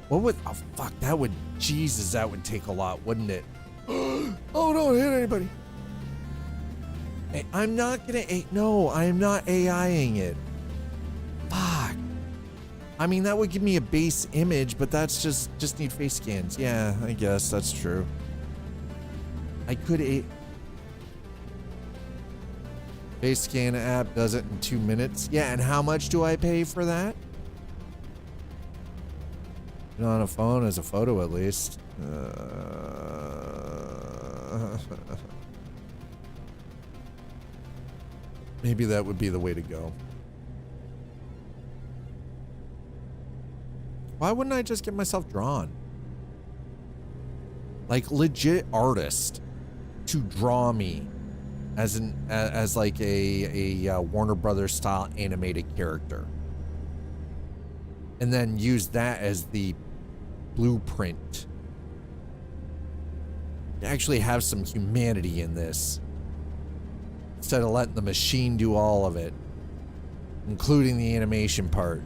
What would that would take a lot, wouldn't it? Oh, don't hit anybody. Hey, I'm not AIing it. Fuck. I mean, that would give me a base image, but that's just need face scans. Yeah, I guess that's true. I could face scan app does it in 2 minutes. Yeah, and how much do I pay for that? On a phone as a photo, at least. Maybe that would be the way to go. Why wouldn't I just get myself drawn? Like legit artist to draw me as like a Warner Brothers style animated character, and then use that as the blueprint to actually have some humanity in this, instead of letting the machine do all of it, including the animation part.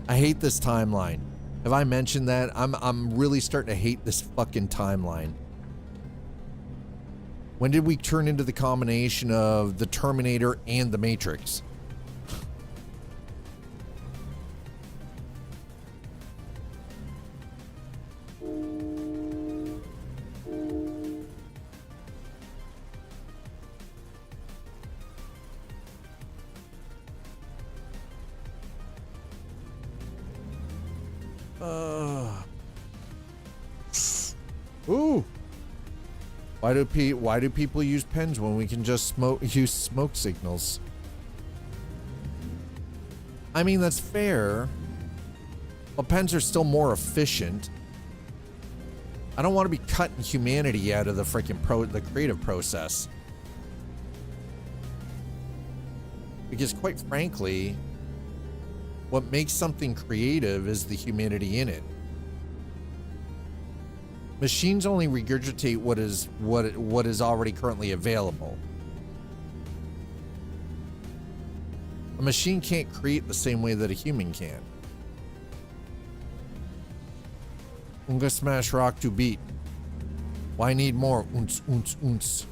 I hate this timeline. Have I mentioned that? I'm really starting to hate this fucking timeline. When did we turn into the combination of the Terminator and the Matrix? Ooh. Why do people use pens when we can just use smoke signals? I mean, that's fair. But pens are still more efficient. I don't want to be cutting humanity out of the freaking the creative process. Because quite frankly, what makes something creative is the humanity in it. Machines only regurgitate what is already currently available. A machine can't create the same way that a human can. I'm gonna smash rock to beat. Why need more? Oons, oons, oons.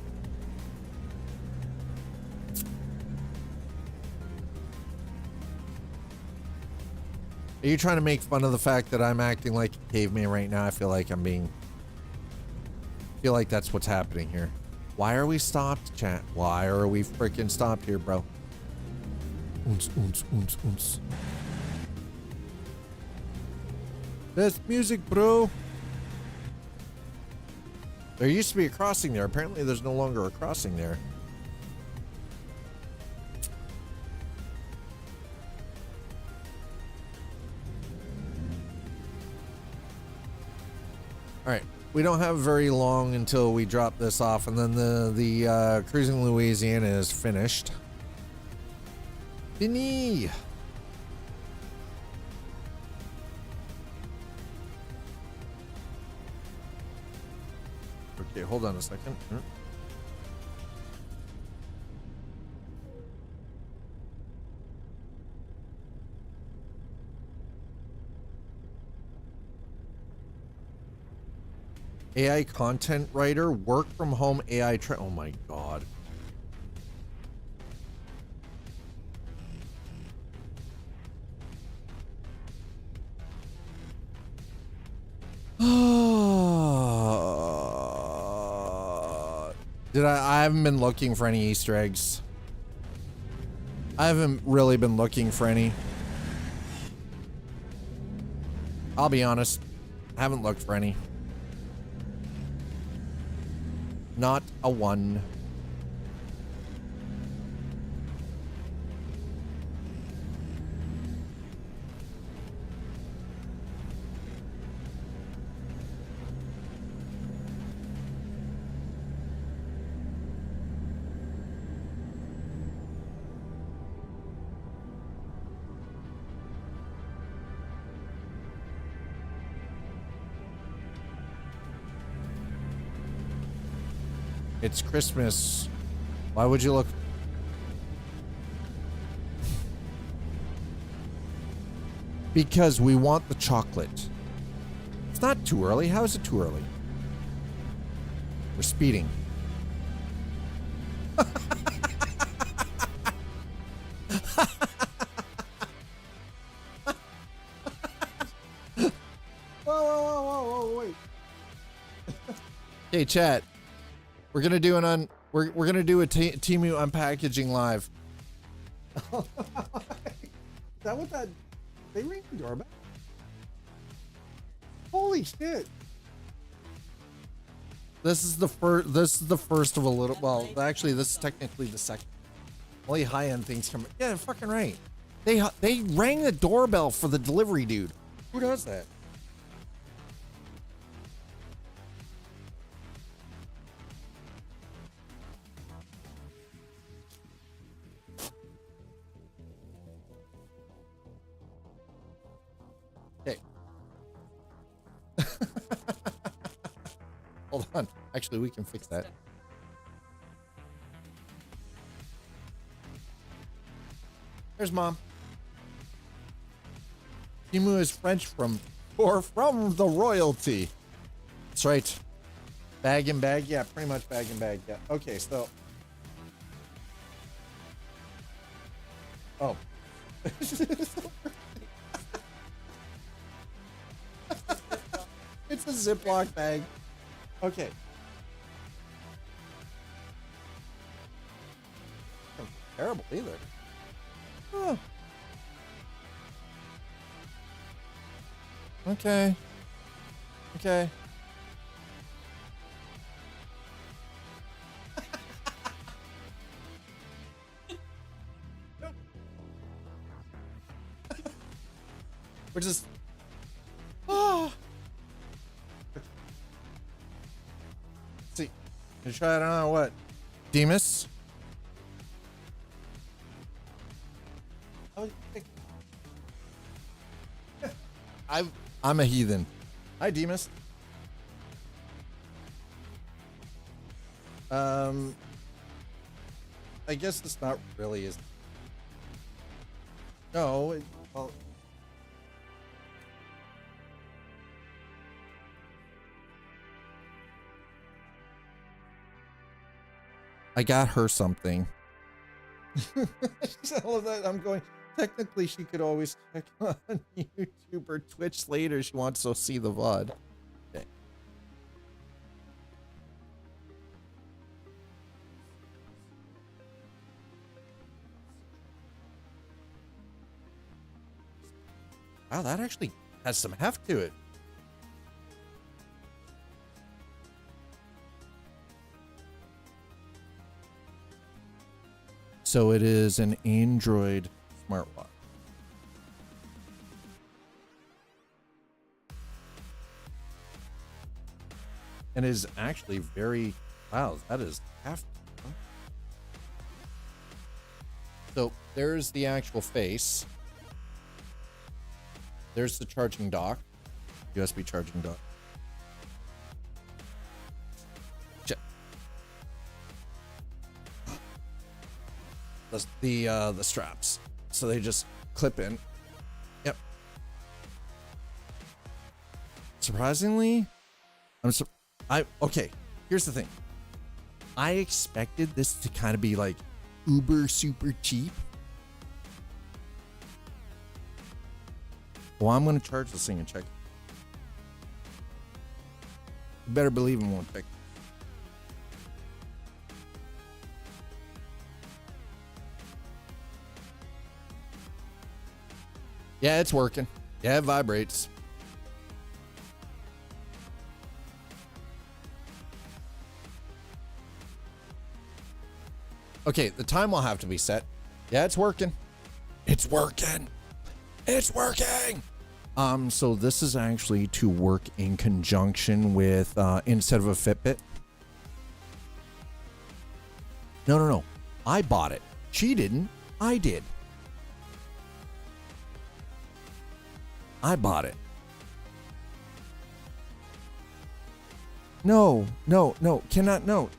Are you trying to make fun of the fact that I'm acting like a caveman right now? I feel like that's what's happening here. Why are we stopped, chat? Why are we freaking stopped here, bro? Oons, oons, oons, oons. Best music, bro. There used to be a crossing there. Apparently there's no longer a crossing there. All right, we don't have very long until we drop this off, and then the cruising Louisiana is finished. Fini. Okay, hold on a second. AI content writer, work from home AI oh my god. I haven't been looking for any Easter eggs. I haven't really been looking for any. I'll be honest. I haven't looked for any. Not a one. It's Christmas. Why would you look? Because we want the chocolate. It's not too early. How is it too early? We're speeding. Whoa, wait. Hey, chat. We're gonna do we're gonna do a Temu unpackaging live. Is that what that? They ring the doorbell. Holy shit! This is the first. This is the first of a little. Well, actually, this is technically the second. Only high-end things come. Yeah, fucking right. They rang the doorbell for the delivery dude. Who does that? Hold on. Actually, we can fix that. There's Mom. Timu is French from the royalty. That's right. Bag and bag. Yeah, pretty much bag and bag. Yeah. Okay, so. Oh. It's a Ziploc bag. Okay. Not terrible either. Huh. Okay. Okay. We're just. Oh. Let's see. You try it on what? Demas? I'm a heathen. Hi, Demas. I guess it's not really as. No, well. I got her something. I love that. I'm going. Technically, she could always check on YouTube or Twitch later. She wants to see the VOD. Okay. Wow, that actually has some heft to it. So it is an Android smartwatch. And is actually very, wow, that is hefty. So there's the actual face. There's the charging dock, USB charging dock. The straps, so they just clip in. Yep. Surprisingly, okay. Here's the thing. I expected this to kind of be like uber super cheap. Well, I'm gonna charge this thing and check. You better believe it won't check. Yeah, it's working. Yeah, it vibrates. Okay, the time will have to be set. Yeah, it's working. It's working. It's working. So this is actually to work in conjunction with, instead of a Fitbit. No. I bought it. She didn't. I did. I bought it. No. Cannot. No.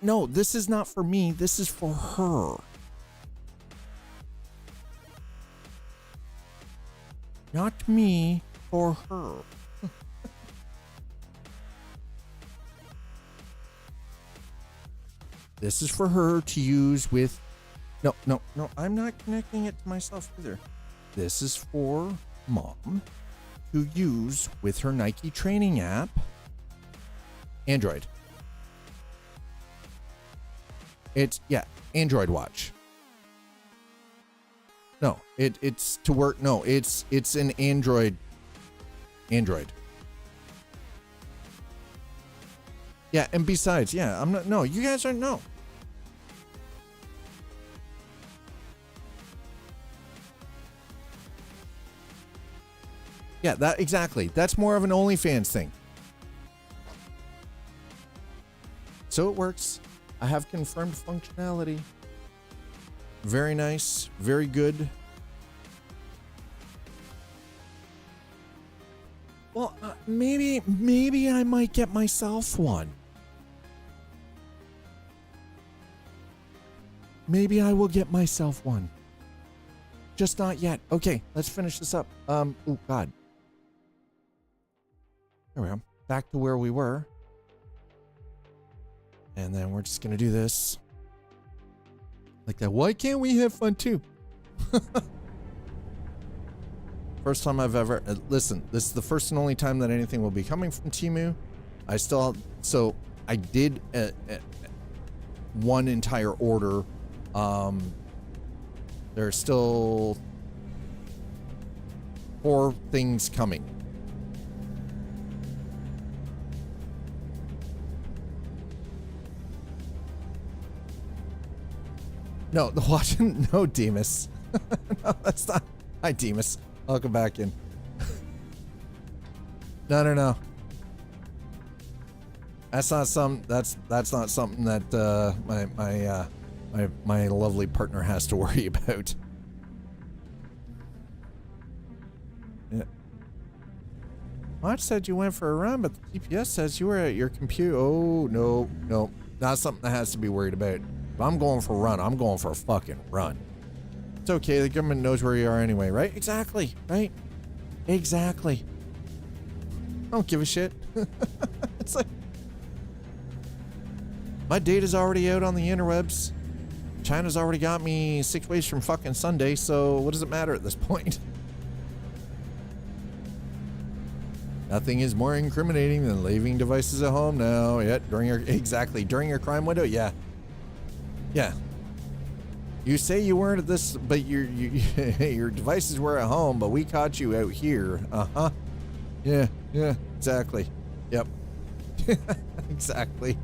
No, this is not for me. This is for her. Not me, for her. This is for her to use with... No. I'm not connecting it to myself either. This is for Mom to use with her Nike training app. Android. It's, yeah, Android watch. No, it's to work. No, it's an Android. Yeah, and besides, yeah, I'm not. No, you guys aren't. No. Yeah, that exactly. That's more of an OnlyFans thing. So it works. I have confirmed functionality. Very nice. Very good. Well, maybe I might get myself one. Maybe I will get myself one. Just not yet. Okay, let's finish this up. Oh God. There we go. Back to where we were. And then we're just gonna do this. Like that. Why can't we have fun too? First time I've ever... listen, this is the first and only time that anything will be coming from Temu. So I did one entire order. There's still 4 things coming. No, no, Demas. No, that's not. Hi, Demas. Welcome back in. No. That's not something that my lovely partner has to worry about. Yeah. Watch said you went for a run, but the GPS says you were at your computer. Oh, no. Not something that has to be worried about. If I'm going for a run, I'm going for a fucking run. It's okay, the government knows where you are anyway, right? Exactly, right? Exactly. I don't give a shit. It's like, my data's already out on the interwebs. China's already got me 6 ways from fucking Sunday, so what does it matter at this point? Nothing is more incriminating than leaving devices at home now. Yeah, during your crime window. Yeah. You say you weren't at this, but your devices were at home, but we caught you out here. Uh-huh. Yeah, exactly. Yep. Exactly.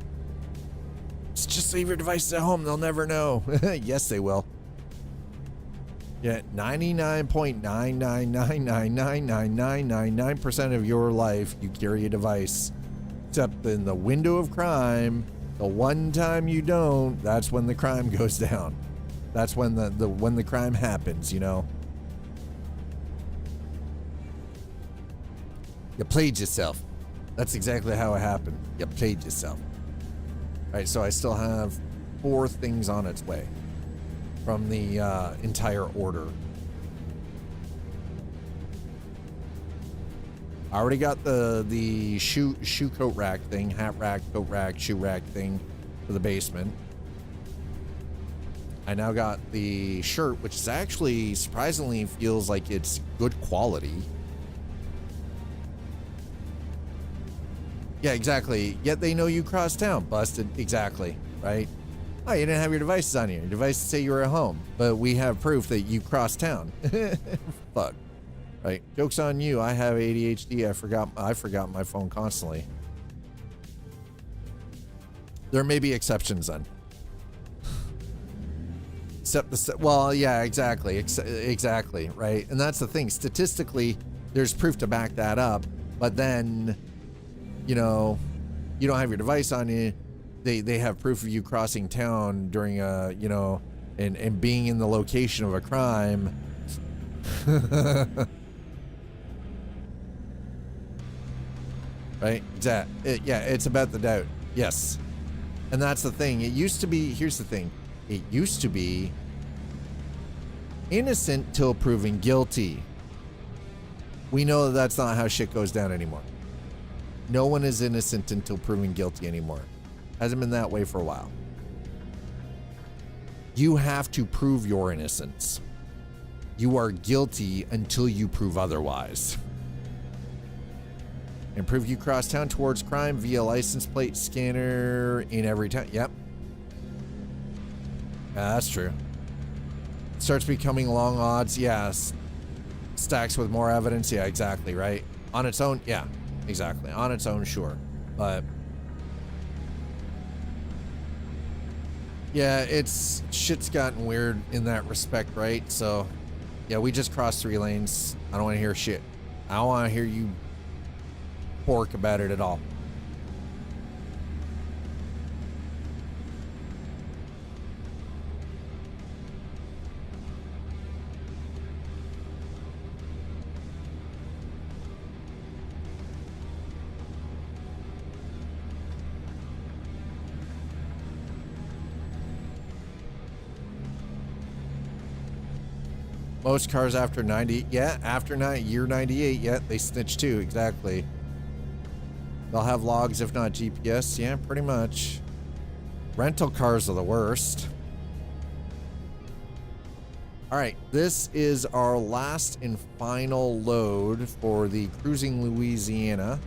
Just leave your devices at home. They'll never know. Yes, they will. Yeah, 99.999999999% of your life, you carry a device. Except in the window of crime, the one time you don't, that's when the crime goes down. That's when when the crime happens, you know. You played yourself. That's exactly how it happened. You played yourself. All right, so I still have 4 things on its way from the entire order. I already got the shoe coat rack thing, hat rack, coat rack, shoe rack thing for the basement. I now got the shirt, which is actually surprisingly feels like it's good quality. Yeah, exactly. Yet they know you crossed town. Busted. Exactly. Right? Oh, you didn't have your devices on you. Your devices say you were at home, but we have proof that you crossed town. Fuck. Right? Joke's on you. I have ADHD. I forgot my phone constantly. There may be exceptions then. Well, yeah, exactly. Exactly. Right? And that's the thing. Statistically, there's proof to back that up, but then, you know, you don't have your device on you. They have proof of you crossing town during a, you know, and being in the location of a crime. Right? Yeah, it's about the doubt. Yes. And that's the thing. It used to be, here's the thing. It used to be innocent till proven guilty. We know that that's not how shit goes down anymore. No one is innocent until proven guilty anymore. Hasn't been that way for a while. You have to prove your innocence. You are guilty until you prove otherwise. And prove you cross town towards crime via license plate scanner in every town. Yep. Yeah, that's true. Starts becoming long odds. Yes. Stacks with more evidence. Yeah, exactly. Right. On its own. Yeah, exactly. On its own. Sure. But yeah, shit's gotten weird in that respect. Right. So yeah, we just crossed 3 lanes. I don't want to hear shit. I don't want to hear you pork about it at all. Most cars after 90, yeah, after year 98, yeah, they snitch too, exactly. They'll have logs, if not GPS, yeah, pretty much. Rental cars are the worst. All right, this is our last and final load for the Cruising Louisiana.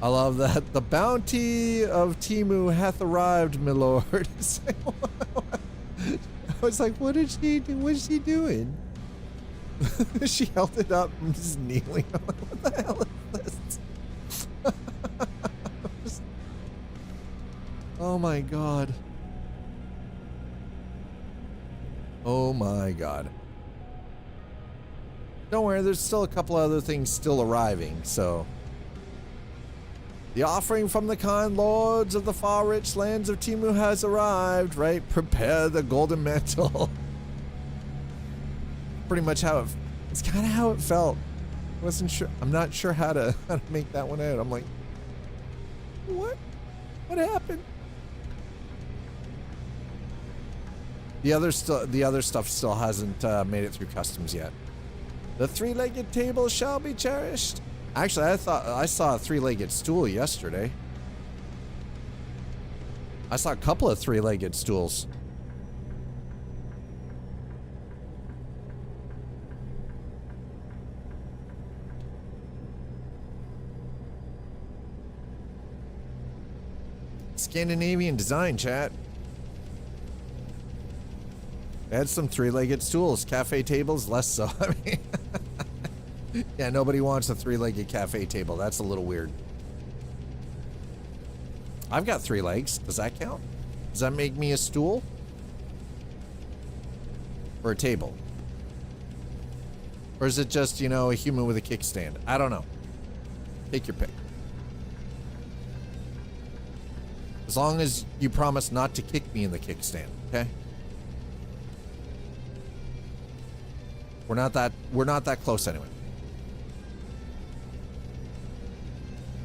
I love that. The bounty of Timu hath arrived, my lord. I was like, what is she do? What is she doing? She held it up and just kneeling. I'm like, what the hell is this? Oh my god. Oh my God. Don't worry, there's still a couple other things still arriving, so. The offering from the kind lords of the far rich lands of Timu has arrived, right? Prepare the golden mantle. Pretty much how it's kind of how it felt. Wasn't sure. I'm not sure how to make that one out. I'm like, what? What happened? The other stuff still hasn't made it through customs yet. The three-legged table shall be cherished. Actually, I thought I saw a three-legged stool yesterday. I saw a couple of three-legged stools. Scandinavian design, chat. They had some three-legged stools. Cafe tables, less so. I mean, yeah, nobody wants a three-legged cafe table. That's a little weird. I've got 3 legs. Does that count? Does that make me a stool? Or a table? Or is it just, you know, a human with a kickstand? I don't know. Take your pick. As long as you promise not to kick me in the kickstand, okay? We're not that close anyway.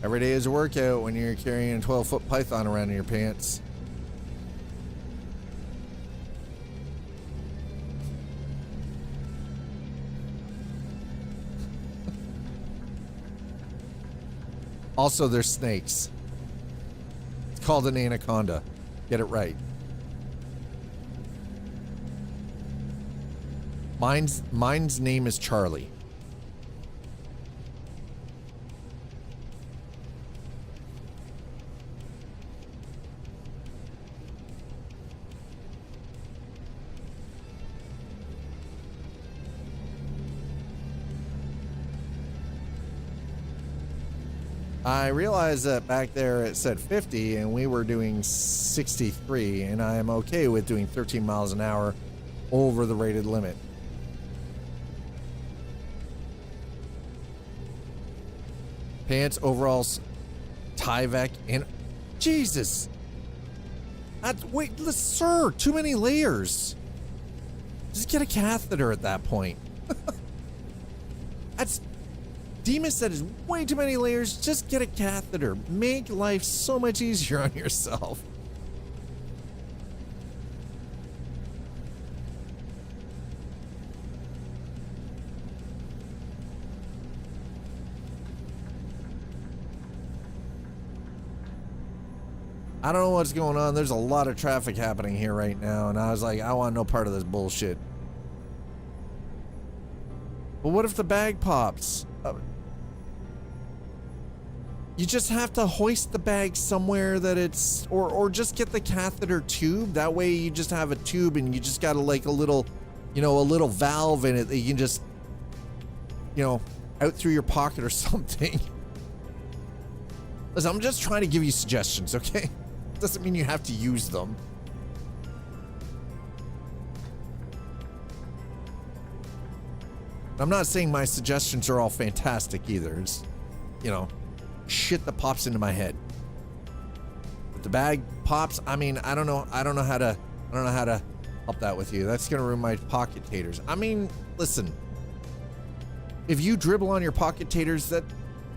Every day is a workout when you're carrying a 12-foot python around in your pants. Also, they're snakes. It's called an anaconda. Get it right. Mine's name is Charlie. I realized that back there it said 50 and we were doing 63, and I am okay with doing 13 miles an hour over the rated limit. Pants, overalls, Tyvek, and Jesus. Wait, sir, too many layers. Just get a catheter at that point. Demas said is way too many layers. Just get a catheter. Make life so much easier on yourself. I don't know what's going on. There's a lot of traffic happening here right now, and I was like, I want no part of this bullshit. But what if the bag pops? You just have to hoist the bag somewhere that it's, or just get the catheter tube. That way you just have a tube and you just got like a little, you know, a little valve in it that you can just, you know, out through your pocket or something. Listen, I'm just trying to give you suggestions, okay? Doesn't mean you have to use them. I'm not saying my suggestions are all fantastic either. It's, you know, shit that pops into my head. If the bag pops, I mean, I don't know how to help that with you. That's gonna ruin my pocket taters. I mean, listen, if you dribble on your pocket taters,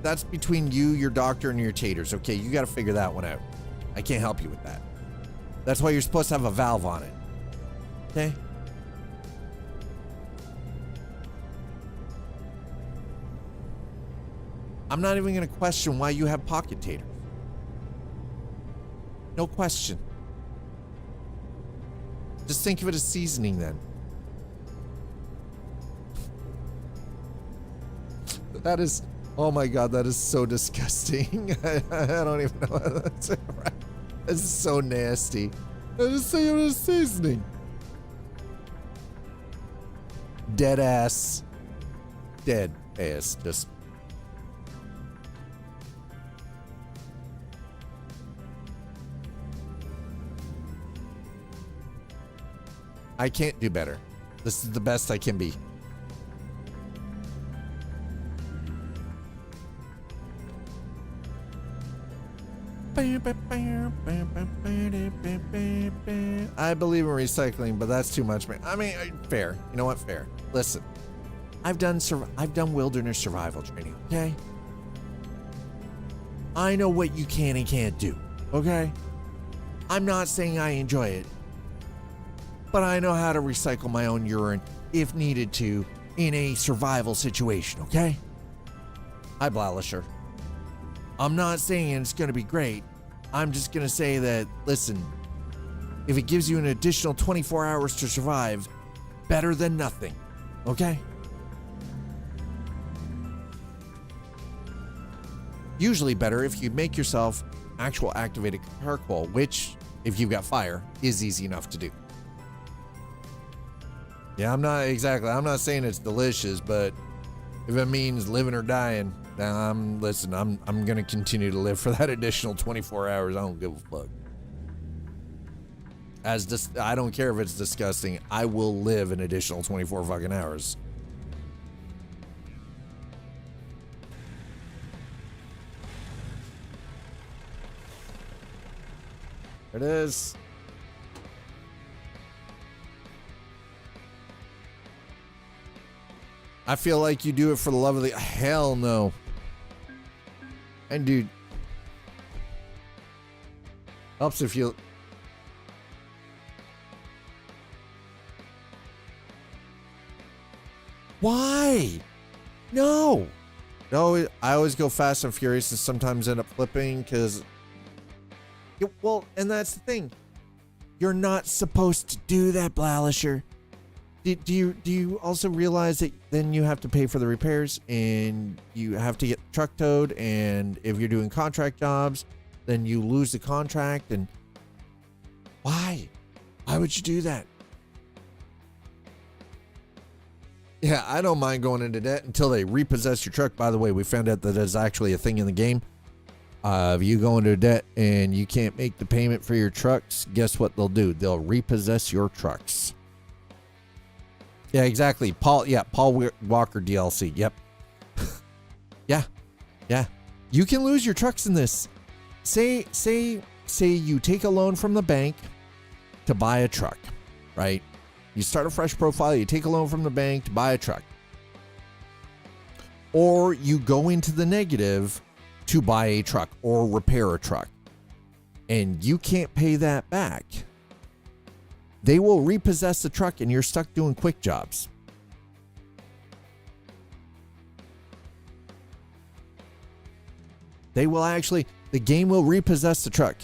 that's between you, your doctor, and your taters. Okay, you got to figure that one out. I can't help you with that. That's why you're supposed to have a valve on it. Okay. I'm not even going to question why you have pocket taters. No question. Just think of it as seasoning then. That is, oh my God, that is so disgusting. I don't even know how that's right. This is so nasty. I just say it as seasoning. Dead ass. Dead ass. Just. I can't do better. This is the best I can be. I believe in recycling, but that's too much. I mean, fair. You know what? Fair. Listen, I've done wilderness survival training. Okay, I know what you can and can't do. Okay, I'm not saying I enjoy it, but I know how to recycle my own urine if needed to in a survival situation. Okay. Hi, Blallisher. I'm not saying it's going to be great. I'm just going to say that, listen, if it gives you an additional 24 hours to survive, better than nothing. Okay? Usually better if you make yourself actual activated charcoal, which, if you've got fire, is easy enough to do. Yeah, I'm not saying it's delicious, but if it means living or dying, listen, I'm gonna continue to live for that additional 24 hours. I don't give a fuck. I don't care if it's disgusting. I will live an additional 24 fucking hours. There it is. I feel like you do it for the love of the... Hell no. And dude, helps if you... Why? No. No, I always go fast and furious and sometimes end up flipping because... Well, and that's the thing. You're not supposed to do that, Blallisher. Do you also realize that then you have to pay for the repairs and you have to get the truck towed, and if you're doing contract jobs, then you lose the contract? And why would you do that? Yeah, I don't mind going into debt until they repossess your truck. By the way, we found out that there's actually a thing in the game. If you go into debt and you can't make the payment for your trucks, guess what they'll do? They'll repossess your trucks. Yeah, exactly. Paul Walker DLC. Yep. Yeah. You can lose your trucks in this. Say you take a loan from the bank to buy a truck, right? You start a fresh profile, you take a loan from the bank to buy a truck. Or you go into the negative to buy a truck or repair a truck, and you can't pay that back. They will repossess the truck and you're stuck doing quick jobs. The game will repossess the truck.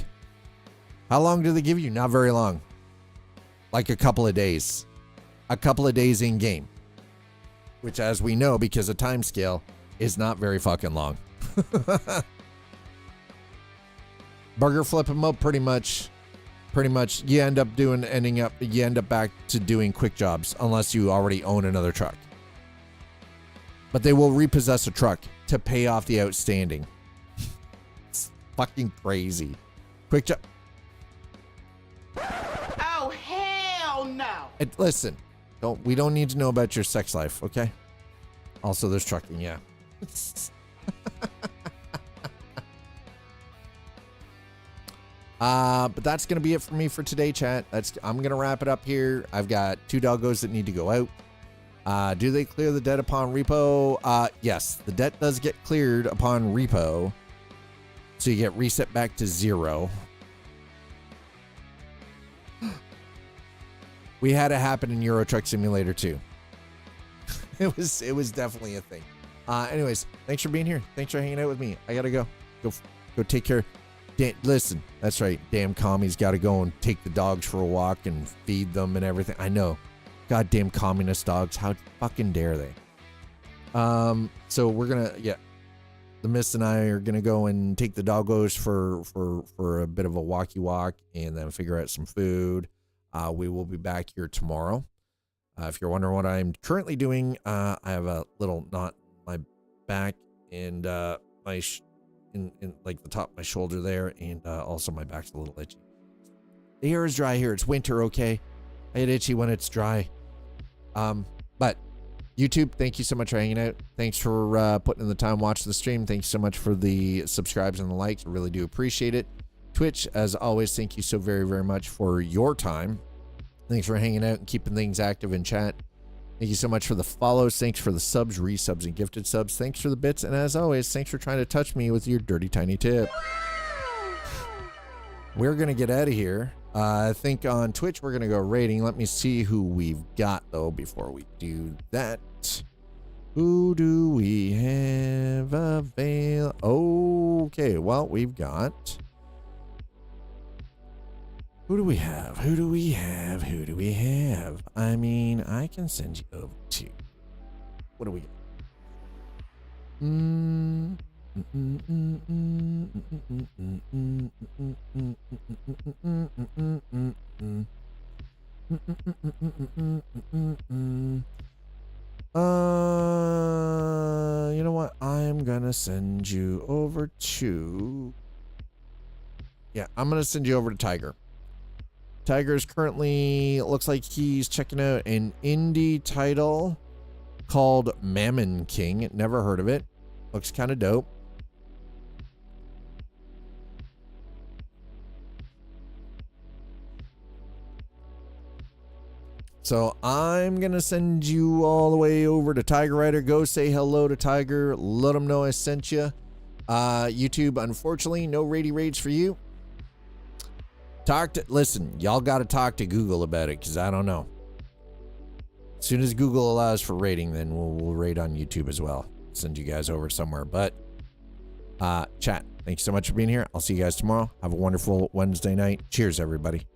How long do they give you? Not very long. Like a couple of days. A couple of days in game. Which, as we know, because of time scale, is not very fucking long. Burger flip them up pretty much you end up back to doing quick jobs unless you already own another truck. But they will repossess a truck to pay off the outstanding. It's fucking crazy. Quick job. Oh, hell no. Listen, we don't need to know about your sex life, okay? Also, there's trucking, yeah. But that's gonna be it for me for today, chat. I'm gonna wrap it up here. I've got 2 doggos that need to go out. Do they clear the debt upon repo? Yes, the debt does get cleared upon repo, so you get reset back to 0. We had it happen in Euro Truck Simulator too. It was definitely a thing. Anyways, thanks for being here. Thanks for hanging out with me. I gotta go take care. Listen, that's right. Damn commies got to go and take the dogs for a walk and feed them and everything. I know. Goddamn communist dogs. How fucking dare they? So we're going to, the Mist and I are going to go and take the doggos for a bit of a walkie walk and then figure out some food. We will be back here tomorrow. If you're wondering what I'm currently doing, I have a little knot in my back and in like the top of my shoulder there, and also my back's a little itchy. The air is dry here. It's winter, okay? I get itchy when it's dry. But YouTube, thank you so much for hanging out. Thanks for putting in the time watching the stream. Thanks so much for the subscribes and the likes. I really do appreciate it. Twitch, as always, thank you so very, very much for your time. Thanks for hanging out and keeping things active in chat. Thank you so much for the follows. Thanks for the subs, resubs, and gifted subs. Thanks for the bits. And as always, thanks for trying to touch me with your dirty, tiny tip. We're going to get out of here. I think on Twitch, we're going to go rating. Let me see who we've got, though, before we do that. Who do we have Okay, well, we've got... Who do we have? Who do we have? Who do we have? I mean, I can send you over to... What do we got? You know what? I'm gonna send you over to... Yeah, I'm gonna send you over to Tiger. Tiger's currently, looks like he's checking out an indie title called Mammon King. Never heard of it. Looks kind of dope. So I'm going to send you all the way over to Tiger Rider. Go say hello to Tiger. Let him know I sent you. YouTube, unfortunately, no rating raids for you. Listen, y'all got to talk to Google about it because I don't know. As soon as Google allows for rating, then we'll rate on YouTube as well. Send you guys over somewhere. But chat, thanks so much for being here. I'll see you guys tomorrow. Have a wonderful Wednesday night. Cheers, everybody.